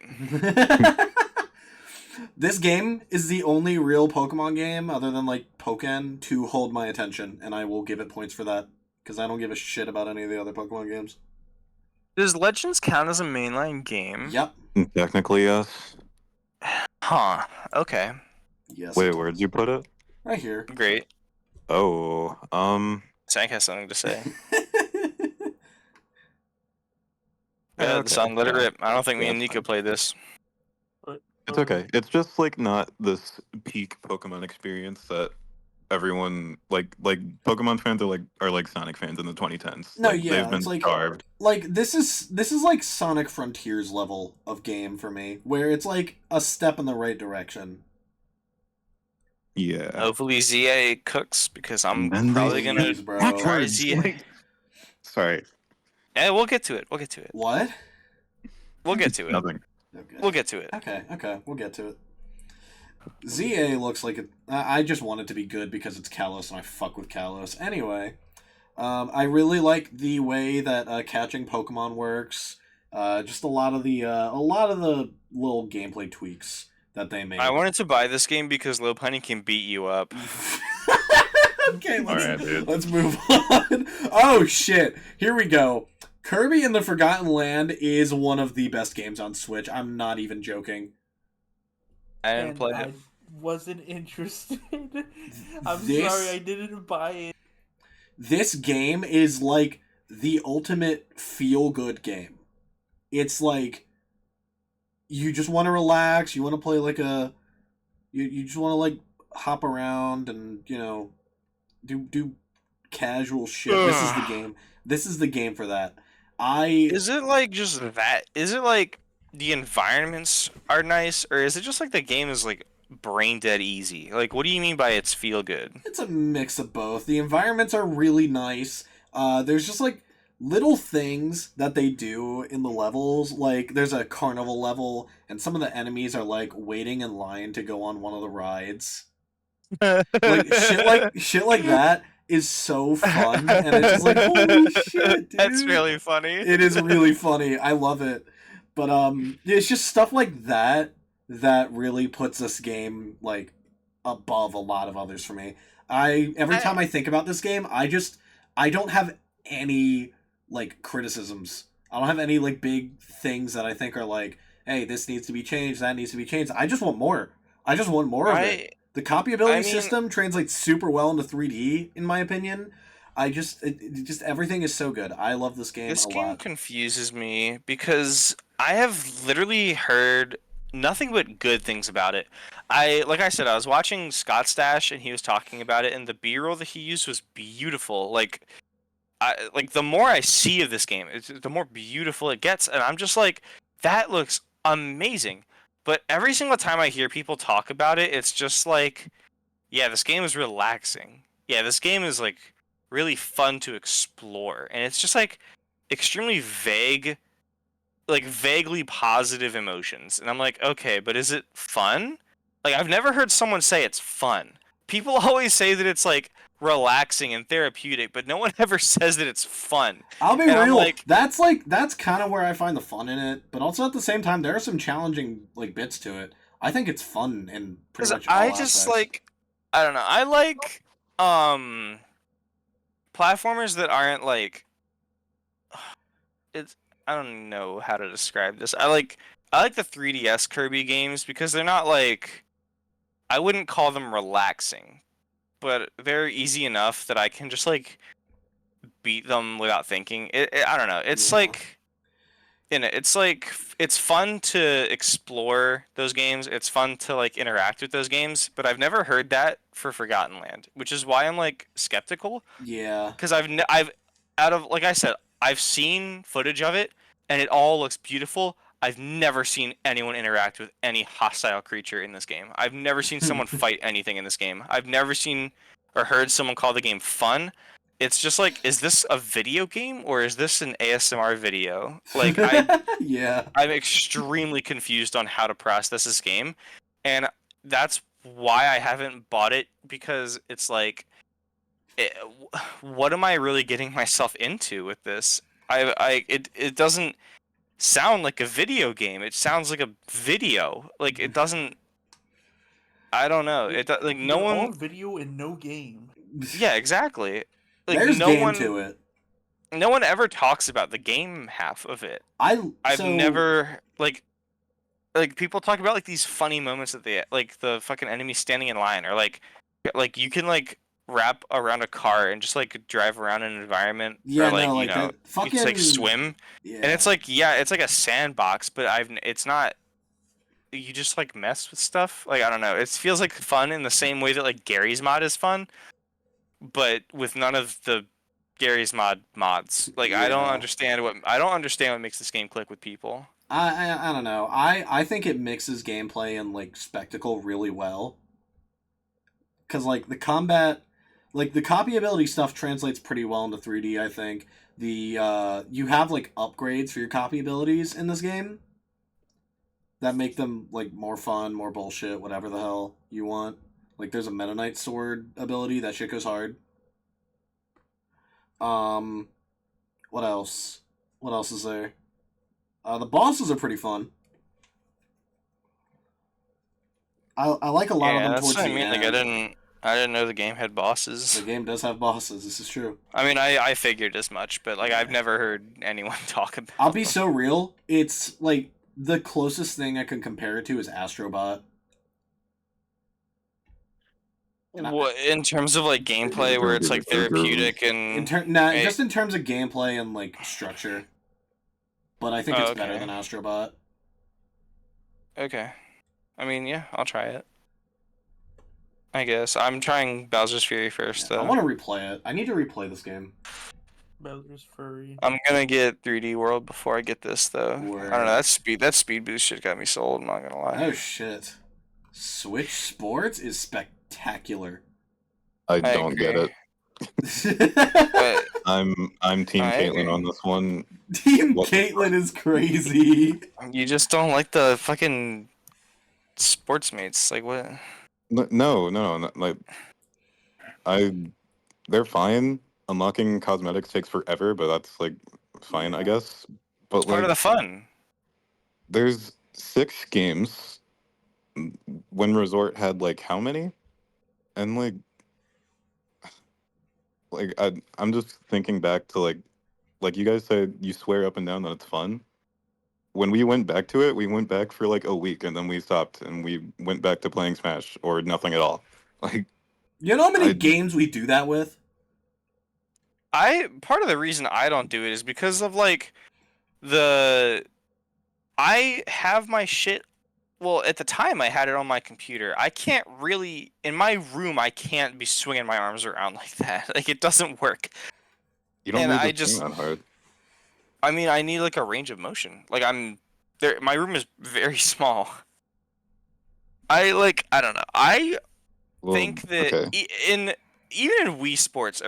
Speaker 4: This game is the only real Pokemon game, other than like Pokken, to hold my attention, and I will give it points for that because I don't give a shit about any of the other Pokemon games.
Speaker 2: Does Legends count as a mainline game?
Speaker 4: Yep.
Speaker 3: Technically, yes.
Speaker 2: Huh. Okay.
Speaker 4: Yes.
Speaker 3: Wait, where'd you put it?
Speaker 4: Right here.
Speaker 2: Great.
Speaker 3: Oh,
Speaker 2: Sank has something to say.
Speaker 3: Yeah,
Speaker 2: The
Speaker 3: okay.
Speaker 2: song Let It
Speaker 3: Yeah.
Speaker 2: Rip. I don't think me
Speaker 3: Yeah,
Speaker 2: and
Speaker 3: it's
Speaker 2: Nico
Speaker 3: fine.
Speaker 2: played this.
Speaker 3: It's okay. It's just like not this peak Pokemon experience that everyone like Pokemon fans are like Sonic fans in the 2010s.
Speaker 4: No,
Speaker 3: Like
Speaker 4: yeah,
Speaker 3: they've
Speaker 4: it's
Speaker 3: been
Speaker 4: like
Speaker 3: carved.
Speaker 4: this is like Sonic Frontiers level of game for me, where it's like a step in the right direction.
Speaker 3: Yeah.
Speaker 2: Hopefully ZA cooks because I'm
Speaker 3: And then
Speaker 2: probably
Speaker 3: they
Speaker 2: gonna
Speaker 4: Please, bro.
Speaker 2: try
Speaker 3: backwards.
Speaker 2: ZA.
Speaker 3: Like, sorry.
Speaker 2: Yeah, we'll get to it. We'll get to it.
Speaker 4: What?
Speaker 2: We'll get to it.
Speaker 3: Nothing.
Speaker 4: Okay.
Speaker 2: We'll get to it.
Speaker 4: Okay, we'll get to it. ZA looks like it. I just want it to be good because it's Kalos and I fuck with Kalos. Anyway, I really like the way that catching Pokemon works. Just a lot of the little gameplay tweaks that they made.
Speaker 2: I wanted to buy this game because Lopunny can beat you up.
Speaker 4: Okay,
Speaker 3: Alright, dude.
Speaker 4: let's move on. Oh shit! Here we go. Kirby and the Forgotten Land is one of the best games on Switch. I'm not even joking.
Speaker 2: I didn't
Speaker 5: And
Speaker 2: play
Speaker 5: I
Speaker 2: it.
Speaker 5: wasn't interested. I'm
Speaker 4: This-
Speaker 5: sorry, I didn't buy it.
Speaker 4: This game is like the ultimate feel-good game. It's like you just want to relax. You want to play like you just want to like hop around and do casual shit. This is the game. This is the game for that.
Speaker 2: Is it like just that? Is it like the environments are nice, or is it just like the game is like brain dead easy? Like, what do you mean by it's feel good?
Speaker 4: It's a mix of both. The environments are really nice. There's just like little things that they do in the levels. Like there's a carnival level, and some of the enemies are like waiting in line to go on one of the rides. Like shit like that is so fun, and it's just like holy shit, dude.
Speaker 2: That's really funny.
Speaker 4: It is really funny. I love it. But it's just stuff like that that really puts this game like above a lot of others for me. Every time I think about this game, I don't have any like criticisms. I don't have any like big things that I think are like, hey, this needs to be changed, that needs to be changed. I just want more. I just want more of it. The copyability system translates super well into 3D, in my opinion. It just everything is so good. I love this game a lot.
Speaker 2: This game confuses me because I have literally heard nothing but good things about it. Like I said, I was watching Scott Stash and he was talking about it, and the B-roll that he used was beautiful. Like the more I see of this game, the more beautiful it gets, and I'm just like, that looks amazing. But every single time I hear people talk about it, it's just like, yeah, this game is relaxing. Yeah, this game is like really fun to explore, and it's just like extremely vague, like vaguely positive emotions. And I'm like, okay, but is it fun? Like, I've never heard someone say it's fun. People always say that it's like relaxing and therapeutic, but no one ever says that it's fun.
Speaker 4: I'll be
Speaker 2: And I'm
Speaker 4: real.
Speaker 2: like-
Speaker 4: That's kind of where I find the fun in it, but also at the same time, there are some challenging like bits to it. I think it's fun in pretty much all
Speaker 2: I just
Speaker 4: aspects.
Speaker 2: like, I don't know. I like platformers that aren't like, it's, I don't know how to describe this. I like the 3DS Kirby games because they're not like, I wouldn't call them relaxing, but they're easy enough that I can just like beat them without thinking. I don't know. It's
Speaker 4: Yeah.
Speaker 2: like, it's like, it's fun to explore those games. It's fun to like interact with those games, but I've never heard that for Forgotten Land, which is why I'm like skeptical.
Speaker 4: Yeah.
Speaker 2: Because I've out of, like I said, I've seen footage of it and it all looks beautiful. I've never seen anyone interact with any hostile creature in this game. I've never seen someone fight anything in this game. I've never seen or heard someone call the game fun. It's just like, is this a video game or is this an ASMR video? Like,
Speaker 4: yeah.
Speaker 2: I'm extremely confused on how to process this game, and that's why I haven't bought it, because it's like, what am I really getting myself into with this? It doesn't sound like a video game. It sounds like a video. Like it doesn't. I don't know. Like no
Speaker 5: They're all
Speaker 2: one.
Speaker 5: video and no game.
Speaker 2: Yeah, exactly. Like
Speaker 4: There's
Speaker 2: no
Speaker 4: game
Speaker 2: one.
Speaker 4: to it.
Speaker 2: No one ever talks about the game half of it. I've never like people talk about like these funny moments that they like the fucking enemy standing in line or like you can like wrap around a car and just like drive around an environment
Speaker 4: Yeah,
Speaker 2: or like
Speaker 4: no,
Speaker 2: you
Speaker 4: like
Speaker 2: know
Speaker 4: that fucking
Speaker 2: you just, like swim
Speaker 4: Yeah.
Speaker 2: and it's like it's like a sandbox but it's not you just like mess with stuff like I don't know it feels like fun in the same way that like Gary's mod is fun but with none of the Gary's mods like
Speaker 4: Yeah.
Speaker 2: I don't understand what makes this game click with people.
Speaker 4: I don't know. I think it mixes gameplay and like spectacle really well. Cause like the combat, like the copyability stuff translates pretty well into 3D. I think the you have like upgrades for your copy abilities in this game that make them like more fun, more bullshit, whatever the hell you want. Like there's a Meta Knight sword ability that shit goes hard. What else? What else is there? The bosses are pretty fun. I like a lot of them
Speaker 2: That's
Speaker 4: towards
Speaker 2: what
Speaker 4: the
Speaker 2: I mean.
Speaker 4: end.
Speaker 2: Like I didn't know the game had bosses.
Speaker 4: The game does have bosses. This is true.
Speaker 2: I mean, I figured as much, but like I've never heard anyone talk about.
Speaker 4: I'll be so real. It's like the closest thing I can compare it to is Astrobot.
Speaker 2: What in terms of like gameplay, where it's like therapeutic and
Speaker 4: just in terms of gameplay and like structure. But I think it's better than Astrobot.
Speaker 2: Okay, I mean, yeah, I'll try it. I guess I'm trying Bowser's Fury first, though.
Speaker 4: I want to replay it. I need to replay this game.
Speaker 5: Bowser's Fury.
Speaker 2: I'm gonna get 3D World before I get this, though.
Speaker 4: Word.
Speaker 2: I don't know. That speed boost shit got me sold. I'm not gonna lie.
Speaker 4: Oh shit! Switch Sports is spectacular.
Speaker 3: I don't get it.
Speaker 2: But
Speaker 3: I'm Team Caitlyn on this one.
Speaker 4: Team Caitlyn is crazy.
Speaker 2: you just don't like the fucking sports mates. Like what?
Speaker 3: No, like they're fine. Unlocking cosmetics takes forever, but that's like fine, I guess. But
Speaker 2: It's part of the fun.
Speaker 3: There's 6 games. When Resort had like how many? And like I'm just thinking back to like you guys said you swear up and down that it's fun. When we went back to it, we went back for like a week and then we stopped and we went back to playing Smash or nothing at all. Like,
Speaker 4: you know how many games we do that with?
Speaker 2: Part of the reason I don't do it is because of like I have my shit. Well, at the time I had it on my computer. I can't really in my room. I can't be swinging my arms around like that. Like it doesn't work.
Speaker 3: You don't need to swing that hard.
Speaker 2: I mean, I need like a range of motion. Like I'm there. My room is very small. I don't know. I think that even in Wii Sports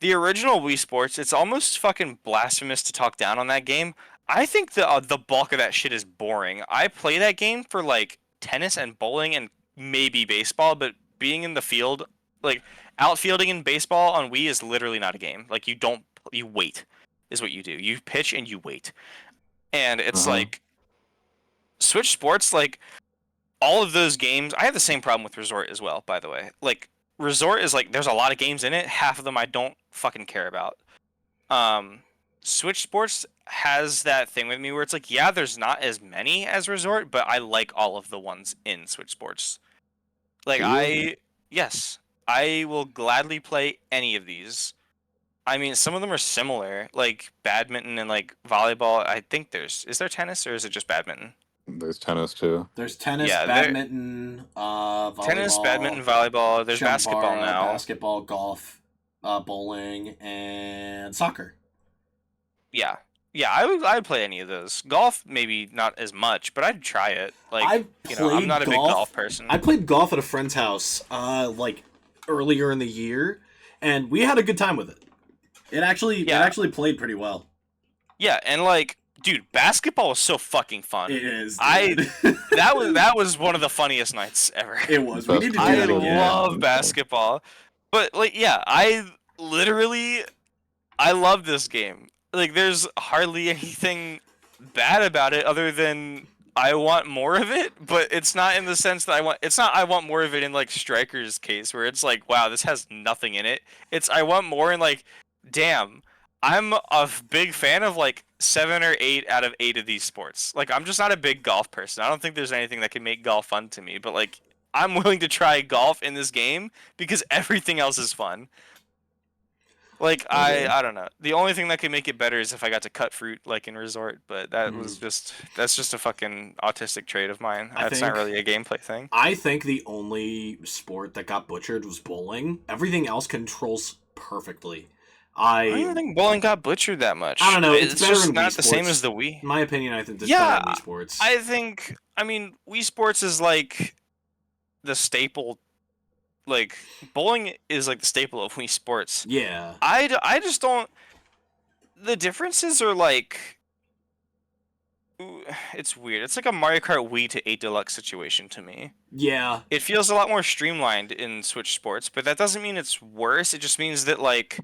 Speaker 2: the original Wii Sports, it's almost fucking blasphemous to talk down on that game. I think the bulk of that shit is boring. I play that game for like tennis and bowling and maybe baseball, but being in the field, like outfielding in baseball on Wii is literally not a game. Like you wait. Is what you do. You pitch and you wait. And it's like Switch Sports, like all of those games, I have the same problem with Resort as well, by the way. Like Resort is like there's a lot of games in it, half of them I don't fucking care about. Switch Sports has that thing with me where it's like, yeah, there's not as many as Resort, but I like all of the ones in Switch Sports. Like yes, I will gladly play any of these. I mean, some of them are similar, like badminton and like volleyball. I think is there tennis or is it just badminton?
Speaker 3: There's tennis too.
Speaker 4: There's tennis, badminton, volleyball.
Speaker 2: Tennis, badminton, volleyball. There's basketball now.
Speaker 4: Basketball, golf, bowling, and soccer.
Speaker 2: Yeah, I would play any of those. Golf, maybe not as much, but I'd try it. Like I'm not a big golf person.
Speaker 4: I played golf at a friend's house, like earlier in the year, and we had a good time with it. It actually played pretty well.
Speaker 2: Yeah, and like, dude, basketball was so fucking fun.
Speaker 4: It is.
Speaker 2: That was one of the funniest nights ever.
Speaker 4: It was. We need to do that again.
Speaker 2: I love basketball, but like, yeah, I love this game. Like, there's hardly anything bad about it other than I want more of it, but it's not in the sense that I want more of it in like Striker's case where it's like, wow, this has nothing in it. It's I want more in like, damn, I'm a big fan of like 7 or 8 out of 8 of these sports. Like I'm just not a big golf person. I don't think there's anything that can make golf fun to me, but like I'm willing to try golf in this game because everything else is fun. Like
Speaker 3: Okay.
Speaker 2: I don't know. The only thing that could make it better is if I got to cut fruit like in Resort, but that's just a fucking autistic trait of mine. That's not really a gameplay thing.
Speaker 1: I think the only sport that got butchered was bowling. Everything else controls perfectly.
Speaker 2: I don't think bowling got butchered that much.
Speaker 1: I don't know. It's better
Speaker 2: just
Speaker 1: than
Speaker 2: not
Speaker 1: Wii
Speaker 2: the
Speaker 1: Sports.
Speaker 2: same as the Wii.
Speaker 1: In my opinion, I think it's better than Wii Sports.
Speaker 2: I mean, Wii Sports is like the staple. Like bowling is like the staple of Wii Sports.
Speaker 1: Yeah.
Speaker 2: I just don't. The differences are like. It's weird. It's like a Mario Kart Wii to 8 Deluxe situation to me.
Speaker 1: Yeah.
Speaker 2: It feels a lot more streamlined in Switch Sports, but that doesn't mean it's worse. It just means that like.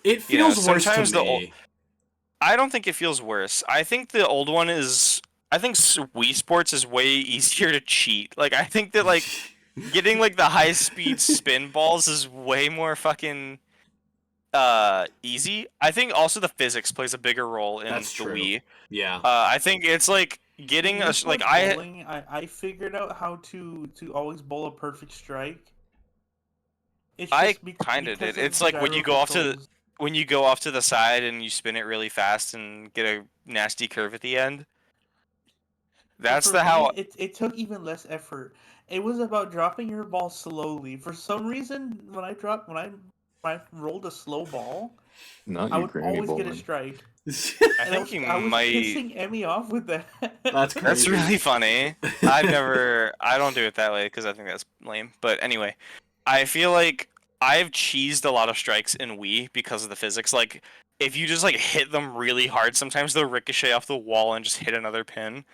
Speaker 1: It feels worse
Speaker 2: sometimes
Speaker 1: to me.
Speaker 2: I don't think it feels worse. I think the old one is. I think Wii Sports is way easier to cheat. Like I think that like. Getting like the high speed spin balls is way more fucking easy. I think also the physics plays a bigger role in the Wii.
Speaker 1: Yeah.
Speaker 2: I think it's like getting a like
Speaker 5: I figured out how to always bowl a perfect strike.
Speaker 2: I kind of did. It's like when you go off to the side and you spin it really fast and get a nasty curve at the end. That's how
Speaker 5: it took even less effort. It was about dropping your ball slowly. For some reason, when I rolled a slow ball, I would always get a strike.
Speaker 2: I think you
Speaker 5: I was
Speaker 2: might
Speaker 5: pissing Emmy off with that.
Speaker 1: That's crazy.
Speaker 2: That's really funny. I don't do it that way because I think that's lame. But anyway, I feel like I've cheesed a lot of strikes in Wii because of the physics. Like if you just like hit them really hard, sometimes they'll ricochet off the wall and just hit another pin.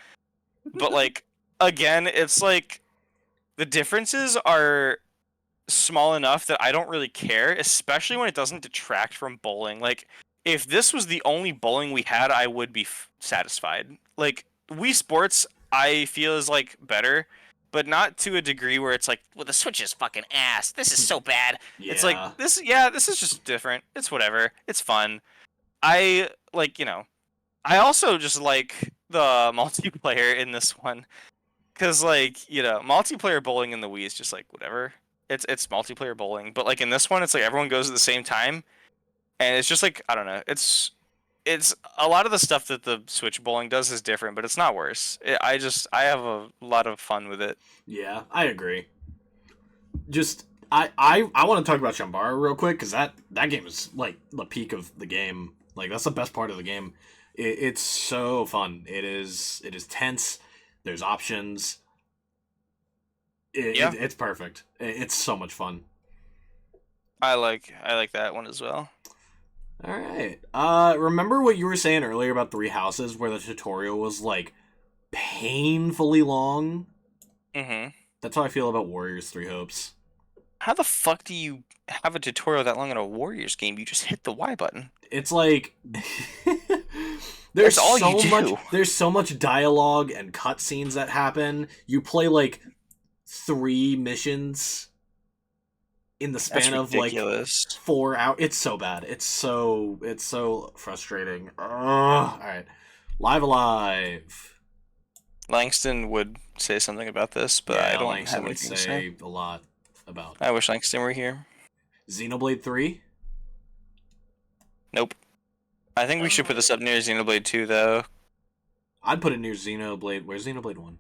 Speaker 2: But like again, it's like the differences are small enough that I don't really care, especially when it doesn't detract from bowling. Like if this was the only bowling we had, I would be satisfied. Like Wii Sports, I feel is like better, but not to a degree where it's like, well, the Switch is fucking ass. This is so bad.
Speaker 1: Yeah.
Speaker 2: It's like this is just different. It's whatever. It's fun. I like, I also just like the multiplayer in this one. Cause like, multiplayer bowling in the Wii is just like whatever. It's multiplayer bowling, but like in this one, it's like everyone goes at the same time, and it's just like I don't know. It's a lot of the stuff that the Switch bowling does is different, but it's not worse. I have a lot of fun with it.
Speaker 1: Yeah, I agree. Just I want to talk about Shambara real quick because that game is like the peak of the game. Like that's the best part of the game. It's so fun. It is tense. There's options. It's perfect. It's so much fun.
Speaker 2: I like that one as well.
Speaker 1: All right. Remember what you were saying earlier about Three Houses, where the tutorial was like painfully long?
Speaker 2: Mm-hmm.
Speaker 1: That's how I feel about Warriors 3 Hopes.
Speaker 2: How the fuck do you have a tutorial that long in a Warriors game? You just hit the Y button.
Speaker 1: It's like there's
Speaker 2: all
Speaker 1: so
Speaker 2: you do.
Speaker 1: much there's so much dialogue and cutscenes that happen. You play like 3 missions in the span of like 4 hours. It's so bad. It's so frustrating. All right. Live Alive.
Speaker 2: Langston would say something about this, but I don't have anything to say.
Speaker 1: A lot about.
Speaker 2: I wish Langston were here.
Speaker 1: Xenoblade 3?
Speaker 2: Nope. I think we should put this up near Xenoblade 2, though.
Speaker 1: I'd put it near Xenoblade. Where's Xenoblade 1?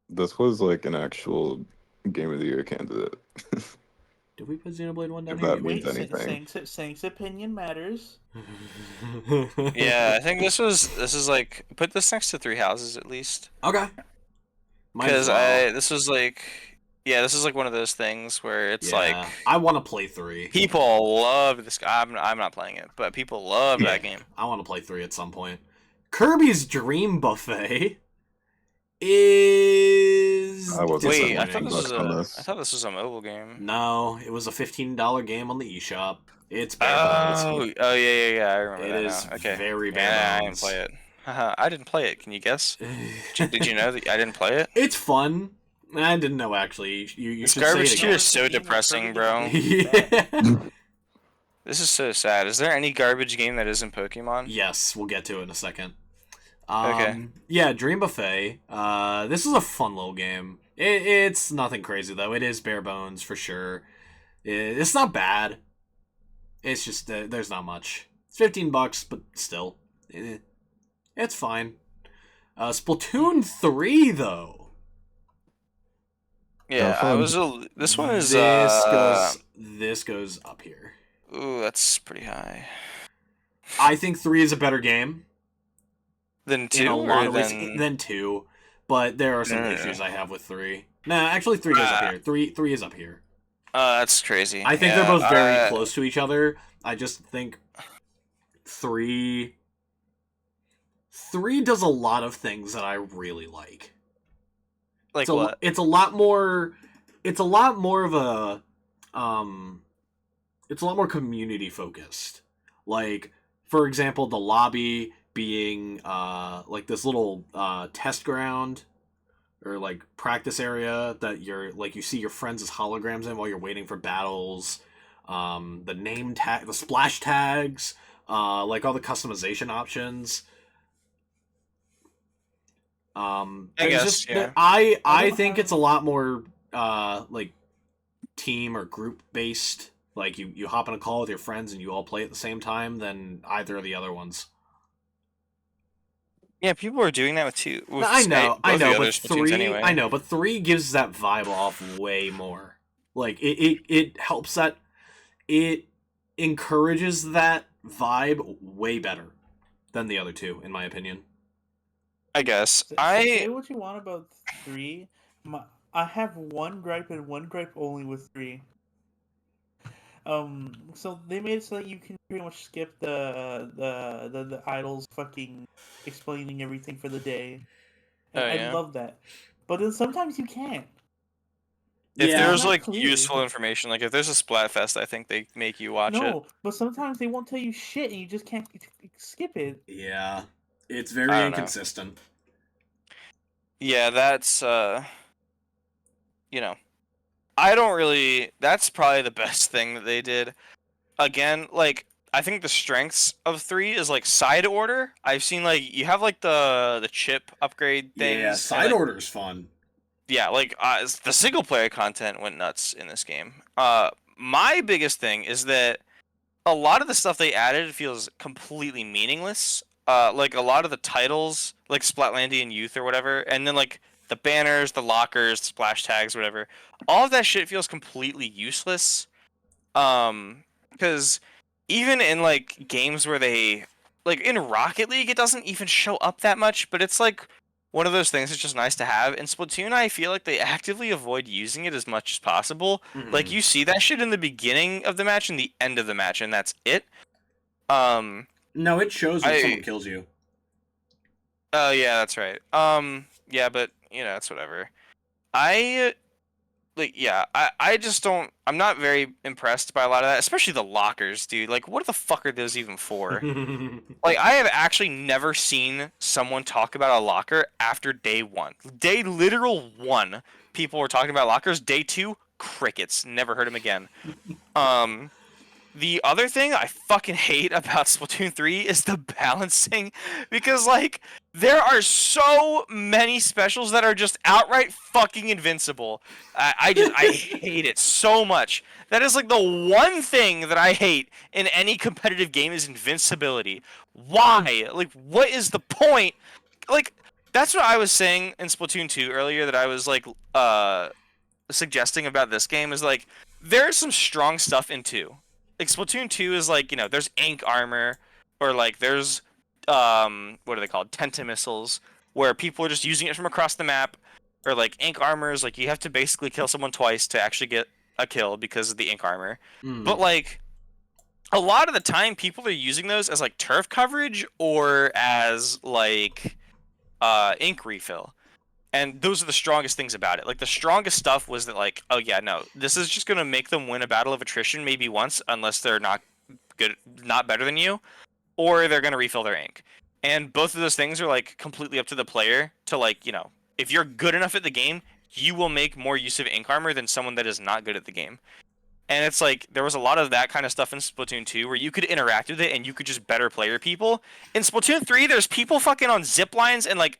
Speaker 3: This was like an actual Game of the Year candidate.
Speaker 1: Did we put Xenoblade 1 down
Speaker 3: If
Speaker 1: here?
Speaker 3: that means anything.
Speaker 5: Sank's opinion matters.
Speaker 2: Yeah, I think this is like put this next to Three Houses at least.
Speaker 1: Okay.
Speaker 2: Because this is like one of those things where it's like
Speaker 1: I want to play 3.
Speaker 2: People love this. I'm not playing it, but people love that game.
Speaker 1: I want to play 3 at some point. Kirby's Dream Buffet is.
Speaker 2: Wait, I thought this was a mobile game.
Speaker 1: No, it was a $15 game on the eShop. It's bare bones.
Speaker 2: Oh yeah, I remember
Speaker 1: It
Speaker 2: that
Speaker 1: is
Speaker 2: now. Okay.
Speaker 1: very bare
Speaker 2: Yeah, I
Speaker 1: bones.
Speaker 2: didn't play it. I didn't play it. Can you guess? Did you know that I didn't play it?
Speaker 1: It's fun. I didn't know, actually. You
Speaker 2: This
Speaker 1: should say it
Speaker 2: garbage tier
Speaker 1: again.
Speaker 2: is so depressing, bro.
Speaker 1: Yeah.
Speaker 2: This is so sad. Is there any garbage game that isn't Pokemon?
Speaker 1: Yes, we'll get to it in a second.
Speaker 2: Okay.
Speaker 1: Yeah, Dream Buffet. This is a fun little game. It's nothing crazy, though. It is bare bones, for sure. It's not bad. It's just, there's not much. It's $15, but still. It's fine. Splatoon 3, though.
Speaker 2: Yeah, this one is,
Speaker 1: This goes up here.
Speaker 2: Ooh, that's pretty high.
Speaker 1: I think 3 is a better game.
Speaker 2: Than 2?
Speaker 1: In a lot of ways,
Speaker 2: than...
Speaker 1: than 2. But there are some issues I have with 3. Nah, actually 3 goes up here. 3 is up here.
Speaker 2: That's crazy.
Speaker 1: I think they're both very close to each other. I just think 3 does a lot of things that I really like.
Speaker 2: Like what?
Speaker 1: It's a lot more of a it's a lot more community focused. Like, for example, the lobby being like this little test ground or like practice area that you see your friends as holograms in while you're waiting for battles. The name tag, the splash tags, like all the customization options.
Speaker 2: I guess, yeah.
Speaker 1: I think it's a lot more like team or group based. Like you hop on a call with your friends and you all play at the same time than either of the other ones.
Speaker 2: Yeah, people are doing that with 2. With
Speaker 1: I know,
Speaker 2: but
Speaker 1: 3.
Speaker 2: Anyway.
Speaker 1: I know, but 3 gives that vibe off way more. Like it helps that it encourages that vibe way better than the other 2, in my opinion.
Speaker 2: I guess.
Speaker 5: Say what you want about 3. I have one gripe and one gripe only with 3. So they made it so that you can pretty much skip the idols fucking explaining everything for the day. And I love that. But then sometimes you can't.
Speaker 2: If there's like useful information, like if there's a Splatfest, I think they make you watch it.
Speaker 5: No, but sometimes they won't tell you shit and you just can't skip it.
Speaker 1: Yeah. It's very inconsistent.
Speaker 2: Yeah, that's I don't really. That's probably the best thing that they did. Again, like I think the strengths of 3 is like side order. I've seen like you have like the chip upgrade things.
Speaker 1: Yeah, side order's fun.
Speaker 2: Yeah, like the single player content went nuts in this game. My biggest thing is that a lot of the stuff they added feels completely meaningless. Like a lot of the titles, like Splatlandian Youth or whatever, and then like the banners, the lockers, the splash tags, whatever. All of that shit feels completely useless. Because even in like games where they, like in Rocket League, it doesn't even show up that much. But it's like one of those things that's just nice to have. In Splatoon, I feel like they actively avoid using it as much as possible.
Speaker 1: Mm-hmm.
Speaker 2: Like you see that shit in the beginning of the match and the end of the match, and that's it.
Speaker 1: No, it shows when someone kills you.
Speaker 2: Oh yeah, that's right. Yeah, but it's whatever. I just don't. I'm not very impressed by a lot of that, especially the lockers, dude. Like, what the fuck are those even for? Like, I have actually never seen someone talk about a locker after day 1. Day literal 1, people were talking about lockers. Day 2, crickets. Never heard them again. The other thing I fucking hate about Splatoon 3 is the balancing, because, like, there are so many specials that are just outright fucking invincible. I hate it so much. That is, like, the one thing that I hate in any competitive game is invincibility. Why? Like, what is the point? Like, that's what I was saying in Splatoon 2 earlier that I was, like, suggesting about this game is, like, there's some strong stuff in 2. Like Splatoon 2 is like, there's ink armor, or like there's what are they called? Tenta missiles, where people are just using it from across the map, or like ink armor is like you have to basically kill someone twice to actually get a kill because of the ink armor. But like a lot of the time people are using those as like turf coverage or as like ink refill. And those are the strongest things about it. Like, the strongest stuff was that, like, oh, yeah, no, this is just going to make them win a battle of attrition maybe once, unless they're not better than you, or they're going to refill their ink. And both of those things are like completely up to the player to like, if you're good enough at the game, you will make more use of ink armor than someone that is not good at the game. And it's like there was a lot of that kind of stuff in Splatoon 2 where you could interact with it and you could just better player people. In Splatoon 3, there's people fucking on zip lines and like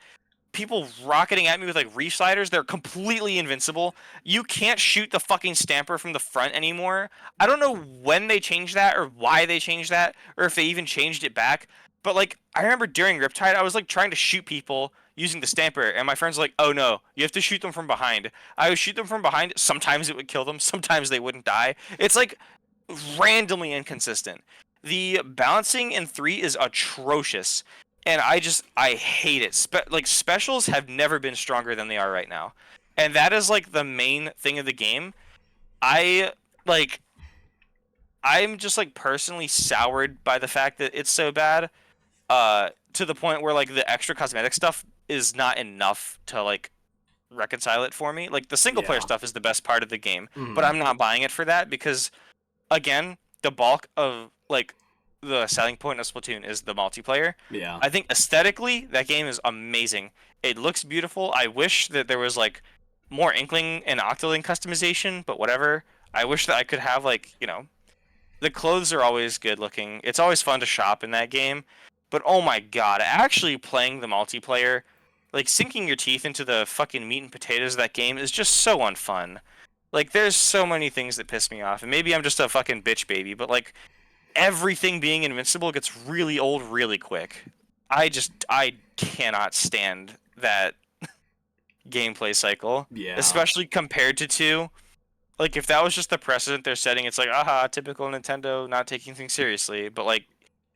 Speaker 2: people rocketing at me with like reef sliders. They're completely invincible. You can't shoot the fucking stamper from the front anymore. I don't know when they changed that or why they changed that or if they even changed it back. But like I remember during Riptide, I was like trying to shoot people using the stamper, and my friends were like, "Oh no, you have to shoot them from behind." I would shoot them from behind. Sometimes it would kill them. Sometimes they wouldn't die. It's like randomly inconsistent. The balancing in 3 is atrocious, and I hate it. Like specials have never been stronger than they are right now, and that is like the main thing of the game. I like. I'm just like personally soured by the fact that it's so bad. To the point where like the extra cosmetic stuff is not enough to like reconcile it for me. Like the single player stuff is the best part of the game, but I'm not buying it for that because again, the bulk of like the selling point of Splatoon is the multiplayer.
Speaker 1: Yeah.
Speaker 2: I think aesthetically that game is amazing. It looks beautiful. I wish that there was like more Inkling and Octoling customization, but whatever. I wish that I could have like, the clothes are always good looking. It's always fun to shop in that game. But oh my god, actually playing the multiplayer, like sinking your teeth into the fucking meat and potatoes of that game is just so unfun. Like there's so many things that piss me off, and maybe I'm just a fucking bitch baby, but like everything being invincible gets really old really quick. I cannot stand that gameplay cycle.
Speaker 1: Yeah.
Speaker 2: Especially compared to 2. Like if that was just the precedent they're setting, it's like, aha, typical Nintendo not taking things seriously. But like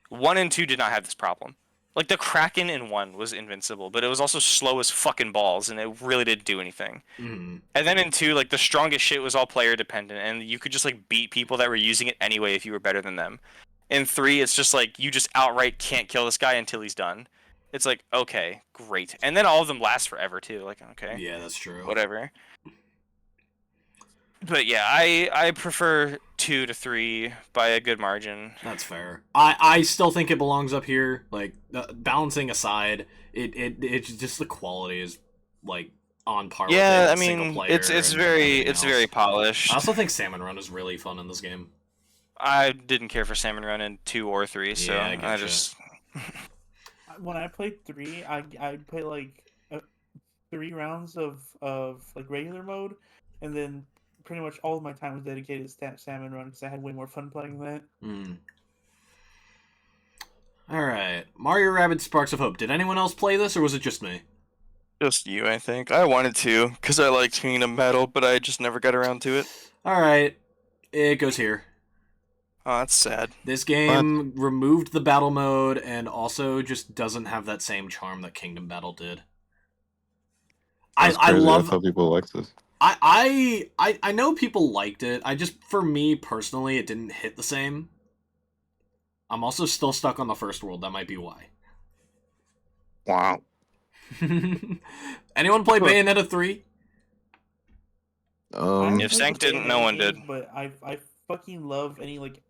Speaker 2: 1 and 2 did not have this problem. Like the Kraken in 1 was invincible, but it was also slow as fucking balls, and it really didn't do anything.
Speaker 1: Mm-hmm.
Speaker 2: And then in 2, like the strongest shit was all player dependent, and you could just like beat people that were using it anyway if you were better than them. In 3, it's just like you just outright can't kill this guy until he's done. It's like, okay, great. And then all of them last forever too. Like, okay.
Speaker 1: Yeah, that's true.
Speaker 2: Whatever. But yeah, I prefer 2 to 3 by a good margin.
Speaker 1: That's fair. I still think it belongs up here. Like balancing aside, it's just the quality is like on par.
Speaker 2: Yeah,
Speaker 1: with
Speaker 2: I mean it's very polished.
Speaker 1: I also think Salmon Run is really fun in this game.
Speaker 2: I didn't care for Salmon Run in 2 or 3, so
Speaker 1: yeah,
Speaker 2: I just.
Speaker 5: When I played 3, I played like 3 rounds of like regular mode, and then pretty much all of my time was dedicated to Salmon Run because I had way more fun playing that.
Speaker 1: All right, Mario Rabbids Sparks of Hope. Did anyone else play this, or was it just me?
Speaker 2: Just you, I think. I wanted to because I liked Kingdom Battle, but I just never got around to it.
Speaker 1: All right, it goes here.
Speaker 2: Oh, that's sad.
Speaker 1: This game removed the battle mode and also just doesn't have that same charm that Kingdom Battle did. I love.
Speaker 3: That's how people like this.
Speaker 1: I know people liked it. For me personally, it didn't hit the same. I'm also still stuck on the first world. That might be why.
Speaker 3: Wow.
Speaker 1: Anyone play Bayonetta 3?
Speaker 2: If Sank didn't, no one did.
Speaker 5: But I fucking love any like.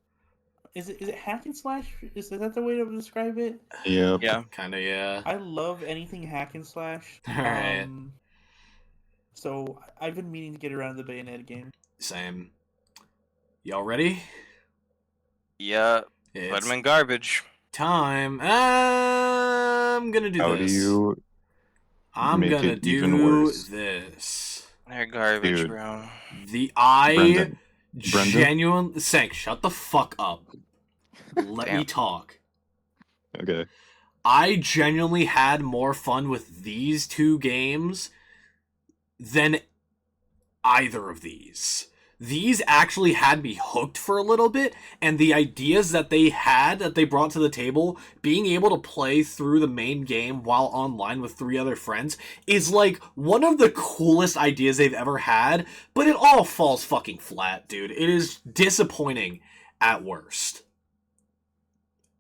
Speaker 5: Is it hack and slash? Is that the way to describe it?
Speaker 3: Yeah.
Speaker 2: Yeah.
Speaker 1: Kind of, yeah.
Speaker 5: I love anything hack and slash.
Speaker 1: Alright.
Speaker 5: So I've been meaning to get around to the Bayonetta game.
Speaker 1: Same. Y'all ready?
Speaker 2: Yeah.
Speaker 1: It's
Speaker 2: Put them in garbage.
Speaker 1: time. I'm gonna do this. I'm
Speaker 3: make
Speaker 1: gonna
Speaker 3: it even
Speaker 1: do
Speaker 3: worse?
Speaker 1: this.
Speaker 2: They're garbage,
Speaker 3: Dude.
Speaker 2: bro.
Speaker 1: Brendan.
Speaker 3: Brendan?
Speaker 1: Genuine Sank, shut the fuck up. Let me
Speaker 2: Damn.
Speaker 1: talk.
Speaker 3: Okay.
Speaker 1: I genuinely had more fun with these 2 games than either of these. These actually had me hooked for a little bit, and the ideas that they brought to the table, being able to play through the main game while online with 3 other friends, is like one of the coolest ideas they've ever had, but it all falls fucking flat, dude. It is disappointing at worst.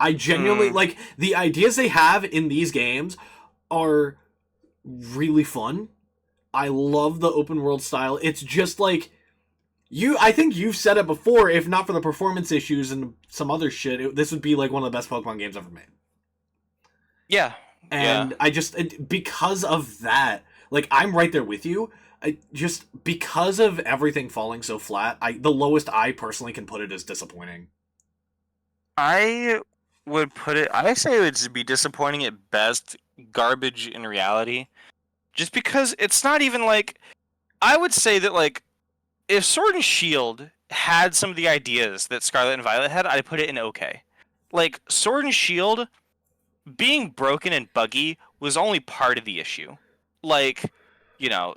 Speaker 1: I genuinely, like, the ideas they have in these games are really fun. I love the open world style. It's just like, I think you've said it before, if not for the performance issues and some other shit, this would be like one of the best Pokemon games ever made.
Speaker 2: Yeah.
Speaker 1: And I just, because of that, like, I'm right there with you. Because of everything falling so flat, the lowest I personally can put it is disappointing.
Speaker 2: I would put it. I say it would be disappointing at best, garbage in reality. Just because it's not even like. I would say that like, if Sword and Shield had some of the ideas that Scarlet and Violet had, I'd put it in okay. Like Sword and Shield being broken and buggy was only part of the issue. Like,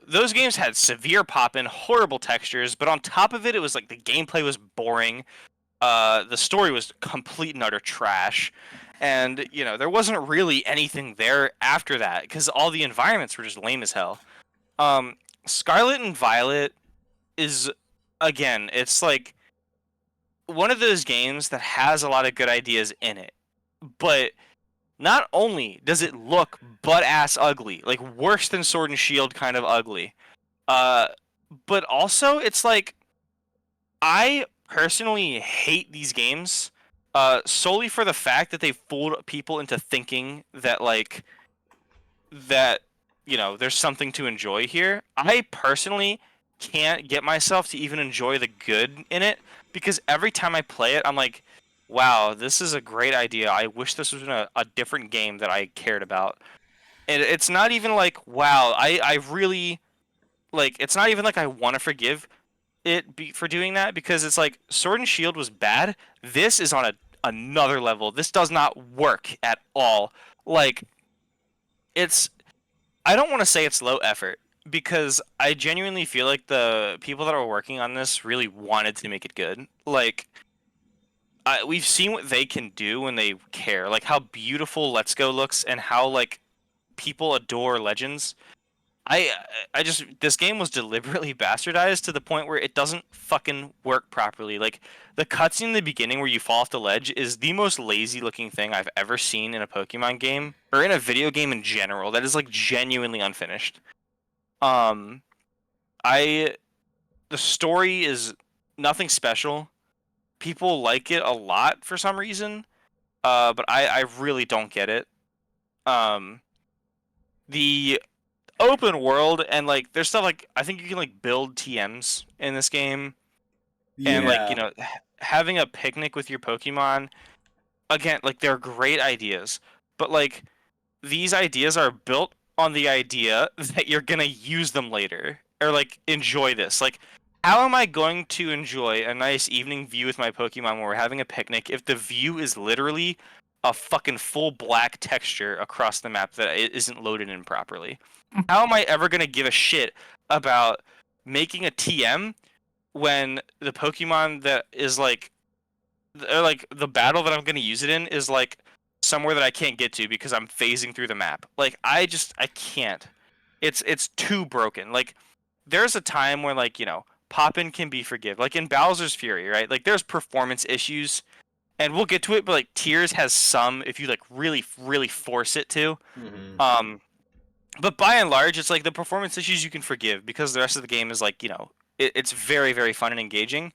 Speaker 2: those games had severe pop-in, horrible textures, but on top of it, it was like the gameplay was boring. The story was complete and utter trash, and there wasn't really anything there after that because all the environments were just lame as hell. Um, Scarlet and Violet is, again, it's like one of those games that has a lot of good ideas in it, but not only does it look butt ass ugly, like worse than Sword and Shield kind of ugly, uh, but also it's like I personally hate these games solely for the fact that they fooled people into thinking that there's something to enjoy here. I personally can't get myself to even enjoy the good in it because every time I play it, I'm like, wow, this is a great idea. I wish this was in a different game that I cared about. And it's not even like, wow, I really, like, it's not even like I want to forgive for doing that because it's like Sword and Shield was bad. This is on another level. This does not work at all. Like, it's I don't want to say it's low effort because I genuinely feel like the people that are working on this really wanted to make it good. Like, we've seen what they can do when they care, like how beautiful Let's Go looks and how like people adore Legends. I I just this game was deliberately bastardized to the point where it doesn't fucking work properly. Like the cutscene in the beginning where you fall off the ledge is the most lazy looking thing I've ever seen in a Pokemon game or in a video game in general. That is like genuinely unfinished. Um, I the story is nothing special. People like it a lot for some reason. But I really don't get it. Um, the open world and like there's stuff like I think you can like build TMs in this game and like having a picnic with your Pokemon again like they're great ideas but like these ideas are built on the idea that you're gonna use them later or like enjoy this like how am I going to enjoy a nice evening view with my Pokemon when we're having a picnic if the view is literally a fucking full black texture across the map that isn't loaded in properly? How am I ever going to give a shit about making a TM when the Pokemon that is like, or like the battle that I'm going to use it in is like somewhere that I can't get to because I'm phasing through the map. Like I can't. It's too broken. Like there's a time where like, Poppin can be forgiven. Like in Bowser's Fury, right? Like there's performance issues and we'll get to it, but like Tears has some if you like really, really force it to.
Speaker 4: Mm-hmm.
Speaker 2: But by and large, it's like the performance issues you can forgive because the rest of the game is like, it's very, very fun and engaging.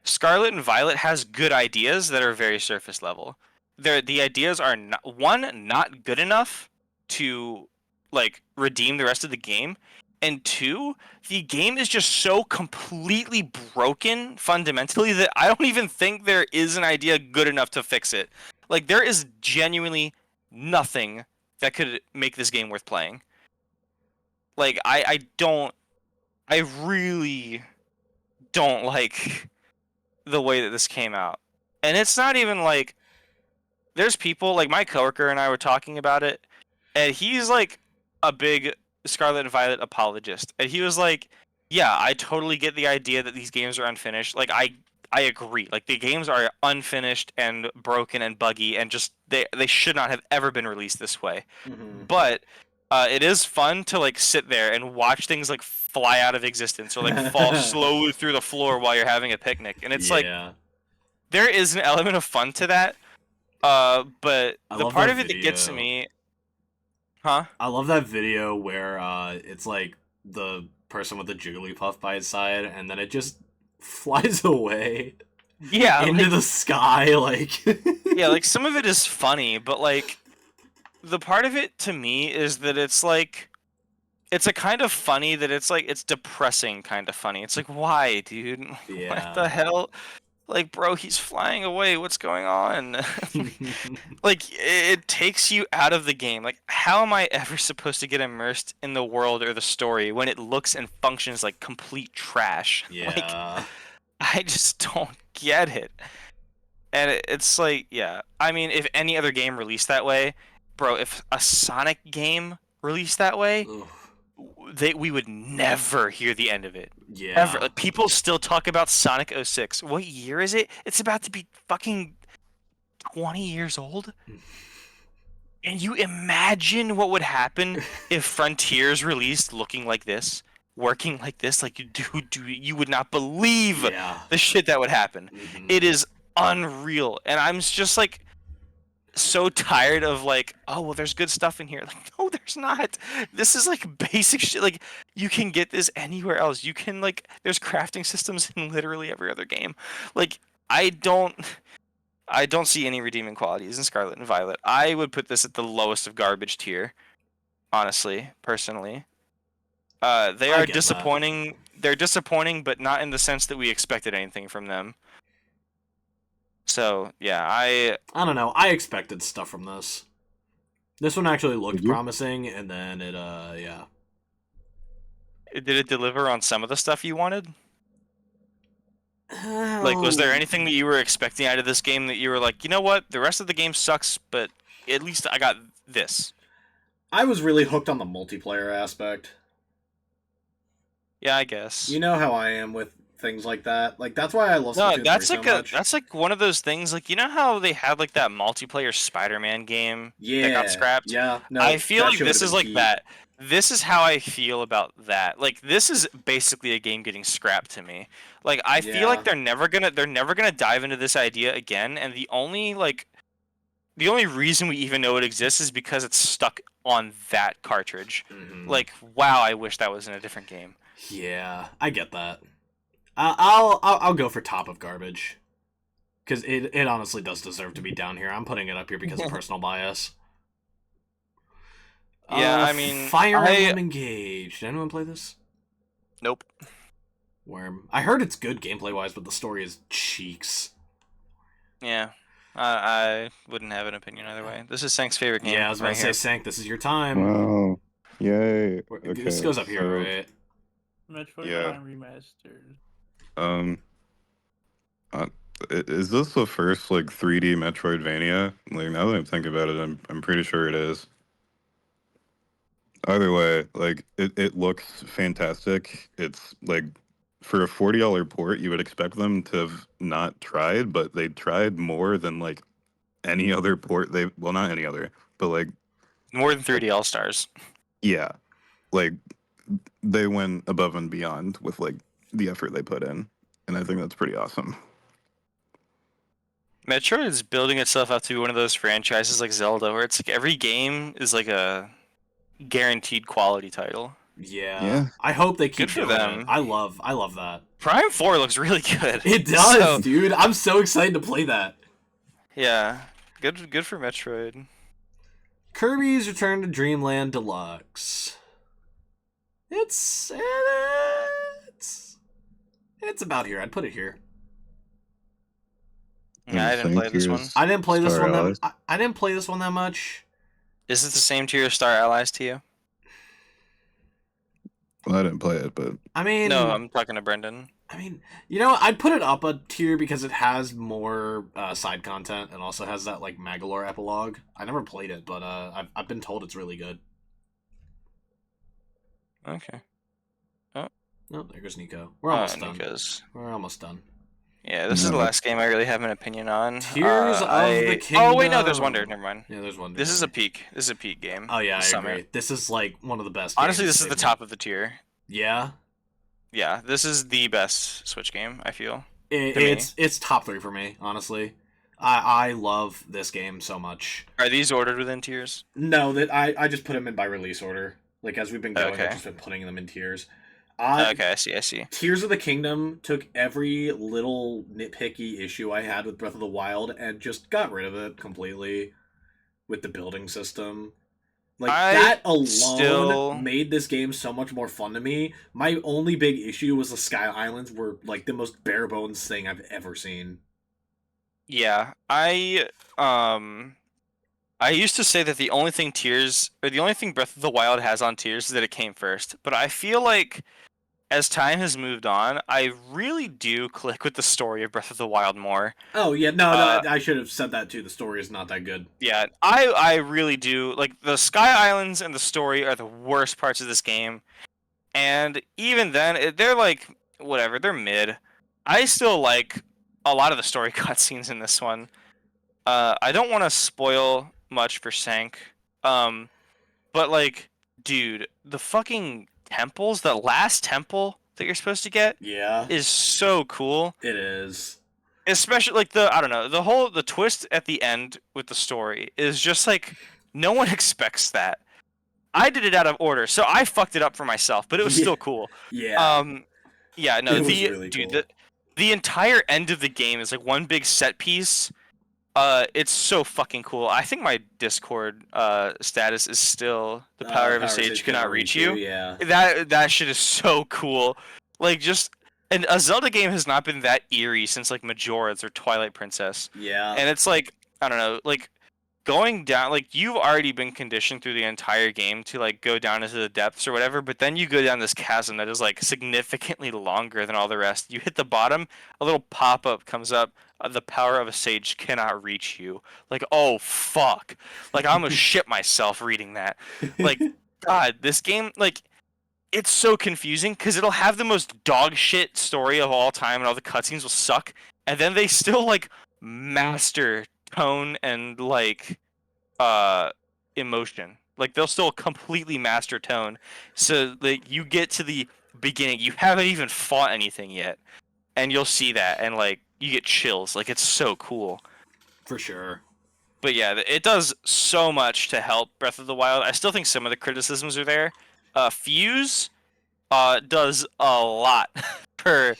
Speaker 2: Scarlet and Violet has good ideas that are very surface level. The ideas are not good enough to like redeem the rest of the game, and two, the game is just so completely broken fundamentally that I don't even think there is an idea good enough to fix it. Like there is genuinely nothing that could make this game worth playing. Like I really don't like the way that this came out. And it's not even like there's people like my coworker and I were talking about it and he's like a big Scarlet and Violet apologist. And he was like, "Yeah, I totally get the idea that these games are unfinished. Like I agree. Like the games are unfinished and broken and buggy and just they should not have ever been released this way."
Speaker 4: Mm-hmm.
Speaker 2: But it is fun to like sit there and watch things like fly out of existence or like fall slowly through the floor while you're having a picnic, and it's like there is an element of fun to that. But the part of it that gets to me, huh?
Speaker 1: I love that video where it's like the person with the Jigglypuff by his side, and then it just flies away.
Speaker 2: Yeah,
Speaker 1: into the sky, like
Speaker 2: yeah, like some of it is funny, but like the part of it to me is that it's like it's a kind of funny that it's like it's depressing kind of funny. It's like why, dude? What
Speaker 1: Yeah.
Speaker 2: the hell? Like, bro, he's flying away. What's going on? Like, it takes you out of the game. Like, how am I ever supposed to get immersed in the world or the story when it looks and functions like complete trash? Like,
Speaker 1: Yeah.
Speaker 2: I just don't get it. And it's like, yeah. I mean, if any other game released that way, bro, if a Sonic game released that way,
Speaker 1: Ugh.
Speaker 2: we would never hear the end of it.
Speaker 1: Yeah.
Speaker 2: Ever. Like, people still talk about Sonic 06. What year is it? It's about to be fucking 20 years old. And you imagine what would happen if Frontiers released looking like this, working like this, like you would not believe
Speaker 1: Yeah.
Speaker 2: the shit that would happen.
Speaker 1: Mhm.
Speaker 2: It is unreal. And I'm just like so tired of like, oh well, there's good stuff in here. Like, no, there's not. This is like basic shit. Like, you can get this anywhere else. You can like, there's crafting systems in literally every other game. Like, I don't see any redeeming qualities in Scarlet and Violet. I would put this at the lowest of garbage tier, honestly, personally. They
Speaker 1: I
Speaker 2: are
Speaker 1: get that.
Speaker 2: disappointing. They're disappointing, but not in the sense that we expected anything from them. So yeah,
Speaker 1: I don't know. I expected stuff from this. This one actually looked
Speaker 3: Did you?
Speaker 1: promising, and then it yeah.
Speaker 2: did it deliver on some of the stuff you wanted? Like, was there anything that you were expecting out of this game that you were like, you know what, the rest of the game sucks, but at least I got this?
Speaker 4: I was really hooked on the multiplayer aspect.
Speaker 2: Yeah, I guess.
Speaker 4: You know how I am with things like that. Like, that's why I love
Speaker 2: No,
Speaker 4: Splatoon 3
Speaker 2: that's
Speaker 4: so
Speaker 2: like
Speaker 4: much.
Speaker 2: that's like one of those things. Like, you know how they had like that multiplayer Spider-Man game that got scrapped?
Speaker 4: Yeah, no,
Speaker 2: I feel
Speaker 4: that
Speaker 2: like
Speaker 4: shit
Speaker 2: this
Speaker 4: would've
Speaker 2: is
Speaker 4: been
Speaker 2: like
Speaker 4: key.
Speaker 2: that. This is how I feel about that. Like, this is basically a game getting scrapped to me. Like, I feel like
Speaker 4: Yeah.
Speaker 2: they're never gonna dive into this idea again. And the only reason we even know it exists is because it's stuck on that cartridge.
Speaker 1: Mhm.
Speaker 2: Like, wow, I wish that was in a different game.
Speaker 1: Yeah, I get that. I'll go for top of garbage, because it honestly does deserve to be down here. I'm putting it up here because of personal bias.
Speaker 2: Yeah, I mean,
Speaker 1: Fire Emblem Engage. Did anyone play this?
Speaker 2: Nope.
Speaker 1: Worm. I heard it's good gameplay wise, but the story is cheeks.
Speaker 2: Yeah. I wouldn't have an opinion either way. This is Sank's favorite game.
Speaker 1: Yeah, I was about
Speaker 2: right
Speaker 1: to say,
Speaker 2: here.
Speaker 1: Sank, this is your time.
Speaker 3: Wow. Yay. Okay,
Speaker 1: This goes up here,
Speaker 3: so,
Speaker 1: right?
Speaker 5: Metroid
Speaker 3: Yeah.
Speaker 5: Prime Remastered.
Speaker 3: Is this the first like 3D Metroidvania? Like, now that I'm thinking about it, I'm pretty sure it is. Either way, like it looks fantastic. It's like for a $40 port, you would expect them to have not tried, but they tried more than like any other port. Well, not any other, but like
Speaker 2: More than 3D All Stars.
Speaker 3: yeah, like they went above and beyond with like the effort they put in, and I think that's pretty awesome.
Speaker 2: Metroid is building itself up to be one of those franchises like Zelda, where it's like every game is like a guaranteed quality title.
Speaker 1: Yeah.
Speaker 3: Yeah.
Speaker 1: I hope they keep
Speaker 2: Good for
Speaker 1: doing
Speaker 2: them.
Speaker 1: it. I love that.
Speaker 2: Prime 4 looks really good.
Speaker 1: It does,
Speaker 2: So,
Speaker 1: dude. I'm so excited to play that.
Speaker 2: yeah, good for Metroid.
Speaker 1: Kirby's Return to Dreamland Deluxe. It's about here. I'd put it here.
Speaker 2: Yeah, I didn't play this one.
Speaker 1: I didn't play this
Speaker 3: Star
Speaker 1: one
Speaker 3: Allies.
Speaker 1: I didn't play this one that much.
Speaker 2: Is it the same tier as Star Allies to you?
Speaker 3: Well, I didn't play it, but
Speaker 1: I mean,
Speaker 2: No, I'm talking to Brendan.
Speaker 1: I mean, you know, I'd put it up a tier because it has more side content and also has that like Magalore epilogue. I never played it, but I've been told it's really good.
Speaker 2: Okay.
Speaker 1: Oh, there goes Nico. We're almost done.
Speaker 2: Nico's.
Speaker 1: We're almost done.
Speaker 2: Yeah, this is the last game I really have an opinion on.
Speaker 1: Tears of the
Speaker 2: Oh wait, no, there's
Speaker 1: Kingdom.
Speaker 2: Wonder. Never mind.
Speaker 1: Yeah, there's one.
Speaker 2: This is a peak. This is a peak game.
Speaker 1: Oh yeah, I
Speaker 2: Summit.
Speaker 1: agree. This is like one of the best.
Speaker 2: Honestly,
Speaker 1: games
Speaker 2: this is the
Speaker 1: they've
Speaker 2: top of the tier.
Speaker 1: Yeah,
Speaker 2: Yeah, this is the best Switch game, I feel.
Speaker 1: it's top 3 for me. Honestly, I love this game so much.
Speaker 2: Are these ordered within tiers?
Speaker 4: No, that I just put them in by release order. Like, as we've been going,
Speaker 2: Okay.
Speaker 4: I've just been putting them in tiers.
Speaker 2: Okay, I see.
Speaker 4: Tears of the Kingdom took every little nitpicky issue I had with Breath of the Wild and just got rid of it completely. with the building system. Like, that alone made this game so much more fun to me. My only big issue was the Sky Islands were, like, the most bare-bones thing I've ever seen.
Speaker 2: Yeah, I used to say that the only thing Breath of the Wild has on Tears is that it came first. But I feel like as time has moved on, I really do click with the story of Breath of the Wild more.
Speaker 4: Oh, yeah, no, I should have said that too. The story is not that good.
Speaker 2: Yeah, I really do. Like, the Sky Islands and the story are the worst parts of this game. And even then, they're like, whatever, they're mid. I still like a lot of the story cutscenes in this one. I don't want to spoil much for Sank. But like, dude, the fucking temples, the last temple that you're supposed to get is so cool.
Speaker 4: It is.
Speaker 2: Especially like I don't know, the twist at the end with the story is just like no one expects that. I did it out of order, so I fucked it up for myself, but it was still cool.
Speaker 4: Yeah.
Speaker 2: Yeah, no,
Speaker 4: it was really cool.
Speaker 2: The entire end of the game is like one big set piece. It's so fucking cool. I think my Discord status is still the power of a sage cannot reach you.
Speaker 4: Yeah.
Speaker 2: That shit is so cool. Like, and a Zelda game has not been that eerie since like Majora's or Twilight Princess.
Speaker 4: Yeah.
Speaker 2: And it's like, I don't know, like going down, like you've already been conditioned through the entire game to like go down into the depths or whatever, but then you go down this chasm that is like significantly longer than all the rest. You hit the bottom, a little pop-up comes up, the power of a sage cannot reach you. Like, oh fuck. Like, I'm gonna shit myself reading that. Like, God, this game, like, it's so confusing because it'll have the most dog shit story of all time and all the cutscenes will suck, and then they still like master tone and like emotion. Like, they'll still completely master tone, so that you get to the beginning, you haven't even fought anything yet, and you'll see that, and like you get chills. Like, it's so cool.
Speaker 4: For sure.
Speaker 2: But yeah, it does so much to help Breath of the Wild. I still think some of the criticisms are there. Fuse does a lot for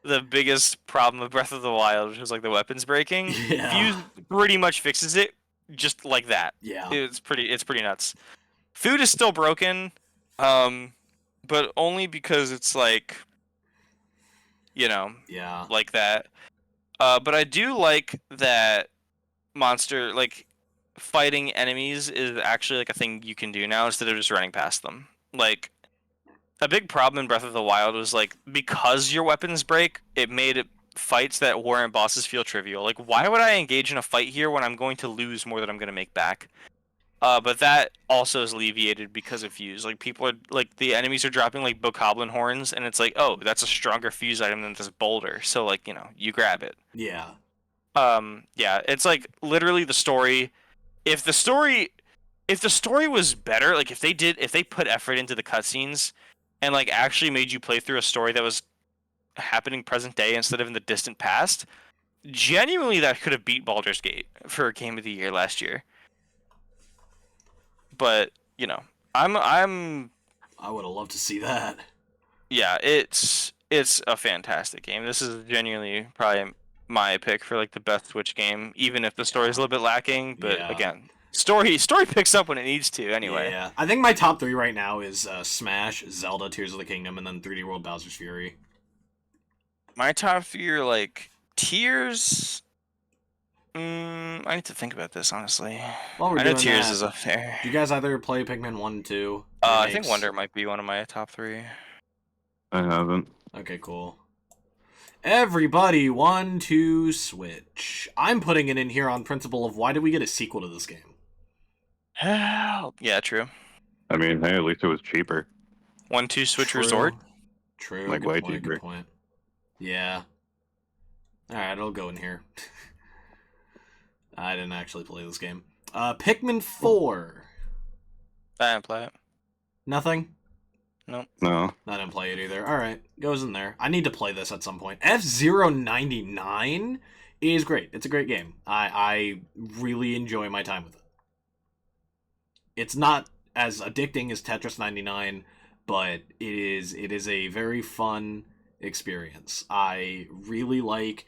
Speaker 2: the biggest problem of Breath of the Wild, which is like the weapons breaking.
Speaker 4: Yeah.
Speaker 2: Fuse pretty much fixes it just like that.
Speaker 4: Yeah.
Speaker 2: It's pretty nuts. Food is still broken, but only because it's like, you know, like that. But I do like that monster, like, fighting enemies is actually like a thing you can do now instead of just running past them. Like, a big problem in Breath of the Wild was like, because your weapons break, it made fights that weren't bosses feel trivial. Like, why would I engage in a fight here when I'm going to lose more than I'm going to make back? But that also is alleviated because of Fuse. Like, people are like, the enemies are dropping like bokoblin horns, and it's like, oh, that's a stronger Fuse item than this boulder. So like, you know, you grab it.
Speaker 4: Yeah.
Speaker 2: Yeah, it's like literally the story. If the story was better, like if they put effort into the cutscenes and like actually made you play through a story that was happening present day instead of in the distant past, genuinely that could have beat Baldur's Gate for a Game of the Year last year. But, you know, I
Speaker 4: would have loved to see that.
Speaker 2: Yeah, it's a fantastic game. This is genuinely probably my pick for like the best Switch game, even if the story's a little bit lacking. But again, story picks up when it needs to anyway.
Speaker 4: Yeah, I think my top 3 right now is Smash, Zelda, Tears of the Kingdom, and then 3D World Bowser's Fury.
Speaker 2: My top 3 are like Tears. I need to think about this, honestly.
Speaker 4: Well,
Speaker 2: I know Tears is up there.
Speaker 4: Do you guys either play Pikmin 1 and 2?
Speaker 2: I think Wonder might be one of my top 3.
Speaker 3: I haven't.
Speaker 4: Okay, cool. Everybody, 1, 2, Switch. I'm putting it in here on principle of why did we get a sequel to this game?
Speaker 2: Yeah, true.
Speaker 3: I mean, hey, at least it was cheaper.
Speaker 2: 1, 2, Switch
Speaker 4: True.
Speaker 2: Resort?
Speaker 4: True.
Speaker 3: Like, way cheaper.
Speaker 4: Good point. Yeah. Alright, it'll go in here. I didn't actually play this game. Pikmin 4.
Speaker 2: I didn't play it.
Speaker 4: Nothing?
Speaker 2: Nope.
Speaker 3: No.
Speaker 4: I didn't play it either. Alright, goes in there. I need to play this at some point. F-099 is great. It's a great game. I really enjoy my time with it. It's not as addicting as Tetris 99, but it is a very fun experience. I really like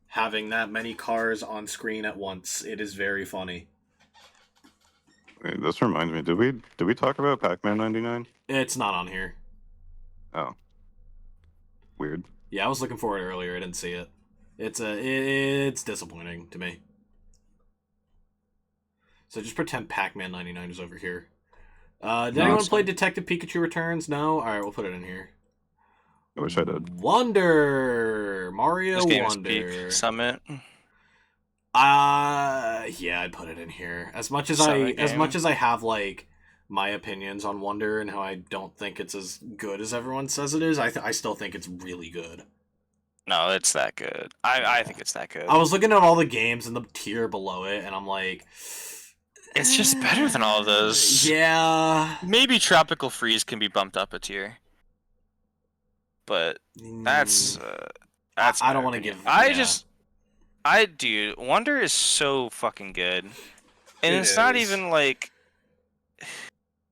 Speaker 4: having that many cars on screen at once. It is very funny.
Speaker 3: Wait, this reminds me. Did we talk about Pac-Man 99?
Speaker 1: It's not on here.
Speaker 3: Oh, weird.
Speaker 1: Yeah, I was looking for it earlier. I didn't see it. It's disappointing to me. So just pretend Pac-Man 99 is over here. Did anyone play Detective Pikachu Returns? No? Alright, we'll put it in here.
Speaker 3: I wish I did.
Speaker 1: Wonder! Mario
Speaker 2: This game
Speaker 1: Wonder.
Speaker 2: is peak Summit.
Speaker 1: Yeah, I'd put it in here. As much as
Speaker 2: Summit
Speaker 1: as
Speaker 2: game.
Speaker 1: much as I have like my opinions on Wonder and how I don't think it's as good as everyone says it is, I still think it's really good.
Speaker 2: No, it's that good. I think it's that good.
Speaker 1: I was looking at all the games in the tier below it, and I'm like,
Speaker 2: It's just better than all of those.
Speaker 1: Yeah.
Speaker 2: Maybe Tropical Freeze can be bumped up a tier. But that's
Speaker 1: I don't
Speaker 2: my
Speaker 1: want to
Speaker 2: opinion.
Speaker 1: give.
Speaker 2: Dude, Wonder is so fucking good. And
Speaker 4: It
Speaker 2: it's not
Speaker 4: is.
Speaker 2: even like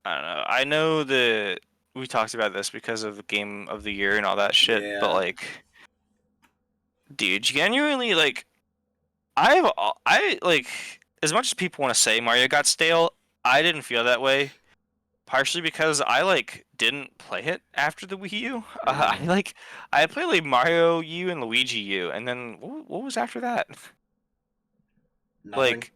Speaker 2: I don't know. I know we talked about this because of the game of the year and all that shit,
Speaker 4: Yeah.
Speaker 2: but like dude, genuinely like I like as much as people want to say Mario got stale, I didn't feel that way. Partially because I like didn't play it after the Wii U. I played like Mario U and Luigi U, and then what was after that?
Speaker 4: Nothing.
Speaker 2: Like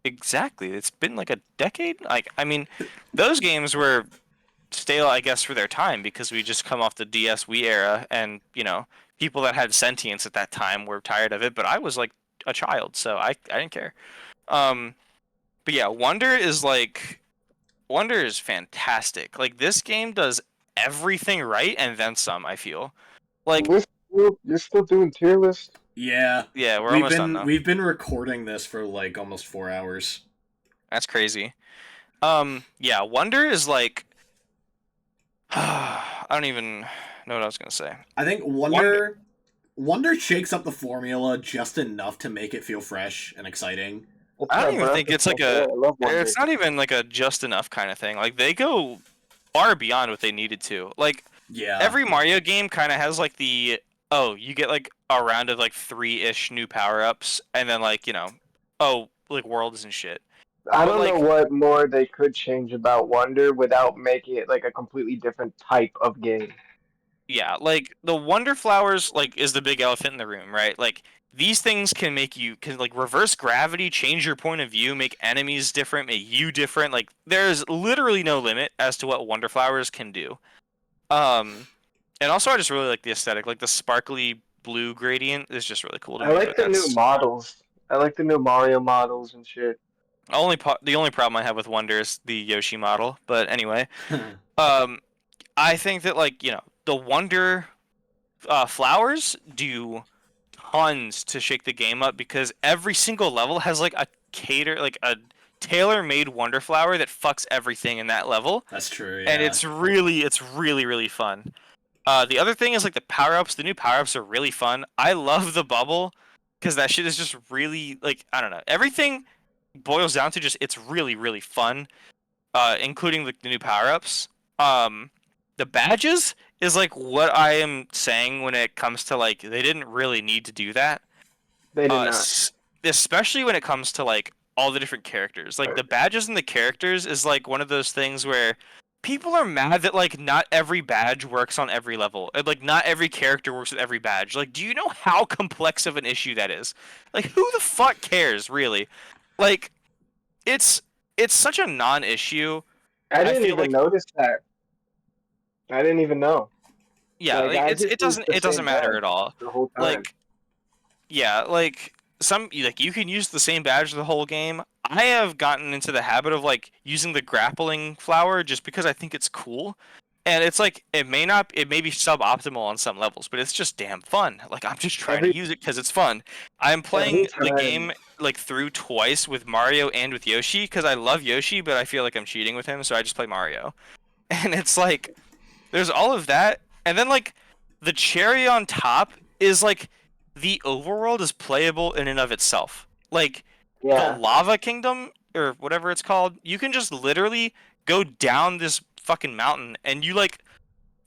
Speaker 2: exactly, it's been like a decade. Like I mean, those games were stale, I guess, for their time because we just come off the DS Wii era, and you know, people that had sentience at that time were tired of it. But I was like a child, so I didn't care. But yeah, Wonder is fantastic. Like this game does everything right and then some. I feel like
Speaker 7: You're still doing tier list?
Speaker 4: Yeah.
Speaker 2: yeah, we're almost done now.
Speaker 4: We've been recording this for like almost 4 hours.
Speaker 2: That's crazy. Yeah, Wonder is like I don't even know what I was gonna say.
Speaker 4: I think Wonder shakes up the formula just enough to make it feel fresh and exciting.
Speaker 2: I don't even think it's like it's not even like a just enough kind of thing. Like they go far beyond what they needed to. Like
Speaker 4: Yeah.
Speaker 2: every Mario game kind of has like you get like a round of like 3-ish new power-ups and then like, you know, like worlds and shit.
Speaker 7: I don't know what more they could change about Wonder without making it like a completely different type of game.
Speaker 2: Yeah, like the Wonder Flowers like is the big elephant in the room, right? Like these things can like reverse gravity, change your point of view, make enemies different, make you different. Like there's literally no limit as to what Wonder Flowers can do. And also I just really like the aesthetic, like the sparkly blue gradient is just really cool to me.
Speaker 7: I like the new models. I like the new Mario models and shit.
Speaker 2: The only problem I have with Wonder is the Yoshi model, but anyway, I think that like, you know, the Wonder flowers do tons to shake the game up because every single level has like a tailor-made Wonder Flower that fucks everything in that level.
Speaker 4: That's true, yeah.
Speaker 2: And it's really fun. The other thing is like the power-ups. The new power-ups are really fun. I love the bubble because that shit is just really like I don't know. Everything boils down to just it's really fun, including the new power-ups. The badges is like what I am saying when it comes to like they didn't really need to do that.
Speaker 7: They did not.
Speaker 2: Especially when it comes to like all the different characters. Like the badges and the characters is like one of those things where people are mad that like not every badge works on every level. And, like not every character works with every badge. Like do you know how complex of an issue that is? Like who the fuck cares really? Like it's such a non-issue.
Speaker 7: I didn't even notice that. I didn't even know.
Speaker 2: Yeah, like it doesn't matter at all.
Speaker 7: The whole time.
Speaker 2: Like yeah, like you can use the same badge the whole game. I have gotten into the habit of like using the grappling flower just because I think it's cool. And it's like it may be suboptimal on some levels, but it's just damn fun. Like I'm just trying to use it because it's fun. I'm playing the game like through twice with Mario and with Yoshi because I love Yoshi, but I feel like I'm cheating with him, so I just play Mario. And it's like there's all of that, and then like the cherry on top is like the overworld is playable in and of itself. Like the Lava Kingdom or whatever it's called, you can just literally go down this fucking mountain and you like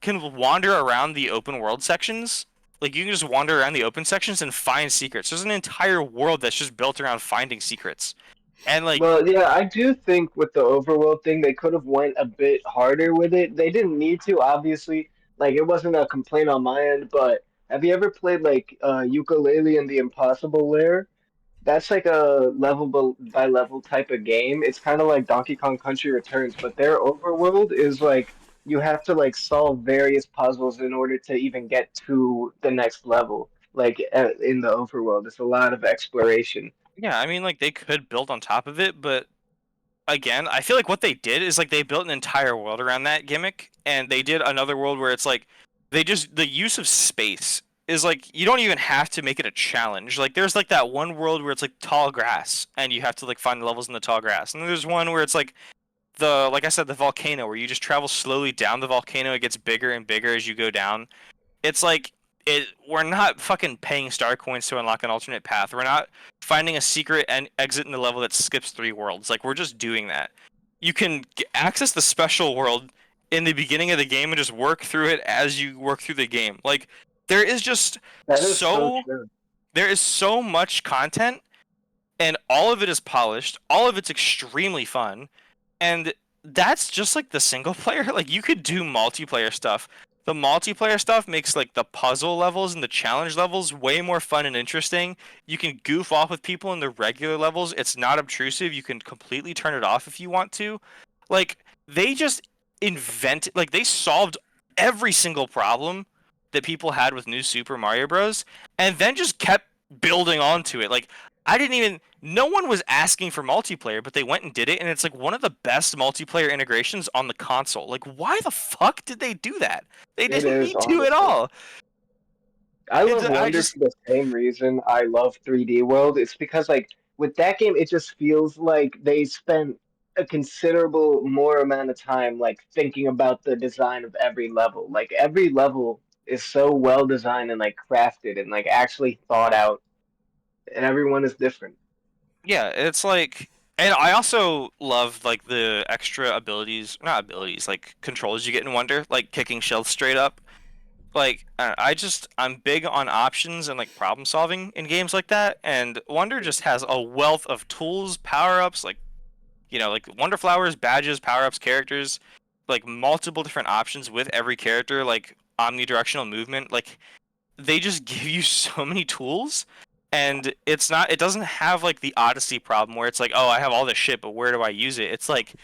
Speaker 2: can wander around the open world sections. Like you can just wander around the open sections and find secrets. There's an entire world that's just built around finding secrets. And like,
Speaker 7: Well, yeah, I do think with the overworld thing, they could have went a bit harder with it. They didn't need to, obviously. Like, it wasn't a complaint on my end, but have you ever played like Ukulele and the Impossible Lair? That's like a by level type of game. It's kind of like Donkey Kong Country Returns, but their overworld is like you have to like solve various puzzles in order to even get to the next level. Like in the overworld, it's a lot of exploration.
Speaker 2: yeah, I mean, like they could build on top of it, but again, I feel like what they did is like they built an entire world around that gimmick, and they did another world where it's like the use of space is like you don't even have to make it a challenge. Like there's like that one world where it's like tall grass, and you have to like find the levels in the tall grass, and then there's one where it's like like I said, the volcano where you just travel slowly down the volcano. It gets bigger and bigger as you go down. It's like we're not fucking paying star coins to unlock an alternate path. We're not finding a secret and exit in the level that skips 3 worlds. Like we're just doing that. You can access the special world in the beginning of the game and just work through it as you work through the game. Like there is just
Speaker 7: That is so
Speaker 2: so
Speaker 7: true.
Speaker 2: there is so much content, and all of it is polished. All of it's extremely fun, and that's just like the single player. Like you could do multiplayer stuff. The multiplayer stuff makes like the puzzle levels and the challenge levels way more fun and interesting. You can goof off with people in the regular levels. It's not obtrusive. You can completely turn it off if you want to. Like they just invented, like they solved every single problem that people had with New Super Mario Bros. And then just kept building onto it. Like I didn't even. No one was asking for multiplayer, but they went and did it, and it's like one of the best multiplayer integrations on the console. Like, why the fuck did they do that? They
Speaker 7: It
Speaker 2: didn't
Speaker 7: is,
Speaker 2: need to at
Speaker 7: honestly.
Speaker 2: all.
Speaker 7: I love
Speaker 2: I
Speaker 7: Wonder
Speaker 2: just
Speaker 7: for the same reason I love 3D World. It's because like with that game, it just feels like they spent a considerable more amount of time like thinking about the design of every level. Like every level is so well designed and like crafted and like actually thought out, and everyone is different.
Speaker 2: yeah, it's like, and I also love like the extra abilities, not abilities, like controls you get in Wonder, like kicking shells straight up. Like I'm big on options and like problem solving in games like that, and Wonder just has a wealth of tools, power ups, like like Wonder Flowers, badges, power ups, characters, like multiple different options with every character, like omnidirectional movement. Like they just give you so many tools, and it doesn't have like the Odyssey problem where it's like, oh, I have all this shit, but where do I use it? It's like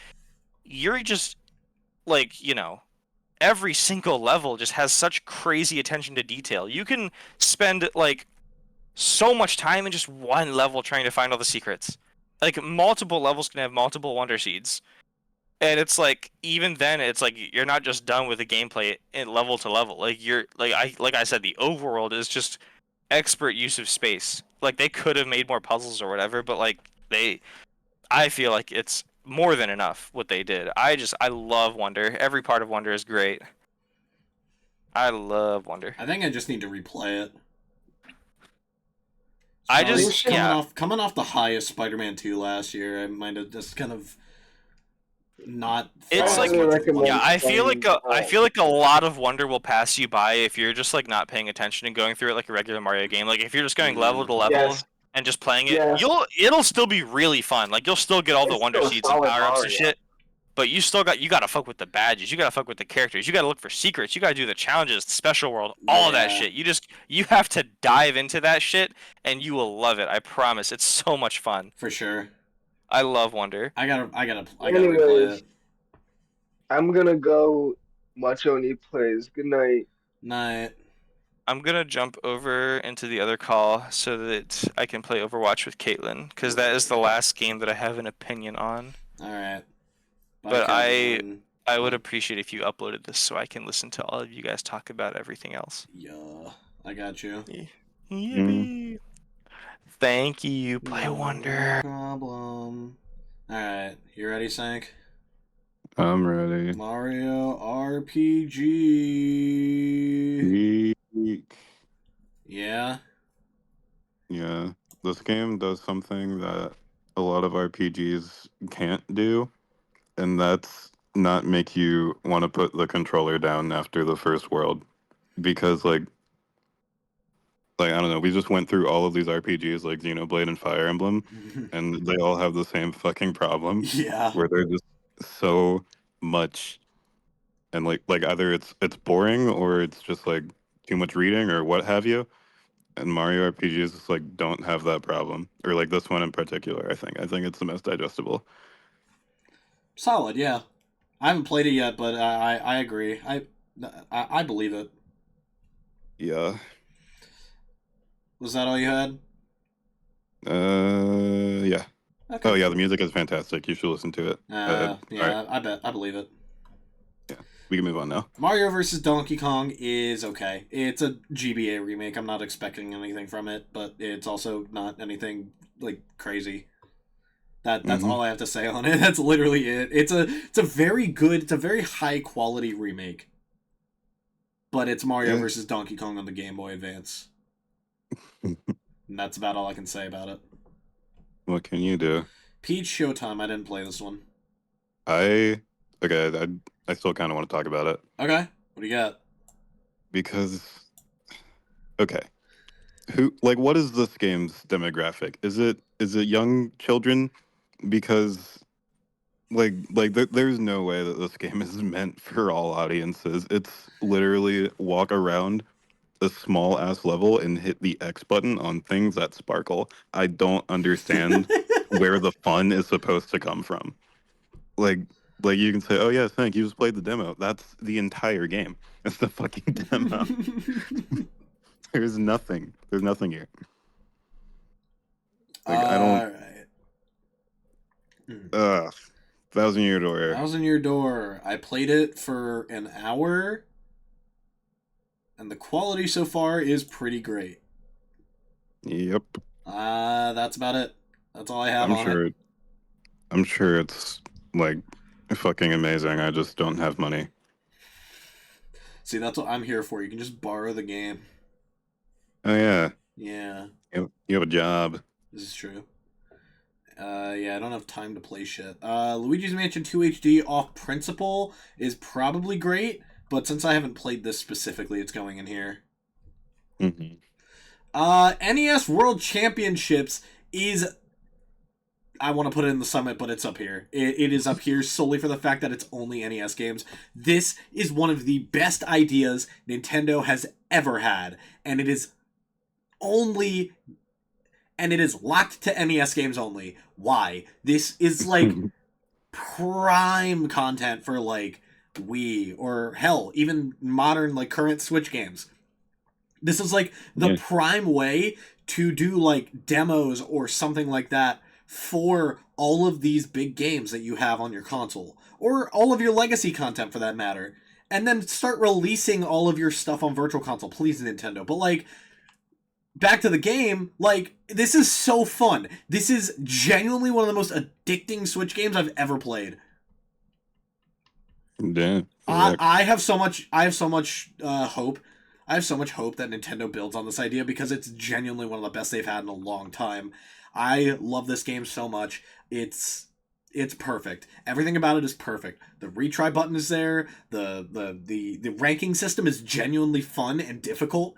Speaker 2: you're just like every single level just has such crazy attention to detail. You can spend like so much time in just one level trying to find all the secrets. Like multiple levels can have multiple wonder seeds. And it's like even then it's like you're not just done with the gameplay in level to level. Like you're like I said, the overworld is just expert use of space. Like they could have made more puzzles or whatever, but like I feel like it's more than enough what they did. I love Wonder. Every part of Wonder is great. I love Wonder.
Speaker 4: I think I just need to replay it.
Speaker 2: I
Speaker 4: Probably
Speaker 2: just
Speaker 4: coming off the highest Spider-Man 2 last year, I might have just kind of not.
Speaker 2: It's
Speaker 7: I
Speaker 2: like
Speaker 7: highly recommend
Speaker 2: yeah, I
Speaker 7: playing,
Speaker 2: feel like a lot of Wonder will pass you by if you're just like not paying attention and going through it like a regular Mario game. Like if you're just going level to level
Speaker 7: Yes,
Speaker 2: and just playing it,
Speaker 7: yes.
Speaker 2: it'll still be really fun. Like you'll still get all the
Speaker 7: It's
Speaker 2: Wonder
Speaker 7: still a
Speaker 2: seeds and
Speaker 7: solid
Speaker 2: power ups and
Speaker 7: Mario.
Speaker 2: shit. But you gotta fuck with the badges. You gotta fuck with the characters. You gotta look for secrets. You gotta do the challenges, the special world, all of that
Speaker 4: Yeah.
Speaker 2: shit. You have to dive into that shit, and you will love it. I promise. It's so much fun.
Speaker 4: For sure.
Speaker 2: I love Wonder.
Speaker 4: I gotta replay
Speaker 7: Anyways,
Speaker 4: it.
Speaker 7: I'm gonna go watch Oni plays. Good night.
Speaker 4: Night.
Speaker 2: I'm gonna jump over into the other call so that I can play Overwatch with Caitlin, because that is the last game that I have an opinion on.
Speaker 4: All right. Bye,
Speaker 2: But
Speaker 4: Kevin.
Speaker 2: I would appreciate if you uploaded this so I can listen to all of you guys talk about everything else.
Speaker 4: Yeah, I got you.
Speaker 2: Yippee! Thank you, Play
Speaker 4: No
Speaker 2: Wonder.
Speaker 4: problem. All right, you ready, Sank?
Speaker 3: I'm ready.
Speaker 4: Mario RPG.
Speaker 3: Eek.
Speaker 4: Yeah.
Speaker 3: Yeah, this game does something that a lot of RPGs can't do, and that's not make you want to put the controller down after the first world. Because, like, like I don't know, we just went through all of these RPGs like Xenoblade and Fire Emblem, and they all have the same fucking problem
Speaker 4: Yeah.
Speaker 3: where they're just so much, and like either it's boring or it's just like too much reading or what have you. And Mario RPGs just like don't have that problem, or like this one in particular. I think it's the most digestible.
Speaker 4: Solid, yeah. I haven't played it yet, but I agree. I believe it.
Speaker 3: Yeah.
Speaker 4: Was that all you had?
Speaker 3: Yeah.
Speaker 4: Okay.
Speaker 3: Oh yeah, the music is fantastic. You should listen to it. All
Speaker 4: Yeah,
Speaker 3: right.
Speaker 4: I believe it.
Speaker 3: Yeah, we can move on now.
Speaker 4: Mario vs. Donkey Kong is okay. It's a GBA remake. I'm not expecting anything from it, but it's also not anything like crazy. That's all I have to say on it. That's literally it. It's a very good, it's a very high quality remake. But it's Mario vs. Donkey Kong on the Game Boy Advance. And that's about all I can say about it.
Speaker 3: What can you do?
Speaker 4: Peach Showtime. I didn't play this one.
Speaker 3: Okay. I still kind of want to talk about it
Speaker 4: Okay. What do you got?
Speaker 3: because okay, what is this game's demographic? Is it young children? Because there's no way that this game is meant for all audiences. It's literally walk around a small ass level and hit the X button on things that sparkle. I don't understand where the fun is supposed to come from. Like like you can say, "Oh yeah, thank you just played the demo." That's the entire game. It's the fucking demo. There's nothing. There's nothing here. Like I don't.
Speaker 4: Alright.
Speaker 3: Thousand Year Door.
Speaker 4: Thousand Year Door. I played it for an hour, and the quality so far is pretty great.
Speaker 3: Yep.
Speaker 4: That's about it. That's all I have on it.
Speaker 3: I'm sure it's like fucking amazing. I just don't have money.
Speaker 4: See, that's what I'm here for. You can just borrow the game.
Speaker 3: Oh yeah.
Speaker 4: Yeah,
Speaker 3: You have a job.
Speaker 4: this is true. Yeah, I don't have time to play shit. Luigi's Mansion 2 HD off principle is probably great, but since I haven't played this specifically, it's going in here.
Speaker 3: Mm-hmm.
Speaker 4: NES World Championships is... I want to put it in the summit, but it's up here. It is up here solely for the fact that it's only NES games. This is one of the best ideas Nintendo has ever had, and it is only... and it is locked to NES games only. Why? This is like prime content for like Wii or hell, even modern like current Switch games. This is like the prime way to do like demos or something like that for all of these big games that you have on your console or all of your legacy content for that matter. And then start releasing all of your stuff on Virtual Console, please Nintendo. But like back to the game, like, this is so fun. This is genuinely one of the most addicting Switch games I've ever played.
Speaker 3: Yeah.
Speaker 4: I have so much hope. I have so much hope that Nintendo builds on this idea because it's genuinely one of the best they've had in a long time. I love this game so much. It's perfect. Everything about it is perfect. The retry button is there. The ranking system is genuinely fun and difficult.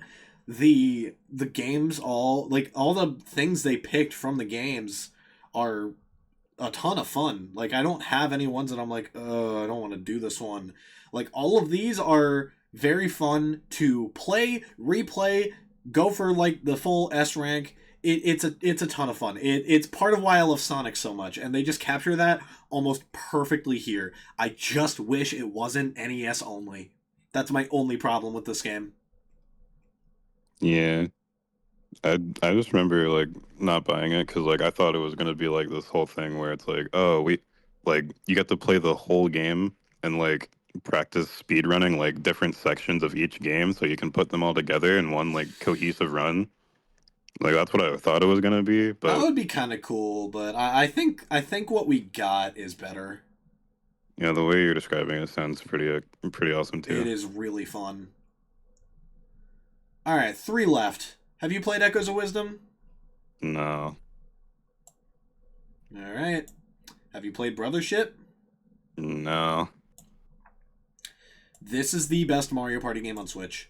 Speaker 4: The games all the things they picked from the games are a ton of fun. Like, I don't have any ones that I'm like, I don't want to do this one. Like, all of these are very fun to play, replay, go for like the full S rank. It's a ton of fun. It's part of why I love Sonic so much, and they just capture that almost perfectly here. I just wish it wasn't NES only. That's my only problem with this game.
Speaker 3: Yeah. I just remember like not buying it because like I thought it was gonna be like this whole thing where it's like, oh, we like you get to play the whole game and like practice speed running like different sections of each game so you can put them all together in one like cohesive run. Like that's what I thought it was gonna be,
Speaker 4: That
Speaker 3: but
Speaker 4: would be kind of cool, but I think what we got is better.
Speaker 3: yeah, the way you're describing it sounds pretty awesome
Speaker 4: It
Speaker 3: too.
Speaker 4: is really fun. All right, 3 left. Have you played Echoes of Wisdom?
Speaker 3: No,
Speaker 4: All right. Have you played Brothership?
Speaker 3: no.
Speaker 4: This is the best Mario Party game on Switch.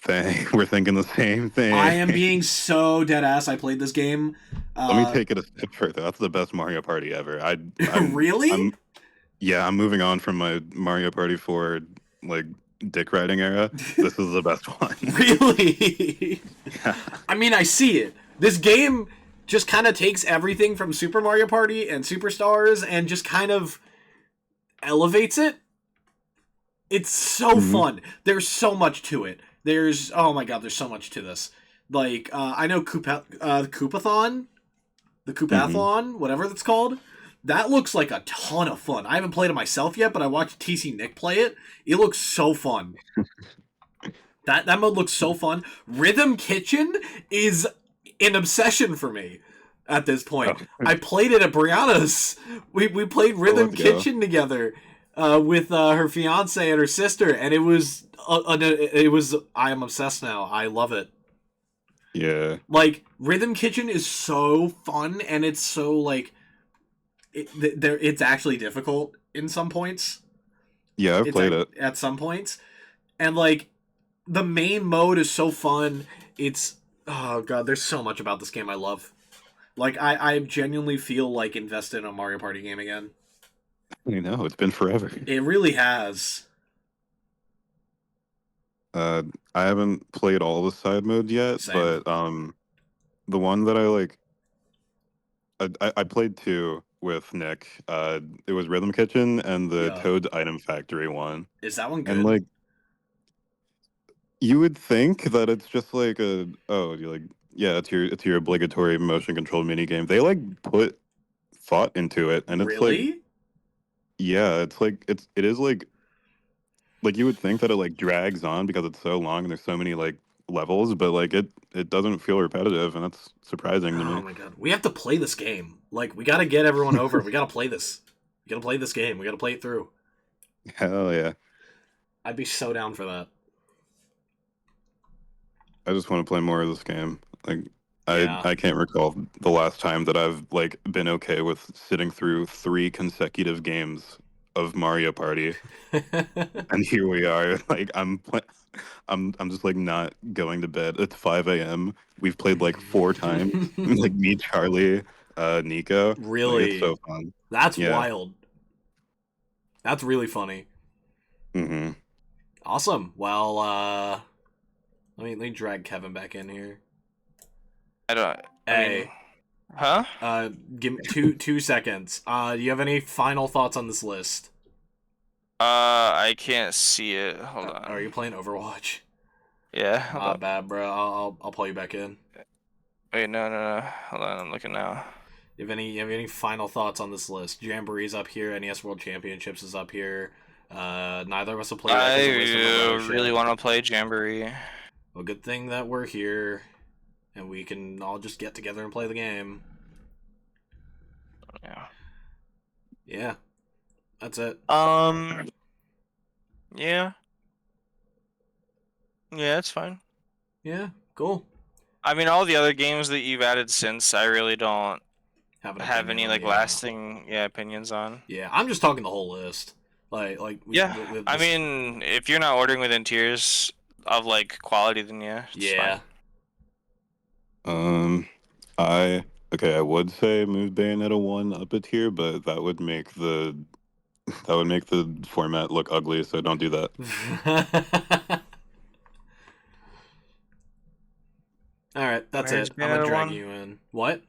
Speaker 3: We're thinking the same thing.
Speaker 4: I am being so dead ass. I played this game.
Speaker 3: Let me take it a step further. That's the best Mario Party ever.
Speaker 4: Really?
Speaker 3: I'm moving on from my Mario Party 4 like dick riding era. This is the best one.
Speaker 4: Really?
Speaker 3: Yeah.
Speaker 4: I mean, I see it. This game just kind of takes everything from Super Mario Party and Superstars and just kind of elevates it. It's so fun. There's so much to it. Oh my god, there's so much to this. Like, I know Koopathon, the Koopathon, whatever that's called. That looks like a ton of fun. I haven't played it myself yet, but I watched TC Nick play it. It looks so fun. That mode looks so fun. Rhythm Kitchen is an obsession for me at this point. I played it at Brianna's. We played Rhythm Kitchen together with her fiance and her sister, and it was I am obsessed now. I love it.
Speaker 3: Yeah.
Speaker 4: Like, Rhythm Kitchen is so fun, and it's so like it's actually difficult in some points.
Speaker 3: Yeah, I've played it
Speaker 4: at some points, and like the main mode is so fun. It's oh god, there's so much about this game I love. Like I genuinely feel like invested in a Mario Party game again.
Speaker 3: I know, it's been forever.
Speaker 4: It really has.
Speaker 3: I haven't played all the side modes yet,
Speaker 4: Same.
Speaker 3: but the one that I like, I played 2 with Nick. It was Rhythm Kitchen and the Toad Item Factory one.
Speaker 4: Is that one good?
Speaker 3: And like, you would think that it's just like it's your obligatory motion control mini game. They like put thought into it, and it's
Speaker 4: really?
Speaker 3: like, yeah, it's like it is like you would think that it like drags on because it's so long and there's so many like levels, but like it doesn't feel repetitive, and that's surprising to me.
Speaker 4: Oh my god, we have to play this game. Like, we got to get everyone over. We got to play this. We got to play this game. We got to play it through.
Speaker 3: Hell yeah!
Speaker 4: I'd be so down for that.
Speaker 3: I just want to play more of this game. Like, I can't recall the last time that I've like been okay with sitting through 3 consecutive games of Mario Party, and here we are. Like, I'm just like not going to bed. It's 5 a.m. We've played like 4 times. Like me, Charlie, Nico.
Speaker 4: Really?
Speaker 3: Like, it's so fun.
Speaker 4: That's wild. That's really funny.
Speaker 3: Mm-hmm.
Speaker 4: Awesome. Well, let me drag Kevin back in here.
Speaker 2: Huh?
Speaker 4: Give me 2 seconds. Do you have any final thoughts on this list?
Speaker 2: I can't see it. Hold on.
Speaker 4: Are you playing Overwatch?
Speaker 2: Yeah.
Speaker 4: Not bad, bro. I'll pull you back in.
Speaker 2: Wait, no. Hold on, I'm looking now.
Speaker 4: You have any final thoughts on this list? Jamboree's up here. NES World Championships is up here. Neither of us will play.
Speaker 2: I really want to play Jamboree.
Speaker 4: Well, good thing that we're here, and we can all just get together and play the game.
Speaker 2: Yeah.
Speaker 4: Yeah. That's it.
Speaker 2: Yeah. Yeah, it's fine.
Speaker 4: Yeah, cool.
Speaker 2: I mean, all the other games that you've added since, I really don't have any like lasting opinions on.
Speaker 4: Yeah, I'm just talking the whole list.
Speaker 2: I mean, if you're not ordering within tiers of like quality, then it's fine.
Speaker 3: I would say move Bayonetta 1 up a tier, but that would make the format look ugly, so don't do that.
Speaker 4: Alright, that's it. I'm gonna drag you in. What?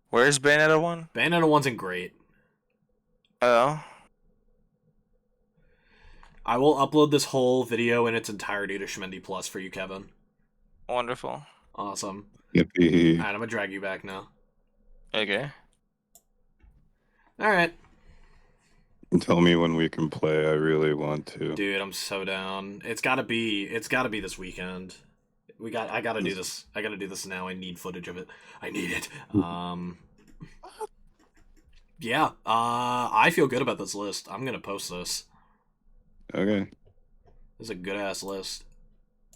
Speaker 2: Where's Bayonetta 1?
Speaker 4: Bayonetta 1's great.
Speaker 2: Oh.
Speaker 4: I will upload this whole video in its entirety to Schmendy Plus for you, Kevin.
Speaker 2: Wonderful.
Speaker 4: Awesome.
Speaker 3: Yippee.
Speaker 4: Alright, I'm gonna drag you back now.
Speaker 2: Okay.
Speaker 4: Alright.
Speaker 3: Tell me when we can play. I really want to.
Speaker 4: Dude, I'm so down. It's gotta be this weekend. I gotta do this. I gotta do this now. I need footage of it. I need it. Yeah. I feel good about this list. I'm gonna post this.
Speaker 3: Okay.
Speaker 4: This is a good ass list.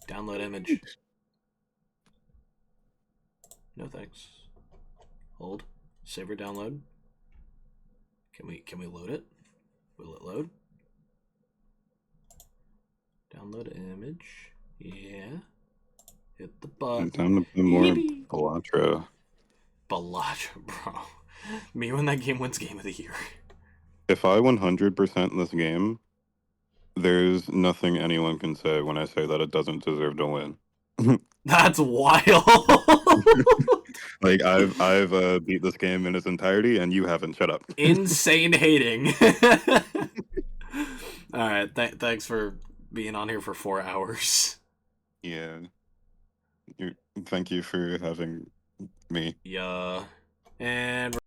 Speaker 4: Download image. No thanks. Hold. Save or download. Can we load it? Will it load? Download image.
Speaker 1: Yeah. Hit the button.
Speaker 3: Time to play more Balatro.
Speaker 1: Balatro, bro. Me when that game wins Game of the Year.
Speaker 3: If I 100% this game, there's nothing anyone can say when I say that it doesn't deserve to win.
Speaker 1: That's wild.
Speaker 3: Like I've beat this game in its entirety, and you haven't. Shut up.
Speaker 1: Insane hating. All right, thanks for being on here for 4 hours.
Speaker 3: Yeah. Thank you for having me.
Speaker 1: Yeah, and.